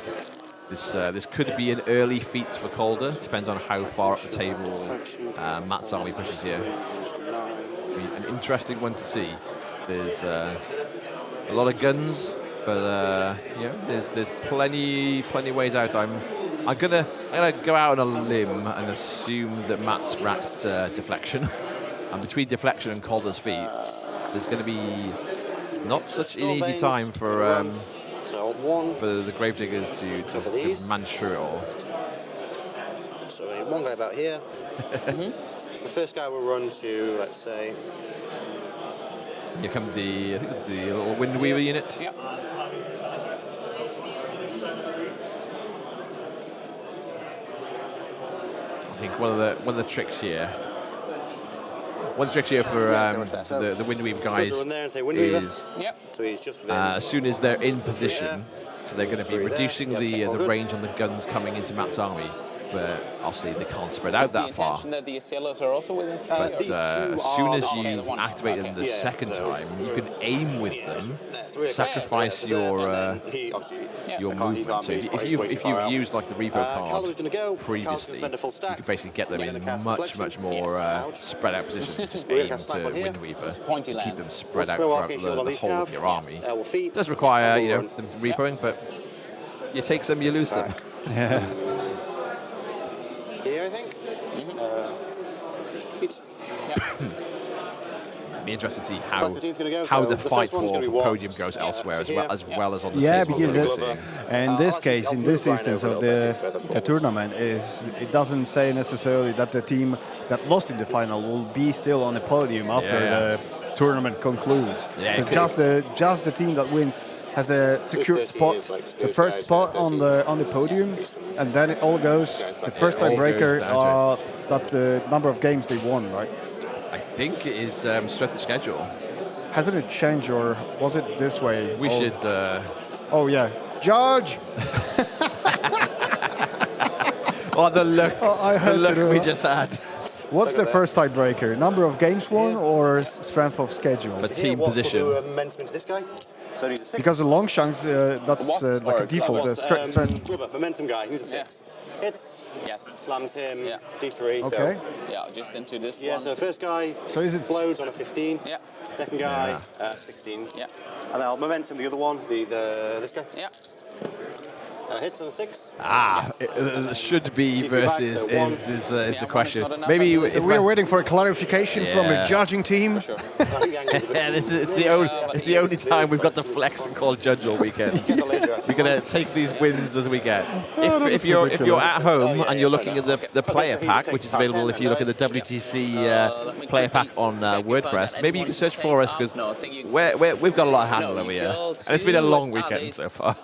This could be an early feat for Calder. Depends on how far up the table Matt's army pushes here. Be an interesting one to see. There's a lot of guns, but yeah, there's plenty ways out. I'm gonna go out on a limb and assume that Matt's racked deflection, and between deflection and Calder's feet, there's going to be not such an easy time for the Gravediggers to manage through it all. So one guy about here. The first guy will run to, let's say. Here come I think it's the little Windweaver unit. Yep. I think one of the tricks here. One trick here for the Windweaver guys is as soon as they're in position, so they're going to be reducing the range on the guns coming into Matt's army. But obviously they can't spread out that far. But as soon as you've activated them the second time, you can aim with them, sacrifice your movement. So if you've used like the repo card previously, you could basically get them in much more spread out positions. Just aim to Windweaver, keep them spread out throughout the whole of your army. It does require them repoing, but you take some, you lose them. Here, I think. Be interested to see how the fight for podium goes elsewhere as well as on the yeah, table. because in this case, in this instance of the tournament, it doesn't say necessarily that the team that lost in the final will be still on the podium after the tournament concludes. Yeah, so just the team that wins has a secured spot, the first spot on the podium, and then it all goes. The first tiebreaker, that's the number of games they won, right? I think it is strength of schedule. Hasn't it changed, or was it this way? We should. Oh yeah, Judge. Oh, the look we just had. What's the first tiebreaker? Number of games won or strength of schedule? For team position. Momentum into this guy. So he's a 6. Because the Longshanks, that's like a default strength. Momentum guy, he's a 6. Hits. Yes. Slams him. Yeah. D3. Okay. So. Yeah, just into this one. Yeah, so first guy explodes on a 15. Yeah. Second guy, 16. Yeah. And then I'll momentum the other one, this guy. Yeah. Hits on a 6. Should be versus is the question. Maybe if we're waiting for a clarification from the judging team. Sure. It's the only time we've got to flex and call judge all weekend. We're gonna take these wins as we get. If you're at home and you're looking at the player pack, which is available if you look at the WTC player pack on WordPress, maybe you can search for us because we've got a lot of handle over here, and it's been a long weekend so far.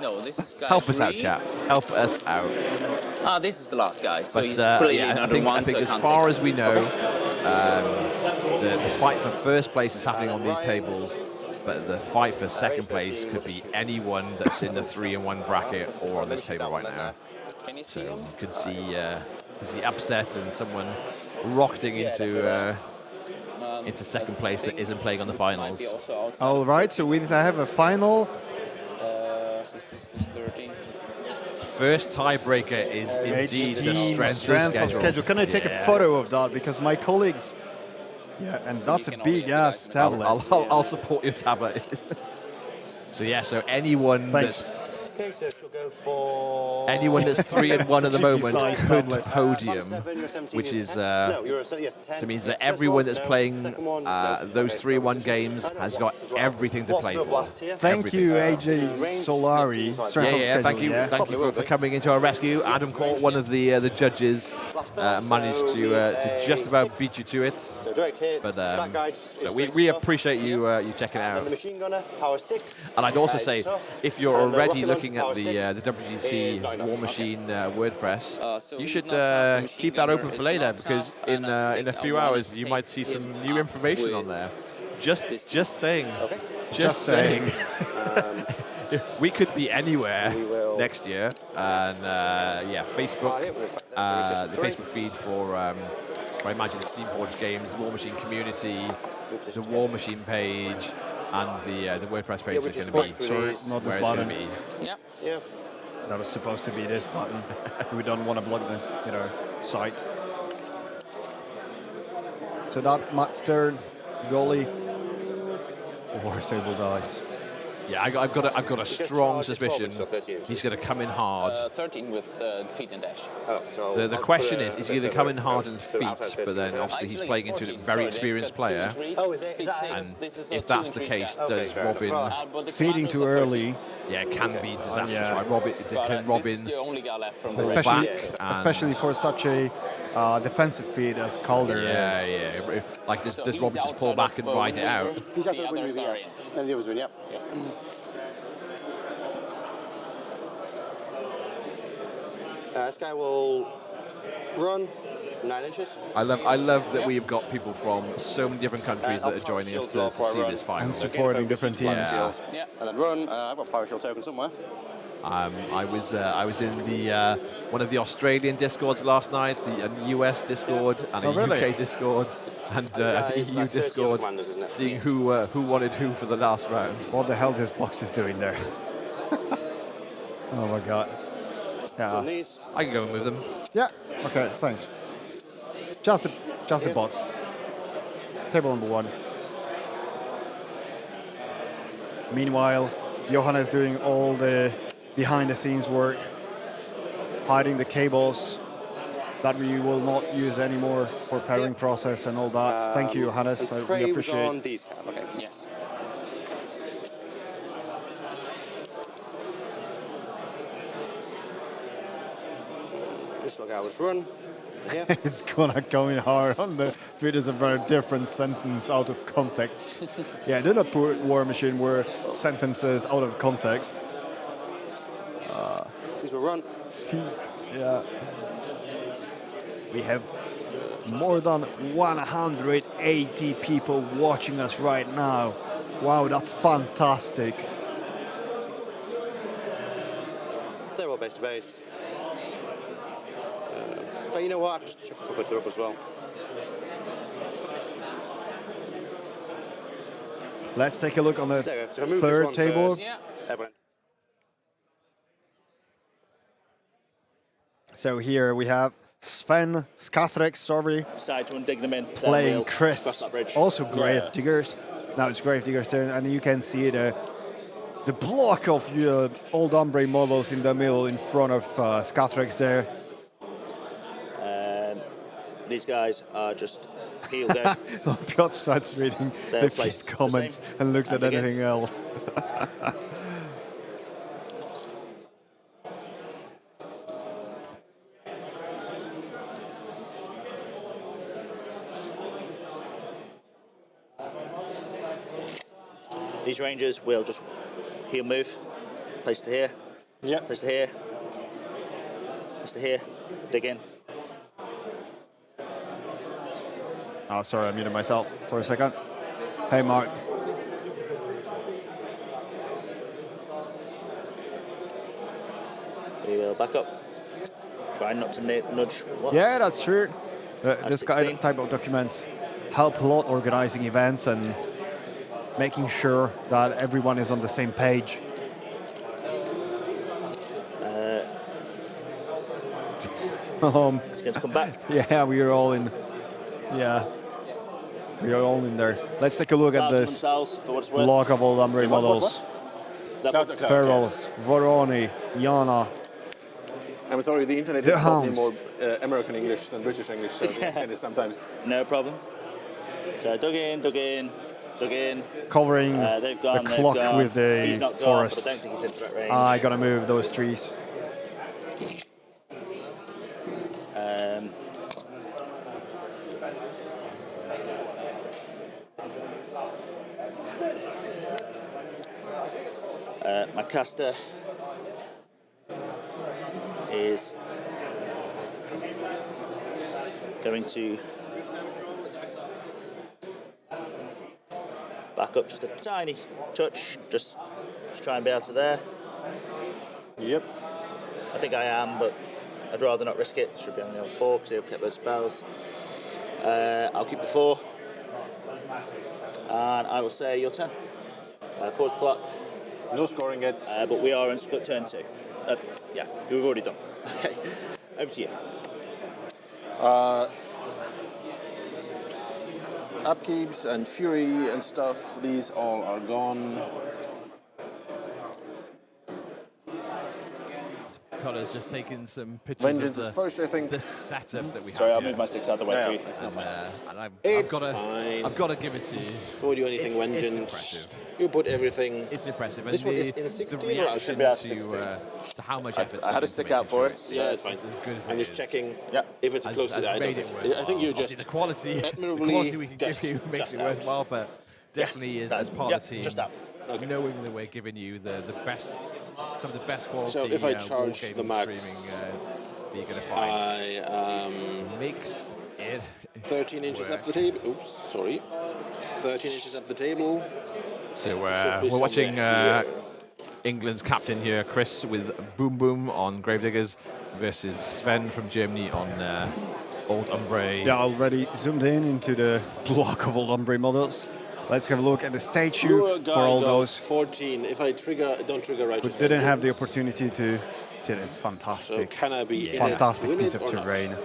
Help us out, chat. Help us out. This is the last guy, so But he's clearly I think as so far as we know, the fight for first place is happening on these tables, but the fight for second place could be anyone that's in the 3-1 bracket or on this table right now. So you could see upset and someone rocketing into second place that isn't playing on the finals. All right, so we have a final. first tiebreaker is indeed the strength of schedule. Can I take a photo of that? Because my colleagues... Yeah, and that's a big-ass tablet. I'll support your tablet. So yeah, so anyone that's Okay, so she'll go for... anyone that's 3-1 at the moment could podium, which is so means that everyone that's playing those 3-1 games has got everything to play for. Thank you, AJ Solari. Thank you for coming into our rescue. Adam Court, one of the judges, managed to just about beat you to it. But we appreciate you checking it out. And I'd also say, if you're already looking at the WGC Warmachine WordPress, you should keep that open for later, because in a few hours you might see some new information on there. Just saying. Just saying. We could be anywhere next year, and Facebook, the Facebook feed for I imagine the Steamforged Games, Warmachine community, the Warmachine page, and the WordPress page is going to be not where this it's going to button. be. Yeah. That was supposed to be this button. We don't want to block the site. So that Matt's turn, goalie, war table dice. Yeah, I've got a strong suspicion he's going to come in hard. 13 with feet and dash. The question is he going to come in hard in feet, but then obviously he's playing into a very experienced player, and if that's the case, does Robin feeding too early? Yeah, it can be disastrous. Right? Can Robin especially for such a defensive feed as Calder is. Yeah. Like, does Robin just pull back and ride it out? He's actually winning, and the others win, this guy will run 9 inches. I love that we've got people from so many different countries that are joining us to see this final. And supporting different teams. Yeah. And then run, I've got a PowerShell token somewhere. I was in the one of the Australian Discords last night, the US Discord, and a UK Discord, and the EU Discord, seeing who wanted who for the last round. What the hell this box is doing there? Oh my god. Yeah. I can go and move them. Yeah. Okay. Thanks. Just the box. Table number 1. Meanwhile, Johanna is doing all the behind-the-scenes work, hiding the cables that we will not use anymore for pairing process and all that. Thank you, Johannes. I really appreciate it. These okay. Yes. This will go run. Yeah. It's gonna come in hard on the it is a very different sentence out of context. Yeah, do not put Warmachine word sentences out of context. These will run. Yeah. We have more than 180 people watching us right now. Wow, that's fantastic. Stay well base to base. But you know what? I can just chuck a couple up as well. Let's take a look on the So move this third one table. first. Everyone. So here we have Sven Skathrex, Decide to undig them in. playing Cross Chris, that bridge. also Grave Diggers. Now it's Grave Diggers' turn, and you can see the block of old Ombre models in the middle in front of Skathrex there. These guys are just healed out. Piotr starts reading the feed comments and looks at anything else. These rangers will just heal move. Place to here. Yep. Place to here. Place to here. Dig in. Oh, sorry, I muted myself for a second. Hey, Mark. We will back up. Try not to nudge. What? Yeah, that's true. This 16. type of documents help a lot organizing events and making sure that everyone is on the same page. This game's come back. Yeah, we are all in. Yeah, we are all in there. Let's take a look at this block of old Umbre models. Ferals, Voroni, Yana. I'm sorry, the internet is probably more American English than British English, so the accent is sometimes... No problem. So dug in. Covering They've gone, the clock gone. with the He's not forest. Gone, but I don't think he's in threat range. I gotta move those trees. My caster is going to back up just a tiny touch, just to try and be out of there. Yep. I think I am, but I'd rather not risk it. Should be on the old 4 because he'll keep those spells. I'll keep the 4. And I will say your turn. Pause the clock. No scoring yet. But we are on turn 2. Yeah, we've already done. Okay, over to you. Upkeeps and Fury and stuff, these all are gone. Connor's just taken some pictures Vengeance of is first, I think. the setup that we have. Sorry, I'll here. move my sticks out of the way too. And I've It's got fine. to give it to you. Told you anything, It's Vengeance. impressive. You put everything. It's impressive. This And one is the in 16 reaction or out? Should be out to 16. To how much effort I had a stick out for it. Yeah, it's fine. It's as good as I'm it just is. checking if it's close to the made it worthwhile. I think you Obviously just the quality we can give you makes it worthwhile, but definitely is as part of the team. Just out. Okay. Knowing that we're giving you the best, some of the best quality So if I charge wargaming the max, streaming that you're going to find, I makes it 13 inches work. up the table. Oops, sorry. 13 inches up the table. So Should be we're watching somewhere here. England's captain here, Chris, with Boom Boom on Gravediggers versus Sven from Germany on Old Umbre. Yeah, already zoomed in into the block of old Umbre models. Let's have a look at the statue Your for guy all goes those 14. If I don't trigger right. who didn't have the opportunity to. It's fantastic. So can I be in it, fantastic win piece it of or not? terrain.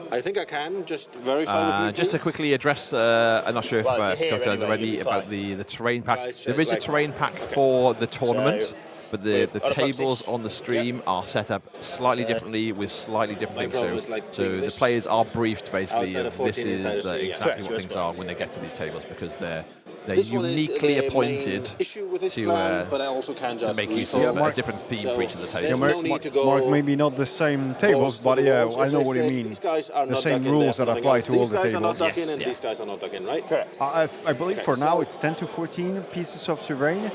I think I can. Just verify with me, Just to please. quickly address, I'm not sure if Well, if you're Piotr here has anyway, already you'll be about fine. the terrain pack. Guys, There is a like- terrain pack for the tournament, So, but the other tables proxies. on the stream are set up slightly differently with slightly different My things. problem So, is like so doing the this players are briefed basically outside of of this 14 is inside of three, yeah. exactly Correct, what you're things spot are on. when they get to these tables because they're This one is uniquely the main appointed issue with this to plan, but I also can to just make use resolve of a it. different theme So for each of the there's tables. no need to go Mark, maybe not the same tables, balls to but the yeah, walls. I As know I what you said, mean. These guys are The not same dug in, rules there's that nothing apply else. to all These the guys are not tables. dug in, and Yes, these guys are not dug in, right? Correct. I believe Okay, for now so- it's 10 to 14 pieces of terrain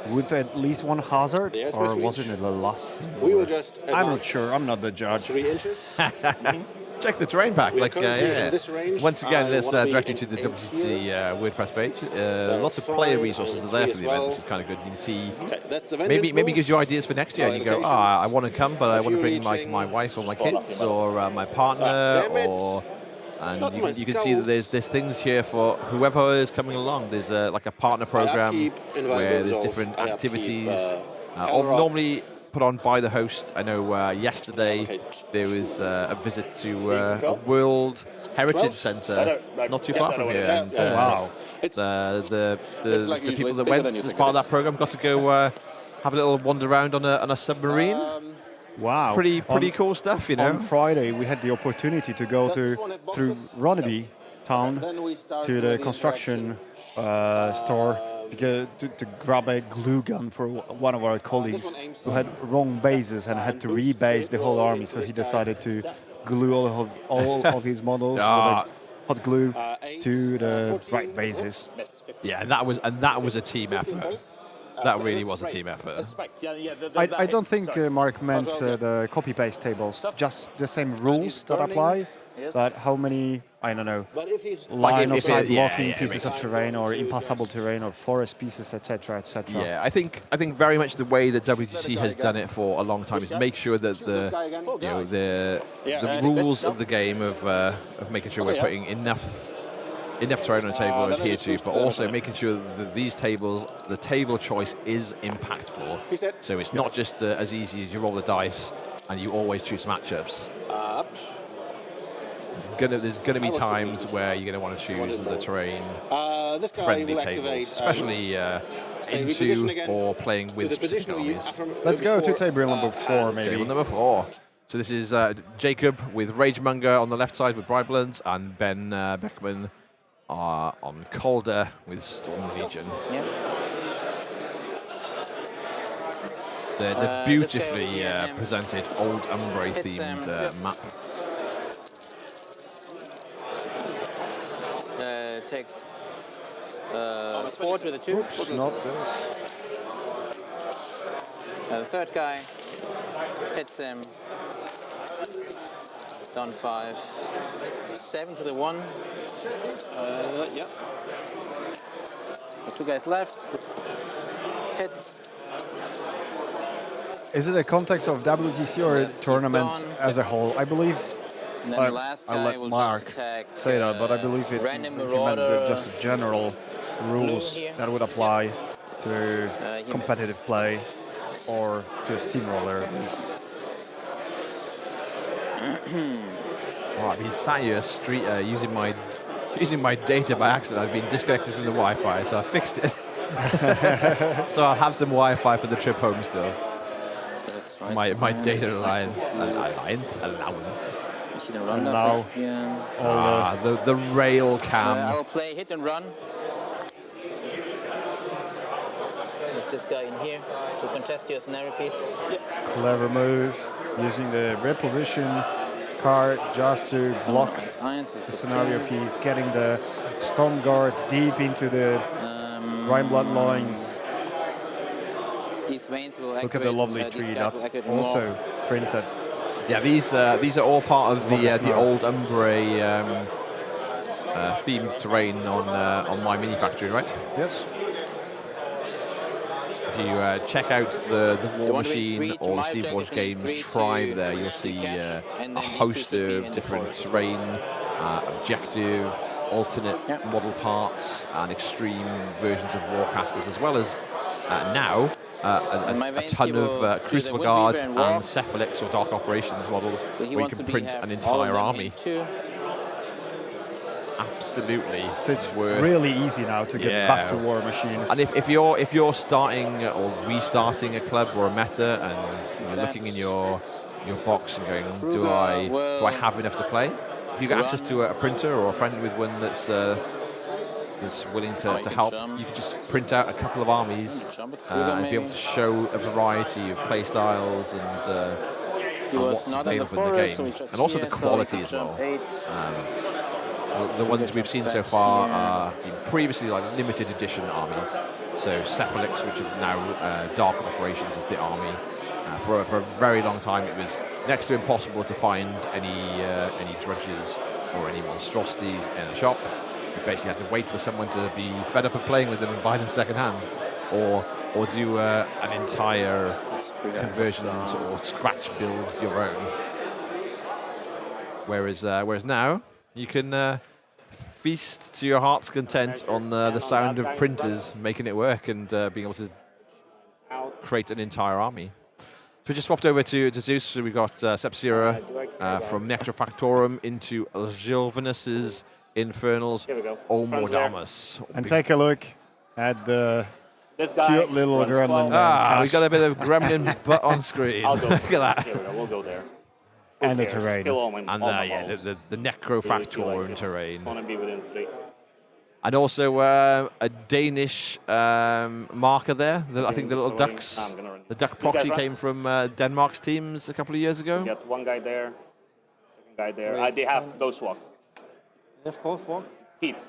with at least one hazard, Yes, or please was reach. it the last? We will just. I'm not advance sure. I'm not the judge. 3 inches. Check the terrain pack. We are Like, currently yeah. in this range. Once again, I let's wanna be direct you in to the 8 WTC here. WordPress page. Lots of That's player fine. resources I'm are there free for the as event, well. which is kind of good. You can see Okay, that's the maybe vengeance gives you rules. ideas for next year, and you go, Allocations. I want to come, but I want to bring Fury like my chain. wife or my Just fall off kids your or my partner, damn it. or and Not my you can see that there's things here for whoever is coming along. There's like a partner program upkeep, invaluable where there's resolve. different I upkeep, activities, all power up. normally put on by the host. I know yesterday Okay. there was a visit to a World Heritage Centre not too far from here, and Wow. It's the like people usually, that it's bigger went than you as think part it of that is. program got to go have a little wander around on a submarine. Wow. Pretty On- cool stuff, you know. On Friday, we had the opportunity to go through Ronneby town Then we start to the with construction store because to grab a glue gun for one of our colleagues who had wrong bases and had to rebase the whole army. So he decided to glue all of his models with a hot glue to the right bases. Yeah, and that was a team effort. That really was a team effort. I don't think Mark meant the copy-paste tables, just the same rules that apply, but how many, I don't know, But if he's line of sight yeah, blocking yeah, pieces of terrain or impassable terrain or forest pieces, etc., etc. Yeah, I think very much the way that WTC has done it for a long time is make sure that the rules of the game of making sure we're putting enough terrain on the table to adhere to, but also making sure that these tables, the table choice is impactful. So it's not just as easy as you roll the dice and you always choose matchups. there's gonna be times where you're gonna want to choose the terrain This guy friendly will tables, activate, especially into or playing with specific armies. Let's go to table number 4, maybe. Table number 4. So this is Jacob with Ragemonger on the left side with Briblands, and Ben Beckman on Calder with Storm Legion. Yeah. The beautifully presented Old Umbre themed map. Takes Forge with a 2. Oops, not this. The third guy hits him. Down 5. 7 to the 1. Yep. The 2 guys left. Hits. Is it a context of WTC or tournaments as a whole? I believe. And then the last guy I'll let will Mark just attack, say that, but I believe he random meant marauder just general rules here. that would apply to competitive play or to a steamroller at least. Oh, I've been sat here using my data by accident. I've been disconnected from the Wi-Fi, so I fixed it. So I'll have some Wi-Fi for the trip home still. That's right. My data allowance. And now, the rail cam. I will play hit and run. There's this guy in here to contest your scenario piece. clever move, using the reposition card just to block the scenario piece, getting the Storm Guards deep into the Rhine Bloodlines. These veins will Look at the lovely tree that's also printed. Yeah, these are all part of the old Umbre themed terrain on my mini factory, right? Yes. If you check out the Warmachine or the Steamforged Games tribe there, you'll see a host of different terrain, objective, alternate model parts, and extreme versions of Warcasters, as well as now a ton of Crucible Guard and Cephalix or Dark Operations models where you can print an entire army. Absolutely. So it's really easy now to get back to Warmachine. And if you're starting or restarting a club or a meta and you're looking in your box and going, do I have enough to play? If you get access to a printer or a friend with one that's willing to help, you can just print out a couple of armies and be able to show a variety of play styles and what's available in the game, and also the quality as well. The ones we've seen so far are previously like limited edition armies. So Cephalix, which are now Dark Operations, is the army. For a very long time, it was next to impossible to find any drudges or any monstrosities in a shop. You basically had to wait for someone to be fed up of playing with them and buy them second hand, or do an entire conversion or scratch build your own. Whereas now you can feast to your heart's content on the sound of printers making it work and being able to create an entire army. So we just swapped over to Zeus. So we got Sepsira from Necrofactorum into Gilvanus's Infernals Omordamus. And take a look at the This guy cute little gremlin. We got a bit of gremlin butt on screen. Look at that. Here we go. We'll go there. And the terrain. And the Necrofactorum terrain. Want to be within 3. And also a Danish marker there. I think the little ducks. The duck proxy came from Denmark's teams a couple of years ago. We got one guy there, second guy there. They have Ghost Walk. They have Ghost Walk? Feet.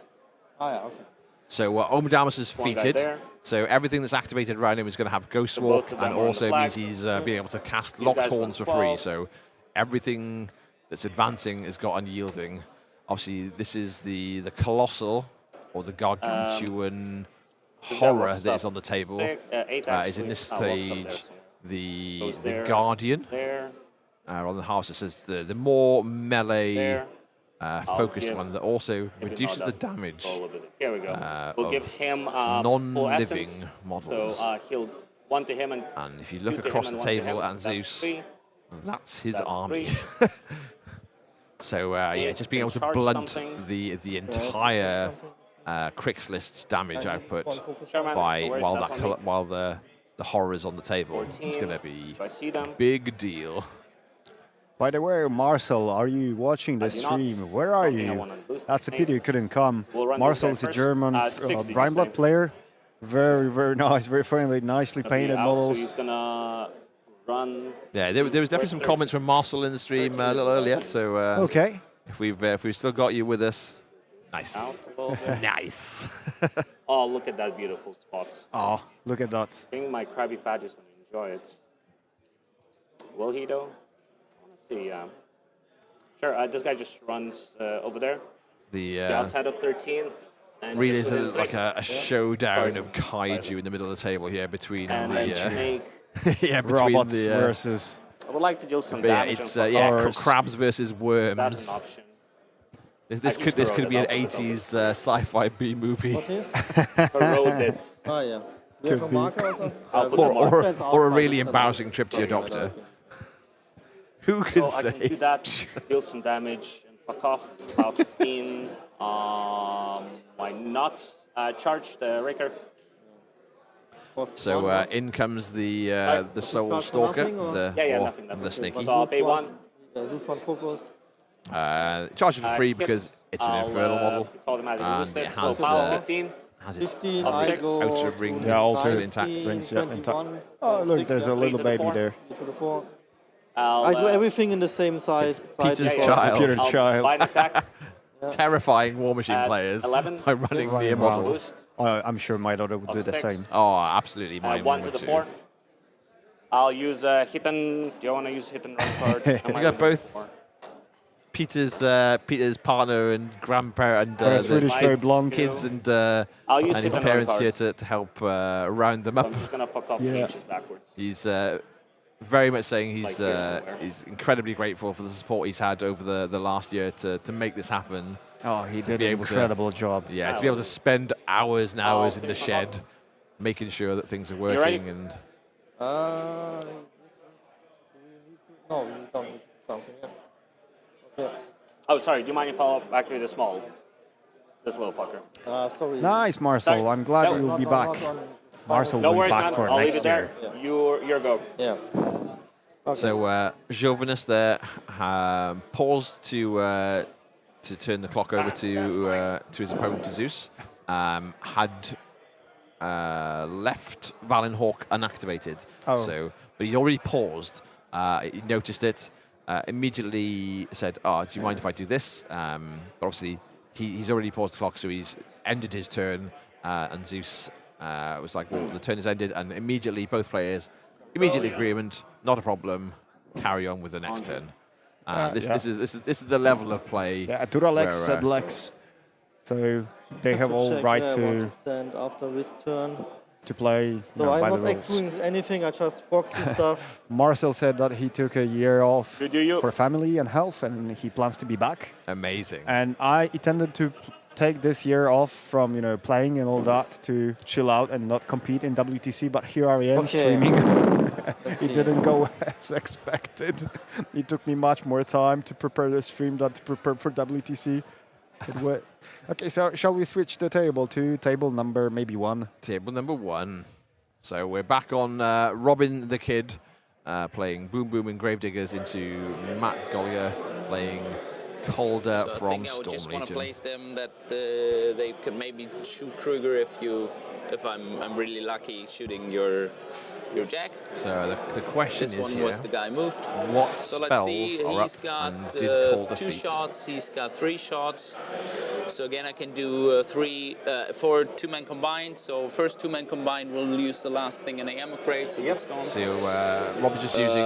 Oh, yeah, okay. So Omordamus is One guy feated. there. So everything that's activated around him is going to have Ghost Walk, and also means he's being able to cast Locked Horns for free. So everything that's advancing has got unyielding. Obviously, this is the colossal or the gargantuan horror that is on the table. Is in this stage the Guardian on the house. It says the more melee focused one that also reduces the damage. Here we go. We'll give him non-living models. So he'll one to him and if you look across the table at Zeus, that's his army. So yeah, just being able to blunt the entire Crixlist's damage output while the horror is on the table is going to be a big deal. By the way, Marcel, are you watching the stream? Where are you? That's a pity you couldn't come. Marcel is a German Brine Blood player. Very, very nice, very friendly, nicely painted models. He's gonna run. Yeah, there was definitely some comments from Marcel in the stream a little earlier. So okay, if we've still got you with us, nice, nice. Oh, look at that beautiful spot. Oh, look at that. I think my Krabby Patch is gonna enjoy it. Will he though? See, sure. This guy just runs over there. The outside of 13. And really is like a showdown of kaiju in the middle of the table here between the robots versus. I would like to deal some damage. It's crabs versus worms. That's an option. This could be an 80s sci-fi B movie. Corroded. Oh yeah. Could be. Or a really embarrassing trip to your doctor. Who could say? I can do that, deal some damage, and fuck off. About 15. Why not? Charge the Raker. So in comes the Soul Stalker, nothing. the Snaky. So I'll pay one. Lose one focus. Charge it for free because it's an Infernal model. It's automatically And boosted. it has, so power 15. Has its 15, I go outer ring also intact. rings intact. Oh, look, there's a little baby there. To the 4. I do everything in the same size. Peter's child. Peter's child. Terrifying Warmachine players 11. by running near models. I'm sure my daughter would do the same. Oh, absolutely. Mine 1 to the 4. I'll use hit and. Do you want to use hit and run card? We got both Peter's partner and grandparent and Swedish very blonde kids and his hit parents here to help round them up. I'm just gonna fuck off inches backwards. He's very much saying he's incredibly grateful for the support he's had over the last year to make this happen. Oh, he did an incredible job. Yeah, to be able to spend hours and hours in the shed making sure that things are working. And no, you don't need something. Okay. Oh, sorry. Do you mind if I'll activate the small? This little fucker. Sorry. Nice, Marcel. I'm glad you'll be back. Marcel will be back for I'll next leave it there. year. Your go. Yeah. Okay. So Jovinus there paused to turn the clock over to his opponent, to Zeus. Had left Valenhawk unactivated. So, but he'd already paused. He noticed it. Immediately said, "Oh, do you mind if I do this?" But obviously, he's already paused the clock, so he's ended his turn. And Zeus was like, "Well, the turn is ended," and immediately both players, agreement, not a problem. Carry on with the next turn. This is the level of play. Yeah, Duralex said Lex, so they have all right to stand after this turn. To play. So I'm not like doing anything. I just boxy stuff. Marcel said that he took a year off for family and health, and he plans to be back. Amazing. And I intended to take this year off from playing and all that to chill out and not compete in WTC. But here I am streaming. It didn't go as expected. It took me much more time to prepare the stream than to prepare for WTC. Okay, so shall we switch the table to table number maybe 1? Table number 1. So we're back on Robin the Kid playing Boom Boom and Gravediggers into Matt Gollier playing Calder from Storm Legion. I just want to place them that they can maybe shoot Kruger if I'm really lucky shooting your jack. So the question this is one was the guy moved. What so spells let's see. are He's up got and did Calder 2 feat? shots. He's got 3 shots. So again, I can do 4 2-man combined. So first 2-man combined will use the last thing in the ammo crate. So that's gone. So Rob is just using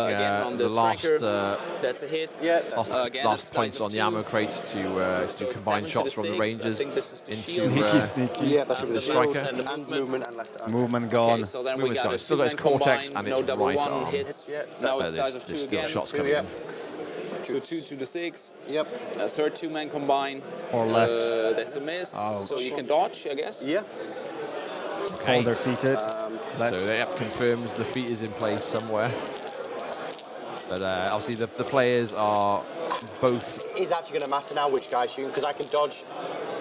the last that's a hit. Last points on the ammo crate to combine shots from the Rangers into sneaky. Yeah, that should be the striker. And movement and left arm. Movement gone. Okay, so then we Movement's got gone. a It's still got his Cortex and it's right arm. Hits. Yeah, Now it's dice of 2 there's still again. shots coming in. So 2 to the 6. Yep. A third 2-man combine. Or left. That's a miss. Ouch. So you can dodge, I guess. Yeah. Calder defeated. So that confirms the feat is in place somewhere. But obviously the players are both. Is actually going to matter now which guy's shooting because I can dodge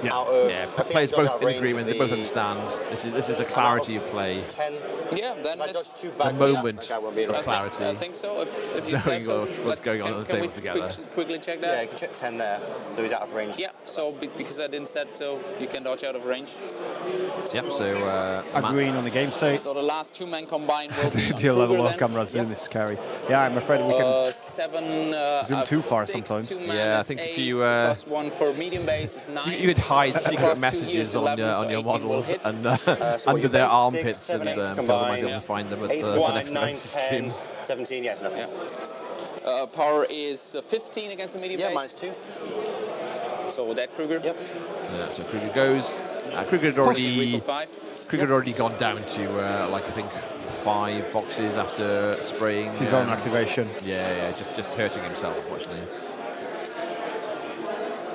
out of. Yeah, I think I players can dodge both out in range agreement. of They both the- understand. This is the clarity of play. 10. Yeah, then I it's dodge two The back. moment That guy won't be of around. clarity. I think so. If you say Knowing so, what's let's- going on at the can we table together. Quickly check that. Yeah, you can check 10 there, so he's out of range. Yeah. So because I didn't set, so you can dodge out of range. Yep. So Agreeing on the game state. So the last 2 men combined will be The level Kruger of then. cameras in this scary. Yeah, I'm afraid we can 7. zoom too far sometimes. Yeah, I think if you plus 1 for medium base is 9. you could hide secret Across 2 messages years, on 11, so your 18 will models hit. and So under your their base, armpits, 6, 7, and 8 people might be combined, able to find them at 8, the 1, next 9, next 10, streams. 17, yeah, it's enough. Power is 15 against the medium Yeah, base. minus 2. So that Kruger. Yep. Yeah, so Kruger goes. Kruger had already gone down to like I think 5 boxes after spraying his own activation. Yeah, just hurting himself, unfortunately.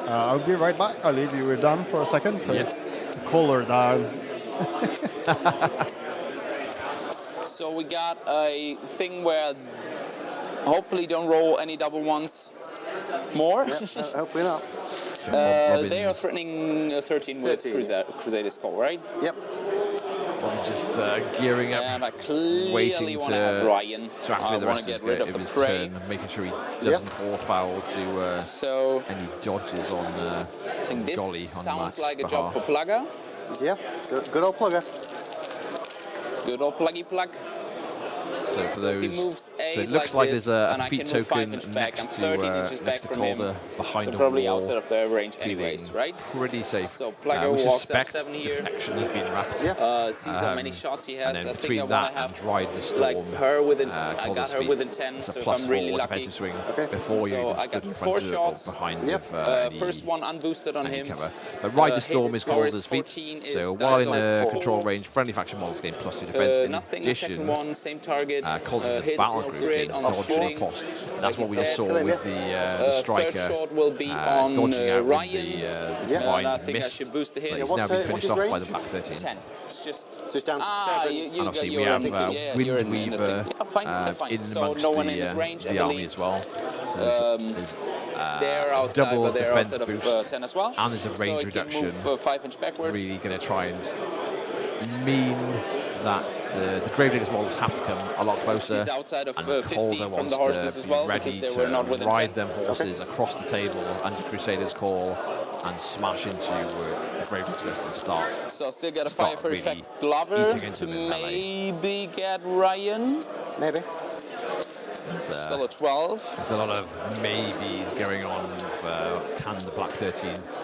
I'll be right back. I'll leave you with Dan for a second. So Yep. color down. So we got a thing where hopefully don't roll any double ones more. Hopefully not. They are threatening 13 with Crusader's Call, right? Yep. Probably just gearing up, And I clearly waiting want to have Ryan. to activate the I want rest to of get rid of of the his prey. turn, making sure he doesn't fall foul to So any dodges on I think this Golly on sounds Matt's like a job for behalf. Plugger. Yeah, good old plugger. Good old pluggy plug. So for So if he those, moves so eight it looks like like this, there's and a I feat can move 5 token inches back. I'm next 13 inches to back from him. Calder behind So a probably wall, outside of their range feeling anyways, right? pretty safe. So Plugger we walks up suspect 7 here. deflection has been racked. Sees how many shots he has. And then I think between I want that to have and Ride the Storm, like her within. I Calder's got her feet, within 10. it's So a if plus I'm really 4 lucky. defensive swing before you So even I stood got in 4 front of or shots. behind of any First one unboosted on him. cover. But Ride the Storm his is power Calder's is feet. 14, So is while in dice on control 4. range, friendly faction models gain plus 2 defense. In Nothing. The second addition, one, same target. Calder's in the Hits battle no group crit gain on dodge shooting. and post. That's what we just saw with the striker. Third shot will be on dodging out Ryan. with the And I blind think I missed. should boost the hit. But he's now been finished off by the black 13. 10. It's just. So it's down to 7. You And got obviously we your have you're in the Windweaver thing. Yeah, fine, fine. in So amongst no one in his range, the I army believe. as well. So there's They're outside, double but they're defense outside of boost, 10 as well. and there's a So range he can reduction. move 5 inch backwards. Really going to try and mean that the Gravediggers models have to come a lot closer. He's outside of and 50 Calder from wants the horses to as be well, ready because they to were not within ride 10. them horses across the table under Crusader's Call and smash into the Gravediggers list and start. So still got a start 5 for really effect Glover eating into to them in melee. maybe get Ryan. Maybe. Still a 12. There's a lot of maybes going on for can the Black 13th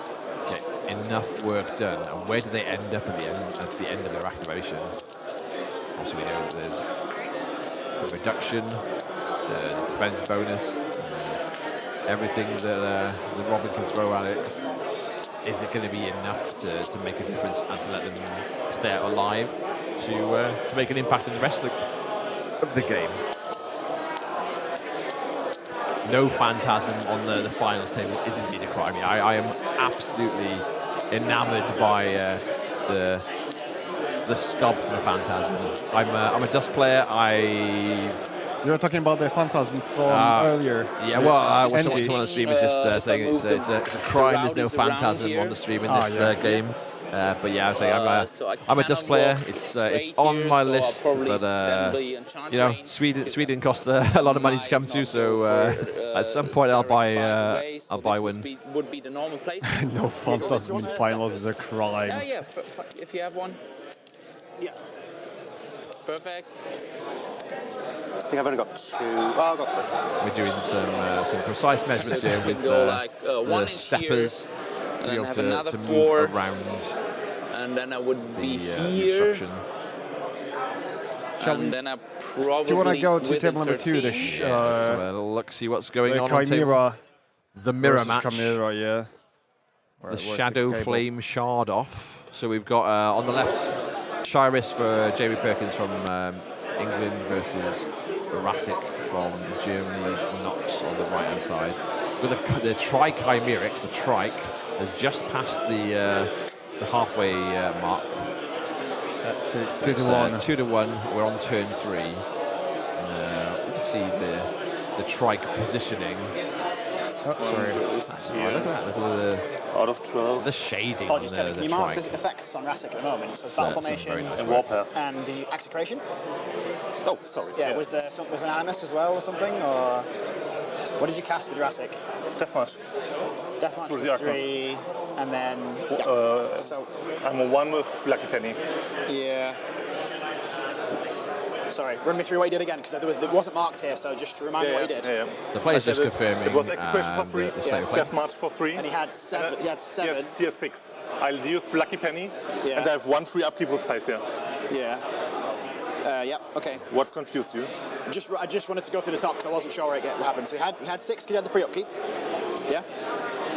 get enough work done, and where do they end up at the end of their activation? Obviously, we know that there's the reduction, the defense bonus, everything that Robin can throw at it. Is it going to be enough to make a difference and to let them stay out alive to make an impact in the rest of the game? No Phantasm on the finals table is indeed a crime. I am absolutely enamoured by the sculpt of the Phantasm. I'm a Dusk player. You're talking about the Phantasm from earlier. Yeah, well, someone on the stream is just saying it's a crime. There's no Phantasm on the stream in this game. But yeah, I was saying I'm a Dusk player. It's on my list, but you know, Sweden cost a lot of money to come to, so at some point I'll buy one. Would be the normal place. No Phantasm in finals is a crime. Yeah, if you have one. Yeah. Perfect. I think I've only got 2. Oh, I've got 3. We're doing some precise measurements here with the steppers to be able to move around. And then I would be the here. obstruction. And then I probably. Do you want to go to table number 2? Let's have a look, see what's going on. Chimera. The mirror match. Chimera, yeah. The Shadow Flame Shard off. So we've got on the left, Shiris for Jamie Perkins from England versus Rasic from Germany's Knox on the right-hand side. With the Tri-Chimerics, the Trike, has just passed the halfway mark. So it's 2-1. 2-1. We're on turn 3. You can see the trike positioning. Oh, sorry. That's all right. Look at that. Look at the out of 12. The shading Oh, on just the can you mark trike. the effects on Rassic at the moment? So That's battle some formation very nice and work. warpath. and did you execration? Oh, sorry. Yeah, was there was an animus as well or something? Or what did you cast with Rassic? Deathmatch. Deathmatch Through with the Archon. 3, and then so I'm a 1 with Lucky Penny. yeah. Sorry, run me through what you did again, because it wasn't marked here, so just remind me what you did. The player's I just said confirming. It was execution for 3, the state of play. Deathmatch for 3. And he had 7. He had 7. Yes, he has 6. I'll use Lucky Penny, Yeah. and I have 1 free upkeep with Pythia. Yeah. Yeah. Okay. What's confused you? I just wanted to go through the top because I wasn't sure what happened. So he had 6 because he had the free upkeep. Yeah.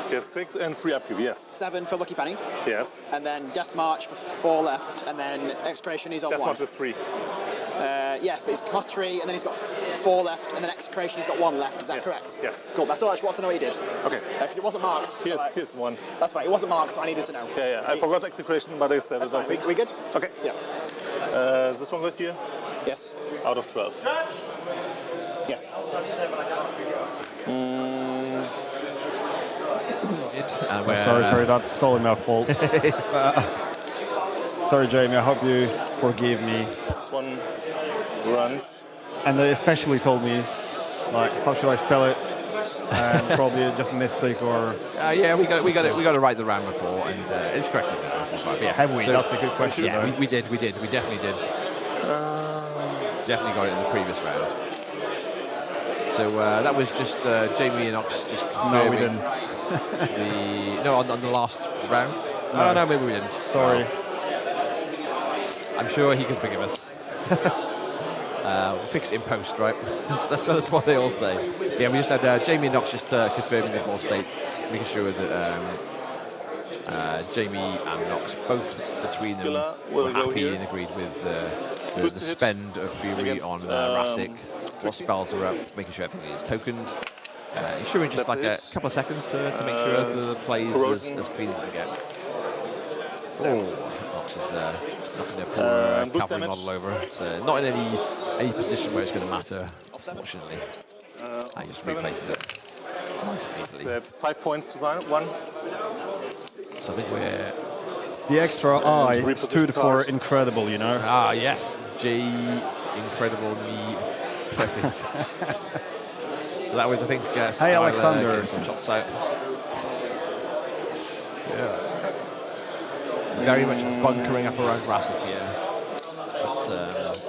He has 6 and free upkeep, yes. 7 for Lucky Penny. Yes. And then Death March for 4 left, and then Execration he's on Death 1. March is 3. Yeah, but he's cost 3, and then he's got 4 left, and then Execration he's got 1 left. Is that Yes, correct? yes. Cool. That's all I just wanted to know what he did. Okay. Because it wasn't marked. So Here's 1. That's right. It wasn't marked, so I needed to know. Yeah. I forgot execution, but I said That's it. I fine. think. We good? Okay. Yeah. This one goes here. Yes. Out of 12. Yes. Sorry, that's totally my fault. Sorry, Jamie, I hope you forgive me. This one runs. And they especially told me, like, how should I spell it? And probably just a misclick or... Yeah, we got to write the round before, and it's corrected now. Yeah. Have we? That's a good question. Yeah, we definitely did. Definitely got it in the previous round. So that was just Jamie and Ox just confirming. No, we didn't. on the last round. No. Oh no, maybe we didn't. Sorry. I'm sure he can forgive us. We'll fix it in post, right? that's what they all say. Yeah, we just had Jamie and Ox just confirming the board state, making sure that Jamie and Nox both between them were happy and agreed with the spend of Fury on Rassic. What spells are up, making sure everything is tokened. Ensuring just like a couple of seconds to make sure the play is as clean as we can get. Oh, Nox is knocking their poor cavalry model over. It's not in any position where it's going to matter, unfortunately. I just replaces it nice and easily. So it's 5 points to 1. So I think we're... The extra I stood for incredible, you know? Ah, yes. G, incredible, me, perfect. So that was, I think, hey, Alexander. Some shots out. Yeah. Very much bunkering up around Rassic here. But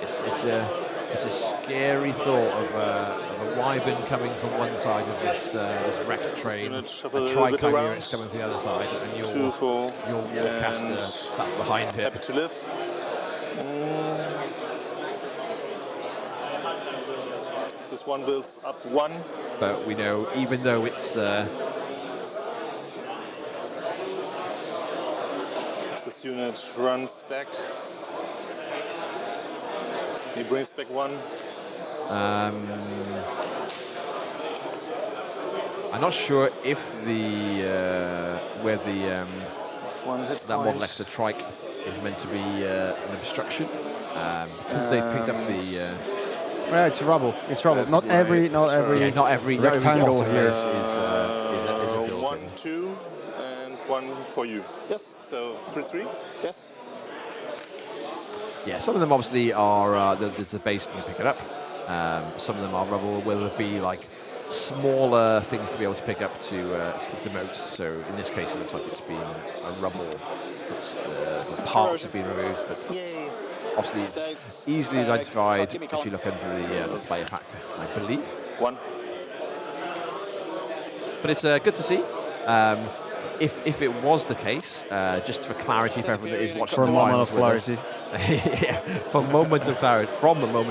it's a scary thought of a wyvern coming from one side of this wrecked train, a Trichimera's coming from the other side, and your Warcaster sat behind it. Happy to live. This one builds up 1. But we know, even though it's... this unit runs back. He brings back 1. I'm not sure if where that model next to Trike is meant to be an obstruction because they've picked up the. Yeah, it's rubble. It's rubble. Not every rectangle here is a building. 1, 2, and 1 for you. Yes. So 3-3. Yes. Yeah, some of them obviously are there's a base and you pick it up. Some of them are rubble. Will there be like smaller things to be able to pick up to demote? So in this case, it looks like it's been a rubble. It's, the parts have been removed, but obviously it's easily identified if you look under the player pack, I believe. 1. But it's good to see. If it was the case, just for clarity for everyone that is watching for the a moment finals of clarity. yeah, from a moment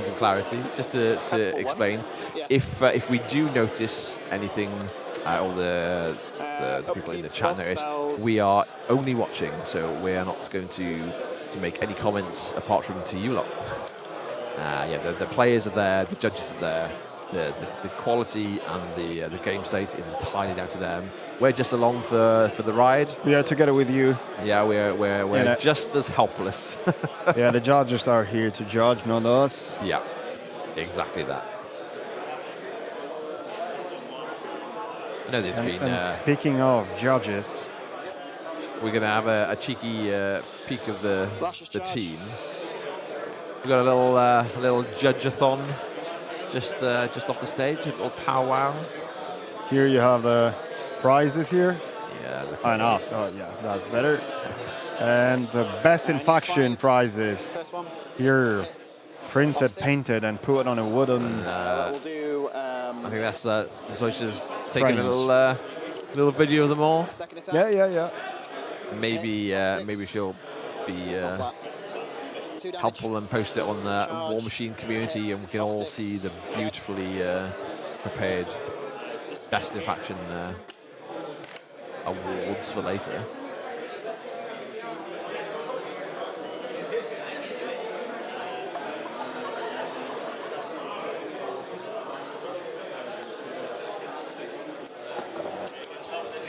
of clarity, just to explain, if we do notice anything, all the people in the chat notice, we are only watching, so we are not going to make any comments apart from to you lot. The players are there, the judges are there, the quality and the game state is entirely down to them. We're just along for the ride. We are together with you. Yeah, we're just as helpless. Yeah, the judges are here to judge, not us. Yeah, exactly that. know there's been. And speaking of judges, we're going to have a cheeky peek of the team. We've got a little judge-a-thon just off the stage, a little powwow. Here you have the prizes here. Yeah. I know, so yeah, that's better. And the best in faction prizes here, printed, painted, and put on a wooden. I think that's Zoyce's taking a little video of them all. Yeah. Maybe she'll be helpful and post it on the Warmachine community, and we can all see the beautifully prepared best in faction awards for later.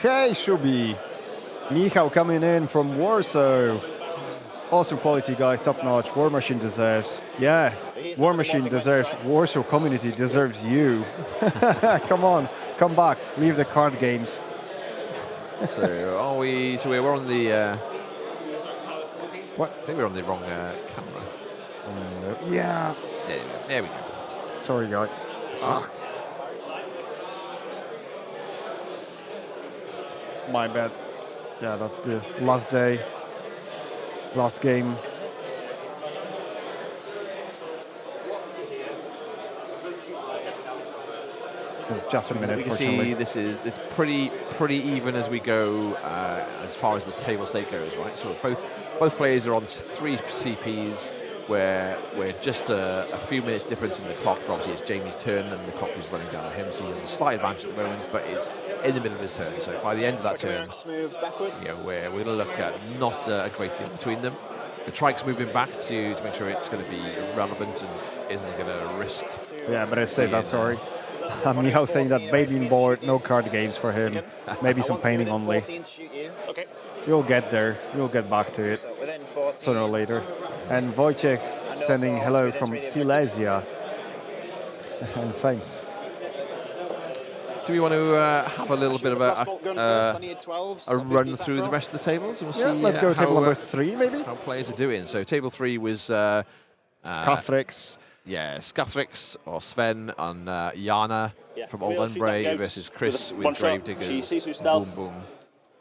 Hey, Shubi. Michał coming in from Warsaw. Awesome quality, guys, top notch. Warmachine deserves. Yeah, Warmachine deserves. Warsaw community deserves you. Come on, come back. Leave the card games. So are we? So we're on the. What? I think we're on the wrong camera. Yeah. There we go. Sorry, guys. My bad. Yeah, that's the last day. Last game. Just a minute. We can see this is pretty even as we go as far as the table stake goes, right? So both players are on 3 CPs, where we're just a few minutes difference in the clock. Obviously, it's Jamie's turn, and the clock is running down on him, so he has a slight advantage at the moment, but it's in the middle of his turn. So by the end of that turn, we're going to look at not a great deal between them. The trike's moving back to make sure it's going to be relevant and isn't going to risk. Yeah, but I say that, sorry. Michał saying that baby board, no card games for him. Maybe some painting only. Okay. You'll get there. You'll get back to it sooner or later. And Wojciech sending hello from Silesia. And thanks. Do we want to have a little bit of a run through the rest of the tables? And we'll see, let's go table number 3, maybe. How players are doing. So table 3 was Skathrix. Yeah, Skathrix or Sven and Jana from Old Lenbray versus Chris with Gravediggers. Boom, boom.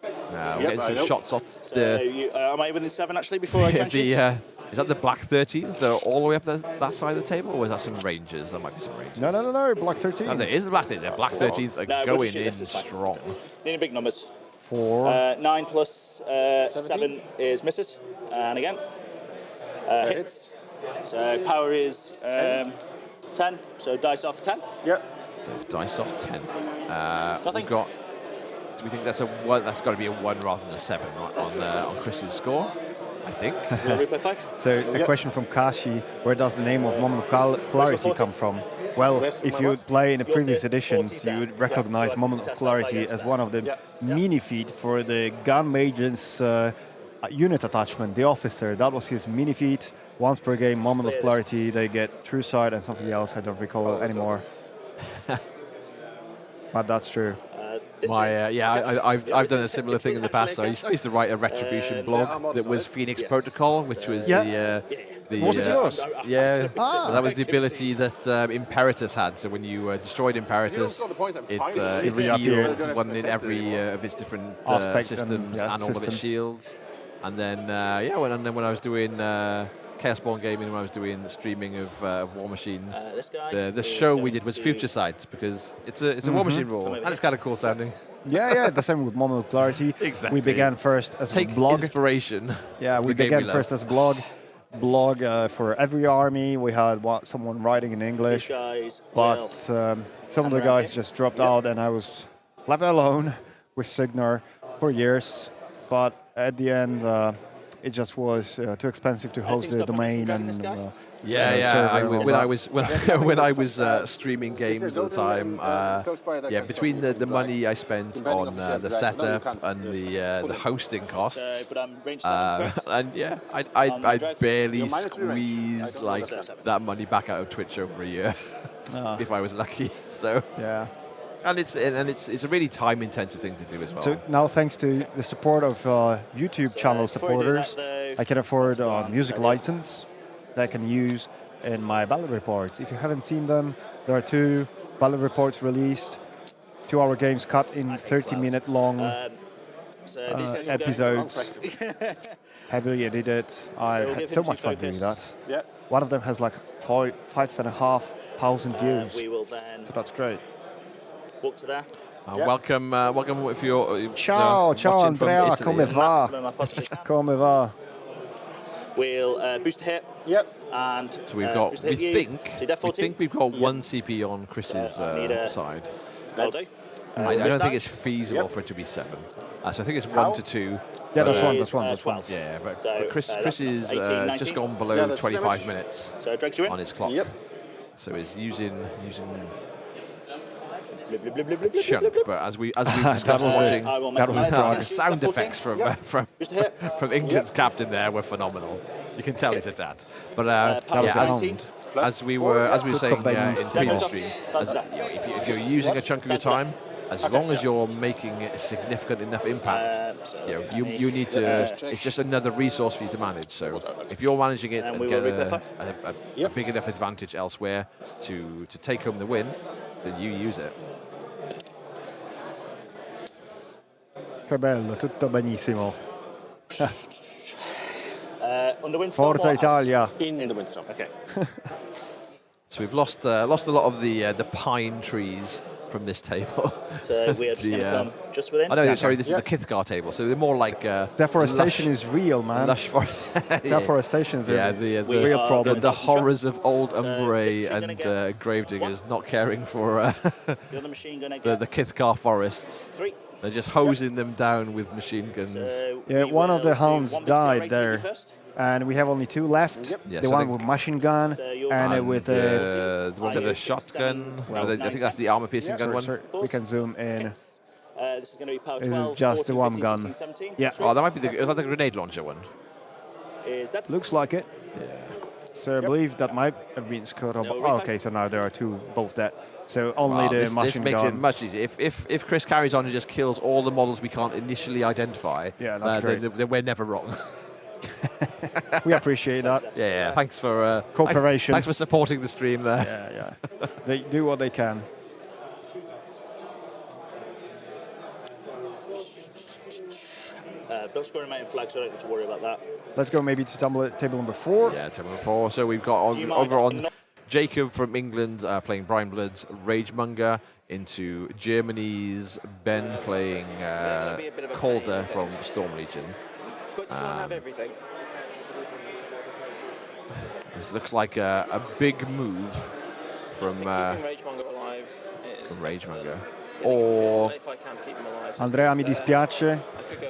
We're getting some shots off the. Am I within 7 actually before I change is that the Black 13th? They're all the way up that side of the table, or is that some Rangers? There might be some Rangers. No, Black 13. No, there is the Black 13th. The Black 13th are going in strong. Needing big numbers. 4. 9 plus 7 is misses. And again. Hits. So power is 10, so dice off 10. Yep. So dice off 10. Nothing. We've got. Do we think that's a 1? That's got to be a 1 rather than a 7 right, on Chris's score, I think. So a question from Kashi: where does the name of Moment of Clarity come from? Well, if you would play in the previous editions, you would recognize Moment of Clarity as one of the mini feat for the Gun Mage's unit attachment, the officer. That was his mini feat. Once per game, Moment of Clarity, they get True Sight and something else, I don't recall it anymore. But that's true. I've done a similar thing in the past. I used to write a Retribution blog that was Phoenix Protocol, which was the was it yours? Yeah, that was the ability that Imperatus had. So when you destroyed Imperatus, it healed one in every of its different systems and all of its shields. And then when I was doing Chaosborn Gaming, when I was doing streaming of Warmachine, the show we did was Future Sight, because it's a Warmachine rule, and it's kind of cool sounding. Yeah, the same with Moment of Clarity. Exactly. We began first as a blog. Inspiration. Yeah, we began first as a blog. For every army, we had someone writing in English, but some of the guys just dropped out, and I was left alone with Signar for years. But at the end, it just was too expensive to host the domain and when I was streaming games at the time, between the money I spent on the setup and the hosting costs, I'd barely squeeze like that money back out of Twitch over a year if I was lucky. So And it's a really time-intensive thing to do as well. So now, thanks to the support of YouTube channel supporters, I can afford a music license that I can use in my battle reports. If you haven't seen them, there are 2 battle reports released, 2-hour games cut in 30-minute long episodes, heavily edited. I had so much fun doing that. Yeah. One of them has like 5,500 views, We will then so that's great. walk to there. Welcome if you're Ciao, ciao watching from Andrea, Italy. come va? Come va? We'll boost the hit. Yep. And So we've got, boost we the hit you. think, So you def we 14? think we've got 1 Yes. CP on Chris's need a- side. That'll do. I don't think it's feasible Yep. for it to be 7. So I think it's How? 1 to 2. Yeah, that's But, one, that's one, that's one. 12. Yeah, but So, Chris that's is 18, 19. just gone below Yeah, that's 25 damage. minutes So it drags you in. on his clock. Yep. So he's using Blip, blip, blip, blip, blip, blip, chunk. blip, blip. But as we discussed was watching, I will make That was my a drag. the sound effects from Just a hit. from England's captain there were phenomenal. You can tell he's a dad. But That was the as, hound. as we were saying Tutto in benissimo. previous streams, if you're using a chunk of your time, as long as you're making a significant enough impact, you need to. It's just another resource for you to manage. So if you're managing it and we get will rebuff a big enough advantage elsewhere to take home the win, then you use it. Che bello, tutto benissimo. Underwind storm Forza or Italia. in the windstorm. Okay. So we've lost a lot of the pine trees from this table. So we are just going to come just within. I know, sorry, this is the Kithgar table, so they're more like Deforestation lush, is real, man. lush forest. Deforestation is a real problem. The horrors of old Umbrae and gravediggers not caring for The other machine gun again. the Kithgar forests. 3. They're just hosing them down with machine guns. So Yeah, we one of will the do hounds 1 died rate there, first. and we have only 2 left. Yes, The I one think- with machine gun and with the one with the shotgun. Well, I think that's the armor-piercing gun one. we can zoom in. This is going to be power This is 12, just the 14, one 15, gun. 16, 17. Yeah. Oh, that might be is that the grenade launcher one? Is that Looks like it. Yeah. So I believe that might have been scored up. No, Oh, okay, so now there are 2 both dead. So only Well, the this machine makes gun. it much easier. If Chris carries on and just kills all the models we can't initially identify, Yeah, that's great. then we're never wrong. We appreciate that. Yeah. Thanks for Cooperation. Thanks for supporting the stream there. Yeah. They do what they can. don't score in my flag, so I don't need to worry about that. Let's go maybe to table number 4. Yeah, table number 4. So we've got over on Jacob from England playing Brian Blood's Ragemonger, into Germany's Ben playing Calder from Storm Legion. But you can't have everything. This looks like a big move from Ragemonger alive. Ragemonger. Or If I can keep him alive. Andrea, mi dispiace.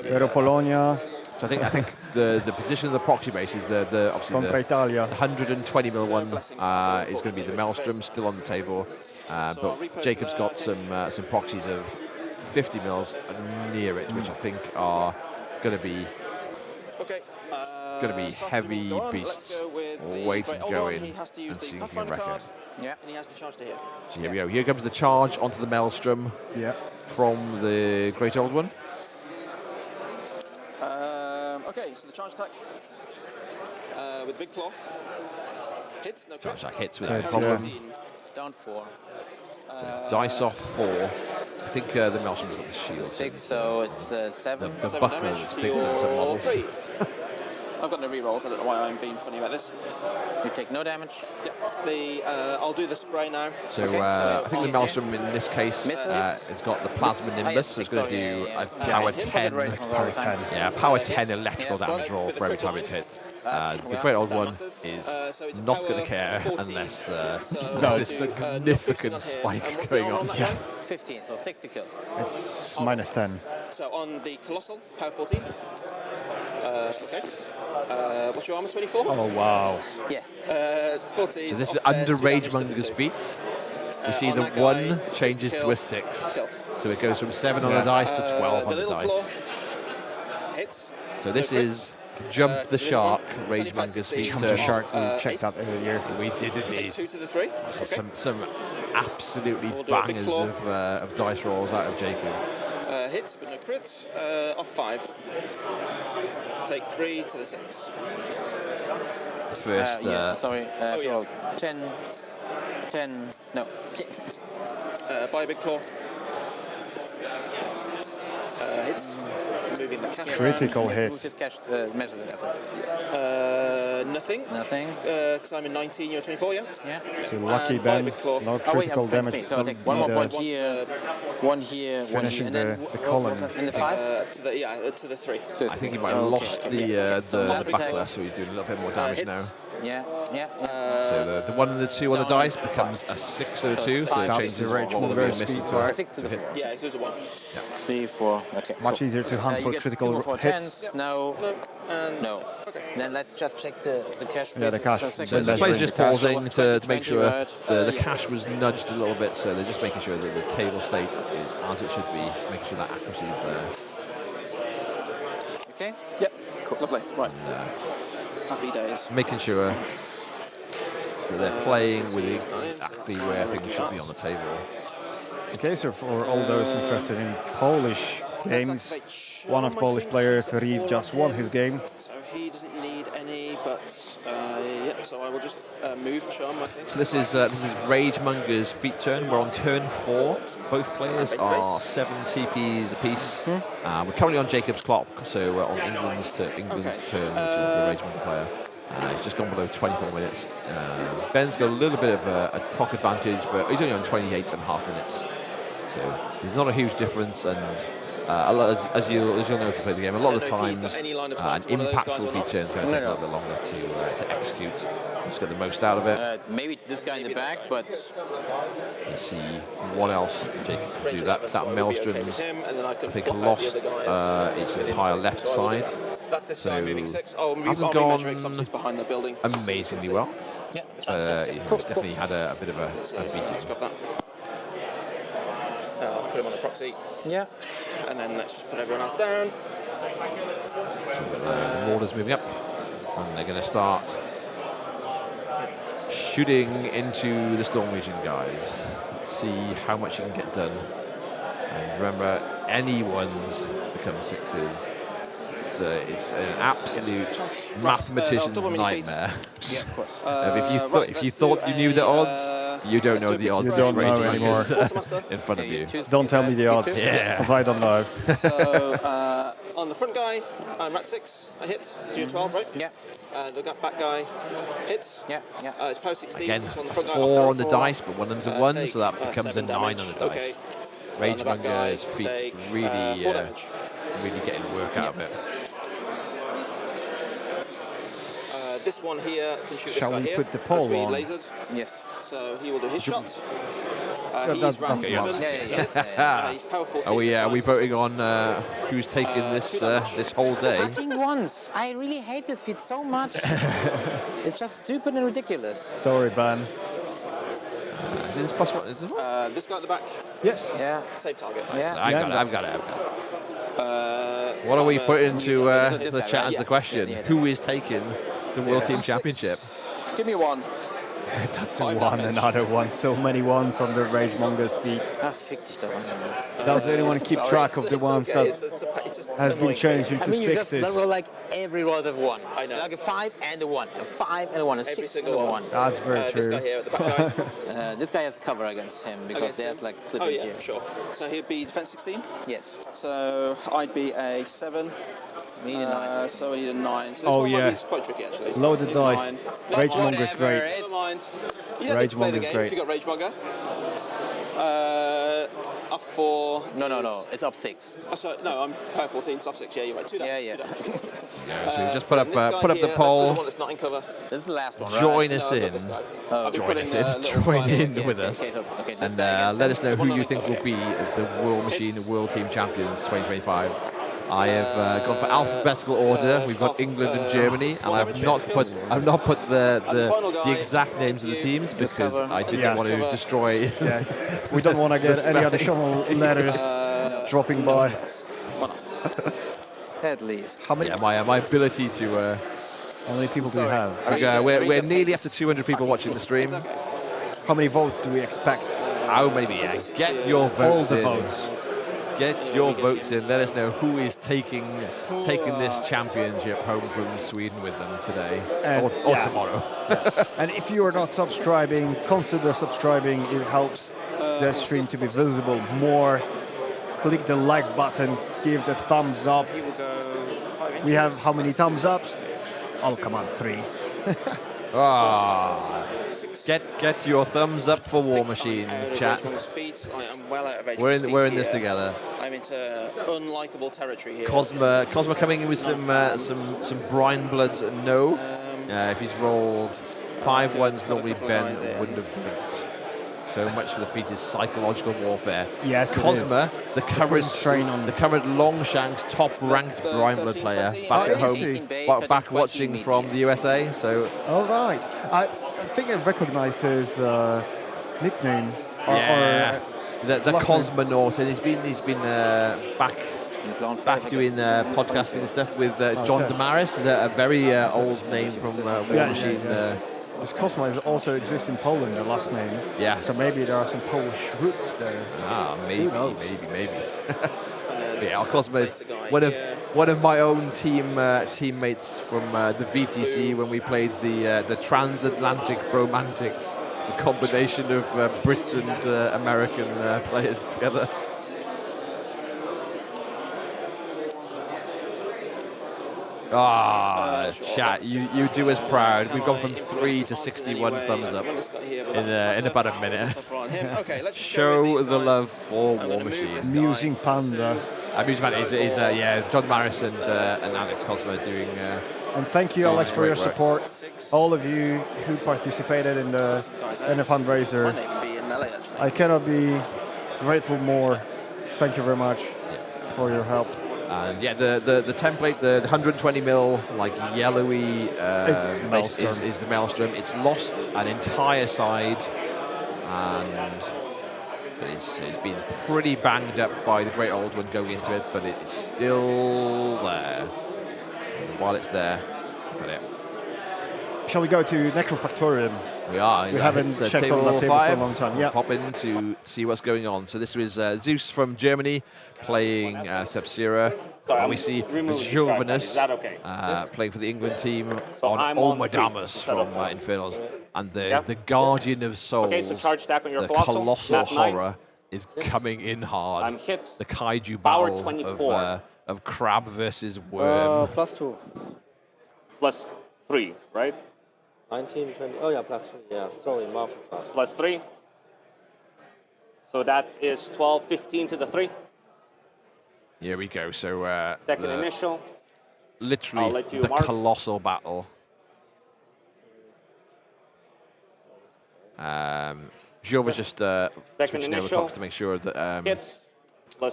Vero Polonia. so I think the position of the proxy base is obviously Contra Italia. the 120 mil one is going to be the Maelstrom still on the table, but Jacob's got some proxies of 50 mils near it, which I think are going to be heavy beasts waiting to go in and see if he can wreck it. Yeah. And he has to charge to hit. So here we go. Here comes the charge onto the Maelstrom from the Great Old One. Okay, so the charge attack with Big Claw. Hits, no Charge attack hits Yeah, without it's, problem. 14, down 4. So dice off 4. I think the Maelstrom's got the shield. 6, so it's 7. The 7 buckler damage is to bigger than some your models. 3. I've got no rerolls. I don't know why I'm being funny about this. You take no damage. Yeah. I'll do the spray now. So I think the Maelstrom in this case has got the Plasma Nimbus, so it's going to do a power 10. Power 10. Yeah, power 10 electrical damage roll for every time it's hit. The Great Old One is not going to care unless there's significant spikes going on. Yeah. 15, so 60 kill. It's minus 10. So on the Colossal, power 14. Okay. What's your armor, 24? Oh, wow. Yeah. 14. So this is under Ragemonger's feat. We see the 1 changes to a 6. So it goes from 7 on the dice to 12 on the dice. Hits. So this is Jump the Shark, Ragemonger's feature. Jump the Shark, we checked that earlier. We did indeed. 2 to the 3. So some absolutely We'll do a big bangers claw. of dice rolls out of Jacob. Hits, but no crit. Off 5. Take 3 to the 6. First. Sorry. So 10. No. Buy a big claw. Hits. Moving the cash. Critical around. hit. Cash measure Nothing. Nothing. Because I'm in 19, you're 24, yeah? Yeah. It's a lucky And buy a Ben. big claw. No critical damage. So I take one more point here, one here, Finishing one here, the column. And the 5? To the 3. I think he might have lost the buckler, so he's doing a little bit more damage now. Yeah. So the 1 and the 2 on the dice becomes a 6 and a 2, so it That's changes the what Ragemonger's will be missing feet to are. hit. Yeah, so it's a 1. 3, 4. Okay. Much easier to hunt You for get critical 2 more hits. 10s. No. And No. Then let's just check the cash. Yeah, the cash. So the player's just pausing to make sure the cash was nudged a little bit, so they're just making sure that the table state is as it should be, making sure that accuracy is there. Okay. Yep. Cool. Lovely. Right. Happy days. Making sure that they're playing with exactly where things should be on the table. Okay, so for all those interested in Polish games, one of Polish players, Riv, just won his game. So he doesn't need any, but yep. So I will just move charm, I think. So this is Ragemonger's feat turn. We're on turn 4. Both players are 7 CPs apiece. We're currently on Jacob's clock, so we're on England's turn, which is the Ragemonger player. He's just gone below 24 minutes. Ben's got a little bit of a clock advantage, but he's only on 28.5 minutes. So there's not a huge difference, and as you'll know if you play the game, a lot of the times an impactful feat turn is going to take a little bit longer to execute. Let's get the most out of it. Maybe this guy in the back, but Let's see what else Jacob can do. That Maelstrom's, I think, lost its entire left side. So that's this guy moving 6. Oh, hasn't I'll gone measuring he's behind the building. amazingly well. Yeah, He's definitely had a bit of a beating. Got that. I'll put him on the proxy. Yeah. And then let's just put everyone else down. The Mordor's moving up, and they're going to start shooting into the Storm Legion guys. Let's see how much you can get done. And remember, any ones become 6s. It's an absolute mathematician's nightmare. If you thought you knew the odds, you don't know the odds. You don't know anymore. In front of you. Don't tell me the odds, because I don't know. So on the front guy, I'm at 6. I hit. You're 12, right? Yeah. The back guy hits. Yeah. It's power 16. Again, so on the a front guy, 4 on the 4. dice, but one of them's a 1, so that becomes a 7 9 damage. on the dice. Ragemonger's feet really getting work out of it. This one here can shoot Shall this guy we here. put the pole That's on? lasered. Yes. So he will do his shot. That's round the 7. last. He's power 14. Are we voting on who's taking this whole day? Fucking once. I really hate this feat so much. It's just stupid and ridiculous. Sorry, Ben. Is this possible? Is this one? This guy at the back. Yes. Yeah. Same target. Yeah. I've got it. What are we putting into the chat as the question? Who is taking the World Team Championship? Give me 1. That's a 1, another 1. So many 1s on the Ragemonger's feet. Fick dich doch an. Does anyone keep track of the ones that has been changed into 6s? roll like every roll of 1. I know. Like a 5 and a 1. A 5 and a 1. A 6 single and a one. 1. That's very This true. guy here at the back guy. This guy has cover against him because there's like Oh flipping yeah, here. sure. So he'd be defense 16. Yes. So I'd be a 7. We need a 9. So I need a 9. So this Oh, one yeah. might be quite tricky actually. Loaded He's dice. 9. Ragemonger's great. Never mind. You don't need to play the Ragemonger's game great. if you got Ragemonger. Up 4. No. It's up 6. Oh, sorry, no, I'm power 14, so off 6. Yeah, you're right. 2 down. Yeah. So we just put up the poll. The one that's not in cover. This is the last one, right? Join us No, I've in. got this guy. I'll be Join putting, us in. little Join final- in with us. Okay, this And guy let us know who you not think in will be the Warmachine World Team Champions 2025. I have gone for alphabetical order. We've got England and Germany, and I've not put the exact names of the teams because I didn't want to destroy. Yeah. We don't want to get any additional letters dropping by. At least. How many? Yeah, my ability to. How many people do you have? We're nearly up to 200 people watching the stream. How many votes do we expect? How many? Yeah, get your votes All the in. votes. Get your votes in. Let us know who is taking this championship home from Sweden with them today And, or tomorrow. And if you are not subscribing, consider subscribing. It helps the stream to be visible more. Click the like button, give the thumbs up. We have how many thumbs ups? Oh, come on, 3. Get your thumbs up for Warmachine, chat. We're in this together. I'm into unlikable territory here. Cosma coming in with some brine bloods. No, if he's rolled 5 ones, normally Ben wouldn't have blinked. So much for the feat is psychological warfare. Yes, Cosma, the current Longshanks top-ranked brine blood player, back at home, back watching from the USA. So. All right. I think I recognize his nickname. The Cosmonaut, and he's been back doing podcasting and stuff with John Damaris. Is a very old name from Warmachine. This Cosmo also exists in Poland, the last name. Yeah. So maybe there are some Polish roots there. Maybe. Yeah, Cosmo is one of my own teammates from the VTC when we played the transatlantic Bromantics. It's a combination of Brit and American players together. Chat, you do us proud. We've gone from 3 to 61 thumbs up in about a minute. Show the love for Warmachine. Amusing Panda. Amusing Panda is John Maris and Alex Cosmo doing. And thank you, Alex, for your support. All of you who participated in the fundraiser. I cannot be grateful more. Thank you very much for your help. And the template, the 120 mil like yellowy it's is the Maelstrom. It's lost an entire side, and it's been pretty banged up by the Great Old One going into it, but it's still there. And while it's there, shall we go to Necrofactorium? We are. We haven't checked on that table for a long time. Yeah. Pop in to see what's going on. So this was Zeus from Germany playing Sub-Zero. And we see Jovinus playing for the England team on Omadamus from Infernals. And the Guardian of Souls, the Colossal Horror, is coming in hard. I'm hit. The Kaiju battle of Crab versus Worm. +2. +3, right? 19, 20. Oh, yeah, +3. Yeah, sorry, math is hard. +3. So that is 12, 15 to the 3. Here we go. So second initial. Literally the colossal battle. Joe was just switching over clocks to make sure that his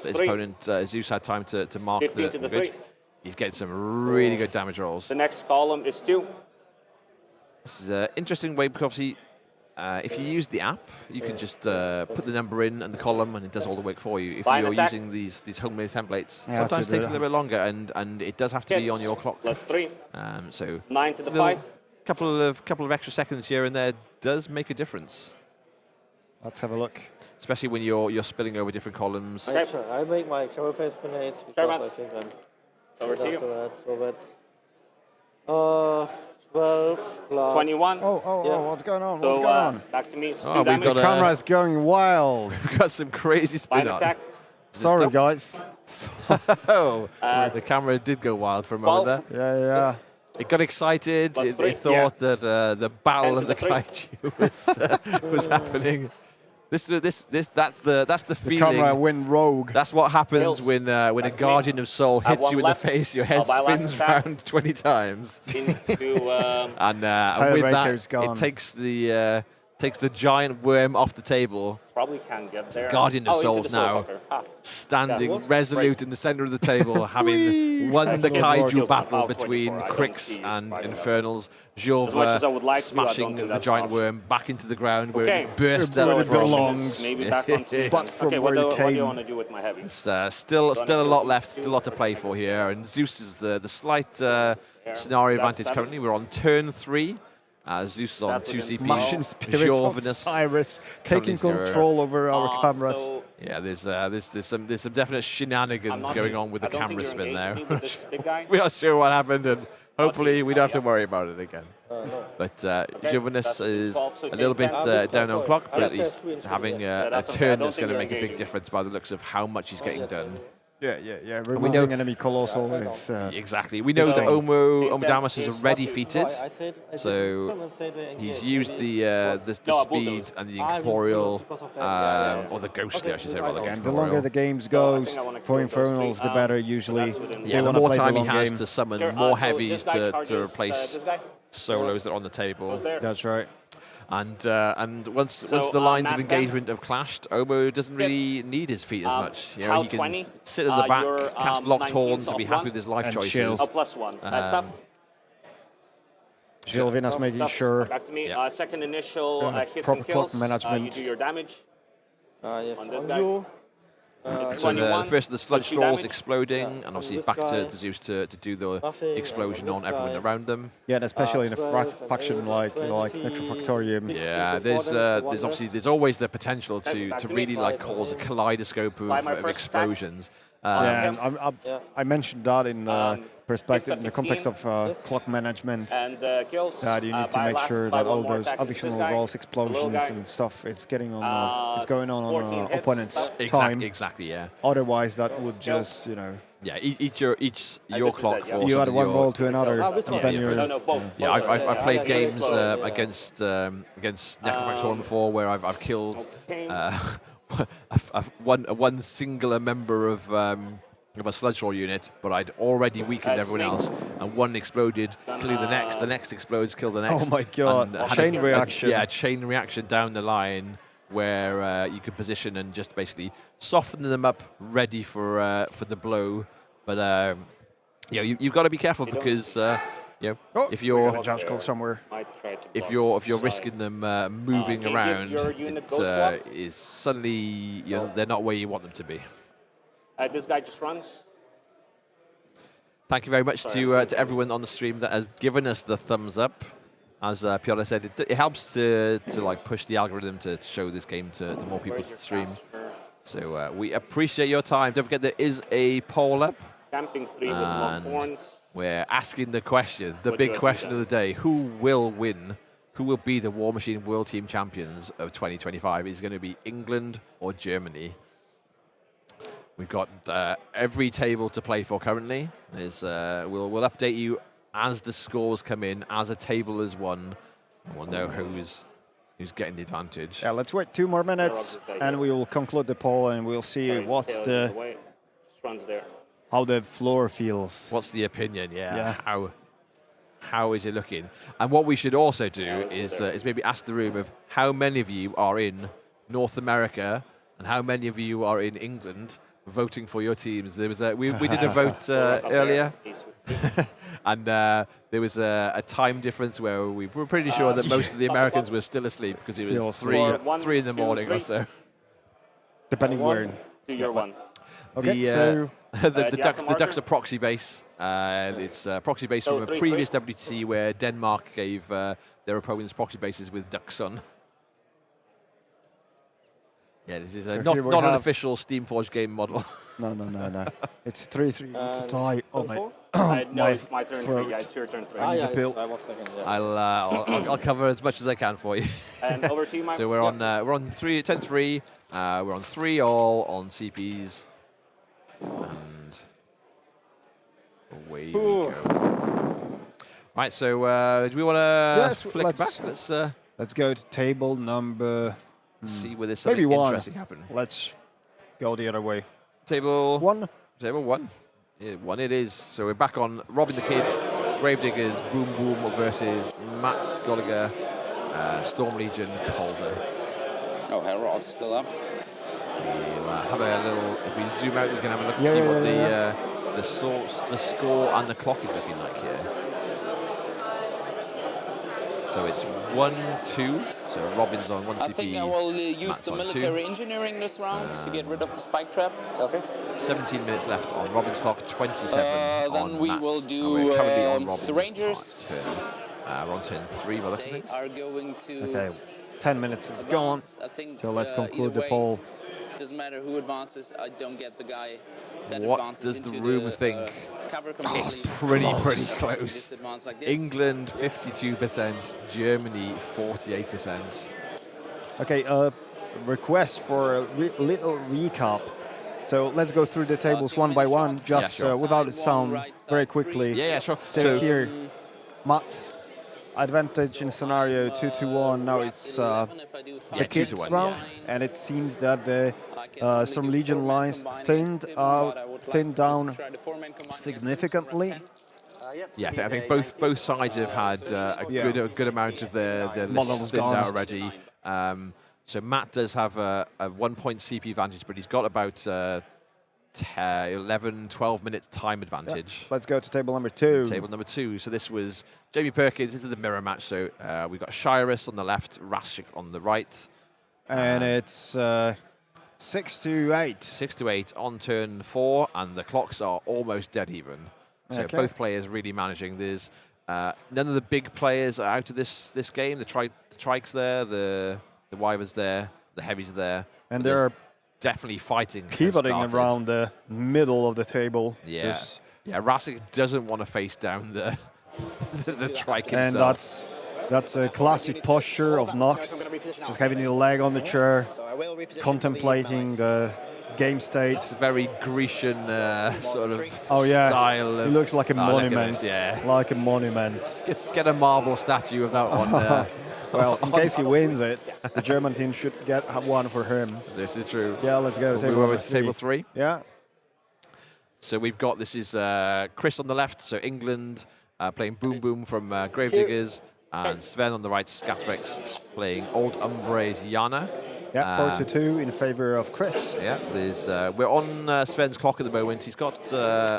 opponent Zeus had time to mark the bridge. He's getting some really good damage rolls. The next column is 2. This is an interesting way because obviously, if you use the app, you can just put the number in and the column, and it does all the work for you. If you're using these homemade templates, sometimes it takes a little bit longer, and it does have to be on your clock. +3. So 9 to the 5. Couple of extra seconds here and there does make a difference. Let's have a look. Especially when you're spilling over different columns. I make my carapace grenades because I think I'm over to you. That, so that's 12 plus 21. Oh, what's going on? What's going on? Back to me. The camera's going wild. We've got some crazy spin on. Sorry, guys. The camera did go wild for a moment there. Yeah. It got excited. It thought that the battle of the kaiju was happening. That's the feeling. The camera went rogue. That's what happens when a Guardian of Soul hits you in the face. Your head spins around 20 times. And with that, it takes the takes the giant worm off the table. Probably can't get there. Guardian of into Souls the soul now, fucker. Ah. standing Yeah. resolute in the center of the table, having won the kaiju battle between Cricks and Infernals. Jova smashing the giant worm back into the ground where it burst out from. Maybe back onto. Okay, what do you want to do with my heavy? Still a lot left, still a lot to play for here. And Zeus is the slight scenario advantage currently. We're on turn 3. Zeus is on 2 CPs. Machine spirits of Cyrus taking control over our cameras. Yeah, there's some definite shenanigans going on with the camera spin there. We're not sure what happened, and hopefully we don't have to worry about it again. But Jovinus is a little bit down on clock, but at least having a turn that's going to make a big difference by the looks of how much he's getting done. Yeah. Removing enemy Colossal is... exactly. We know that Omodamas is already feated, so he's used the speed and the Incorporeal, or the Ghostly, I should say, rather. And the longer the games goes for Infernals, the better usually. Yeah, the more time he has to summon more heavies to replace solos that are on the table. That's right. And once the lines of engagement have clashed, Omo doesn't really need his feet as much. You know, he can sit in the back, cast Locked Horns, and be happy with his life choices. Gilvina's making sure. Back to me. Second initial hits proper and kills. clock management. You do your damage. Yes, on this on guy. you. So the first of the sludge scrolls exploding, and obviously back to Zeus to do the explosion on everyone around them. Yeah, and especially in a faction like Necrofactorium. Yeah, there's always the potential to really like cause a kaleidoscope of explosions. I mentioned that in the perspective, in the context of clock management. That you need to make sure that all those additional rolls, explosions and stuff, it's going on opponent's time. Exactly, yeah. Otherwise, that would just, Yeah, each your clock for you add one roll to another, and then you're... Yeah, I've played games against Necrofactorium before where I've killed one singular member of a sludge roll unit, but I'd already weakened everyone else, and one exploded, killing the next explodes, kill the next. Oh my god, chain reaction. Chain reaction down the line where you could position and just basically soften them up, ready for the blow. But you've got to be careful because if you're somewhere, if you're risking them moving around, it is suddenly they're not where you want them to be. This guy just runs. Thank you very much to everyone on the stream that has given us the thumbs up. As Piotr said, it helps to like push the algorithm to show this game to more people to stream. So we appreciate your time. Don't forget there is a poll up. Camping 3 with long horns. We're asking the question, the big question of the day: who will win? Who will be the Warmachine World Team Champions of 2025? Is it going to be England or Germany? We've got every table to play for currently. We'll update you as the scores come in, as a table is won, and we'll know who's getting the advantage. Yeah, let's wait 2 more minutes, and we will conclude the poll, and we'll see how the floor feels. What's the opinion? Yeah. How is it looking? And what we should also do is maybe ask the room of how many of you are in North America and how many of you are in England voting for your teams. There was we did a vote earlier, and there was a time difference where we were pretty sure that most of the Americans were still asleep because it was 3 in the morning or so. Depending where. Do your one. Okay, so the Ducks are proxy base. It's proxy base from a previous WTC where Denmark gave their opponents proxy bases with ducks on. Yeah, this is not an official Steamforged game model. No. It's 3-3 to tie. Oh my! No, it's my turn 3. Yeah, it's your turn 3. I need a pill. I'll cover as much as I can for you. And over to you, so we're on 10-3. We're on 3 all on CPs, and away we go. Right. So do we want to flick back? Let's go to table number. See where there's something interesting happen. Let's go the other way. Table 1. Table 1. Yeah, 1 it is. So we're back on Robin the Kid, Gravediggers, Boom Boom versus Matt Gallagher, Storm Legion Calder. Oh, Herald's still up. We'll have a little. If we zoom out, we can have a look and see what the score and the clock is looking like here. So it's 1-2. So Robin's on 1 CP. I think I will use Matt's the on military 2. engineering this round to get rid of the spike trap. Okay. 17 minutes left on Robin's clock. 27 on Then we Matt's. will And do we're currently on Robin's the Rangers. turn. We're on turn 3 by the looks of They things. are going to. Okay, 10 minutes is gone. I think, So let's conclude either the way, poll. Doesn't matter who advances. I don't get the guy that What advances does the into room think? Cover It's completely. pretty close. Disadvantage like this. England 52%, Germany 48%. Okay, request for a little recap. So let's go through the tables one by one, just sure. without a sound, very quickly. Yeah, sure. So here, Matt, advantage in scenario 2-1. Now it's the kids 2-1, round, and it seems that the some Legion lines thinned down significantly. Yeah, I think both sides have had a good amount of their lists thinned out already. So Matt does have a 1 point CP advantage, but he's got about 11, 12 minutes time advantage. Let's go to table number 2. Table number 2. So this was Jamie Perkins. This is the mirror match. So we've got Shirus on the left, Rashik on the right. And it's 6-8. 6-8 on turn 4, and the clocks are almost dead even. So Okay. both players really managing. There's none of the big players are out of this game. The Trikes there, the Wyverns there, the Heavies are there. And But there's they're definitely fighting. has pivoting started. around the middle of the table. Yeah, There's- Rasic doesn't want to face down the the Trike And himself. that's a classic posture of Nox, just having the leg on the chair, contemplating the game state. It's a very Grecian sort of style. He Of, looks like a look at monument. this, yeah. Like a monument. Get a marble statue of that one. Well, in case he wins it, the German team should have one for him. This is true. Yeah, let's go to We'll table move over number to table 3. Yeah. So we've got, this is Chris on the left, so England playing Boom Boom from Gravediggers, and Sven on the right, Scatrex playing Old Umbre's Yana. Yeah, 4-2 in favor of Chris. Yeah, there's we're on Sven's clock at the moment. He's got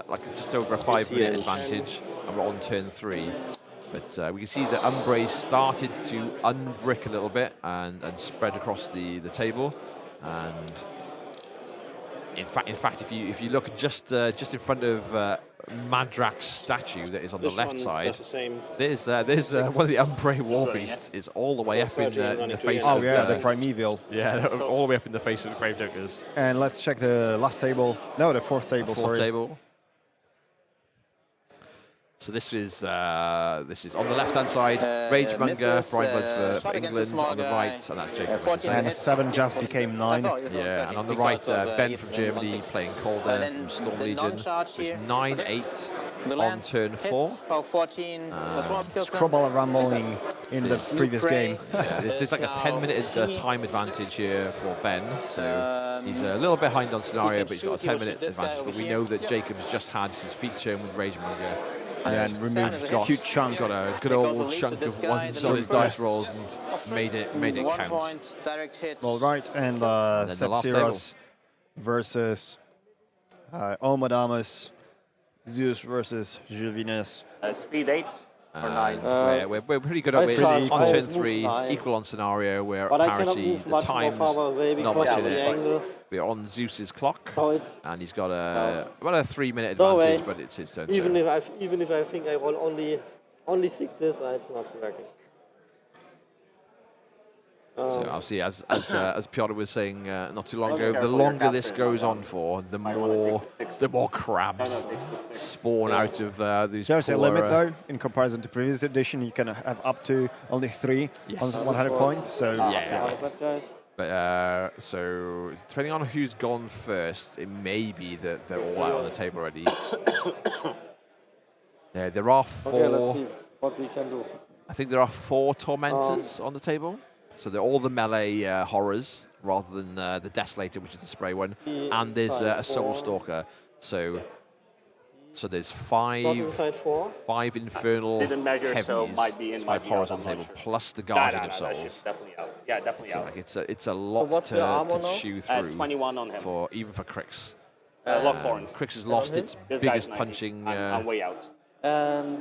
like just over a 5-minute advantage, and we're on turn 3. But we can see that Umbre started to unbrick a little bit and spread across the table. And in fact, if you look just in front of Madrak's statue that is on the left side, there's one of the Umbre War Beasts is all the way up in the face. Oh of yeah, the Primeval. Yeah, all the way up in the face of the Gravediggers. And let's check the last table. No, the fourth table. Fourth sorry. table. So this is on the left-hand side, Ragemonger, Brian Bloods for England on the right, and that's Jacob. And 7 just became 9. Yeah, and on the right, Ben from Germany playing Calder from Storm Legion. So it's 9-8 on turn 4. Scrubble rumbling in the previous game. Yeah, there's like a 10-minute time advantage here for Ben. So he's a little behind on scenario, but he's got a 10-minute advantage. But we know that Jacob's just had his feet shown with Ragemonger. And removed a huge chunk. Got a good old chunk of ones on his dice rolls and made it count. All right, and then the last table. Sepsiros versus Omadamus, Zeus versus Juvinus. Speed 8 or 9? We're pretty good at it. On turn 3, equal on scenario, where parity, the time's not much in it. We're on Zeus's clock, and he's got about a 3-minute advantage, but it's his turn. Even if I think I roll only 6s, it's not working. So obviously, as Piotr was saying not too long ago, the longer this goes on for, the more crabs spawn out of these. There's a poor, limit though, in comparison to previous edition. You can have up to only 3 on 100 points. So yeah. But so depending on who's gone first, it may be that they're all out on the table already. There are 4. Okay, let's see what we can do. I think there are 4 tormentors on the table. So they're all the melee horrors rather than the Desolator, which is the spray one. And there's a Soul Stalker. So So there's Not inside 4. 5 infernal Didn't measure, heavies, so might be in, 5 might be out, horrors on I'm the not table, sure. plus the Guardian of That Souls. ship's definitely out. Yeah, definitely So out. like it's a lot what's the armor to now? chew through 21 on him. for even for Crix. Lock horns. Crix has lost its This biggest guy's 90. punching I'm way out.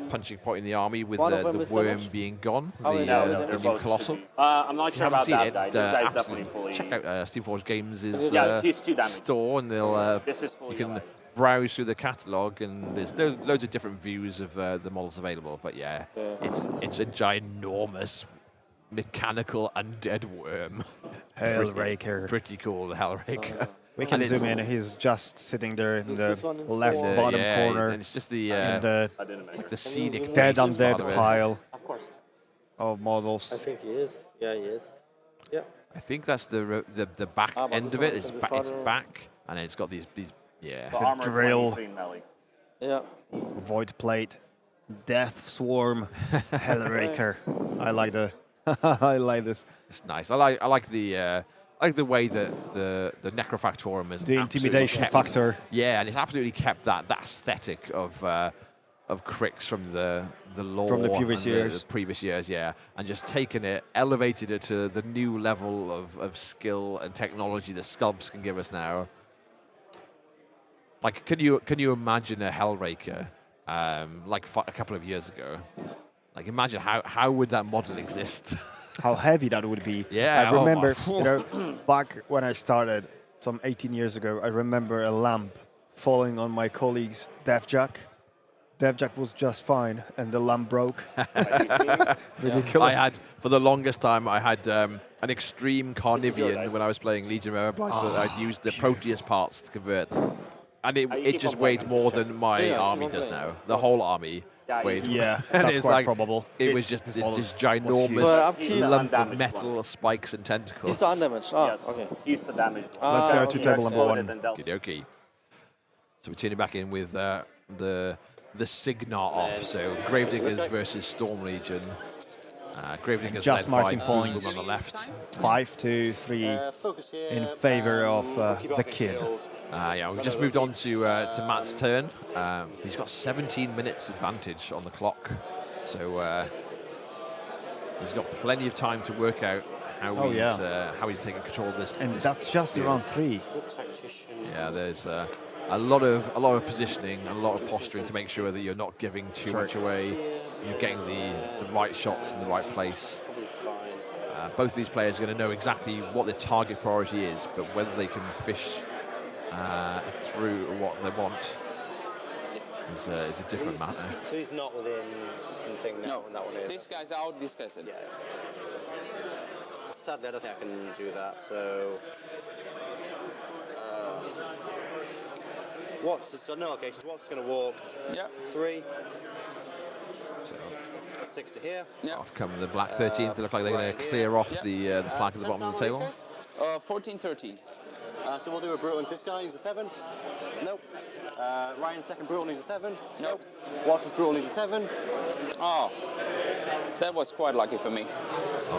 punching point in the army with One of the them is worm damaged? being gone, Oh, the no, they're new both Colossal. should be. I'm not If you sure haven't about seen that it, guy. This guy's absolutely definitely fully. check out Steamforged Games' Yeah, he's too damaged. store, and they'll This is fully you can alive. browse through the catalogue, and there's loads of different views of the models available. But yeah, it's a ginormous mechanical undead worm. Hellraker. Pretty cool, the Hellraker. We can And it's- zoom in. He's just sitting there in the this one in left four? bottom yeah, corner. and it's just the in the I didn't measure. like the scenic dead place part of undead it. pile Of course. of models. I think he is. Yeah, he is. Yeah. I think that's the back but end this of one it. is It's, in the it's further- back, and it's got these yeah. The armor drill. 23 melee. Yeah. Void plate, death swarm, Hellraker. I like the. I like this. It's nice. I like the way that the Necrofactorum is The intimidation factor. Yeah, and it's absolutely kept that aesthetic of Crix from the lore From the previous and years. the previous years, yeah, and just taken it, elevated it to the new level of skill and technology that Sculpts can give us now. Like, can you imagine a Hellraker like a couple of years ago? Like, imagine how would that model exist? How heavy that would be. Yeah, I remember, oh my- back when I started, some 18 years ago, I remember a lamp falling on my colleague's Deathjack. Deathjack was just fine, and the lamp broke. Ridiculous. I had, for the longest time, I had an extreme Carnivian when I was playing Legion of Black that I'd used the Proteus parts to convert. And it just weighed more than my army does now. The whole army weighed. Yeah, and that's it's quite like, probable. It was just This this model was ginormous huge. lump of Undamaged metal, one. spikes and tentacles. He's the undamaged. Oh, Yes. okay. He's the damaged one. Let's go to He table number exploded one. and dealt- Okie. So we're tuning back in with the Signar off. So Gravediggers versus Storm Legion. Gravediggers Just led by marking Boom points. on the left. 5-3 Focus here. in favor of keep the rocking kid. field. Yeah, we've just moved on to Matt's turn. He's got 17 minutes advantage on the clock, so he's got plenty of time to work out how how he's taking control of this. And this that's just field. around 3. Yeah, there's a lot of positioning, a lot of posturing to make sure that you're not giving too much away. You're getting the right shots in the right place. Both of these players are going to know exactly what their target priority is, but whether they can fish through what they want is a different matter. So he's not within the thing now, No, and that one is. this guy's out, this guy's in. Yeah. Sadly, I don't think I can do that. So, no locations. What's going to walk? Yeah. 3. So 6 to here. off come the Black 13th. They look like they're going to clear off the flag at the bottom of the table. 14-13. So we'll do a Brunn. This guy needs a 7. Nope. Ryan's second Brunn needs a 7. Nope. Watts' Brunn needs a 7. Oh, that was quite lucky for me.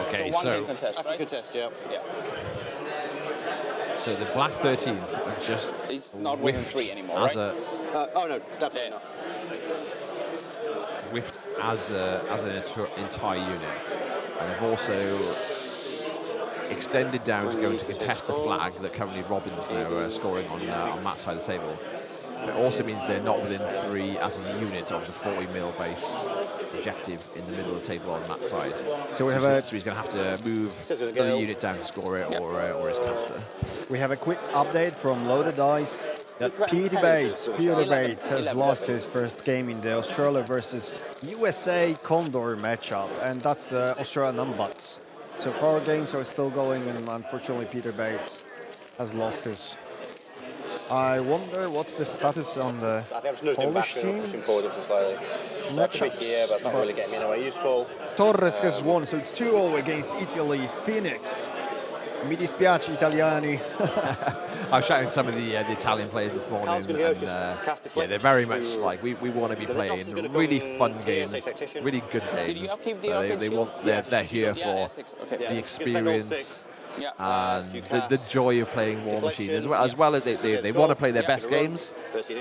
Okay, so one so game contest, right? Contest, yeah. Yeah. so the Black 13th are just He's not within whiffed 3 anymore, as right? Oh no, definitely not. whiffed as an entire unit, and have also extended down to go to contest the flag that currently Robin's now scoring on Matt's side of the table. It also means they're not within 3 as a unit of the 40 mil base objective in the middle of the table on Matt's side. So we have so he's going to have to move the unit down to score it, or his caster. We have a quick update from Loaded Dice that Peter Bates has lost his first game in the Australia versus USA Condor matchup, and that's Australia Numbats. So 4 games are still going, and unfortunately Peter Bates has lost his. I wonder what's the status on the I think I'm just looking Polish back and team. pushing forward just slightly. So I could be here, but it's not really getting me anywhere useful. Torres has won, so it's 2-0 against Italy. Phoenix. Mi dispiace Italiani. I was chatting to some of the Italian players this morning, and they're very much like we want to be playing really fun games, really good games. They want they're here for the experience and the joy of playing Warmachine as well as they want to play their best games,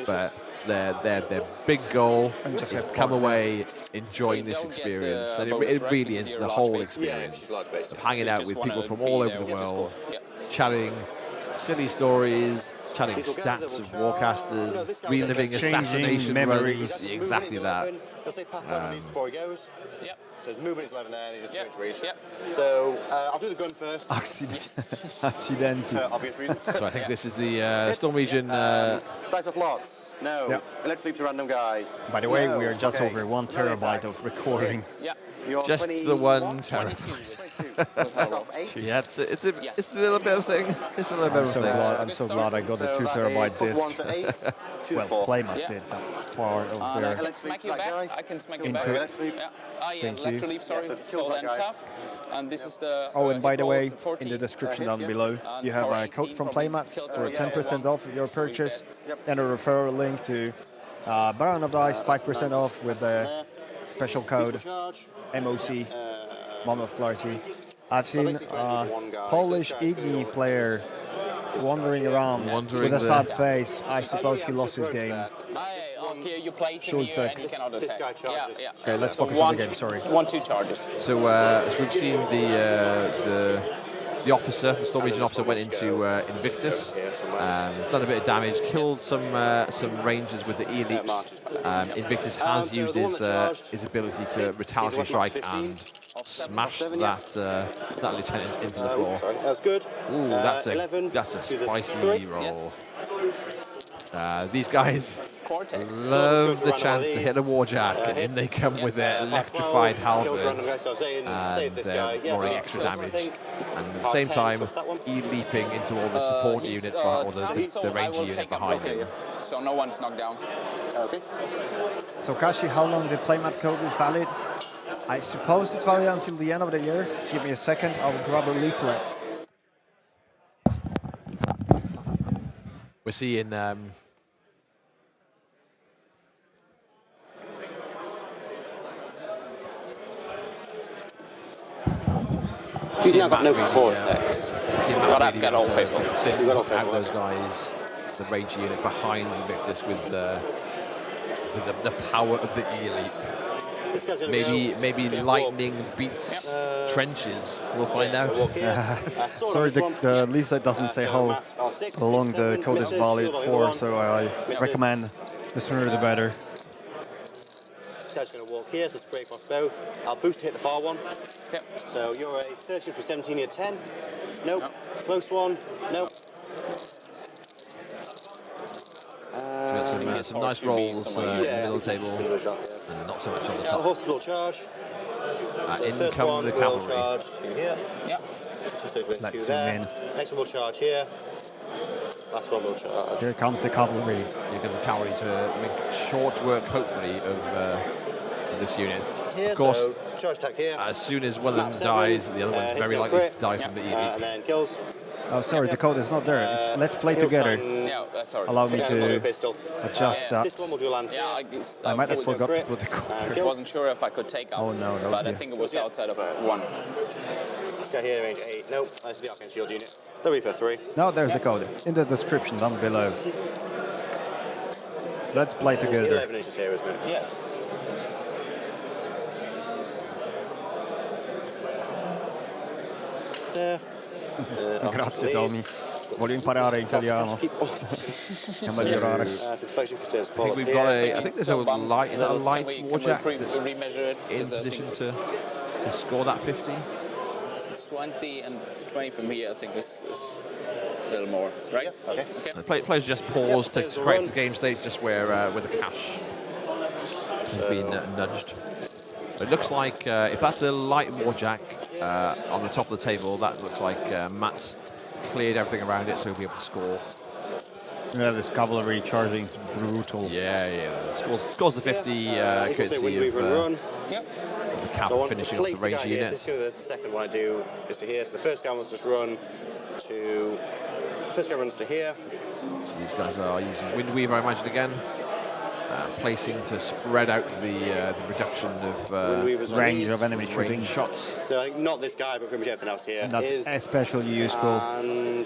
but their big goal And just is have to come fun. away enjoying this experience, and it really is the whole experience of hanging out with people from all over the world, chatting silly stories, chatting stats of warcasters, reliving Exchanging assassination memories. runs. Exactly that. He'll say path down these before he goes. Yep. So his movement is 11 there, and he's just 2 inch reach. Yep. So I'll do the gun first. Accidenti. For obvious reasons. So I think this is the Storm Region. Dice of lots. No. Yeah. Electric leap to random guy. By the way, No. we are just Okay. over 1 terabyte of recording. Yeah. You're Just 20 the one 22. terabyte. That's off 8. Yeah, it's a little bit of thing. It's a little bit of thing. I'm so glad I got the 2 So that terabyte is put disc. 1 to 8, 2 Well, to 4. Playmats did. That's part of And I their. can smack you back. I can smack you back. Input. Yeah. Oh yeah, Thank you. electro leap. Sorry. Yeah, so So kill then that guy. tough. And this is the. Oh, and by the way, in 14. the description down yeah. below, And you have power a code 18 from probably Playmats kills for her. 10% off your purchase, and a referral link to Brunn of Dice, 5% off with the special code Charge. MOC, Moment of Clarity. I've seen Polish Igni player wandering around with a sad face. I suppose he lost his game. Okay, you place him Short here tech. and he cannot This attack. guy charges. Yeah. Okay, let's focus on the game. Sorry. 1-2 charges. So we've seen the officer, the Storm Region officer, went into Invictus, done a bit of damage, killed some rangers with the E leaps. Invictus has used his ability to retaliatory strike and smashed that lieutenant into the floor. That's good. Ooh, that's a 11 spicy to the roll. Yes. These guys Cortex. love the chance to hit a warjack, and in they come with their electrified halberds and they're rolling extra damage. And at the same time, E-leaping into all the support unit, or the ranger unit behind him. So no one's knocked down. Okay. So Kashi, how long the playmat code is valid? I suppose it's valid until the end of the year. Give me a second, I'll grab a leaflet. We're seeing He's now got no Matt really, cortex. seeing Well, Matt I've really got all to faithful. thin You've got all out faithful. those guys, the ranger unit behind Invictus with the power of the E-leap. This guy's gonna Maybe lightning beats trenches. We'll find out. Sorry, the leaflet doesn't say how long the code is valid for, so I recommend the sooner the better. This guy's going to walk here, so spray across both. I'll boost to hit the far one. Okay. So you're a 13 for 17, you're 10. Nope. Close one. Nope. Some nice rolls in the middle of the table, and not so much on the top. Horse will charge. In First come one the will cavalry. charge to here. Yeah. Just those two Let's there. zoom in. Next one will charge here. Last one will charge. Here comes the cavalry. You get the cavalry to make short work, hopefully, of this unit. Here, Of course, so charge attack here. as soon as one of them dies, the other one's very likely to die from the E-leap. And then kills. Oh, sorry, the code is not there. It's let's play together. Yeah, sorry. Allow me to pistol. adjust that. This one will do lance. Yeah, I might have forgot to put the code I there. wasn't sure if I could take out. Oh, no, no, But I yeah. think it was outside of 1. This guy here, range 8. Nope, that's the Arcane Shield unit. The Reaper 3. No, there's the code in the description down below. Let's play It's together. 11 inches here, isn't it? Yes. There. Grazie Tommy. Voglio imparare italiano. E migliorare. I think we've got a. I think there's a light. Is that a light warjack that's remeasure it? in position to score that 50? It's 20 and 20 from here, I think is a little more, right? Yeah, okay. The players just pause to correct the game state, just where the cash has been nudged. It looks like if that's a light warjack on the top of the table, that looks like Matt's cleared everything around it, so he'll be able to score. Yeah, this cavalry charging is brutal. Yeah. Scores the 50 courtesy of the cap finishing off the ranger unit. This is the second one I do is to here. So the first guy wants to run to. The first guy runs to here. So these guys are using Windweaver, I imagine, again. Placing to spread out the reduction of range of enemy shooting shots. So I think not this guy, but pretty much everything else here. And that's especially useful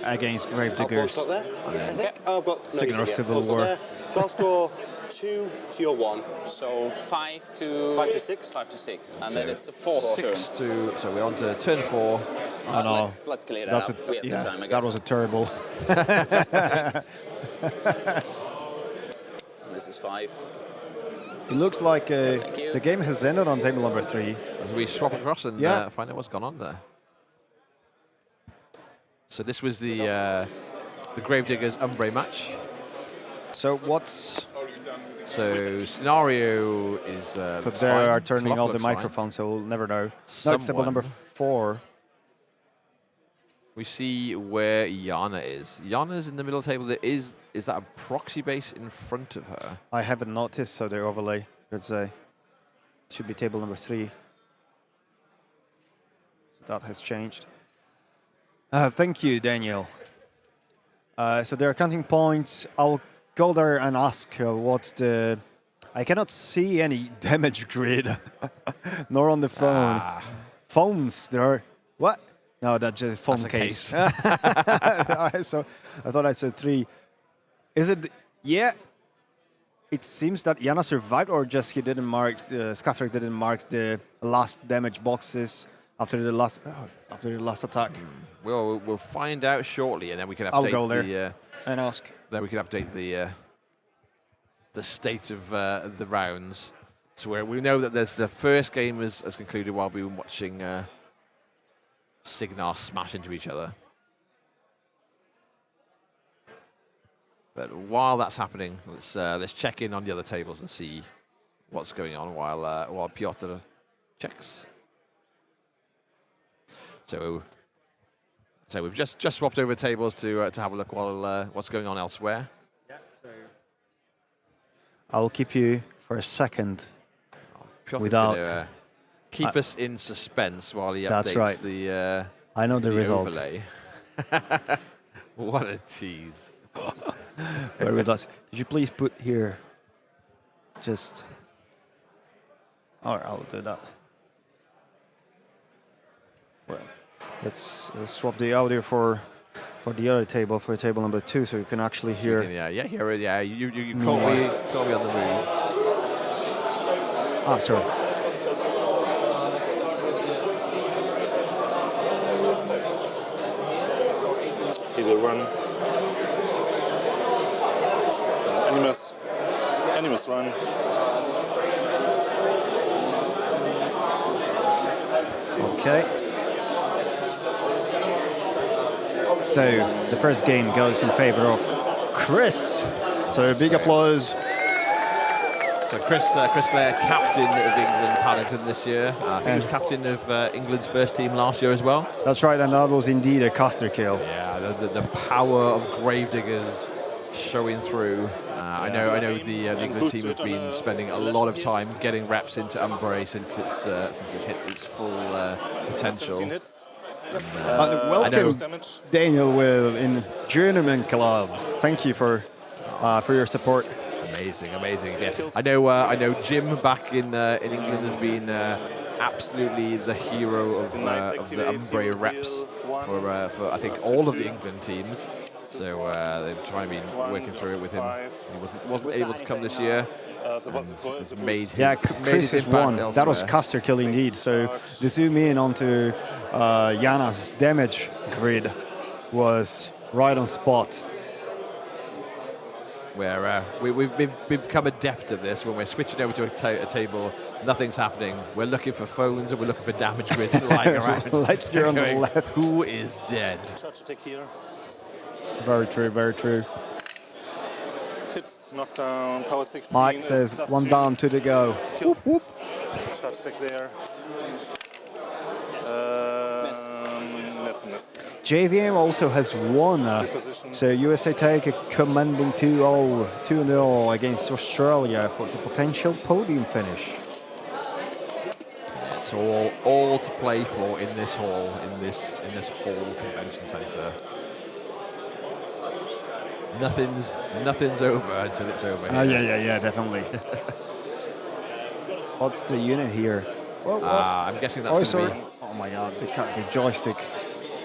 against grave diggers. I've got Signal of Civil War. So I'll score 2 to your 1. So 5 to 6. 5 to 6, and So then it's the fourth turn. 6 to. So we're on to turn 4. Oh no. Let's clear that up. We have the time, I guess. that was a terrible. This is 5. It looks like Thank you. the game has ended on table number 3. We swap across and find out what's gone on there. So this was the Gravediggers Umbre match. So what's... So scenario is... so they are turning off the microphone, so we'll never know. No, it's table number 4. We see where Yana is. Yana's in the middle of the table. Is that a proxy base in front of her? I haven't noticed, so the overlay. Let's say it should be table number 3. That has changed. Thank you, Daniel. So they're counting points. I'll go there and ask what's the... I cannot see any damage grid, nor on the phone. Phones, there are... What? No, that's a phone case. So I thought I said 3. Is it... Yeah. It seems that Yana survived, or just he didn't mark... Skathrak didn't mark the last damage boxes after the last attack. We'll find out shortly, and then we can update. I'll go there and ask. Then we can update the state of the rounds. So we know that the first game has concluded while we were watching Signar smash into each other. But while that's happening, let's check in on the other tables and see what's going on while Piotr checks. So we've just swapped over tables to have a look while what's going on elsewhere. Yeah, so I'll keep you for a second. Piotr's without gonna, keep us in suspense while he that's updates right. the. I know the result. Overlay. What a tease! Bear with us. Could you please put here? Just. All right, I'll do that. Well, let's swap the audio for the other table, for table number 2, so you can actually hear. Hear it. Yeah, you call me on the move. Ah, sorry. He will run. Animus run. Okay. So the first game goes in favor of Chris. So a big applause. So Chris Clare, captain of England Paddington this year. I think he was captain of England's first team last year as well. That's right, and that was indeed a caster kill. Yeah, the power of Gravediggers showing through. I know the England team have been spending a lot of time getting reps into Umbre since it's hit its full potential. Welcome, Daniel Will in Journeyman Club. Thank you for your support. Amazing. Yeah. I know Jim back in England has been absolutely the hero of the Umbre reps for I think all of the England teams. So they've tried to be working through it with him. He wasn't able to come this year. Chris has won. That was caster kill indeed. So the zoom in onto Yana's damage grid was right on spot. Where we've become adept at this. When we're switching over to a table, nothing's happening. We're looking for phones and we're looking for damage grids lying around. Like you're on the left. Who is dead? Very true, very true. Hits, knockdown, power 16. Mike says 1 down, 2 to go. Whoop, whoop. Charge stick there. That's a miss. JVM also has won. So USA take a commanding 2-0 against Australia for the potential podium finish. It's all to play for in this hall, in this whole convention centre. Nothing's over until it's over. Yeah, definitely. What's the unit here? I'm guessing that's going to be. Oh my God, the joystick.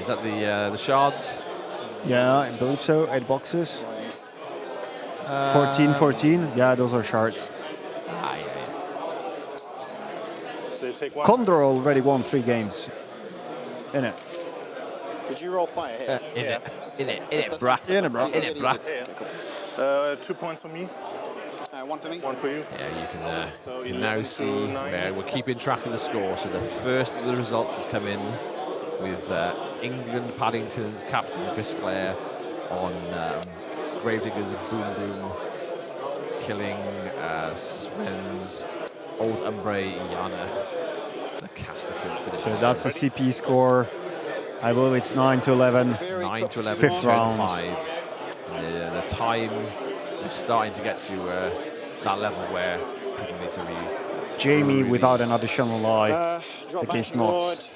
Is that the shards? Yeah, I believe so. 8 boxes. 14-14. Yeah, those are shards. So you take one. Condor already won 3 games. In it. Did you roll fire here? In it, bruh. In it, bruh. In it, bruh. 2 points for me. 1 for me. 1 for you. Yeah, you can, So you can now 11 to see 9. where we're keeping track of the score. So the first of the results has come in with England Paddington's captain Chris Clare on Gravediggers Boom Boom killing Sven's Old Umbre Iana. The caster kill for this. So that's a CP score. I believe it's 9-11. 9-11. Fifth round. 5. The time is starting to get to that level where people need to Jamie really without an additional eye Drop against back Knots.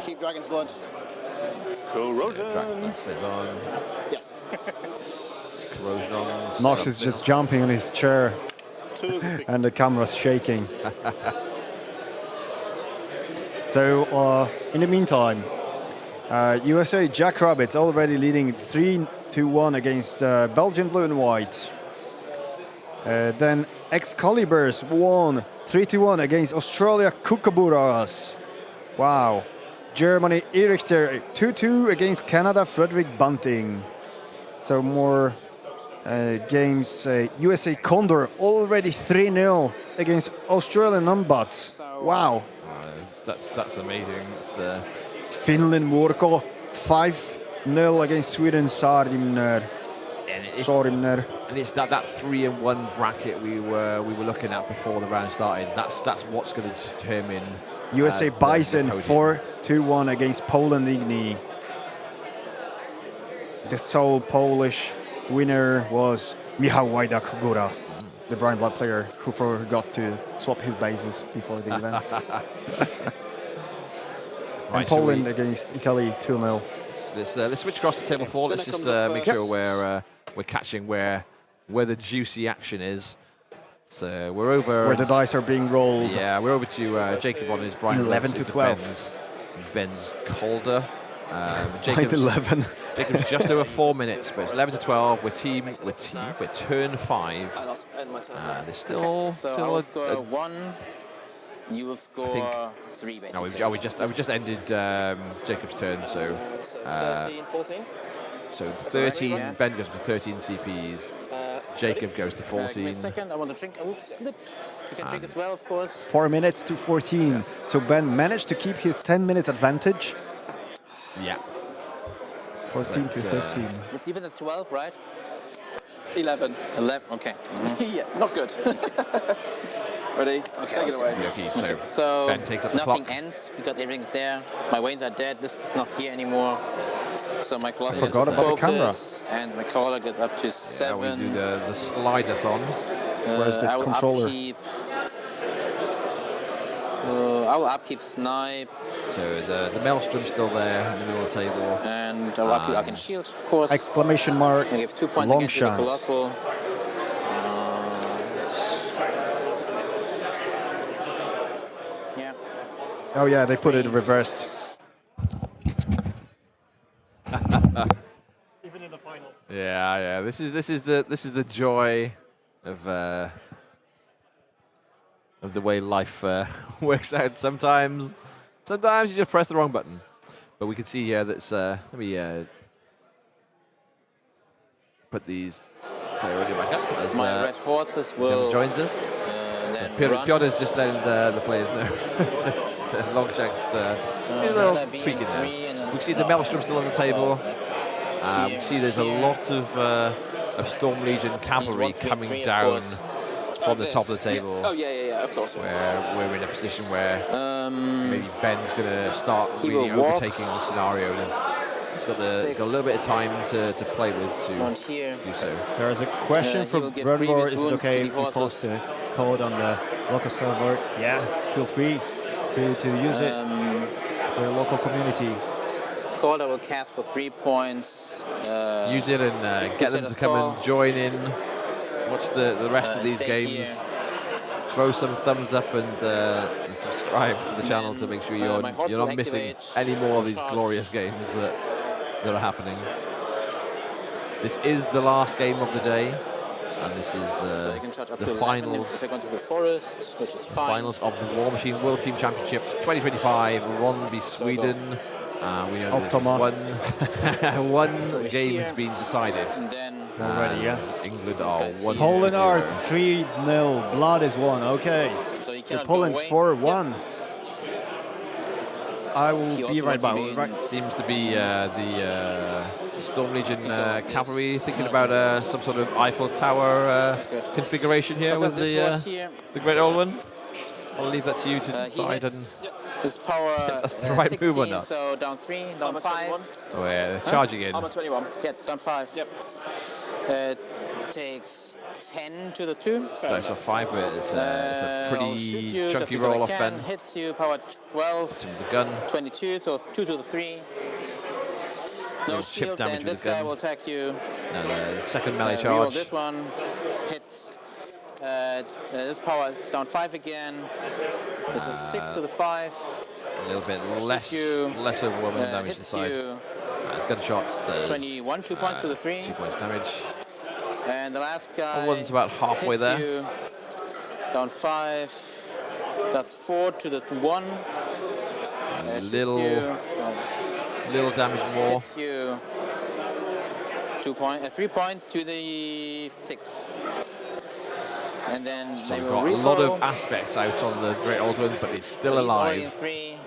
Keep Dragon's Blood. Corrosion. Stays on. Yes. Corrosion on. Knox is just jumping on his chair and the camera's shaking. So in the meantime, USA Jackrabbits already leading 3-1 against Belgian Blue and White. Then Excaliburs won 3-1 against Australia Kookaburras. Wow. Germany Irichter 2-2 against Canada Frederick Bunting. So more games. USA Condor already 3-0 against Australian Numbats. Wow. That's amazing. It's, Finland Murko 5-0 against Sweden Saarimner. And it's that 3-1 bracket we were looking at before the round started. That's what's going to determine. USA Bison the 4-2-1 against Poland Igni. The sole Polish winner was Michał Wajdak-Góra, the Brian Blood player who forgot to swap his bases before the event. And Poland against Italy 2-0. Let's switch across to table 4. Let's just make sure we're catching where the juicy action is. So we're over where the dice are being rolled. Yeah, we're over to Jacob on his Brian 11-12. Ben's Calder. Jacob's just over 4 minutes, but it's 11-12. We're turn 5. I lost my turn. There's still I will score 1. You will score 3, basically. No, we just ended Jacob's turn, so 13, 14. So 13. Ben goes to 13 CPs. Jacob goes to 14. Give me a second. I want to drink. I will slip. You can drink as well, of course. 4 minutes to 14. So Ben managed to keep his 10-minute advantage. Yeah. 14 to 13. It's even at 12, right? 11. 11. Okay. Yeah, not good. Ready? Okay, Take it away. Okay, so Ben takes up the nothing clock. ends because everything's there. My wains are dead. This is not here anymore. So my clock I is forgot about the camera. focus, and my caller gets up to 7. Yeah, we do the slider-thon. Where's the I will controller? I will upkeep Snipe. So the Maelstrom's still there in the middle of the table. And I will upkeep Arcane Shield, of course. Exclamation mark. I give 2 points against the Longshanks. Colossal. Yeah. Oh yeah, they put it reversed. Even in the final. Yeah. This is the joy of the way life works out. Sometimes you just press the wrong button. But we can see here that's let me put these player radio back up as My red horses will joins us. Then Piotr's just letting the players know. The Longshanks he's a little tweaking there. We see the Maelstrom still on the table. We see there's a lot of Storm Legion cavalry coming down from the top of the table. Oh yeah, of course. Where we're in a position where maybe Ben's going to start he really will walk. overtaking the scenario. And he's got a little bit of time to play with to do so. There is a question he from will give Brunn. previous Is it wounds okay to if the we horses. post the code on the local server? Yeah, feel free to use it for the local community. Calder will cast for 3 points. Use it and get them to come and join in. Watch the rest of these games. Throw some thumbs up and subscribe to the channel to make sure you're not missing any more of these glorious games that are happening. This is the last game of the day, and this is So they can charge up the to 11 finals. if they go to the forest, which is fine. Finals of the Warmachine World Team Championship 2025, Ronneby, Sweden. We know there's one game has been decided. And then Already, yeah. England are 1-0. Poland are 3-0. Blood is 1. Okay. So Poland's 4-1. I will be right back. It seems to be the Storm Legion cavalry thinking about some sort of Eiffel Tower configuration here with the Great Old One. I'll leave that to you to decide. And his power if that's the right 16, move or not. So down 3, down 5. Oh yeah, they're charging in. Armor 21. Yeah, down 5. Yep. Takes 10 to the 2. Dice off 5, but it's a pretty chunky roll off Ben. Hits you, power 12. Hits him with the gun. 22, so 2 to the 3. No chip shield, damage then with this the gun. guy will attack you. And the second melee Reroll charge. this one hits. This power is down 5 again. This is 6 to the 5. A little bit less overwhelming damage this side. Gunshots does 21, 2 points to the 3. 2 points damage. And the last guy. One's about halfway hits there. You, down 5. That's 4 to the 1. Little damage more. Hits you 3 points to the 6. And then So they we've will got a lot reroll. of aspects out on the Great Old One, but it's still alive. 3.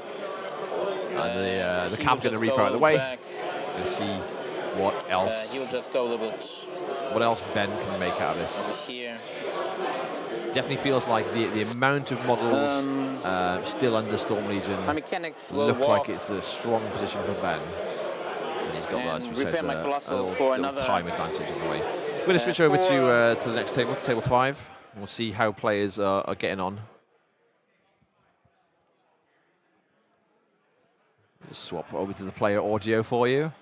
And the Cap's going to reap out of the way. Let's see what else. He'll just go a little bit What else Ben can make out of this? over here. Definitely feels like the amount of models still under Storm Legion My mechanics will look walk like it's a strong position for Ben. And he's got and as we repair said, my a Colossal little, for little another time advantage on the way. We're going to switch over to the next table, to table 5. We'll see how players are getting on. Just swap over to the player audio for you.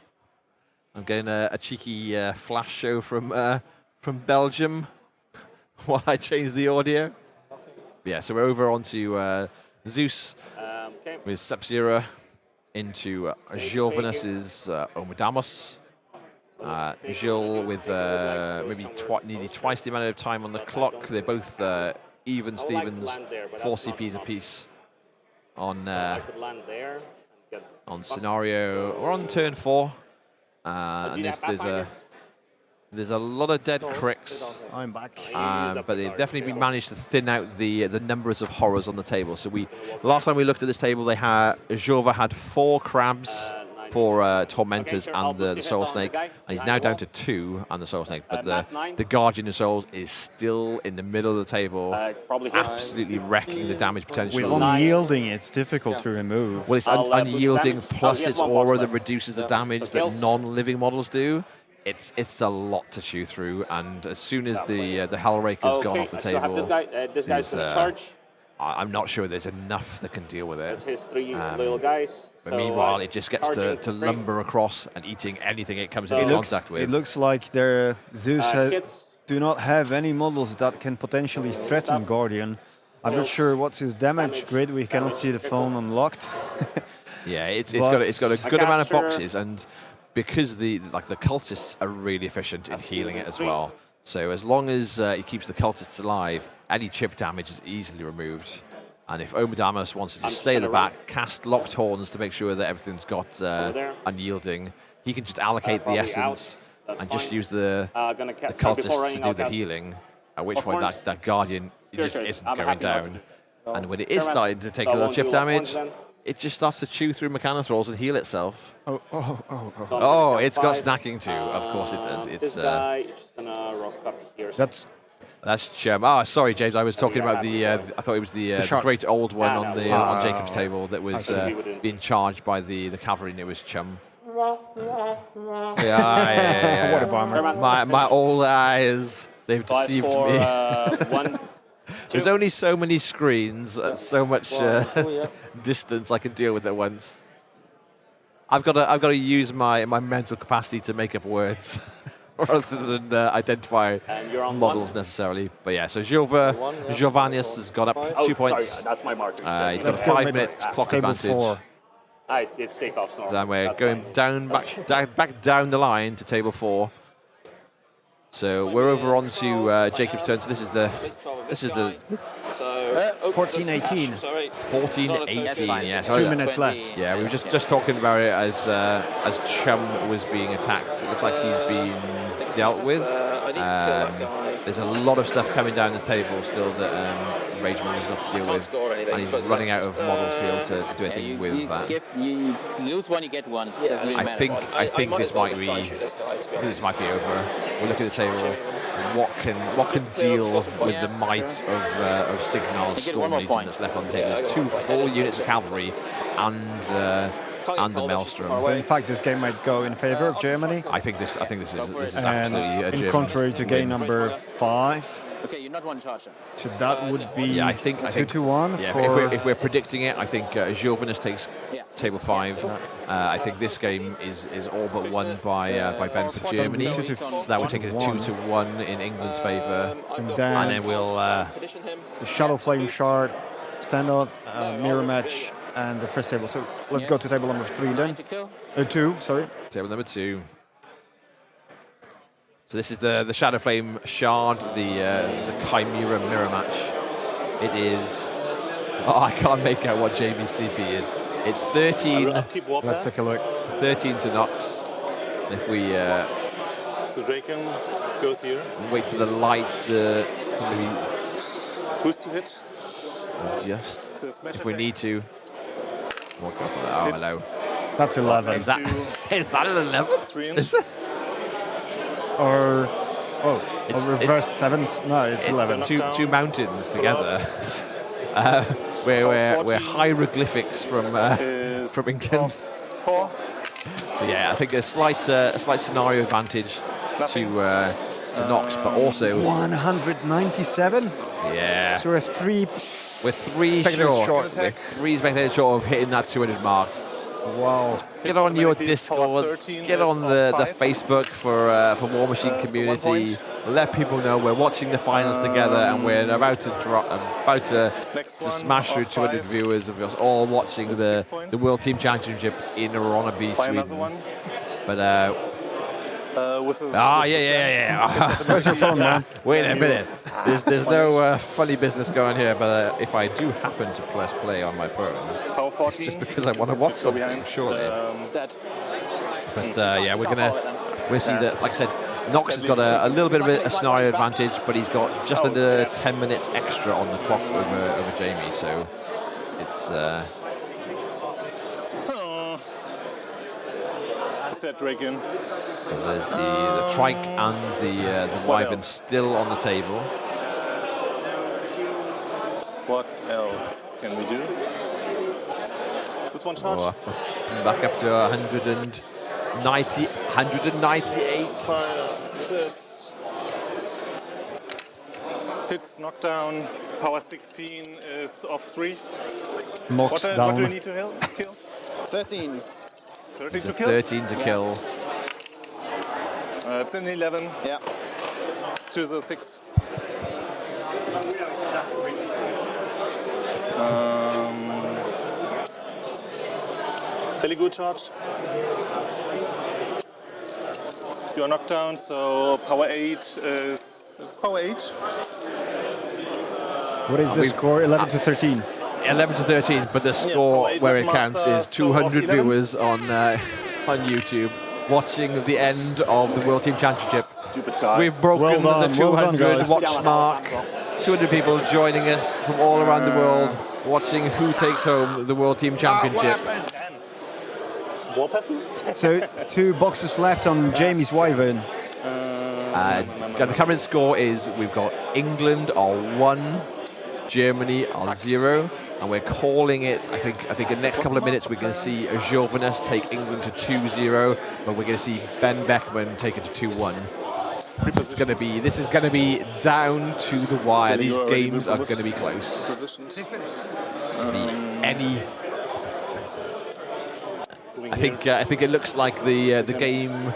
I'm getting a cheeky flash show from Belgium while I change the audio. Yeah, so we're over onto Zeus with Sub-Zero into Gilvanus's Omidamos. Gil with maybe nearly twice the amount of time on the clock. They're both even Stevens, 4 CPs apiece on scenario. We're on turn 4, and there's a lot of dead cricks. I'm back. But they've definitely managed to thin out the numbers of horrors on the table. So last time we looked at this table, Jova had 4 crabs, 4 tormentors, and the soul snake, and he's now down to 2 and the soul snake. But the guardian of souls is still in the middle of the table, absolutely wrecking the damage potential. With unyielding, it's difficult to remove. Well, it's unyielding plus its aura that reduces the damage that non-living models do. It's a lot to chew through, and as soon as the Hellraker's gone off the table, this guy's in charge. I'm not sure there's enough that can deal with it. That's his 3 little guys. But meanwhile, it just gets to lumber across and eating anything it comes into contact with. It looks like their Zeus do not have any models that can potentially threaten Guardian. I'm not sure what's his damage grid. We cannot see the phone unlocked. Yeah, it's got a good amount of boxes, and because the cultists are really efficient in healing it as well. So as long as he keeps the cultists alive, any chip damage is easily removed. And if Omidamos wants to just stay at the back, cast Locked Horns to make sure that everything's got unyielding, he can just allocate the essence and just use the cultists to do the healing, at which point that Guardian just isn't going down. And when it is starting to take a little chip damage, it just starts to chew through Mechanothralls and heal itself. Oh, it's got snacking too. Of course it does. It's just gonna rock up here. That's Chum. Oh, sorry, James. I was talking about I thought it was the great old one on Jacob's table that was being charged by the cavalry, and it was Chum. Yeah. What a bummer. My old eyes, they've deceived me. There's only so many screens and so much distance I can deal with at once. I've got to use my mental capacity to make up words rather than identify models necessarily. But yeah, so Giovannius has got up 2 points. Sorry, that's my marker. He's got a 5 minutes clock advantage. It's takeoff. Then we're going down back down the line to table 4. So we're over on to Jacob's turn. So this is the 14-18. 14-18. Yeah, so 2 minutes left. Yeah, we were just talking about it as Chum was being attacked. It looks like he's been dealt with. There's a lot of stuff coming down this table still that Rageman has got to deal with, and he's running out of models to be able to do anything with that. You lose one, you get one. Doesn't really I matter. think this might be over. We look at the table. What can deal with the might of Signal's Storm Legion that's left on the table? There's 2 full units of cavalry and the Maelstrom. So in fact, this game might go in favor of Germany. I think this is absolutely a German. In contrary to game number 5. Okay, you're not one charger. So that would be I think 2-1. Yeah, if we're predicting it, I think Jovinus takes table 5. I think this game is all but won by Ben for Germany. So that would take it 2-1 in England's favour. And then we'll the Shadow Flame Shard, standoff, mirror match, and the first table. So let's go to table number 3 then. 2, sorry. Table number 2. So this is the Shadow Flame Shard, the Chimera mirror match. It is. Oh, I can't make out what Jamie's CP is. It's 13. Let's take a look. 13 to Nox. If we. So Draken goes here. Wait for the light to maybe. Who's to hit? Just. If we need to. Walk up. Oh, hello. That's 11. Is that an 11? 3 Or it's reverse 7s? No, it's 11. Two mountains together. We're hieroglyphics from England. 4. So yeah, I think a slight scenario advantage to Nox, but also 197. Yeah. So we're 3 short. We're 3 spectators short of hitting that 200 mark. Wow. Get on your Discords, get on the Facebook for Warmachine community. Let people know we're watching the finals together, and we're about to smash through 200 viewers of us all watching the World Team Championship in Ronneby, Sweden. But Where's your phone, man? Wait a minute. There's no funny business going here, but if I do happen to press play on my phone, it's just because I want to watch something, surely. But yeah, we'll see that, like I said, Nox has got a little bit of a scenario advantage, but he's got just under 10 minutes extra on the clock over Jamie, so it's... Set Draken. So there's the Trike and the Wyvern still on the table. What else can we do? Is this one charge? Back up to 198. This hits, knockdown, power 16 is off 3. Knocks what down. do we need to kill? 13. 13 It's to a kill? 13 to kill. It's an 11. Yeah. To the 6. Really good charge. You are knocked down, so power 8 is power 8. What is the score? 11 to 13. 11 to 13, but the score where it counts is 200 viewers on YouTube watching the end of the World Team Championship. We've broken the 200 watch mark. 200 people joining us from all around the world watching who takes home the World Team Championship. So 2 boxes left on Jamie's Wyvern. The current score is we've got England are 1, Germany are 0, and we're calling it. I think in the next couple of minutes we're going to see Jovinus take England to 2-0, but we're going to see Ben Beckman take it to 2-1. This is going to be down to the wire. These games are going to be close. I think it looks like the game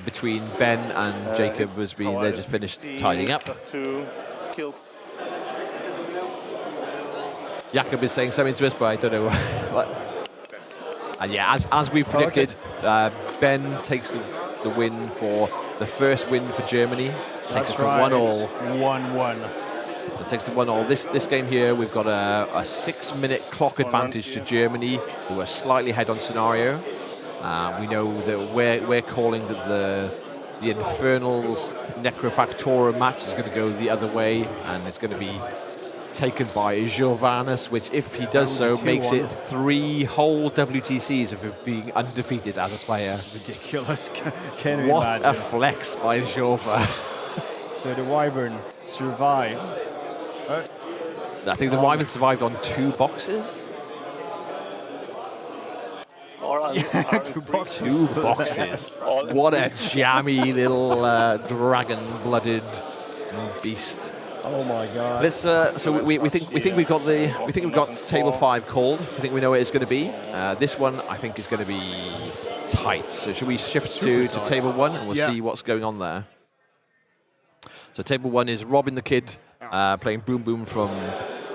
between Ben and Jacob has been. They just finished tidying up. +2 kills. Jakob is saying something to us, but I don't know what. And yeah, as we've predicted, Ben takes the win for the first win for Germany. Takes us to 1-all. 1-1. So it takes to 1-all. This game here, we've got a 6-minute clock advantage to Germany, who are slightly ahead on scenario. We know that we're calling that the Infernals Necrofactora match is going to go the other way, and it's going to be taken by Giovannis, which, if he does so, makes it 3 whole WTCs of being undefeated as a player. Ridiculous. Can What imagine. a flex by Giova. So the Wyvern survived. I think the Wyvern survived on 2 boxes. Two boxes. 2 boxes. What a jammy little dragon-blooded beast. Oh my God. Let's. So we think we've got table 5 called. We think we know where it's going to be. This one I think is going to be tight. So should we shift to table 1 and we'll see what's going on there. So table 1 is Robin the Kid playing Boom Boom from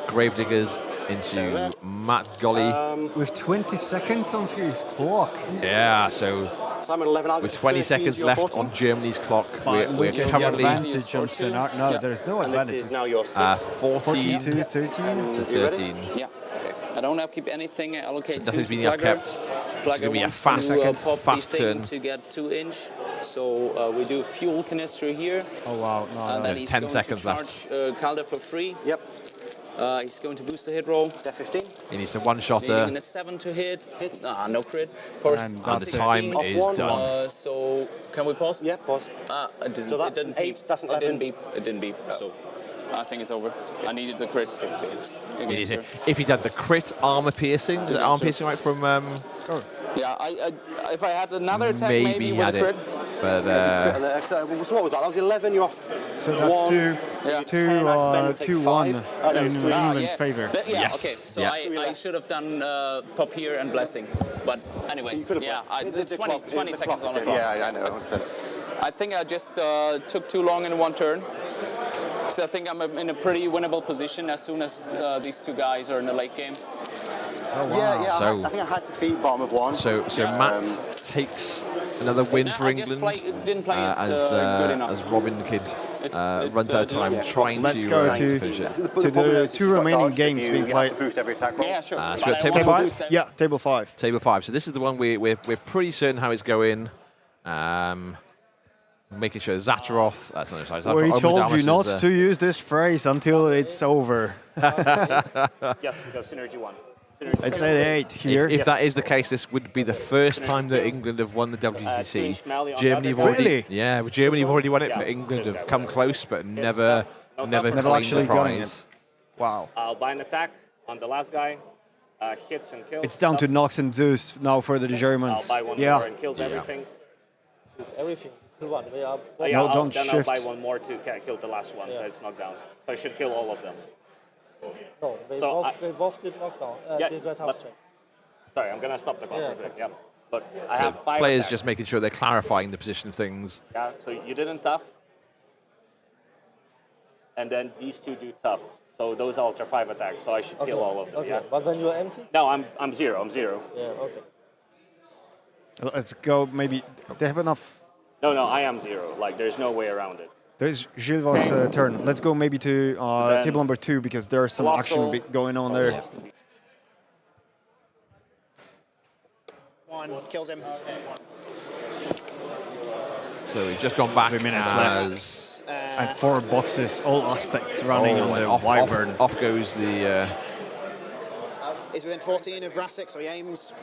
Gravediggers into Matt Golly. With 20 seconds on his clock. Yeah, so with 20 seconds left on Germany's clock, we're currently advantage on scenario. No, there's no advantage. 14 to 13 to 13. Yeah. I don't have to keep anything allocated. So nothing's to being Plugger. upkept. It's going to be a fast turn. To get 2-inch. So we do fuel canister here. Oh wow! No, And then There's he's 10 going seconds to charge, left. Calder for free. Yep. He's going to boost the hit roll. 15. He needs to one-shot Needing her. a 7 to hit. No crit. And the time is done. So can we pause? Yeah, pause. It didn't, So that's it didn't 8, beep. that's 11. It didn't beep. It didn't beep. So I think it's over. I needed the crit. If he'd had the crit armor piercing, is it armor piercing right from? Yeah, if I had another attack, Maybe he with had a crit. it, but So what was that? That was 11. You're off. So that's 2-1 in England's favor. Yeah, okay. So I should have done pop here and blessing. But anyways, yeah, it's 20 seconds on the clock. Yeah, I know. I think I just took too long in one turn. So I think I'm in a pretty winnable position as soon as these 2 guys are in the late game. Oh, wow. Yeah, So- I think I had to feed bottom of 1. so Matt takes another win for England Didn't play it good enough. as Robin the Kid runs out of time trying Let's to go finish it. to the 2 remaining games being played. Boost every attack roll. Yeah, sure. So we're at table 5. Yeah, table 5. Table 5. So this is the one we're pretty certain how it's going. Making sure Zataroth. That's not sorry. We told you not is, to use this phrase until it's over. Yes, because synergy won. I said 8 here. If that is the case, this would be the first time that England have won the WTC. Germany have already, Germany have already won it, but England have come close, but never claimed actually the gotten prize. Wow. I'll buy an attack on the last guy. Hits and kills. It's down to Nox and Zeus now for the Germans. I'll buy one more and kills everything. It's everything. One. No, don't then shift. I'll buy one more to kill the last one that's knocked down. So I should kill all of them. No, they both did knock down. Did that half check. Sorry, I'm going to stop the clock for a second. Yeah. But I So have 5 players attacks. just making sure they're clarifying the position of things. Yeah, so you didn't tough. And then these 2 do tough. So those are ultra 5 attacks, so I should kill all of them. Okay, Yeah. but then you're empty? No, I'm 0. I'm 0. Yeah, okay. Let's go. Maybe they have enough. No, I am 0. Like, there's no way around it. There's Gilva's turn. Let's go maybe to table number 2 because there's some action going on there. One kills him. So we've just gone back 3 minutes as And 4 boxes, all aspects running on the Wyvern. Off goes the. He's within 14 of Rassic, so he aims.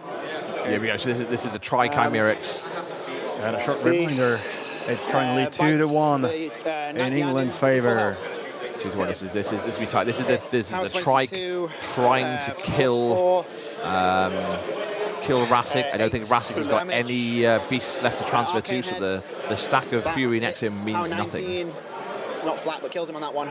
Here we go. So this is the Tri-Chimerics. And a short reminder. It's currently 2-1 in England's favour. 2-1. This is be tight. This is the Trike trying to kill Rassic. I don't think Rassic has got any beasts left to transfer to, so the stack of Fury next to him means nothing. Not flat, but kills him on that one.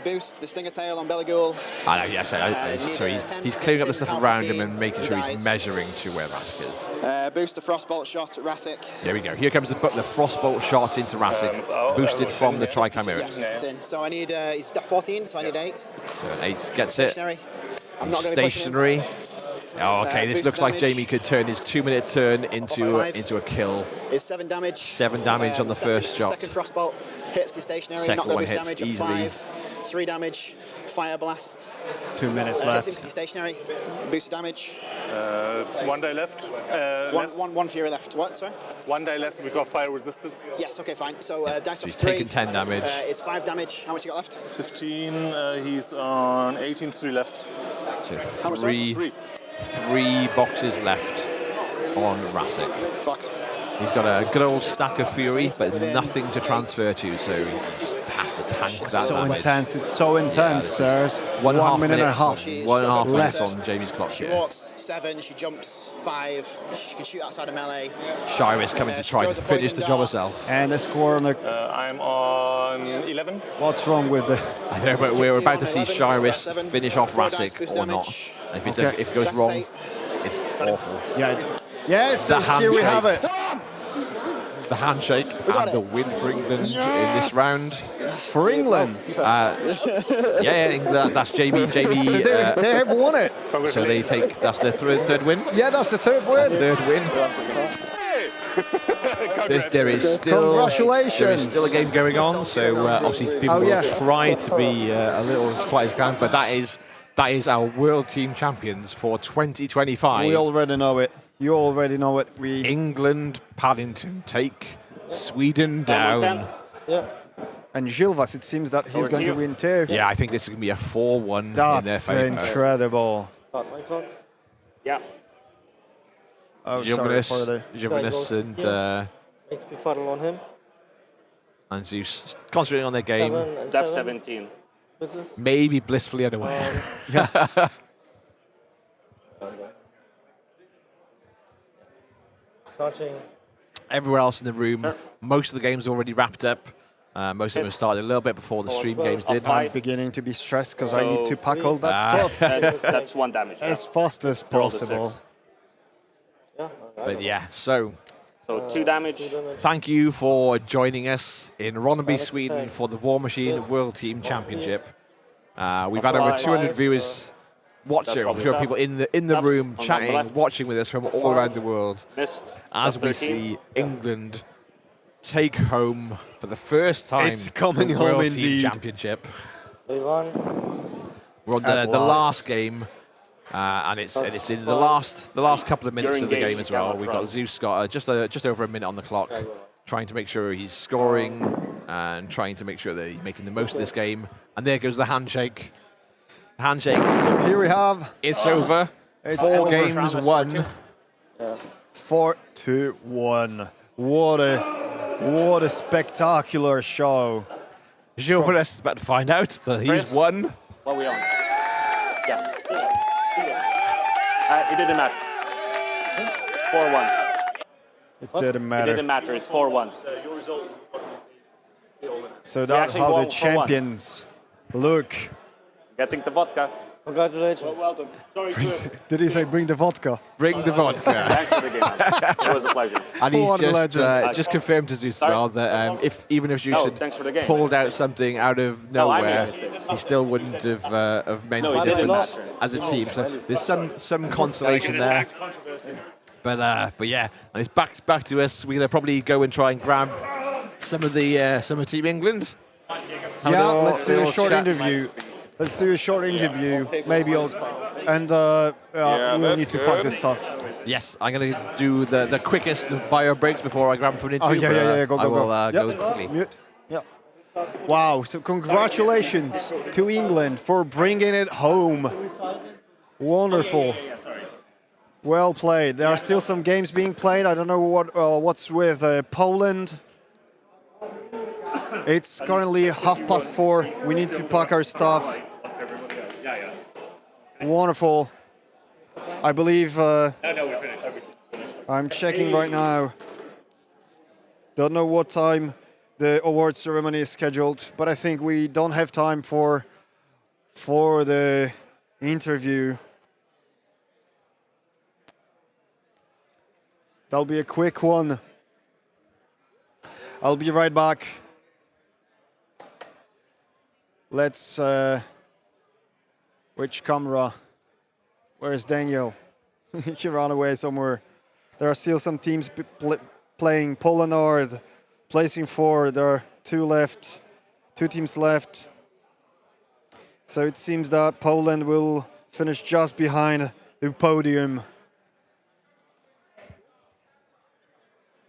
Boost the Stinger Tail on Belagul. Yes, so he's clearing up the stuff around him and making sure he's measuring to where Rassic is. Boost the Frostbolt shot at Rassic. Here we go. Here comes the Frostbolt shot into Rassic, boosted from the Tri-Chimerics. So I need, he's 14, so I need 8. So an 8 gets it. Stationary. He's stationary. Oh, okay, this looks like Jamie could turn his 2-minute turn into a kill. It's 7 damage. 7 damage on the first shot. Second frostbolt hits stationary. Second not one boost hits damage at easily. 5. 3 damage. Fire blast. 2 minutes left. Stationary. Boosted damage. 1 day left. One fury left. What? Sorry. 1 day left. We got fire resistance. Yes. Okay. Fine. So dice So of he's 3. taken 10 damage. It's 5 damage. How much you got left? 15. He's on 18. 3 left. So How much left? 3 boxes left on Rasic. Fuck. He's got a good old stack of fury, but nothing to transfer to, so he just has to tank that So damage. intense. It's so intense. There's 1.5 minute and a minutes. half. 1.5 minutes left. on Jamie's clock She here. walks 7. She jumps 5. She can shoot outside of melee. Shira's coming to try to finish the job herself. And the score on the. I'm on 11. What's wrong with the? I know, but we're about to see Shiris finish off Rasic or not. And if it goes wrong, it's awful. Yeah. Yes. The Here we have it. The handshake and the win for England in this round. For England. Yeah, England. That's Jamie. So they have won it. So they take. That's their third win. Yeah, that's the third win. Third win. There is still. Congratulations. There is still a game going on. So obviously people will try to be a little as quiet as can, but that is our World Team Champions for 2025. We already know it. You already know it. England, Paddington take Sweden down. Yeah. And Gilvas, it seems that he's going to win too. Yeah, I think this is going to be a 4-1 in their That's favour. incredible. Yeah. Oh, sorry for the... Jovinus and XP funnel on him. and Zeus concentrating on their game. Def 17. Maybe blissfully unaware. Crouching. Everywhere else in the room, most of the games already wrapped up. Most of them started a little bit before the stream games did. I'm beginning to be stressed because I need to pack all that stuff That's 1 damage. as fast as possible. But yeah, so 2 damage. thank you for joining us in Ronneby, Sweden for the Warmachine World Team Championship. We've had over 200 viewers watching. I'm sure people in the room chatting, watching with us from all around the world as we see England take home for the first time It's coming the home World Team indeed. Championship. We won. We're on the last game, and it's in the last couple of minutes of the game as well. We've got Zeus got just over a minute on the clock, trying to make sure he's scoring and trying to make sure that he's making the most of this game. And there goes the handshake. Handshake. So here we have. It's over. It's 4 over. games won. 4-1. What a spectacular show. Jovinus is about to find out that he's won. What are we on? Yeah. It didn't matter. 4-1. It didn't It matter. didn't matter. It's 4-1. So that's actually how won the for 1. champions look. Getting the vodka. Congratulations. Well done. Sorry, Did he say bring the vodka? Bring the vodka. Thanks for the game. It was a pleasure. And he's What a legend. just confirmed to Zeus as well that even if Zeus had thanks for the game. pulled out something out of No, I made a nowhere, mistake. he still wouldn't have meant No, the he didn't. difference as a team. So there's some consolation there. But yeah, and it's back to us. We're gonna probably go and try and grab some of Team England. Yeah, let's do a short interview. Let's do a short interview. Maybe we'll need to pack this stuff. Yes, I'm going to do the quickest of bio breaks before I grab them for an Oh, interview. yeah. Go. I will Yep. go quickly. Mute. Yeah. Wow. So congratulations to England for bringing it home. Wonderful. Well played. There are still some games being played. I don't know what's with Poland. It's currently 4:30. We need to pack our stuff. Wonderful. I believe I'm checking right now. Don't know what time the award ceremony is scheduled, but I think we don't have time for the interview. That'll be a quick one. I'll be right back. Let's which camera? Where's Daniel? he ran away somewhere. There are still some teams playing Poland Nord, placing 4. There are 2 teams left. So it seems that Poland will finish just behind the podium.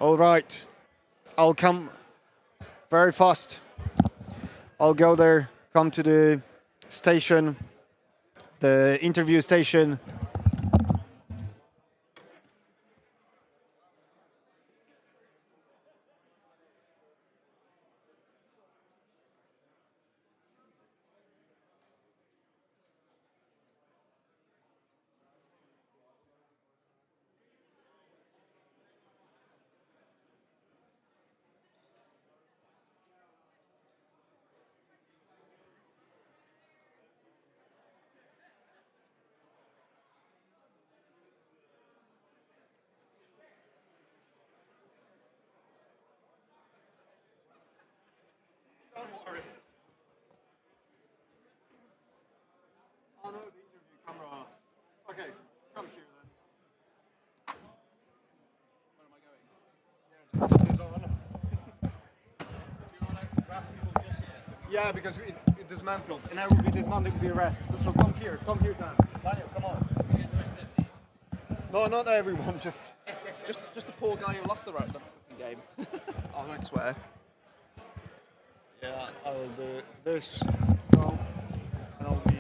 All right, I'll come very fast. I'll go there, come to the station, the interview station. Okay, come here then. Where am I going? Yeah, because it dismantled, and I will be dismantling the rest. So come here, Dan. Daniel, come on. No, not everyone, just the poor guy who lost the game. I won't swear. Yeah, I will do this. Go, and I'll be.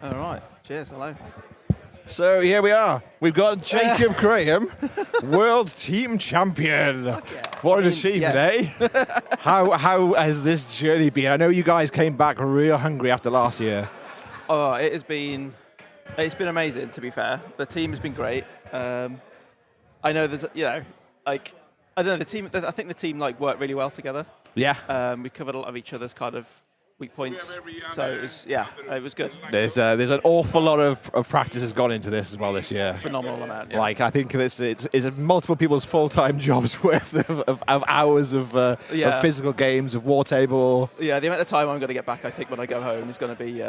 All right. Cheers. Hello. So here we are. We've got Jacob Graham, World Team Champion. What an achievement, yes. eh? How has this journey been? I know you guys came back real hungry after last year. Oh, it's been amazing. To be fair, the team has been great. I know there's like I don't know the team. I think the team worked really well together. Yeah. We covered a lot of each other's kind of weak points. So it was good. There's an awful lot of practice has gone into this as well this year. Phenomenal amount. Yeah. Like I think it's multiple people's full-time jobs worth of hours of physical games, of war table. Yeah, the amount of time I'm going to get back, I think, when I go home is going to be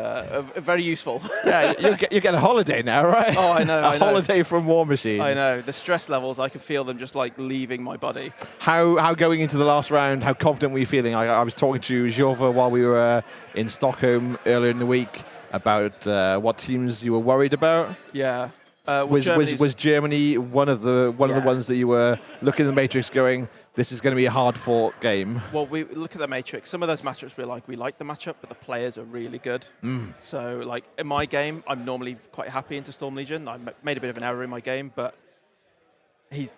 very useful. Yeah, you get a holiday now, right? Oh, I know. A holiday from Warmachine. I know. The stress levels, I can feel them just leaving my body. How going into the last round, how confident were you feeling? I was talking to Jova while we were in Stockholm earlier in the week about what teams you were worried about. Yeah. Was Germany one of the ones that you were looking at the matrix going, this is going to be a hard-fought game? Well, we look at the matrix. Some of those matchups we like the matchup, but the players are really good. So, in my game, I'm normally quite happy into Storm Legion. I made a bit of an error in my game, but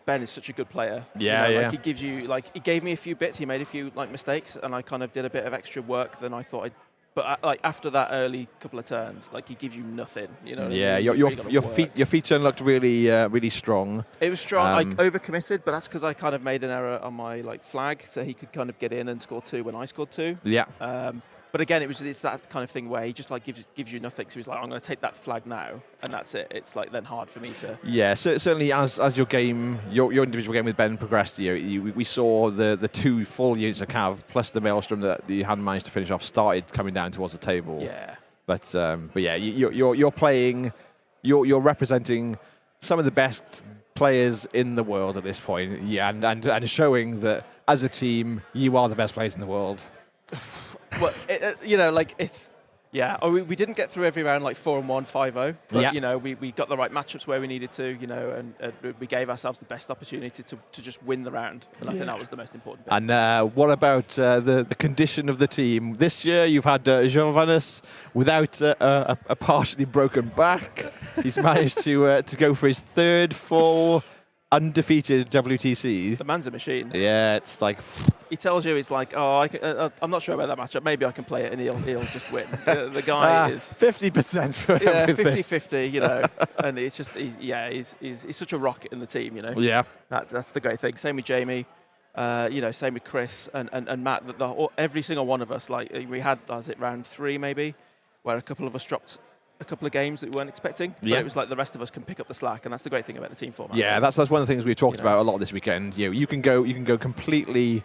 Ben is such a good player. Yeah, he gives you he gave me a few bits. He made a few mistakes, and I kind of did a bit of extra work than I thought I'd. But after that early couple of turns, he gives you nothing. You know. Yeah, your feet turn looked really strong. It was strong. I overcommitted, but that's because I kind of made an error on my flag, so he could kind of get in and score 2 when I scored 2. Yeah. But again, it's that kind of thing where he just gives you nothing. So he's like, I'm going to take that flag now, and that's it. It's then hard for me to. Yeah, certainly as your game, your individual game with Ben progressed, we saw the 2 full units of Cav plus the Maelstrom that you hadn't managed to finish off started coming down towards the table. Yeah. But yeah, you're playing, you're representing some of the best players in the world at this point. Yeah, and showing that as a team, you are the best players in the world. Well, it's. Yeah, we didn't get through every round 4-1, 5-0. But, we got the right matchups where we needed to, and we gave ourselves the best opportunity to just win the round. And I think that was the most important bit. And what about the condition of the team? This year you've had Johannes without a partially broken back. He's managed to go for his 3rd full undefeated WTCs. The man's a machine. Yeah, it's he tells you, it's I'm not sure about that matchup. Maybe I can play it and he'll just win. The guy is 50% for everything. 50-50, and it's just he's such a rocket in the team, Yeah, that's the great thing. Same with Jamie, same with Chris and Matt. Every single one of us, we had, was it round 3 maybe, where a couple of us dropped a couple of games that we weren't expecting. But it was the rest of us can pick up the slack, and that's the great thing about the team format. Yeah, that's one of the things we talked about a lot this weekend. You can go completely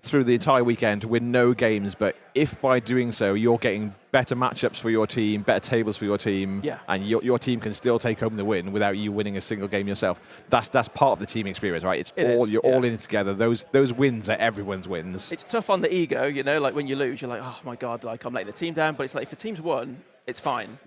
through the entire weekend, win no games, but if by doing so you're getting better matchups for your team, better tables for your team, and your team can still take home the win without you winning a single game yourself, that's part of the team experience, right? You're all in it together. Those wins are everyone's wins. It's tough on the ego, you know, like when you lose, you're like, oh my God, like I'm letting the team down. But it's like if the team's won, it's fine.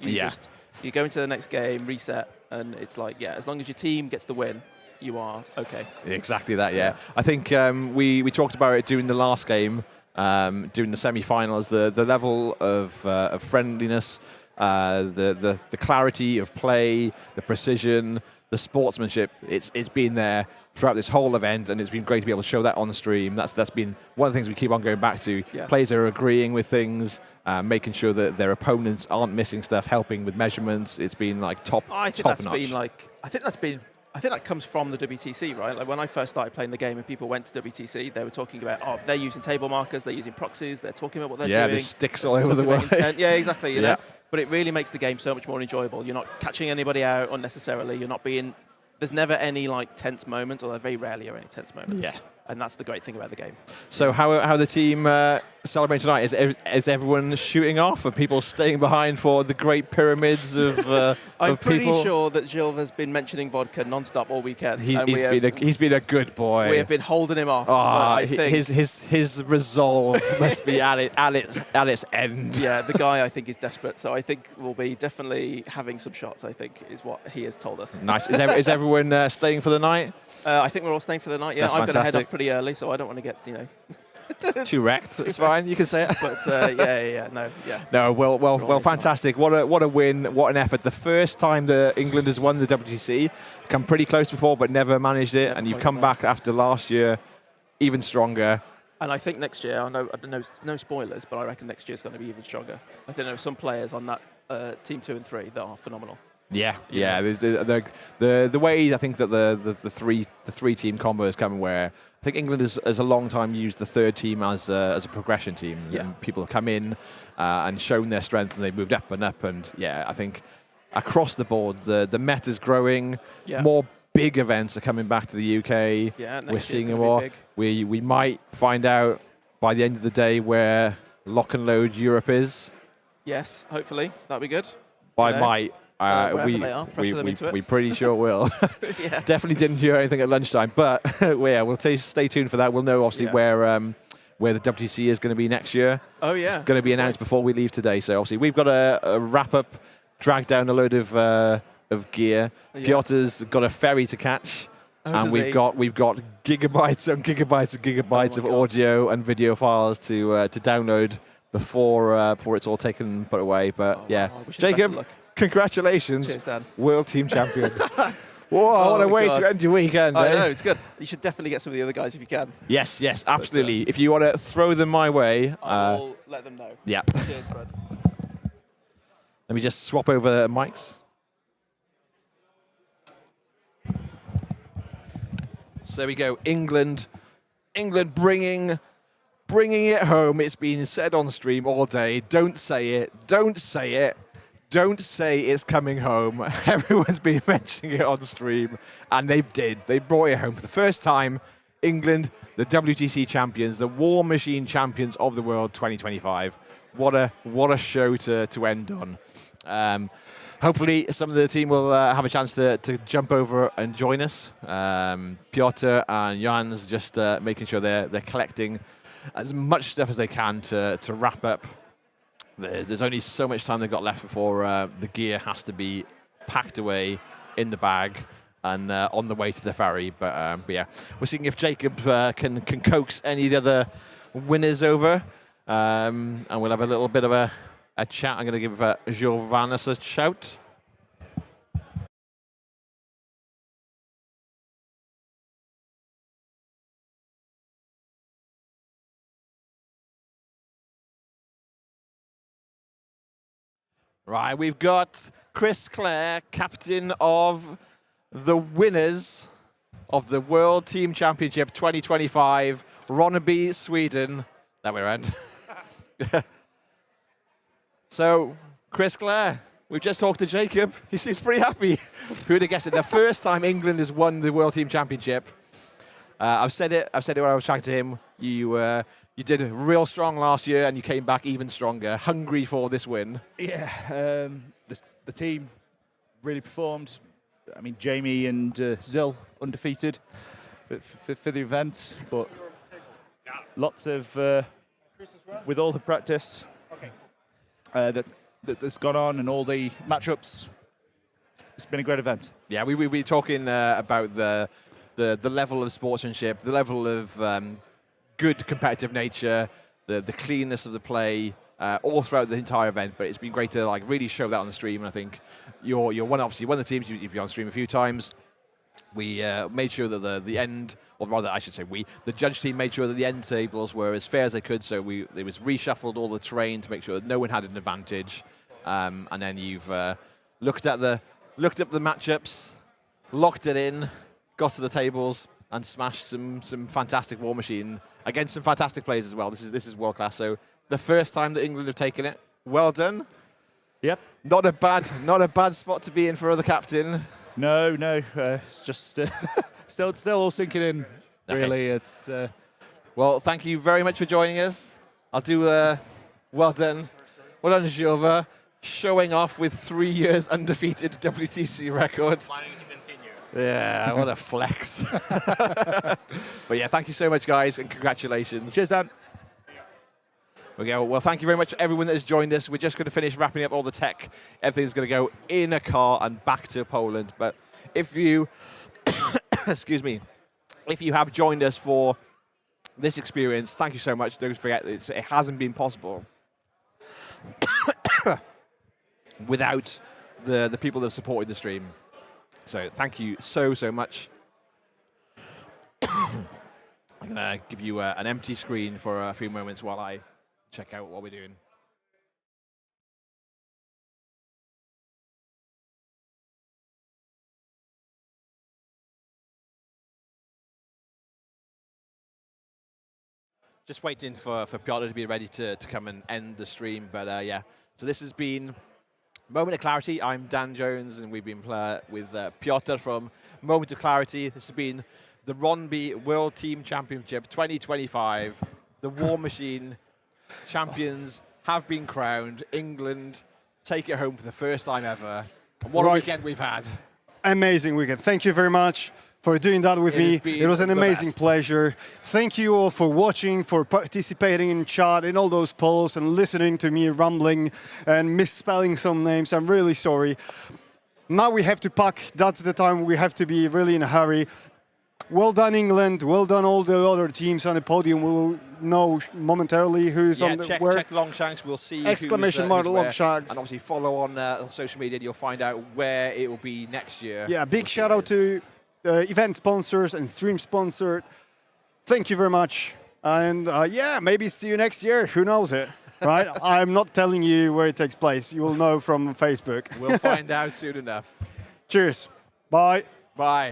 You go into the next game, reset, and it's like, as long as your team gets the win, you are okay. Exactly that, yeah. I think we talked about it during the last game, during the semi-finals, the level of friendliness, the clarity of play, the precision, the sportsmanship. It's been there throughout this whole event, and it's been great to be able to show that on the stream. That's been one of the things we keep on going back to. Players are agreeing with things, making sure that their opponents aren't missing stuff, helping with measurements. It's been like top notch. I think that comes from the WTC, right? Like when I first started playing the game and people went to WTC, they were talking about, they're using table markers, they're using proxies, they're talking about what they're doing. Yeah, there's sticks all over the way. Yeah, exactly. You know? But it really makes the game so much more enjoyable. You're not catching anybody out unnecessarily. You're not being... There's never any like tense moments, or there very rarely are any tense moments. Yeah. And that's the great thing about the game. So how the team celebrating tonight? Is everyone shooting off? Are people staying behind for the great pyramids of people? I'm pretty sure that Gilles has been mentioning vodka non-stop all weekend. He's been a good boy. We have been holding him off. I think his resolve must be at its end. Yeah, the guy I think is desperate. So I think we'll be definitely having some shots. I think is what he has told us. Nice. Is everyone staying for the night? I think we're all staying for the night. Yeah, I'm going to head off pretty early, so I don't want to get too wrecked. It's fine. You can say it. But No, well, fantastic. What a win. What an effort. The first time that England has won the WTC, come pretty close before, but never managed it. And you've come back after last year, even stronger. And I think next year, I don't know, no spoilers, but I reckon next year is going to be even stronger. I think there are some players on that team 2 and 3 that are phenomenal. Yeah. The way I think that the three team combo is coming, where I think England has a long time used the third team as a progression team. Yeah. And people have come in and shown their strength, and they've moved up and up. And I think across the board, the meta's growing. Yeah. More big events are coming back to the UK. Yeah, we're seeing more. We might find out by the end of the day where Lock and Load Europe is. Yes, hopefully that'll be good. Might. We pretty sure will. Definitely didn't hear anything at lunchtime, but we'll stay tuned for that. We'll know obviously where the WTC is going to be next year. Oh yeah, it's going to be announced before we leave today. So obviously we've got a wrap up, drag down a load of gear. Yeah. Piotr's got a ferry to catch, and we've got gigabytes and gigabytes and gigabytes of audio and video files to download before it's all taken and put away. But Jacob. Congratulations, cheers, Dan. World Team Champion. Whoa, what a way to end your weekend. I know, it's good. You should definitely get some of the other guys if you can. Yes, absolutely. If you want to throw them my way, I'll let them know. Yeah. Cheers, Brunn. Let me just swap over mics. So there we go. England bringing it home. It's been said on stream all day. Don't say it. Don't say it's coming home. Everyone's been mentioning it on stream, and they did. They brought it home for the first time. England, the WTC champions, the Warmachine champions of the world 2025. What a show to end on. Hopefully, some of the team will have a chance to jump over and join us. Piotr and Johan's just making sure they're collecting as much stuff as they can to wrap up. There's only so much time they've got left before the gear has to be packed away in the bag and on the way to the ferry. But yeah, we're seeing if Jacob can coax any of the other winners over, and we'll have a little bit of a chat. I'm going to give Giovannis a shout. Right, we've got Chris Clare, captain of the winners of the World Team Championship 2025, Ronneby, Sweden. That way around. So, Chris Clare, we've just talked to Jacob. He seems pretty happy. Who would have guessed it? The first time England has won the World Team Championship. I've said it when I was chatting to him. You did real strong last year, and you came back even stronger, hungry for this win. Yeah, the team really performed. I mean, Jamie and Zil undefeated for the event, but lots of with all the practice that's gone on and all the matchups. It's been a great event. Yeah, we were talking about the level of sportsmanship, the level of good competitive nature, the cleanness of the play, all throughout the entire event. But it's been great to like really show that on the stream. And I think you're obviously one of the teams. You've been on stream a few times. We made sure that the end, or rather, I should say the judge team made sure that the end tables were as fair as they could. So it was reshuffled all the terrain to make sure that no one had an advantage. And then you've looked at the matchups, locked it in, got to the tables, and smashed some fantastic Warmachine against some fantastic players as well. This is world class. So the first time that England have taken it, well done. Yep. Not a bad spot to be in for the captain. No, it's just still all sinking in. Really, it's. Well, thank you very much for joining us. I'll do well done, Jova, showing off with 3 years undefeated WTC record. Planning to continue. Yeah, what a flex. But yeah, thank you so much, guys, and congratulations. Cheers, Dan. Okay, well, thank you very much to everyone that has joined us. We're just going to finish wrapping up all the tech. Everything's going to go in a car and back to Poland. But if you, excuse me, if you have joined us for this experience, thank you so much. Don't forget, it hasn't been possible without the people that have supported the stream. So thank you so much. I'm going to give you an empty screen for a few moments while I check out what we're doing. Just waiting for Piotr to be ready to come and end the stream. But yeah, so this has been Moment of Clarity. I'm Dan Jones, and we've been with Piotr from Moment of Clarity. This has been the Ronneby World Team Championship 2025. The Warmachine champions have been crowned. England take it home for the first time ever. And what a weekend we've had. Amazing weekend. Thank you very much for doing that with me. It was an amazing pleasure. Thank you all for watching, for participating in chat, in all those polls, and listening to me rumbling and misspelling some names. I'm really sorry. Now we have to pack. That's the time we have to be really in a hurry. Well done, England. Well done, all the other teams on the podium. We'll know momentarily who's on the where. Check Longshanks. We'll see exclamation mark Longshanks. And obviously follow on social media, and you'll find out where it will be next year. Yeah, big shout out to event sponsors and stream sponsor. Thank you very much. And yeah, maybe see you next year. Who knows it, right? I'm not telling you where it takes place. You will know from Facebook. We'll find out soon enough. Cheers. Bye. Bye.